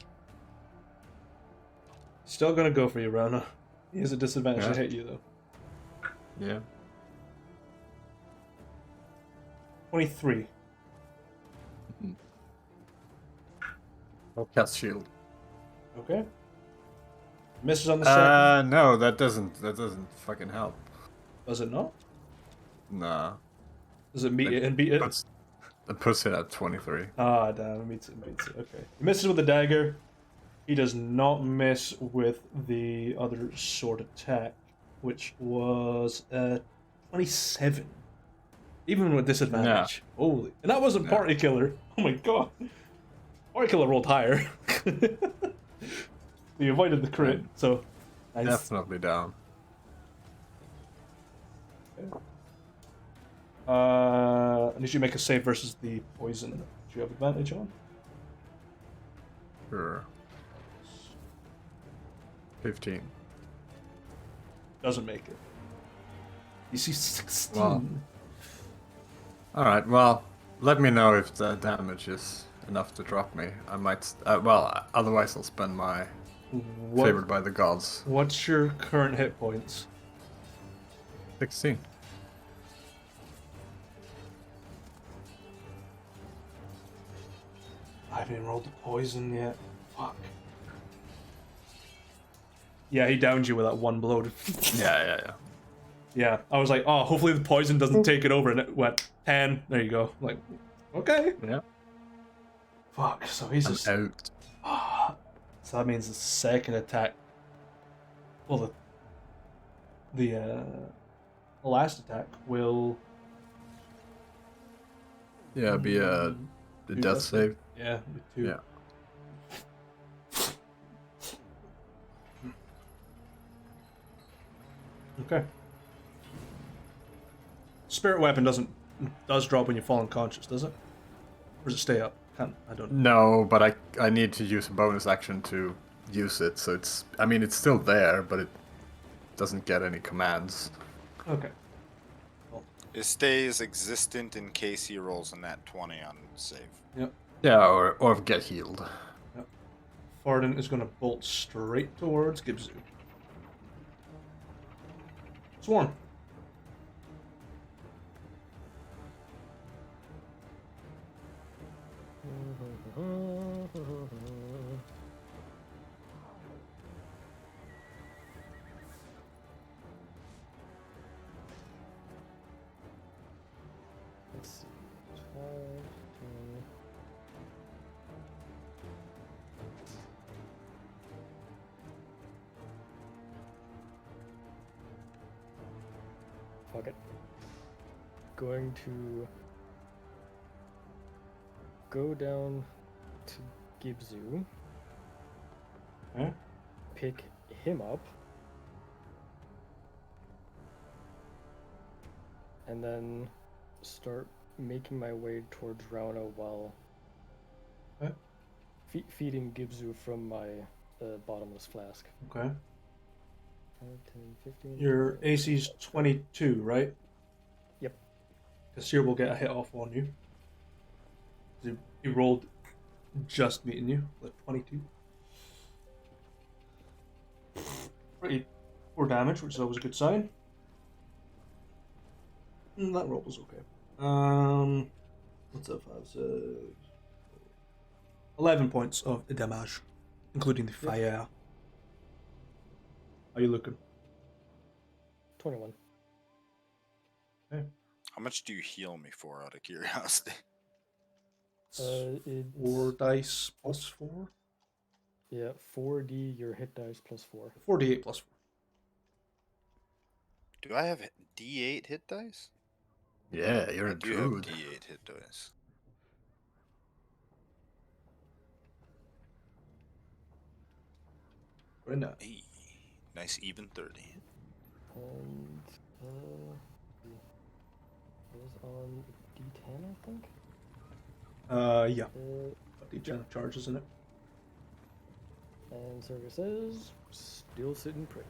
Still gonna go for you, Rona. He has a disadvantage to Yeah. hit you, though. Yeah. 23. I'll cast shield. Okay. Misses on the second. No, that doesn't fucking help. Does it not? Nah. Does it meet it and beat it? It puts it at 23. Ah, damn, it meets it and beats it. Okay. He misses with the dagger. He does not miss with the other sword attack, which was 27. Even with disadvantage. Holy. And that wasn't party killer. Oh my god. Party killer rolled higher. He avoided the crit, so nice. Definitely down. I need you to make a save versus the poison. Do you have advantage on? Sure. 15. Doesn't make it. You see 16. Wow. Alright, well, let me know if the damage is enough to drop me. I might. Otherwise, I'll spend my favored by the gods. What's your current hit points? 16. I haven't even rolled the poison yet. Fuck. Yeah, he downed you with that one blow. Yeah. Yeah, I was like, oh, hopefully the poison doesn't take it over, and it went 10. There you go. I'm like, okay. Yeah. Fuck, so he's I'm just... out. So that means the second attack. Well, the last attack will. Yeah, be the do death save. Yeah, with 2. Yeah. Okay. Spirit weapon does drop when you fall unconscious, does it? Or does it stay up? I don't know. No, but I need to use a bonus action to use it, so it's still there, but it doesn't get any commands. Okay. It stays existent in case he rolls a nat 20 on save. Yep. Yeah, or get healed. Yep. Farden is going to bolt straight towards Gibzu. Swarm. Let's see. 12, 20. Fuck it. Going to go down to Gibzu. Okay. Pick him up. And then start making my way towards Rauna while feeding Gibzu from my bottomless flask. Okay. 5, 10, 15. Your AC's 22, right? Yep. Kessir will get a hit off on you. He rolled just meeting you, like 22. Pretty poor damage, which is always a good sign. That roll was okay. What's that? 11 points of damage, including the fire. How are you looking? 21. Okay. How much do you heal me for, out of curiosity? It's 4 dice plus 4? Yeah, 4d your hit dice plus 4. 4d8 plus 4. Do I have D8 hit dice? Yeah, you're I a do have druid. D8 hit dice. Very nice. Hey, nice even 30. And it was on d10, I think. Yeah. Uh, D10 charges in it. and service is still sitting pretty.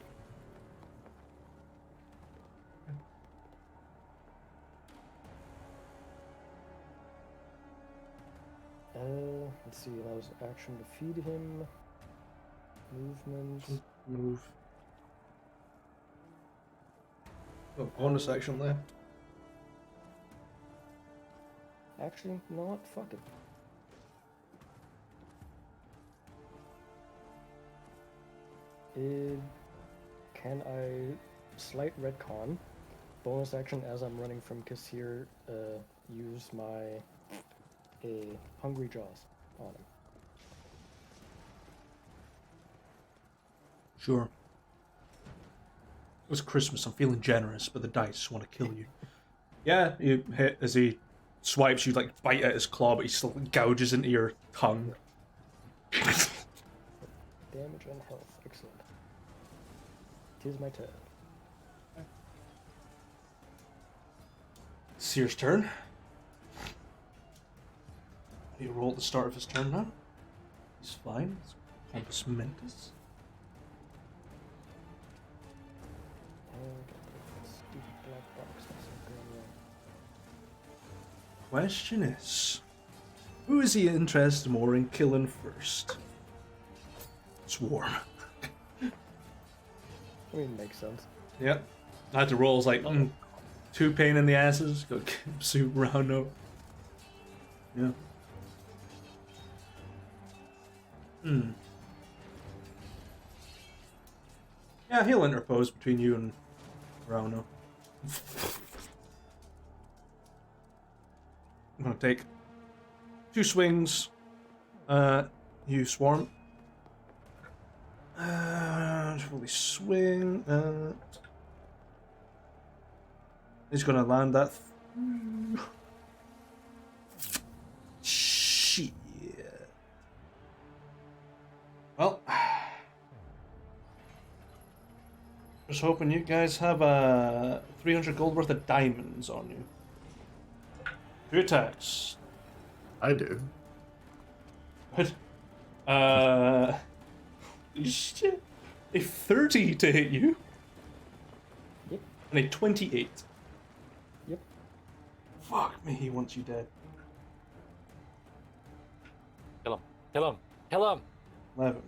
Let's see, that was action to feed him. Movement. Move. Oh, bonus action left. Actually, you know what? Fuck it. Can I slight retcon? Bonus action as I'm running from Kessir, use my Hungry Jaws on him. Sure. It was Christmas. I'm feeling generous, but the dice want to kill you. Yeah, you hit as he swipes. You like bite at his claw, but he still gouges into your tongue. Damage and health. Excellent. 'Tis my turn. Seer's turn. He roll at the start of his turn now. He's fine. It's Compass Mentis. Stupid black box. That's not going right. Question is, who is he interested more in killing first? Swarm. I mean, makes sense. Yep. I had to roll. Like 2 pain in the asses. Go soup round up. Yeah. Yeah, he'll interpose between you and Rauno. I'm gonna take 2 swings. You swarm. Fully swing. He's gonna land that. Shit. Well, just hoping you guys have 300 gold worth of diamonds on you. 2 attacks. I do. What? Shit. A 30 to hit you. Yep. And a 28. Yep. Fuck me, he wants you dead. Kill him. Kill him. Kill him. 11.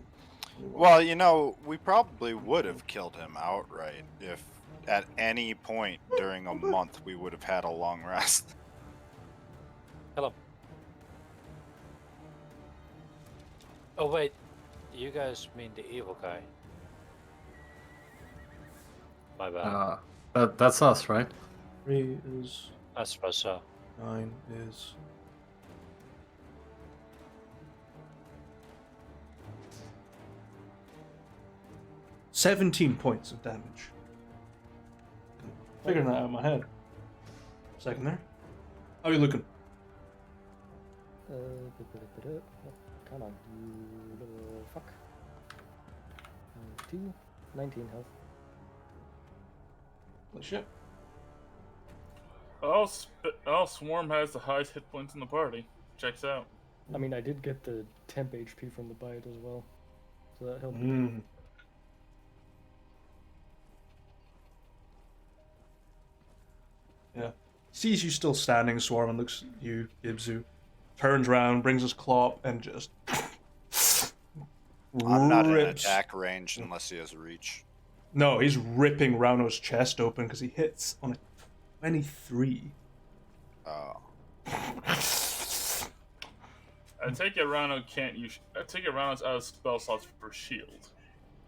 Well, you know, we probably would have killed him outright if at any point during a month we would have had a long rest. Kill him. Oh wait, you guys mean the evil guy? My bad. That's us, right? 3 is... I suppose so. 9 is... $17 points of damage. Figuring that out in my head. Second there. How are you looking? Come on, you little fuck. 19 health. Holy shit. Swarm has the highest hit points in the party. Checks out. I mean, I did get the temp HP from the bite as well, so that helped. Yeah. Sees you still standing, Swarm, and looks at you, Gibzu. Turns around, brings his claw up, and just... I'm not in rips. attack range unless he has reach. No, he's ripping Rano's chest open because he hits on a 23. Oh. I take it Rano can't use. I take it Rano's out of spell slots for shield.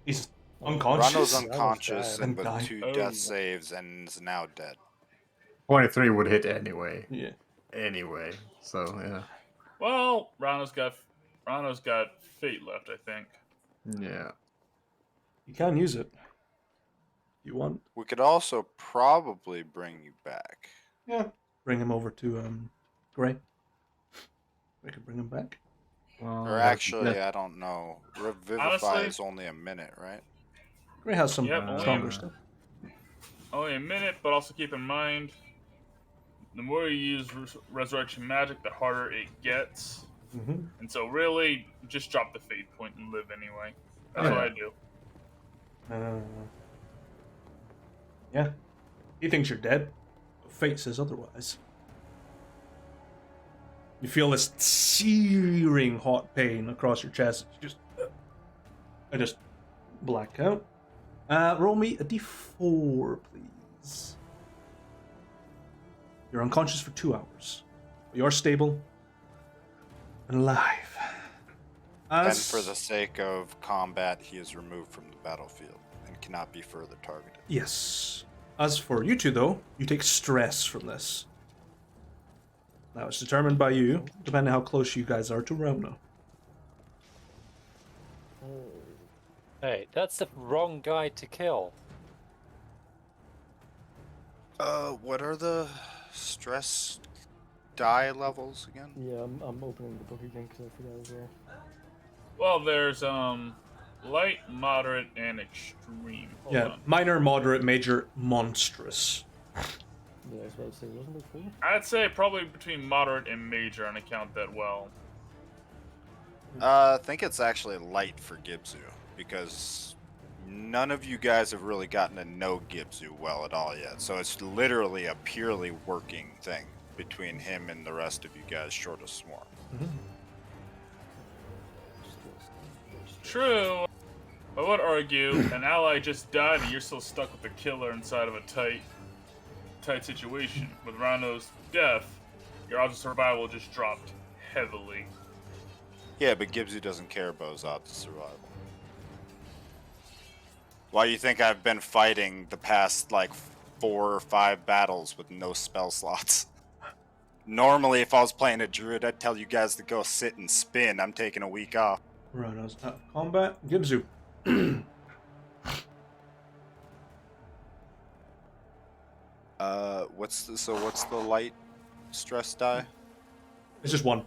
He's unconscious. Rano's unconscious died. and with Died. 2 Oh. death saves and is now dead. 23 would hit anyway. Yeah. Anyway, so yeah. Well, Rano's got fate left, I think. Yeah. You can use it. You want? We could also probably bring you back. Yeah. Bring him over to Gray. We could bring him back. Well, Or actually, I don't know. Revivify Honestly- is only a minute, right? Gray has some Yep, stronger only- stuff. Only a minute, but also keep in mind, the more you use resurrection magic, the harder it gets. Mm-hmm. And so, really, just drop the fate point and live anyway. That's what I do. Yeah. He thinks you're dead. Fate says otherwise. You feel this searing hot pain across your chest. I just black out. Roll me a d4, please. You're unconscious for 2 hours. You're stable and alive. And for the sake of combat, he is removed from the battlefield and cannot be further targeted. Yes. As for you two, though, you take stress from this. Now, it's determined by you, depending how close you guys are to Rona. Hey, that's the wrong guy to kill. What are the stress die levels again? Yeah, I'm opening the book again because I forgot it was there. Well, there's light, moderate, and extreme. Hold Yeah, on. minor, moderate, major, monstrous. Yeah, I was about to say, wasn't it 4? I'd say probably between moderate and major on account that well. I think it's actually light for Gibzu, because none of you guys have really gotten to know Gibzu well at all yet. So it's literally a purely working thing between him and the rest of you guys, short of Swarm. True. I would argue an ally just died and you're still stuck with the killer inside of a tight situation. With Rano's death, your odds of survival just dropped heavily. Yeah, but Gibzu doesn't care about his odds of survival. Why you think I've been fighting the past, 4 or 5 battles with no spell slots? Normally, if I was playing a druid, I'd tell you guys to go sit and spin. I'm taking a week off. Rona's out of combat. Gibzu. What's the light stress die? It's just one.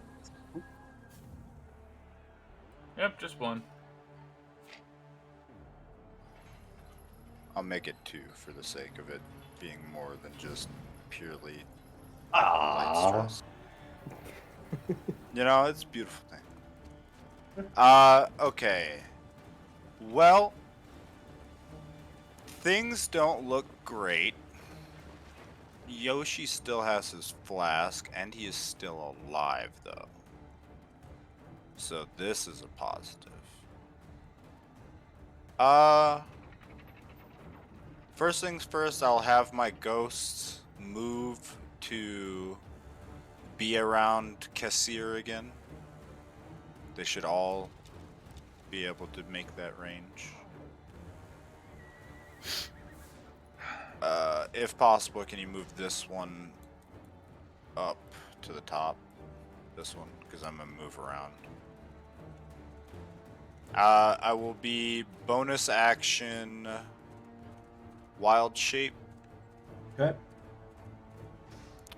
Yep, just one. I'll make it 2 for the sake of it being more than just purely light stress. You know, it's a beautiful thing. Okay. Well, things don't look great. Yoshi still has his flask, and he is still alive, though. So this is a positive. First things first, I'll have my ghosts move to be around Kessir again. They should all be able to make that range. If possible, can you move this one up to the top? This one, because I'm gonna move around. I will be bonus action wild shape. Okay.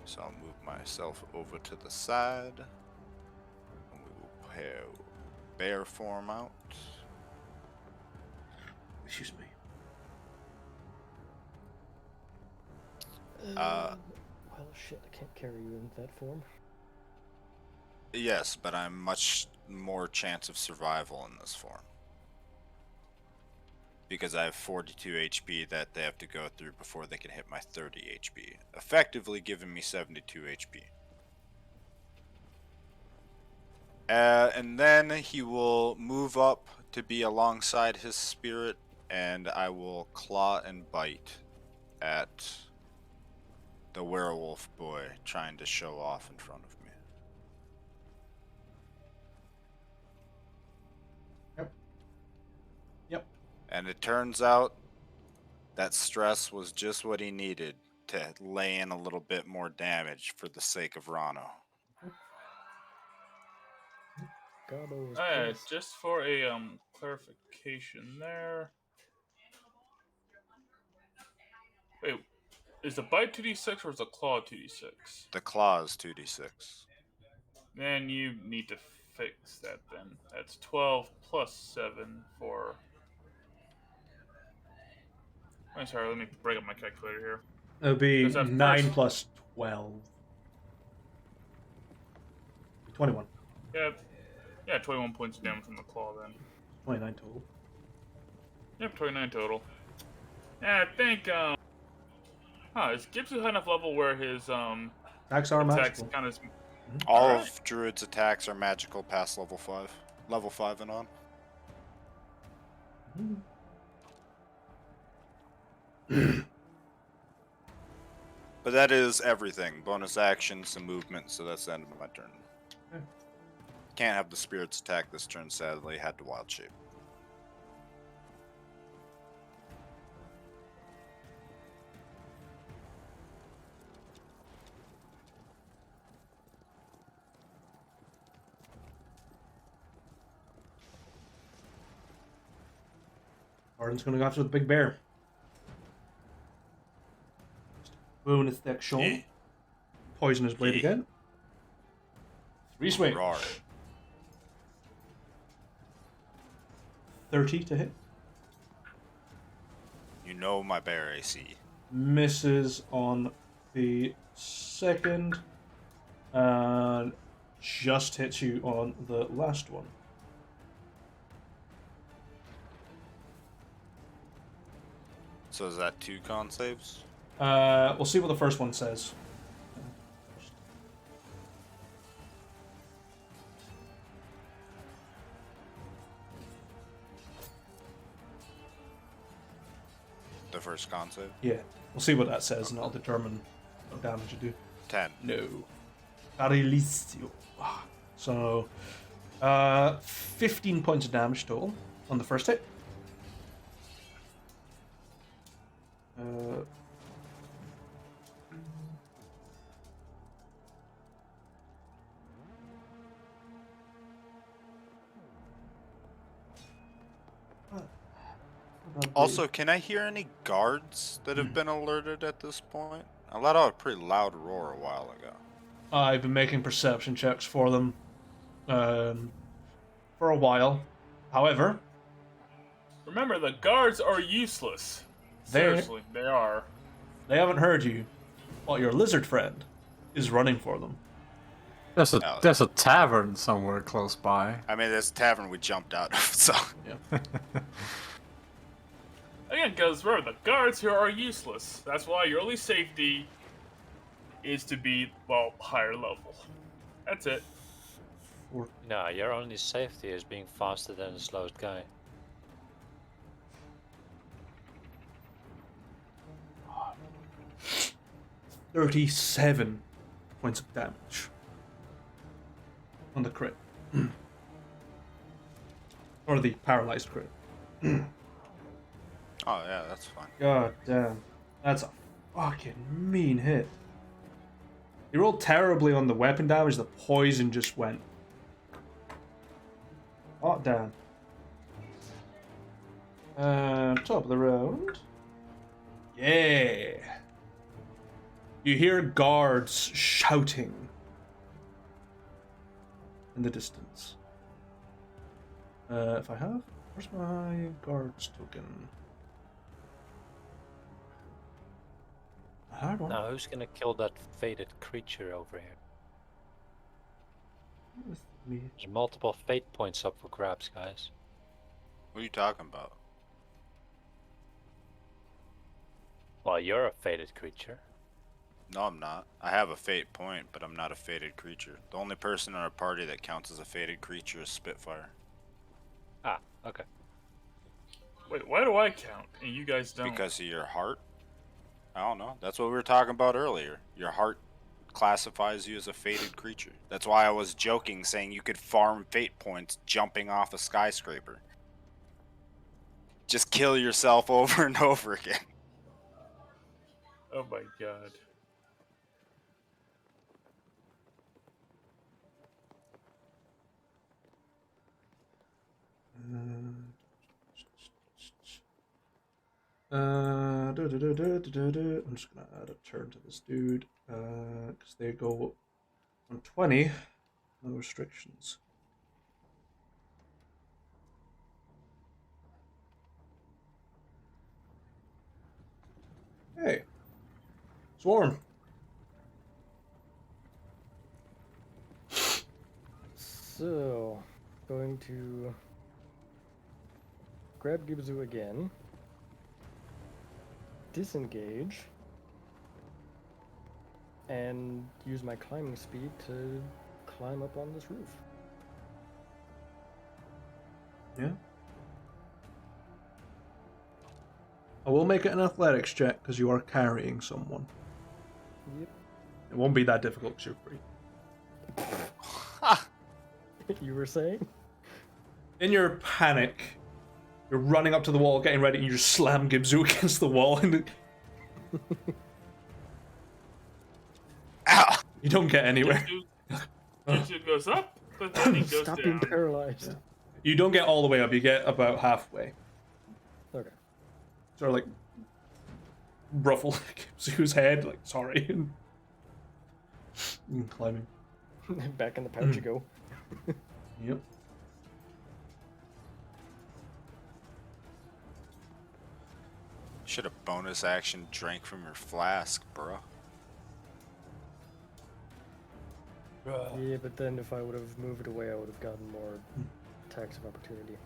So I'll move myself over to the side. And we will pair bear form out. Excuse me. Well, shit, I can't carry you in that form. Yes, but I'm much more chance of survival in this form. Because I have 42 HP that they have to go through before they can hit my 30 HP. Effectively giving me 72 HP. And then he will move up to be alongside his spirit, and I will claw and bite at the werewolf boy trying to show off in front of me. Yep. And it turns out that stress was just what he needed to lay in a little bit more damage for the sake of Rano. Gabo was Alright, pissed. just for a clarification there. Wait, is the bite 2d6 or is the claw 2d6? The claw is 2d6. Then you need to fix that then. That's 12 plus 7 for... I'm sorry, let me break up my calculator here. It'll be Does that 9 first- plus 12. 21. Yeah, 21 points of damage from the claw then. 29 total. Yep, 29 total. Yeah, I think, is Gibbs high enough level where his, Attacks are attacks magical. kind of... All Alright. of Druid's attacks are magical past level 5. Level 5 and on. But that is everything. Bonus action, some movement, so that's the end of my turn. Okay. Can't have the spirits attack this turn, sadly. Had to wild shape. Arden's gonna go after the big bear. Bonus deck Sean. Yeah. Poisonous blade Yeah. again. 3 swings. Roar. 30 to hit. You know my bear AC. Misses on the second. And just hits you on the last one. So is that 2 con saves? We'll see what the first one says. The first con save? Yeah, we'll see what that says, and I'll determine what damage you do. 10. No. Carilistio. So, 15 points of damage total on the first hit. Don't Also, breathe. can I hear any guards that have been alerted at this point? I let out a pretty loud roar a while ago. I've been making perception checks for them for a while. However, Remember, the guards are useless. Seriously, they are. they haven't heard you, but your lizard friend is running for them. There's a tavern somewhere close by. I mean, this tavern we jumped out of, so... Yeah. Again, because remember, the guards here are useless. That's why your only safety is to be, well, higher level. That's it. No, your only safety is being faster than the slowest guy. $37 points of damage on the crit. Or the paralyzed crit. Oh, yeah, that's fine. God damn. That's a fucking mean hit. You rolled terribly on the weapon damage, the poison just went. Oh, damn. Top of the round. Yeah. You hear guards shouting in the distance. If I have, where's my guards token? I had one. Now, who's gonna kill that fated creature over here? With me. There's multiple fate points up for grabs, guys. What are you talking about? Well, you're a fated creature. No, I'm not. I have a fate point, but I'm not a fated creature. The only person in our party that counts as a fated creature is Spitfire. Ah, okay. Wait, why do I count and you guys don't? Because of your heart? I don't know. That's what we were talking about earlier. Your heart classifies you as a fated creature. That's why I was joking, saying you could farm fate points jumping off a skyscraper. Just kill yourself over and over again. Oh my god. I'm just gonna add a turn to this dude, because they go on 20, no restrictions. Hey, Swarm. So, going to grab Gibzu again, disengage, and use my climbing speed to climb up on this roof. Yeah. I will make it an athletics check because you are carrying someone. Yep. It won't be that difficult because you're free. You were saying? In your panic, you're running up to the wall, getting ready, and you just slam Gibzu against the wall, and Ow! you don't get anywhere. Jutsu goes up, but then he goes Stop down. being paralyzed. You don't get all the way up, you get about halfway. Okay. Sort of like ruffle Gibzu's head, like, sorry. And climbing. Back in the pouch you go. Yep. Should have bonus action drank from your flask, bro. Yeah, but then if I would have moved away, I would have gotten more attacks of opportunity.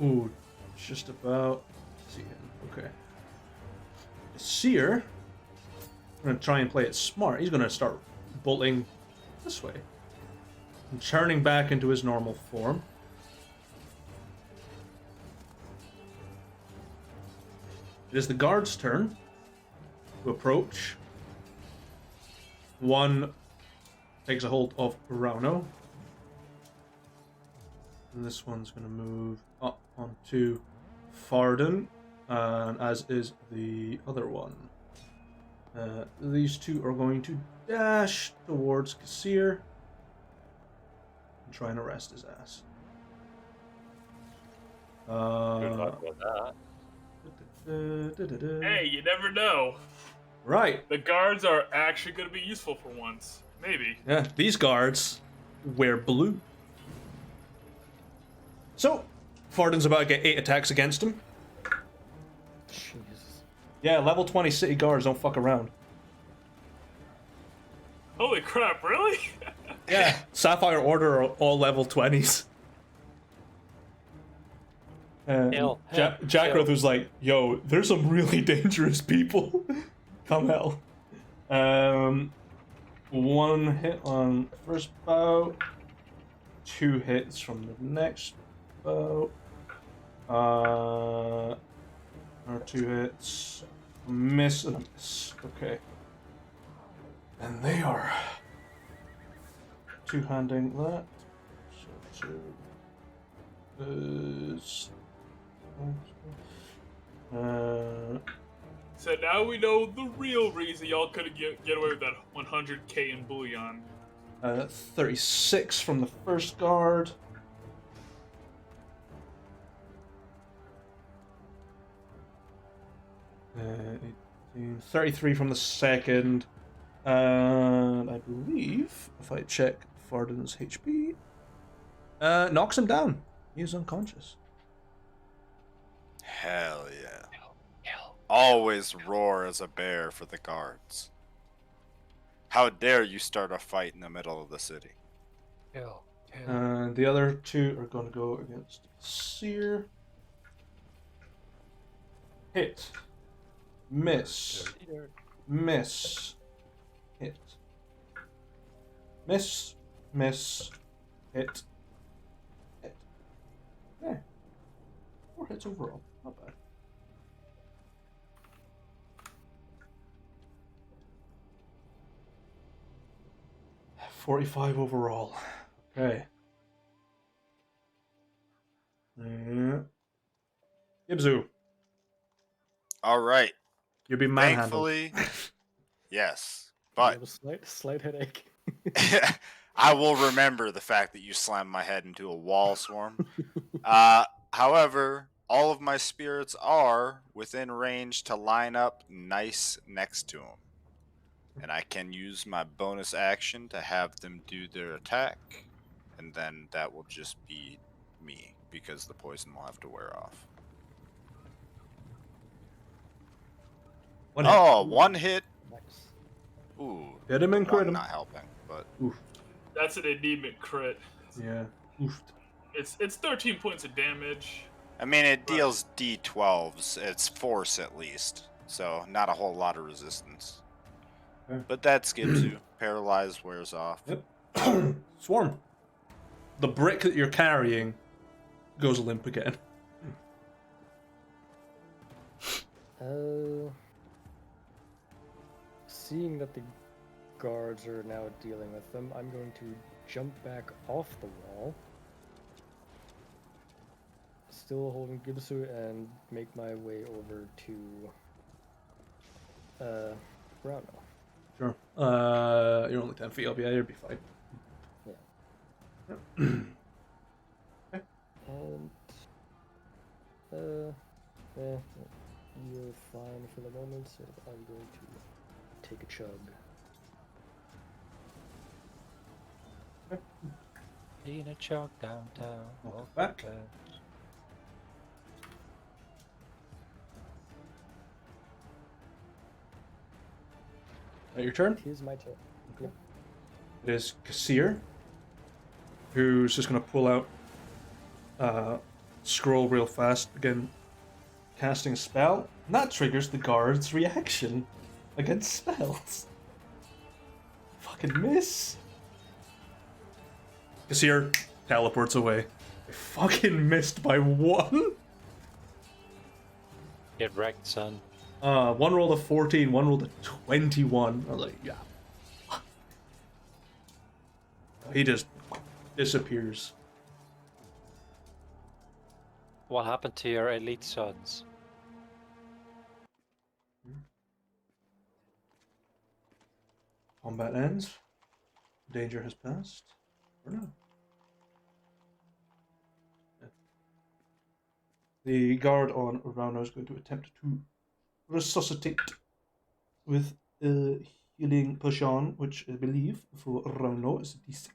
Ooh, just about. See him. Okay. Seer. I'm gonna try and play it smart. He's gonna start bolting this way and turning back into his normal form. It is the guard's turn to approach. One takes a hold of Rauno. And this one's going to move up onto Farden, as is the other one. These two are going to dash towards Kessir and try and arrest his ass. Good luck with that. Hey, you never know. Right. The guards are actually going to be useful for once. Maybe. Yeah, these guards wear blue. So, Farden's about to get 8 attacks against him. Jesus. Yeah, level 20 city guards don't fuck around. Holy crap, really? Yeah, Sapphire Order are all level 20s. Jackroth was like, yo, there's some really dangerous people. Come hell. 1 hit on first bout. 2 hits from the next bout. Or 2 hits. A miss and a miss. Okay. And they are two-handing that. So 2 is... So now we know the real reason y'all couldn't get away with that 100k in bullion. 36 from the first guard. 33 from the second. And I believe, if I check Farden's HP, knocks him down. He is unconscious. Hell yeah. Always roar as a bear for the guards. How dare you start a fight in the middle of the city? And the other 2 are going to go against Seer. Hit. Miss. Miss. Hit. Miss. Miss. Hit. Hit. Yeah. 4 hits overall. Not bad. $45 overall. Okay. Gibzu. All right. You'll be manhandled. Thankfully, yes. I But have a slight headache. I will remember the fact that you slammed my head into a wall, Swarm. However, all of my spirits are within range to line up nice next to him. And I can use my bonus action to have them do their attack. And then that will just be me, because the poison will have to wear off. One hit. Nice. Ooh. Hit him and one crit him. not helping, but... Oof. That's an anemic crit. Yeah. Oof. It's 13 points of damage. I mean, it deals D12s. It's force at least. So, not a whole lot of resistance. Okay. But that skips you. Paralyzed wears off. Yep. Swarm. The brick that you're carrying goes limp again. Seeing that the guards are now dealing with them, I'm going to jump back off the wall, still holding Gibsu, and make my way over to Browno. Sure. You're only 10 feet up. Yeah, you'll be fine. Yeah. Okay. And you're fine for the moment, so I'm going to take a chug. In a chug downtown. Walk back. Your turn. Here's my turn. Yep. It is Kessir, who's just going to pull out scroll real fast, again, casting a spell. And that triggers the guard's reaction against spells. Fucking miss. Kessir teleports away. I fucking missed by 1. Get wrecked, son. One rolled a 14, one rolled a 21. I was like, yeah. He just disappears. What happened to your elite sons? Combat ends. Danger has passed. Or no. Yeah. The guard on Rauno is going to attempt to resuscitate with a healing potion, which I believe for Rauno is a d6.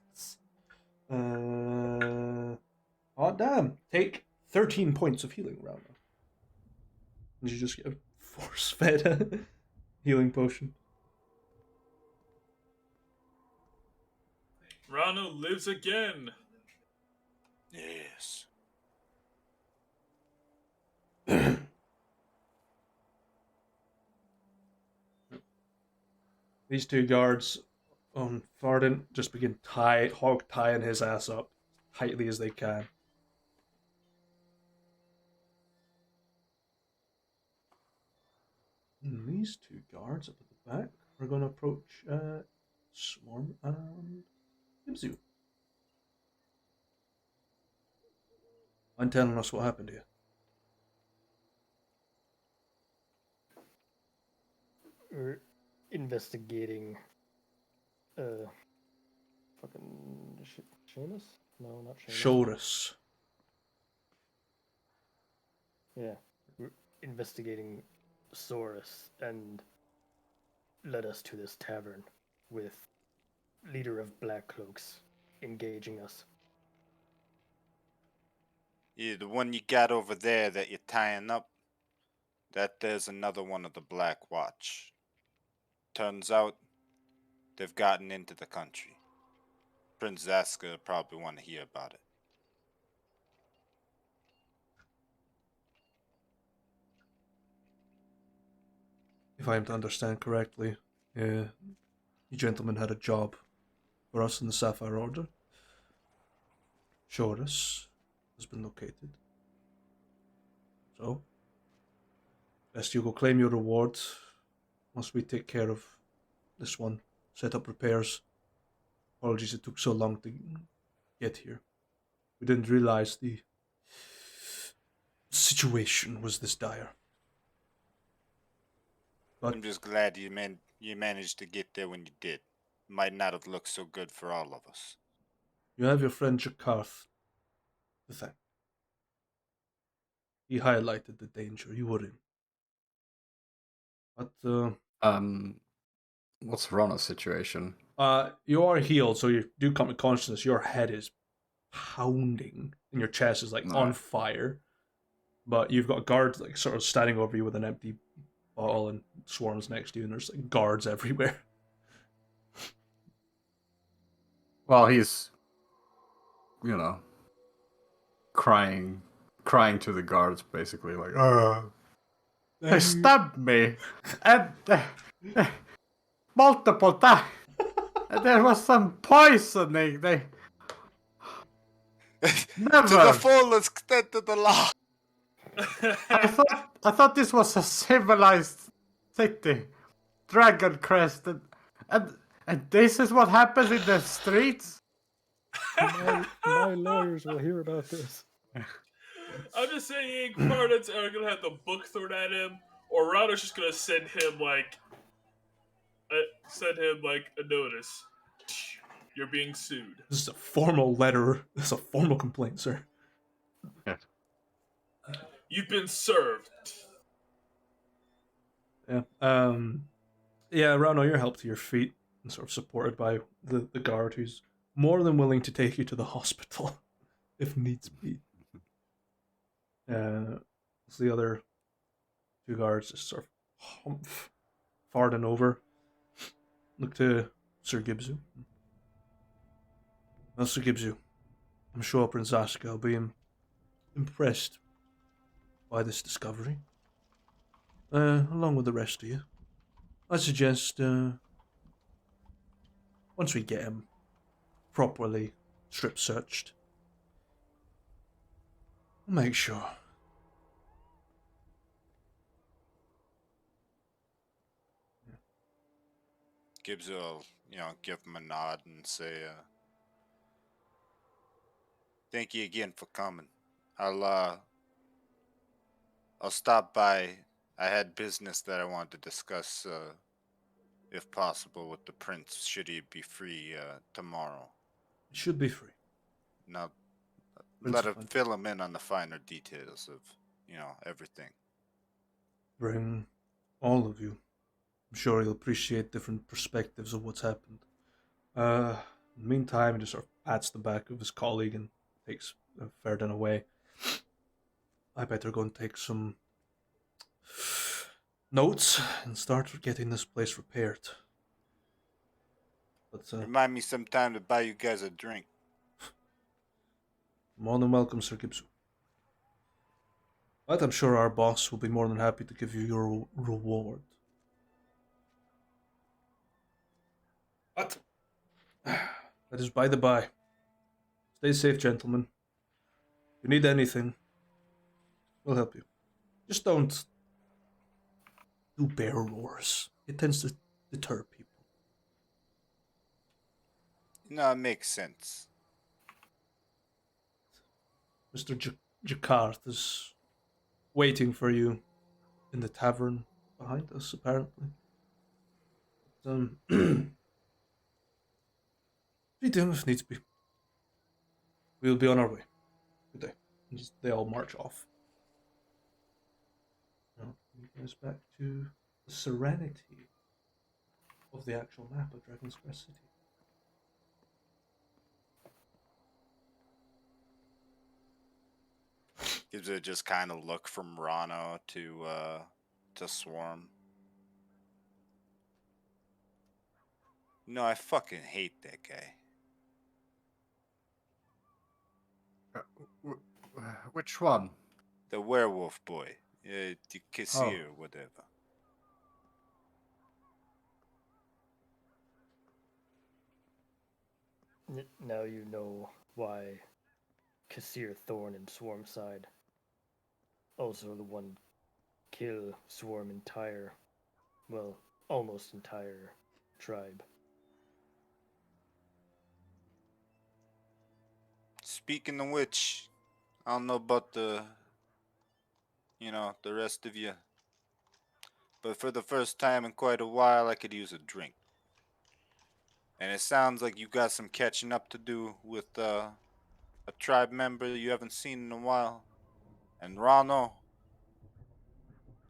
Oh damn! Take 13 points of healing, Rauno. And you just get a force-fed healing potion. Rano lives again. Yes. These two guards on Varden just begin hog tying his ass up tightly as they can. And these two guards up at the back are going to approach Swarm and Ibzu. I'm telling us what happened here. We're investigating. Fucking Seamus? No, not Seamus. Shorus. Yeah, we're investigating Saurus and led us to this tavern with leader of Black Cloaks engaging us. Yeah, the one you got over there that you're tying up, that there's another one of the Black Watch. Turns out, they've gotten into the country. Prince Zaska probably want to hear about it. If I am to understand correctly, you gentlemen had a job for us in the Sapphire Order. Shorus has been located. So, best you go claim your reward once we take care of this one. Set up repairs. Apologies it took so long to get here. We didn't realize the situation was this dire. But I'm just glad you managed to get there when you did. Might not have looked so good for all of us. you have your friend Jakarth to thank. He highlighted the danger you were in. But What's Rona's situation? you are healed, so you do come to consciousness. Your head is pounding, and your chest is like on fire. But you've got guards like sort of standing over you with an empty bottle, and Swarms next to you, and there's like guards everywhere. Well, he's, crying to the guards, basically, like, they stabbed me, and multiple times. And there was some poisoning. They never. To the full extent of the law. I thought this was a civilized city, Dragonscrest, and this is what happens in the streets. My lawyers will hear about this. I'm just saying, Pardons are gonna have the book thrown at him, or Rano's just gonna send him a notice. You're being sued. This is a formal letter. This is a formal complaint, sir. You've been served. Yeah. Yeah, Rano, you're helped to your feet and sort of supported by the guard who's more than willing to take you to the hospital if needs be. So the other two guards just sort of humph Farden over. Look to Sir Gibzu. Well, Sir Gibzu, I'm sure Prince Aska will be impressed by this discovery. Along with the rest of you. I suggest, once we get him properly strip searched, we'll make sure. Gibbs will, give him a nod and say, thank you again for coming. I'll stop by. I had business that I wanted to discuss, if possible, with the prince, should he be free tomorrow. It should be free. Now, Prince let will him find- fill him in on the finer details of, everything. Bring all of you. I'm sure he'll appreciate different perspectives of what's happened. In the meantime, he just sort of pats the back of his colleague and takes Ferdinand away. I better go and take some notes and start getting this place repaired. But Remind me sometime to buy you guys a drink. more than welcome, Sir Gibson. But I'm sure our boss will be more than happy to give you your reward. But that is by the by. Stay safe, gentlemen. If you need anything, we'll help you. Just don't do bear roars. It tends to deter people. No, it makes sense. Mr. Jacquard is waiting for you in the tavern behind us, apparently. Meet him if needs be. We'll be on our way. Good day. And they all march off. Now, he goes back to the serenity of the actual map of Dragonscrest City. Gives it just kind of look from Rano to Swarm. No, I fucking hate that guy. Which one? The werewolf boy. The Kessir, whatever. Now you know why Kessir, Thorn, and Swarm side also the one kill Swarm entire, well, almost entire tribe. Speaking of which, I don't know about the rest of you. But for the first time in quite a while, I could use a drink. And it sounds like you got some catching up to do with a tribe member you haven't seen in a while. And Rano,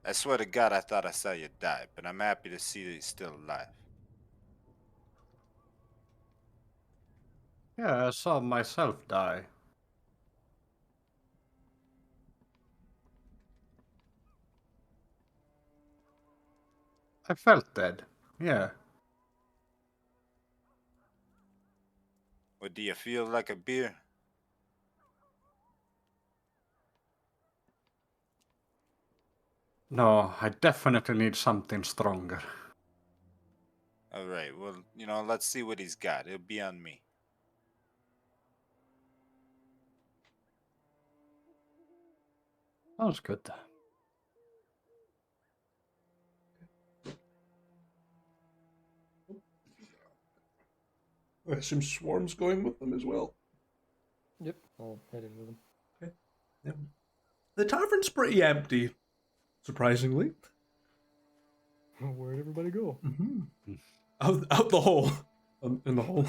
I swear to God, I thought I saw you die, but I'm happy to see that he's still alive. Yeah, I saw myself die. I felt dead. Yeah. What do you feel like a beer? No, I definitely need something stronger. All right, well, let's see what he's got. It'll be on me. Sounds good. I assume Swarm's going with them as well. Yep, I'll head in with them. Okay. Yep. The tavern's pretty empty, surprisingly. Where'd everybody go? Mm-hmm. Out the hole. In the hole.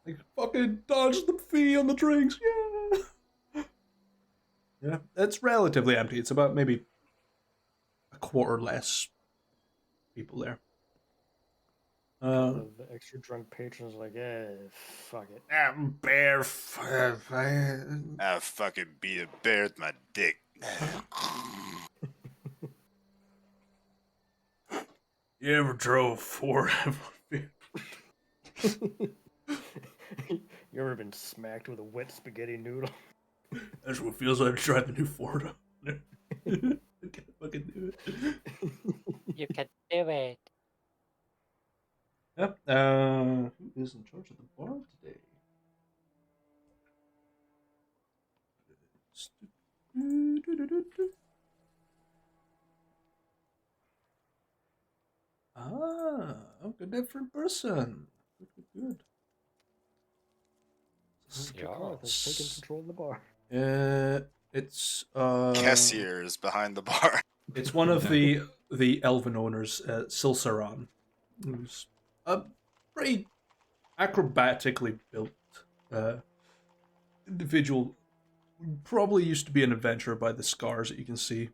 Like, fucking dodge the fee on the drinks, yeah! Yeah, it's relatively empty. It's about maybe a quarter less people there. The extra drunk patrons like, fuck it. Bear. I fucking beat a bear with my dick. You ever drove 4 You ever been smacked with a wet spaghetti noodle? That's what it feels like to drive a new Ford. I can't fucking do it. You can do it. Yep. Who is in charge of the bar today? A different person. Good. Jacquard has taken control of the bar. It's Kessir is behind the bar. It's one of the the elven owners, Silsaran, who's a pretty acrobatically built uh, individual. Probably used to be an adventurer by the scars that you can see.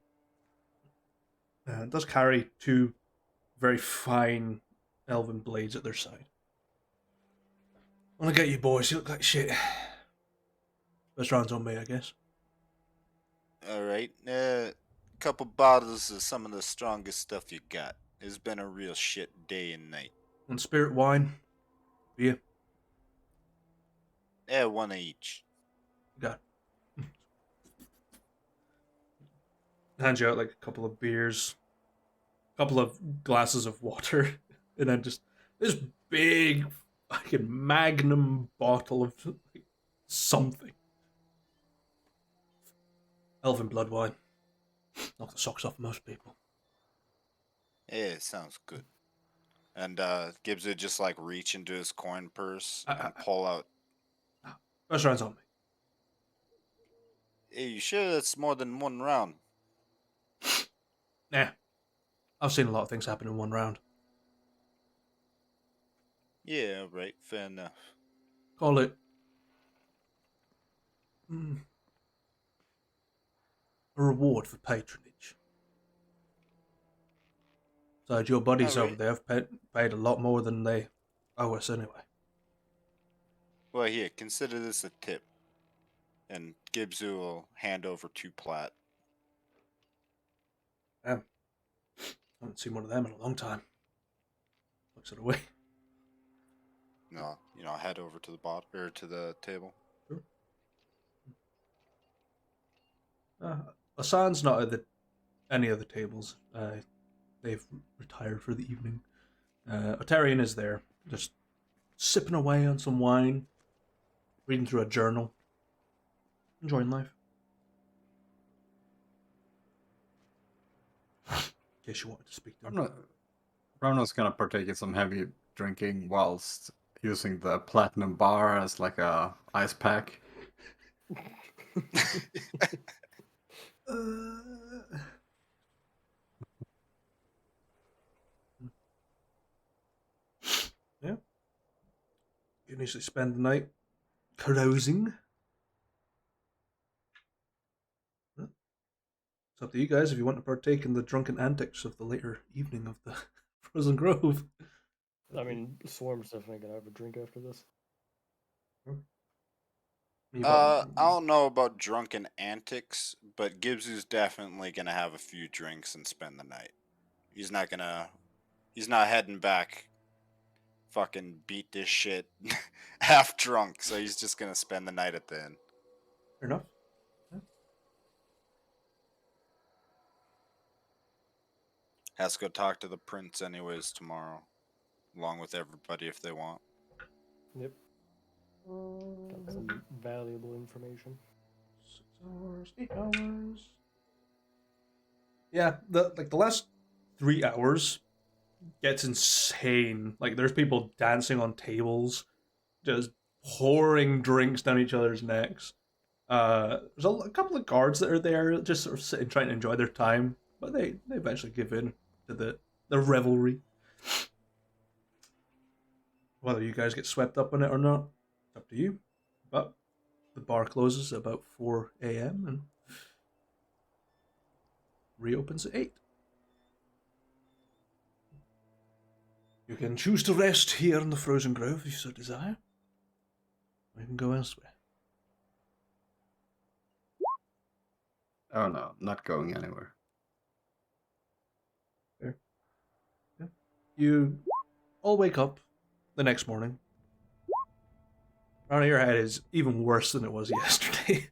Does carry two very fine elven blades at their side. I want to get you boys. You look like shit. First round's on me, I guess. All right. Couple bottles of some of the strongest stuff you got. It's been a real shit day and night. And spirit wine, beer. One of each. Got. Hands you out like a couple of beers, a couple of glasses of water, and then just this big fucking magnum bottle of like, something. Elven blood wine. Knock the socks off most people. Yeah, sounds good. And Gibbs would just like reach into his coin purse and pull out. First round's on me. Hey, you sure that's more than one round? Nah. I've seen a lot of things happen in one round. Yeah, right. Fair enough. Call it a reward for patronage. So your buddies over there have paid a lot more than they owe us anyway. Well, here, consider this a tip. And Gibbsu will hand over 2 plat. Damn. I haven't seen one of them in a long time. Looks it away. No, head over to the or to the table. Sure. Asan's not at any of the tables. They've retired for the evening. Otarian is there, just sipping away on some wine, reading through a journal, enjoying life. In case you wanted to speak to him. Romno's gonna partake in some heavy drinking whilst using the platinum bar as like a ice pack. Yeah. You can usually spend the night carousing. It's up to you guys if you want to partake in the drunken antics of the later evening of the Frozen Grove. I mean, Swarm's definitely gonna have a drink after this. I don't know about drunken antics, but Gibbs definitely gonna have a few drinks and spend the night. He's not heading back. Fucking beat this shit half drunk, so he's just gonna spend the night at the inn. Fair enough. Yeah. Has to go talk to the prince anyways tomorrow, along with everybody if they want. Yep. Got some valuable information. 6 hours, 8 hours. Yeah, the last 3 hours gets insane. Like there's people dancing on tables, just pouring drinks down each other's necks. There's a couple of guards that are there, just sort of sitting, trying to enjoy their time, but they eventually give in to the revelry. Whether you guys get swept up in it or not, it's up to you. But the bar closes at about 4 a.m. and reopens at 8. You can choose to rest here in the Frozen Grove if you so desire. Or you can go elsewhere. Oh no, not going anywhere. Fair. Yeah. You all wake up the next morning. Around your head is even worse than it was yesterday.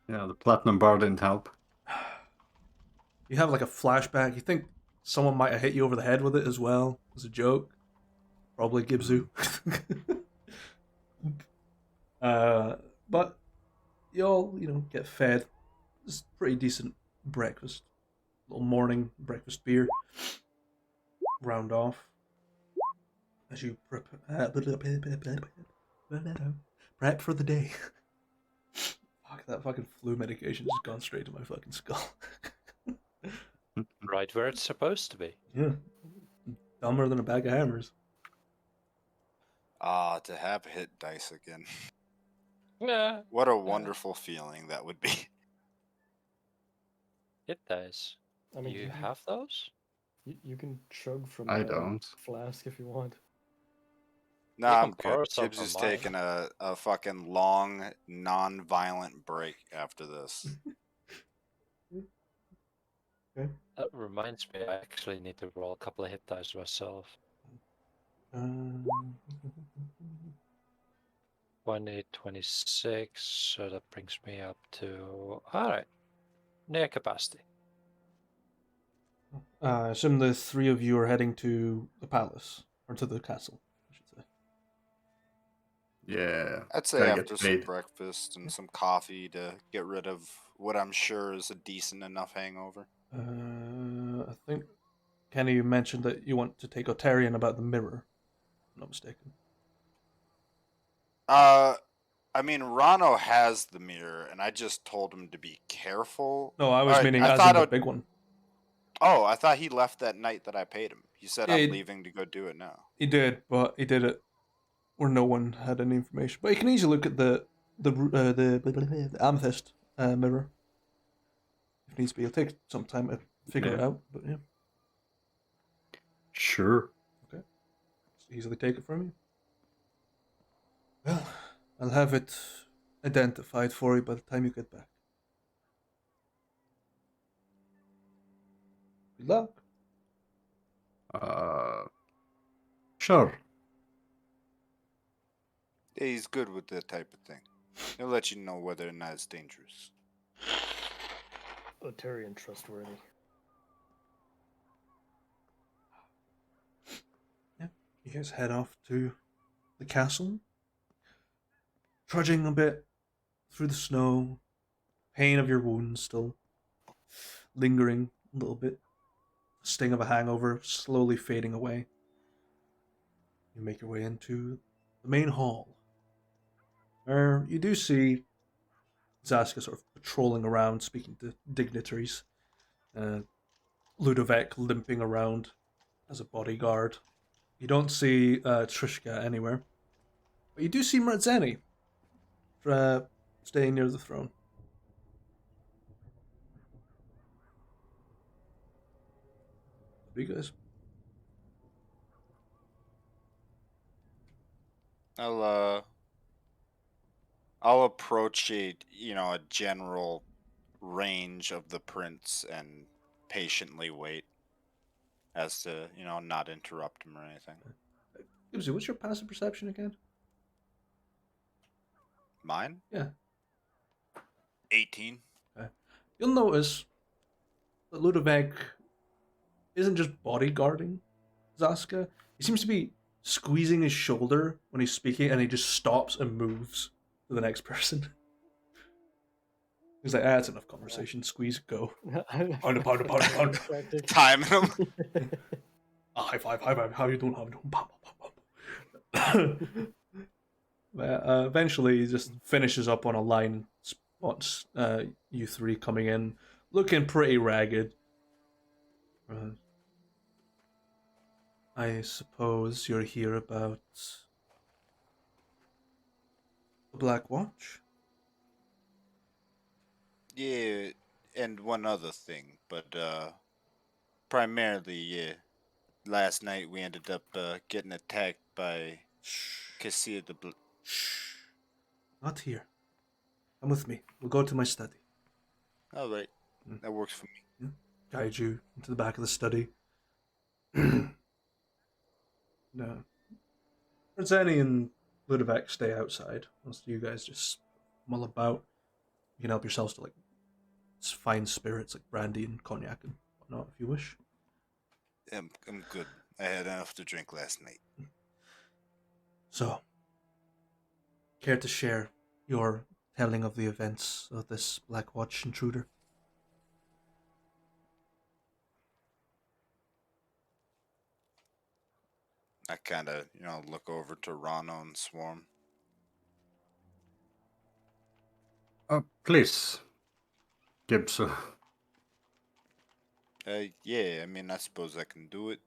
Yeah, the platinum bar didn't help. You have like a flashback. You think someone might have hit you over the head with it as well as a joke. Probably Gibbsu. But you all, get fed. It's pretty decent breakfast. Little morning breakfast beer. Round off. As you prep for the day. Fuck, that fucking flu medication has gone straight to my fucking skull. right where it's supposed to be. Yeah. Dumber than a bag of hammers. To have hit dice again. Yeah, What a wonderful feeling that would be. it does. I mean, You have those? you can chug from I my don't. flask if you want. Nah, You I'm can borrow good. some Gibbs from is mine. taking a fucking long, non-violent break after this. That reminds me, I actually need to roll a couple of hit dice myself. 20, 26, so that brings me up to... Alright, near capacity. I assume the three of you are heading to the palace, or to the castle, I should say. Yeah. I'd say Gotta after get some paid. breakfast and some coffee to get rid of what I'm sure is a decent enough hangover. I think, Kenny, you mentioned that you want to take Otarian about the mirror. If I'm not mistaken. I mean, Rano has the mirror, and I just told him to be careful. No, I was Alright, meaning I as thought in the Ot- big one. Oh, I thought he left that night that I paid him. He said Yeah, I'm leaving to go do it now. He did, but he did it where no one had any information. But you can easily look at the amethyst mirror if needs be. It'll take some time to figure it Yeah. out, but yeah, Sure. okay. Just easily take it from you. Well, I'll have it identified for you by the time you get back. Good luck. Sure. Yeah, he's good with that type of thing. He'll let you know whether or not it's dangerous. Otarian trustworthy. Yeah, you guys head off to the castle, trudging a bit through the snow, pain of your wounds still lingering a little bit, sting of a hangover slowly fading away. You make your way into the main hall, where you do see Zaska sort of patrolling around, speaking to dignitaries. Ludovic limping around as a bodyguard. You don't see Trishka anywhere, but you do see Marzani staying near the throne. You guys. I'll approach a general range of the prince and patiently wait as to, not interrupt him or anything. Gibbsy, what's your passive perception again? Mine? Yeah. 18. Okay. You'll notice that Ludovic isn't just bodyguarding Zaska. He seems to be squeezing his shoulder when he's speaking, and he just stops and moves to the next person. He's like, that's enough conversation. Squeeze, go. Pound. Timing him. High five. How you doing? Eventually, he just finishes up on a line, spots you three coming in, looking pretty ragged. I suppose you're here about the Black Watch? Yeah, and one other thing, but primarily, yeah. Last night we ended up getting attacked by Kessir du Shh. Not here. Come with me. We'll go to my study. All right, that works for me. Yeah. Guide you into the back of the study. No. Marzani and Ludovic stay outside. Most of you guys just mull about. You can help yourselves to fine spirits like brandy and cognac and whatnot if you wish. I'm good. I had enough to drink last night. So, care to share your telling of the events of this Black Watch intruder? I kind of, look over to Rano and Swarm. Please, Gibbs. Yeah, I mean, I suppose I can do it.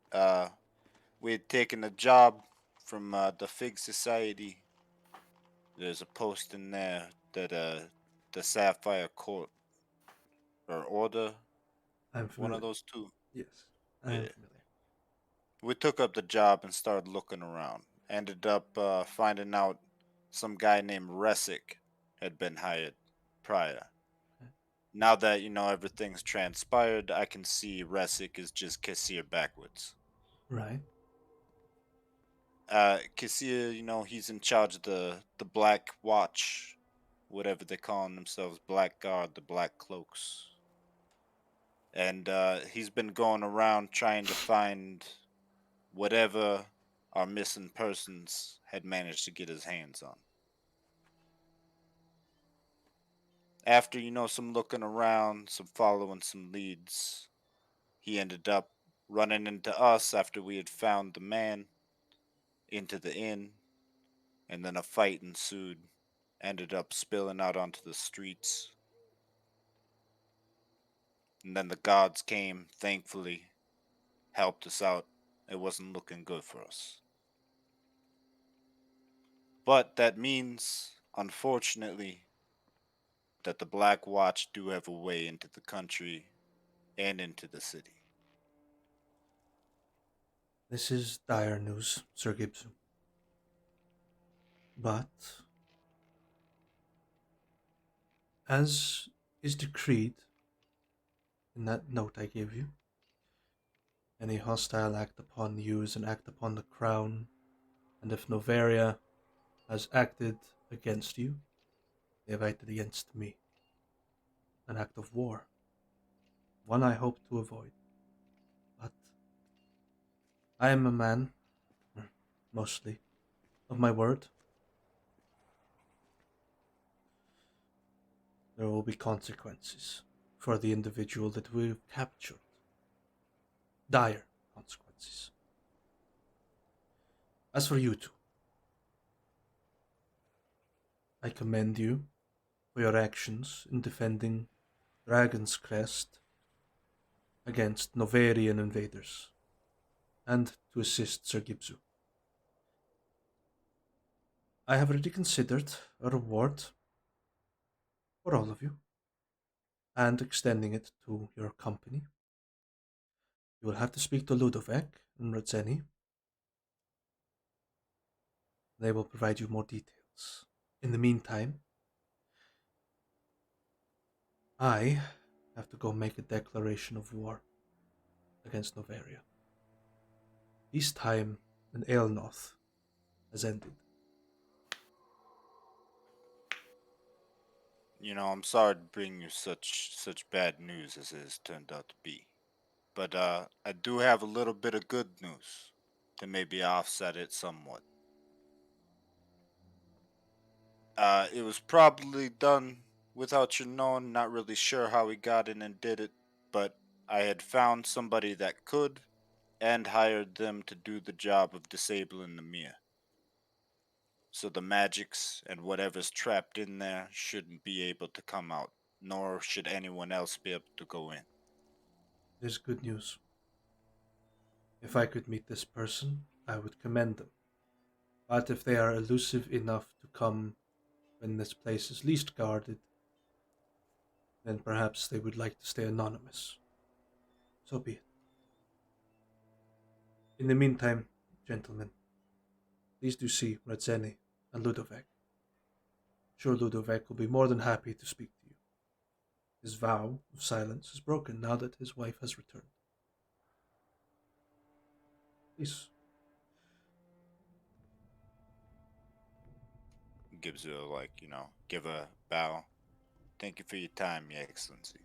We had taken a job from the Fig Society. There's a post in there that the Sapphire Court or Order, I'm one familiar. of those two. Yes, I am Yeah. familiar. We took up the job and started looking around. Ended up finding out some guy named Resic had been hired prior. Okay. Now that everything's transpired, I can see Resic is just Kessir backwards. Right. Kessir, he's in charge of the Black Watch, whatever they call themselves, Black Guard, the Black Cloaks. And he's been going around trying to find whatever our missing persons had managed to get his hands on. After, some looking around, some following some leads, he ended up running into us after we had found the man into the inn, and then a fight ensued, ended up spilling out onto the streets. And then the gods came, thankfully, helped us out. It wasn't looking good for us. But that means, unfortunately, that the Black Watch do have a way into the country and into the city. This is dire news, Sir Gibson. But, as is decreed in that note I gave you, any hostile act upon you is an act upon the crown, and if Novaria has acted against you, they have acted against me. An act of war. One I hope to avoid. But I am a man, mostly, of my word. There will be consequences for the individual that we've captured. Dire consequences. As for you two, I commend you for your actions in defending Dragonscrest against Novarian invaders, and to assist Sir Gibsu. I have already considered a reward for all of you, and extending it to your company. You will have to speak to Ludovec and Radzeni. They will provide you more details. In the meantime, I have to go make a declaration of war against Novaria. Peacetime in Aelnoth has ended. I'm sorry to bring you such bad news as it has turned out to be. But I do have a little bit of good news to maybe offset it somewhat. It was probably done without your knowing, not really sure how he got in and did it, but I had found somebody that could and hired them to do the job of disabling the Mia. So the magics and whatever's trapped in there shouldn't be able to come out, nor should anyone else be able to go in. It is good news. If I could meet this person, I would commend them. But if they are elusive enough to come when this place is least guarded, then perhaps they would like to stay anonymous. So be it. In the meantime, gentlemen, please do see Radzeni and Ludovec. Sure, Ludovec will be more than happy to speak to you. His vow of silence is broken now that his wife has returned. Please. Gives you give a bow. Thank you for your time, Your Excellency.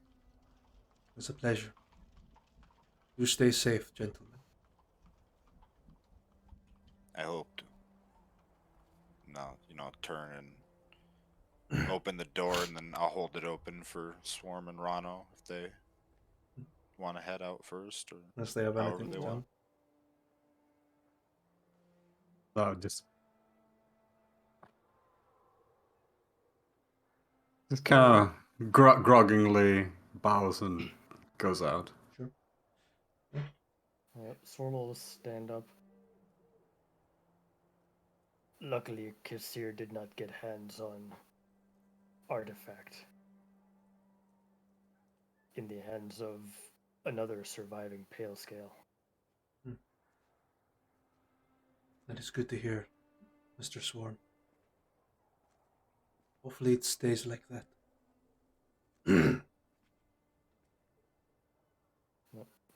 It's a pleasure. Do stay safe, gentlemen. I hope to. Now, turn and open the door, and then I'll hold it open for Swarm and Rano if they want to head out first, or Unless they have however anything they to want. tell. So just kind of groggingly bows and goes out. Sure. Swarm will stand up. Luckily, Kessir did not get hands on artifact in the hands of another surviving pale scale. That is good to hear, Mr. Swarm. Hopefully it stays like that.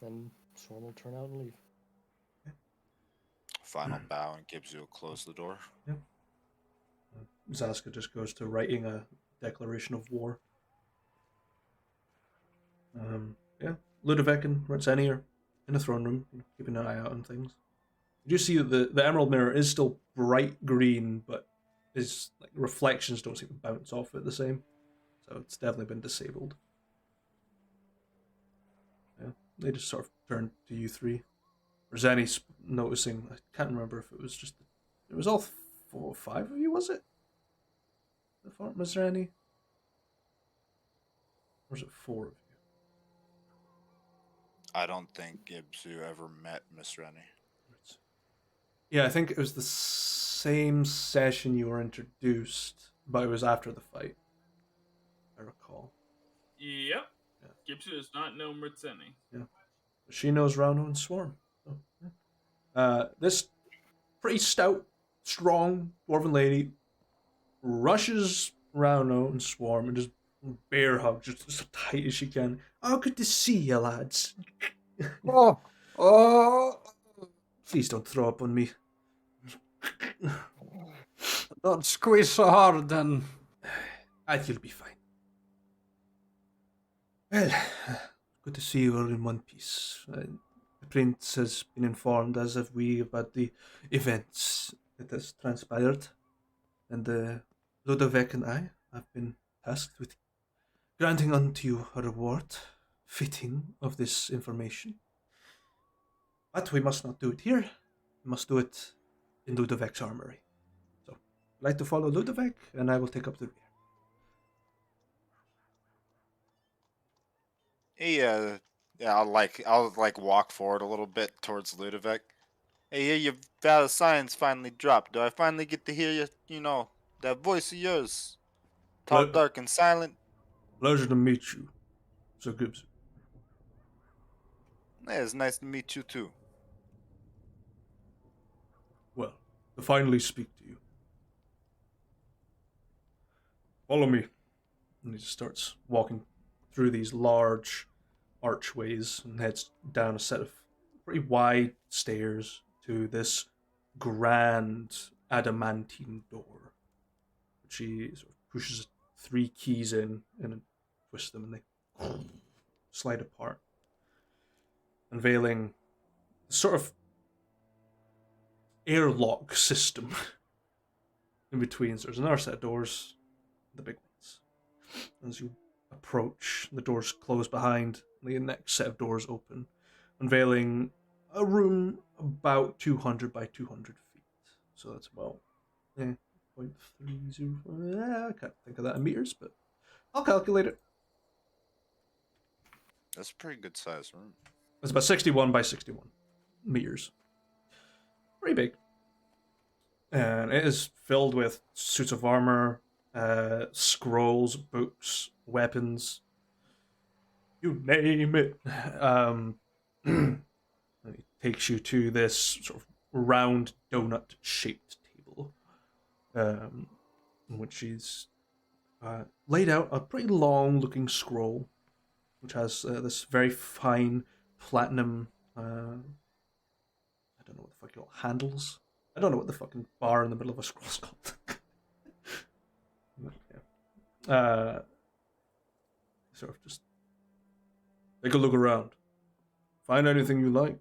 Then Swarm will turn out and leave. Final bow and Gibbs will close the door. Yeah. Zaska just goes to writing a declaration of war. Yeah. Ludovic and Ritzeni are in the throne room, keeping an eye out on things. You do see that the Emerald Mirror is still bright green, but is like reflections don't seem to bounce off it the same. So it's definitely been disabled. Yeah. They just sort of turn to you three. Ritzeni's noticing, I can't remember if it was just, it was all 4 or 5 of you, was it? The farm, was there any? Or was it 4 of you? I don't think Gibbs ever met Miss Rennie. Yeah, I think it was the same session you were introduced, but it was after the fight. I recall. Yep. Yeah. Gibbs does not know Mritzeni. Yeah. But she knows Rauno and Swarm. So, yeah. This pretty stout, strong dwarven lady rushes Rauno and Swarm and just bear hug, just as tight as she can. Oh, good to see you, lads. Oh, Please don't throw up on me. don't squeeze so hard then. You'll be fine. Well, good to see you all in one piece. The prince has been informed, as have we, about the events that has transpired. And Ludovic and I have been tasked with granting unto you a reward fitting of this information. But we must not do it here. We must do it in Ludovic's armory. So, I'd like to follow Ludovic, and I will take up the rear. Hey, yeah, I'll walk forward a little bit towards Ludovic. Hey, here your Val of Science finally dropped. Do I finally get to hear that voice of yours? Tall, Ple- dark, and silent. Pleasure to meet you, Sir Gibbs. Hey, it's nice to meet you too. Well, to finally speak to you. Follow me. And he just starts walking through these large archways and heads down a set of pretty wide stairs to this grand adamantine door. Which he sort of pushes 3 keys in and twists them, and they slide apart, unveiling a sort of airlock system in between. So there's another set of doors, the big ones. As you approach, the doors close behind, the next set of doors open, unveiling a room about 200 by 200 feet. So that's about 0.305. I can't think of that in meters, but I'll calculate it. That's a pretty good size room. It's about 61 by 61 meters. Pretty big. And it is filled with suits of armor, scrolls, books, weapons. You name it. It takes you to this sort of round donut-shaped table, in which is laid out a pretty long-looking scroll, which has this very fine platinum. I don't know what the fuck you call it, handles. I don't know what the fucking bar in the middle of a scroll is called. Sort of just take a look around. Find anything you like.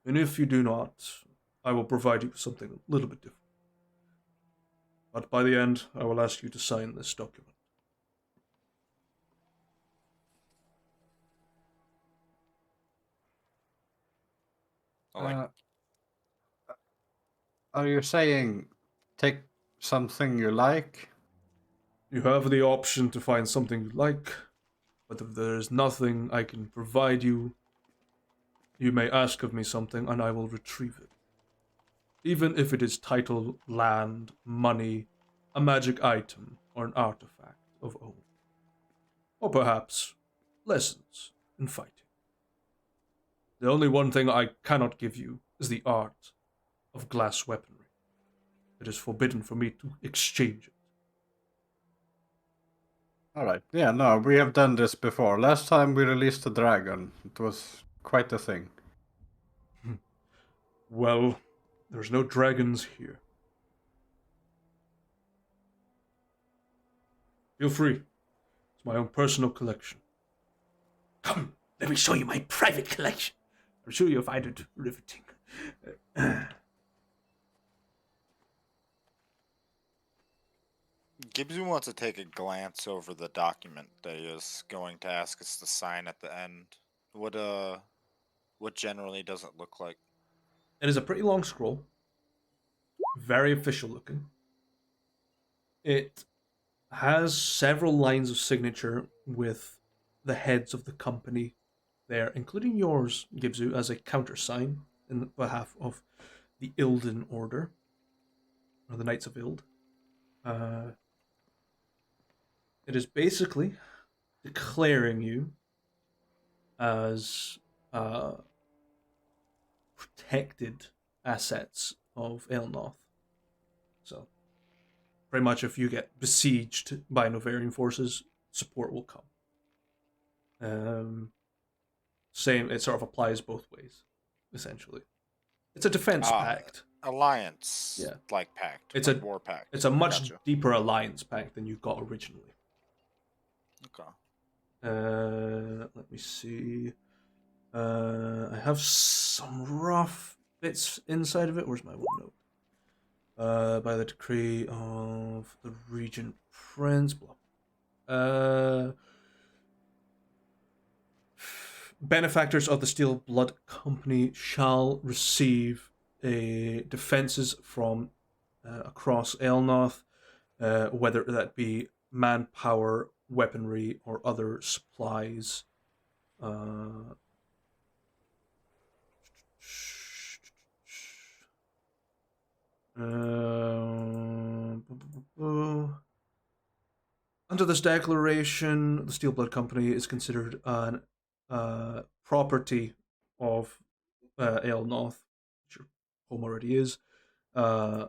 And if you do not, I will provide you with something a little bit different. But by the end, I will ask you to sign this document. Are you saying take something you like? You have the option to find something you like, but if there is nothing I can provide you, you may ask of me something, and I will retrieve it. Even if it is title, land, money, a magic item, or an artifact of old. Or perhaps lessons in fighting. The only one thing I cannot give you is the art of glass weaponry. It is forbidden for me to exchange it. Alright, yeah, no, we have done this before. Last time we released a dragon. It was quite a thing. Well, there's no dragons here. Feel free. It's my own personal collection. Come, let me show you my private collection. I'm sure you'll find it riveting. Gibbsy wants to take a glance over the document that he is going to ask us to sign at the end. What generally does it look like? It is a pretty long scroll. Very official looking. It has several lines of signature with the heads of the company there, including yours, Gibzu, as a countersign in behalf of the Ilden Order, or the Knights of Ild. It is basically declaring you as protected assets of Elnoth. So, pretty much if you get besieged by Novarian forces, support will come. Same, it sort of applies both ways, essentially. It's a defense pact. Alliance, Yeah. like pact. It's like a war pact. It's a much Gotcha. deeper alliance pact than you got originally. Okay. Let me see. I have some rough bits inside of it. Where's my OneNote? By the decree of the Regent Prince. Benefactors of the Steel Blood Company shall receive defenses from across Elnoth, whether that be manpower, weaponry, or other supplies. Under this declaration, the Steel Blood Company is considered an property of Elnoth, which your home already is, and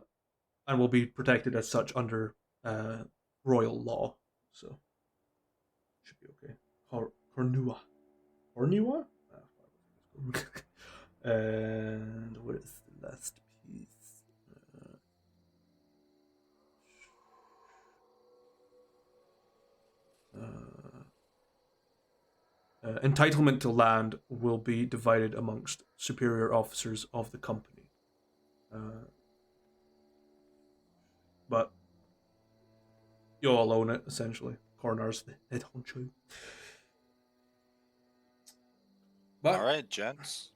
will be protected as such under royal law. So, should be okay. Cornua. Cornua? And what is the last piece? Entitlement to land will be divided amongst superior officers of the company. But you all own it, essentially. Cornar's the head honcho. But, all right, gents.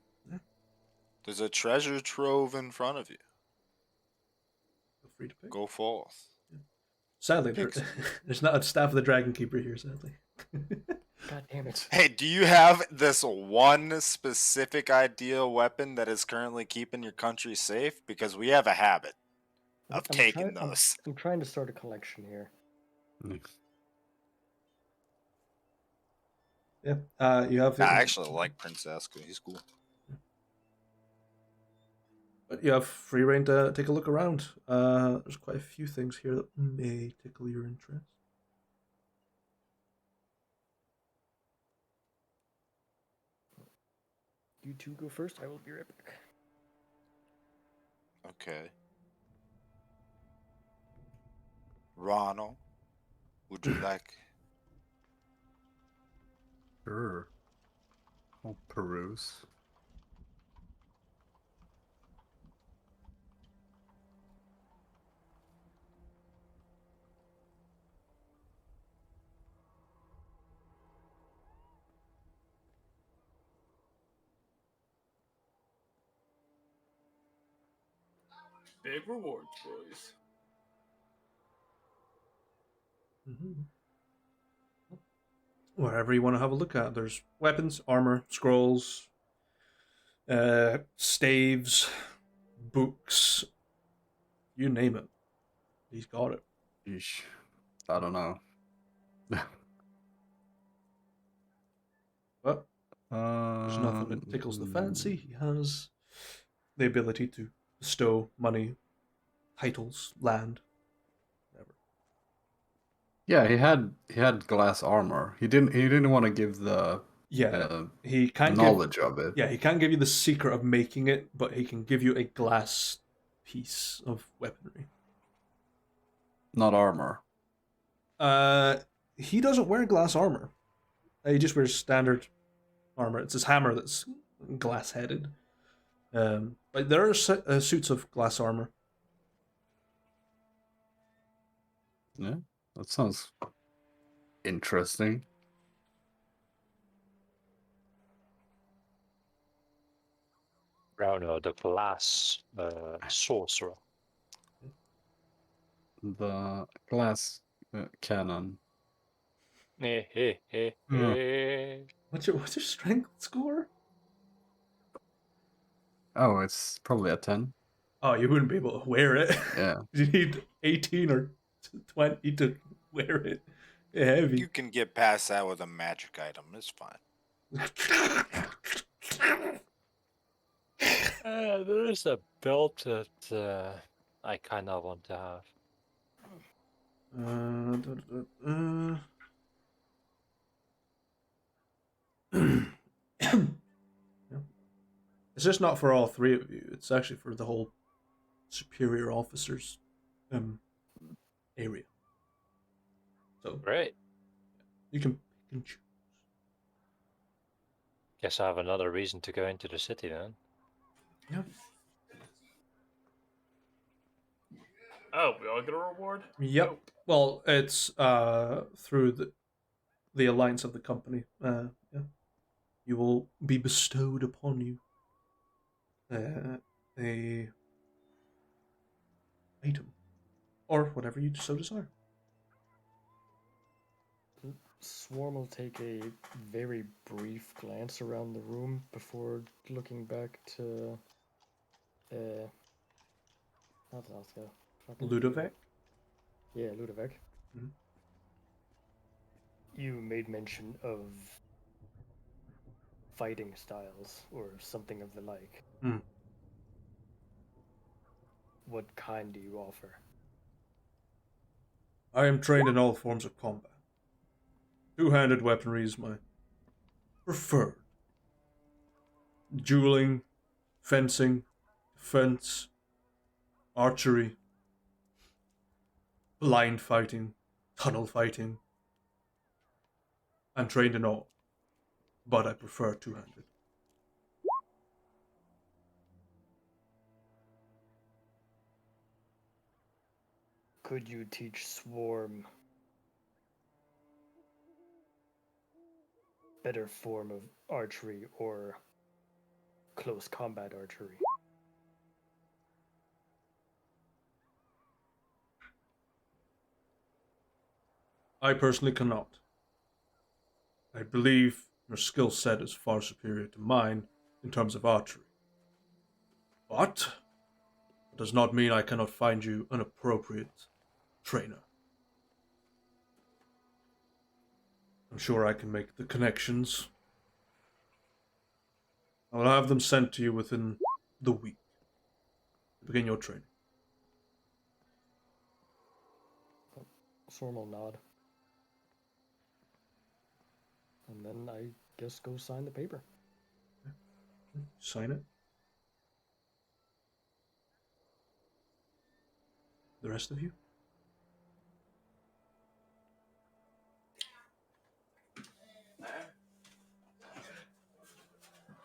There's a treasure trove in front of you. Feel free to pick. Go forth. Sadly, there's not a staff of the Dragon Keeper here, sadly. God damn it. Hey, do you have this one specific ideal weapon that is currently keeping your country safe? Because we have a habit of taking those. I'm trying to start a collection here. Yeah, you have. I actually like Prince Eska. He's cool. But you have free reign to take a look around. There's quite a few things here that may tickle your interest. You two go first. I will be right back. Okay. Ronald, would you like? Sure. I'll peruse. Big rewards, boys. Mm-hmm. Wherever you want to have a look at, there's weapons, armor, scrolls, Staves, books, you name it. He's got it. Yeesh. I don't know. But there's nothing that tickles the fancy. He has the ability to bestow money, titles, land, whatever. Yeah, he had glass armor. He didn't want to give the He can't knowledge of it. Yeah, he can't give you the secret of making it, but he can give you a glass piece of weaponry. Not armor. He doesn't wear glass armor. He just wears standard armor. It's his hammer that's glass-headed. But there are suits of glass armor. Yeah, that sounds interesting. Browno, the glass sorcerer. The glass cannon. What's What's your strength score? Oh, it's probably a 10. Oh, you wouldn't be able to wear it. Yeah. You need 18 or 20 to wear it. Heavy. You can get past that with a magic item. It's fine. There is a belt that I kind of want to have. It's just not for all three of you. It's actually for the whole superior officers area. So Great. you can choose. Guess I have another reason to go into the city then. Yeah. Oh, we all get a reward? Yep. Nope. Well, it's through the alliance of the company. Yeah. You will be bestowed upon you a item or whatever you so desire. Swarm will take a very brief glance around the room before looking back to not Oscar. Ludovic? Yeah, Ludovic. Mhm. You made mention of fighting styles or something of the like. Hmm. What kind do you offer? I am trained in all forms of combat. Two-handed weaponry is my preferred. Dueling, fencing, defense, archery, blind fighting, tunnel fighting. I'm trained in all, but I prefer two-handed. Could you teach Swarm better form of archery or close combat archery? I personally cannot. I believe your skill set is far superior to mine in terms of archery. But it does not mean I cannot find you an appropriate trainer. I'm sure I can make the connections. I will have them sent to you within the week to begin your training. Swarm will nod. And then I guess go sign the paper. Sign it. The rest of you?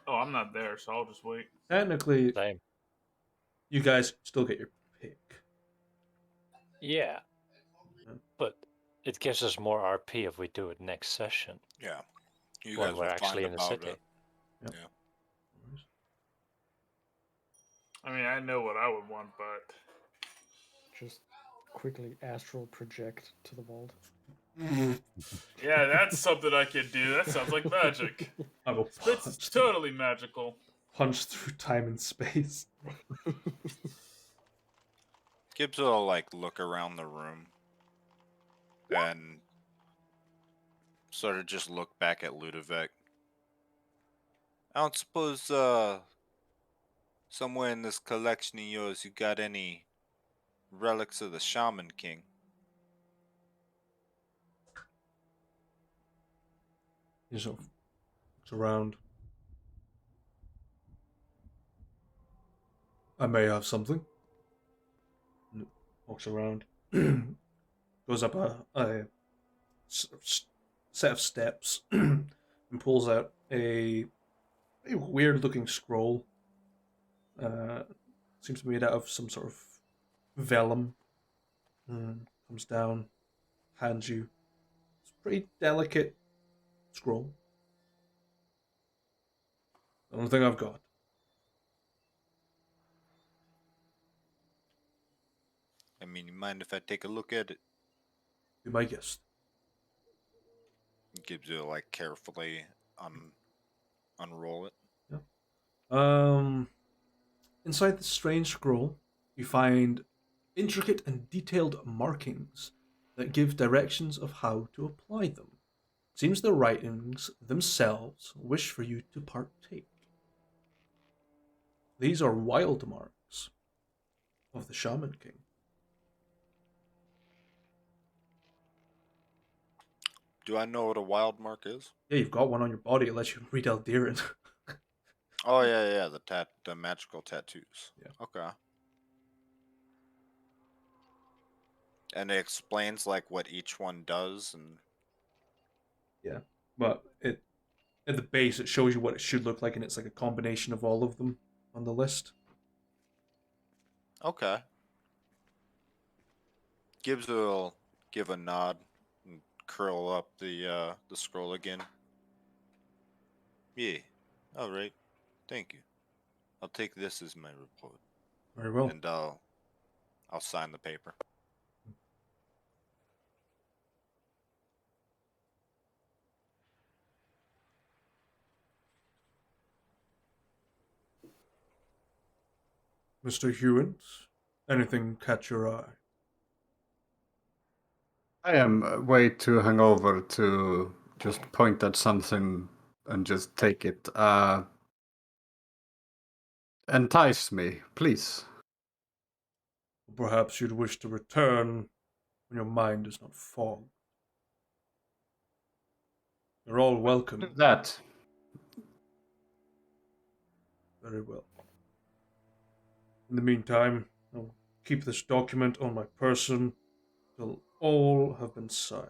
Oh, I'm not there, so I'll just wait. Technically, Same. you guys still get your pick. Yeah. But it gives us more RP if we do it next session. Yeah. You when guys we're will actually find in the about city. it. Yep. Yeah. I mean, I know what I would want, but Just quickly astral project to the vault. yeah, that's something I could do. That sounds like magic. I will It's totally magical. punch through time and space. Gibbs will like look around the room and sort of just look back at Ludovic. I don't suppose somewhere in this collection of yours you got any relics of the Shaman King? He sort of looks around. I may have something. And walks around. Goes up a set of steps and pulls out a weird looking scroll. Seems to be made out of some sort of vellum. Comes down, hands you. It's a pretty delicate scroll. The only thing I've got. I mean, you mind if I take a look at it? Be my guest. Gibbs will like carefully unroll it. Yeah. Inside the strange scroll, you find intricate and detailed markings that give directions of how to apply them. Seems the writings themselves wish for you to partake. These are wild marks of the Shaman King. Do I know what a wild mark is? Yeah, you've got one on your body. It lets you read Alderan. Oh yeah, the magical tattoos. Yeah. Okay. And it explains like what each one does, and Yeah, but at the base it shows you what it should look like, and it's like a combination of all of them on the list. okay. Gibbs will give a nod and curl up the scroll again. Yeah. All right. Thank you. I'll take this as my report, Very well. and I'll sign the paper. Mr. Hewitt, anything catch your eye? I am way too hungover to just point at something and just take it. Entice me, please. Perhaps you'd wish to return when your mind is not fogged. You're all welcome. That. Very well. In the meantime, I'll keep this document on my person till all have been signed.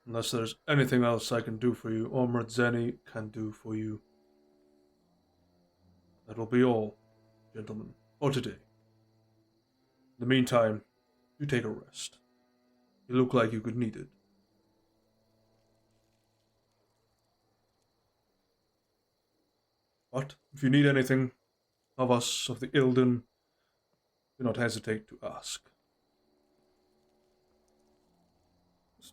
Unless there's anything else I can do for you, or Merdzeni can do for you. That'll be all, gentlemen, for today. In the meantime, you take a rest. You look like you could need it. But if you need anything of us, of the Ilden, do not hesitate to ask. Just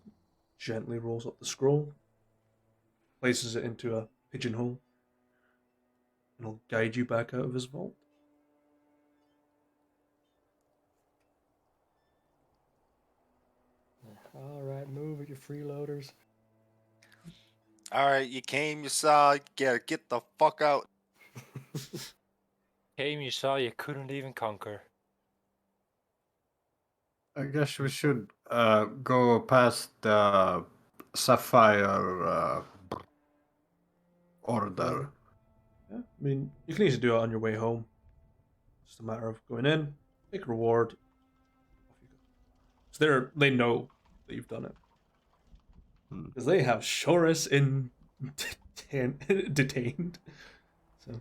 gently rolls up the scroll, places it into a pigeonhole, and will guide you back out of his vault. Alright, move it, you freeloaders. All right, you came, you saw, get the fuck out. Game you saw you couldn't even conquer. I guess we should go past the Sapphire order. Yeah, I mean, you can easily do it on your way home. It's just a matter of going in, take a reward, off you go. So they know that you've done it. Because they have Shorus detained. So.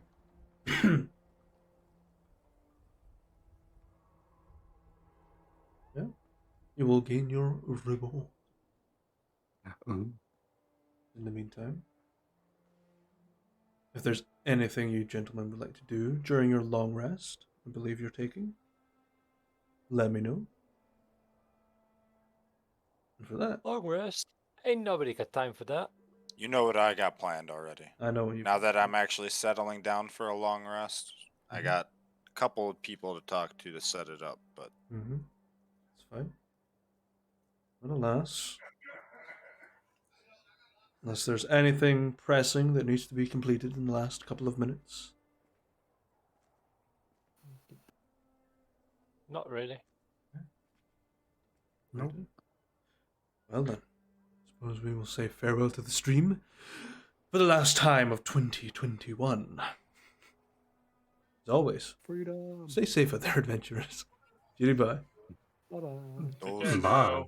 Yeah. You will gain your reward. In the meantime, if there's anything you gentlemen would like to do during your long rest, I believe you're taking, let me know. for that. Long rest. Ain't nobody got time for that. You know what I got planned already. I know you. Now that I'm actually settling down for a long rest, I got a couple of people to talk to set it up, but It's fine. But alas, unless there's anything pressing that needs to be completed in the last couple of minutes. Not really. No. Well then, suppose we will say farewell to the stream for the last time of 2021. As always, Freedom. stay safe out there, adventurers. Goodbye. Bye-bye. those Bye.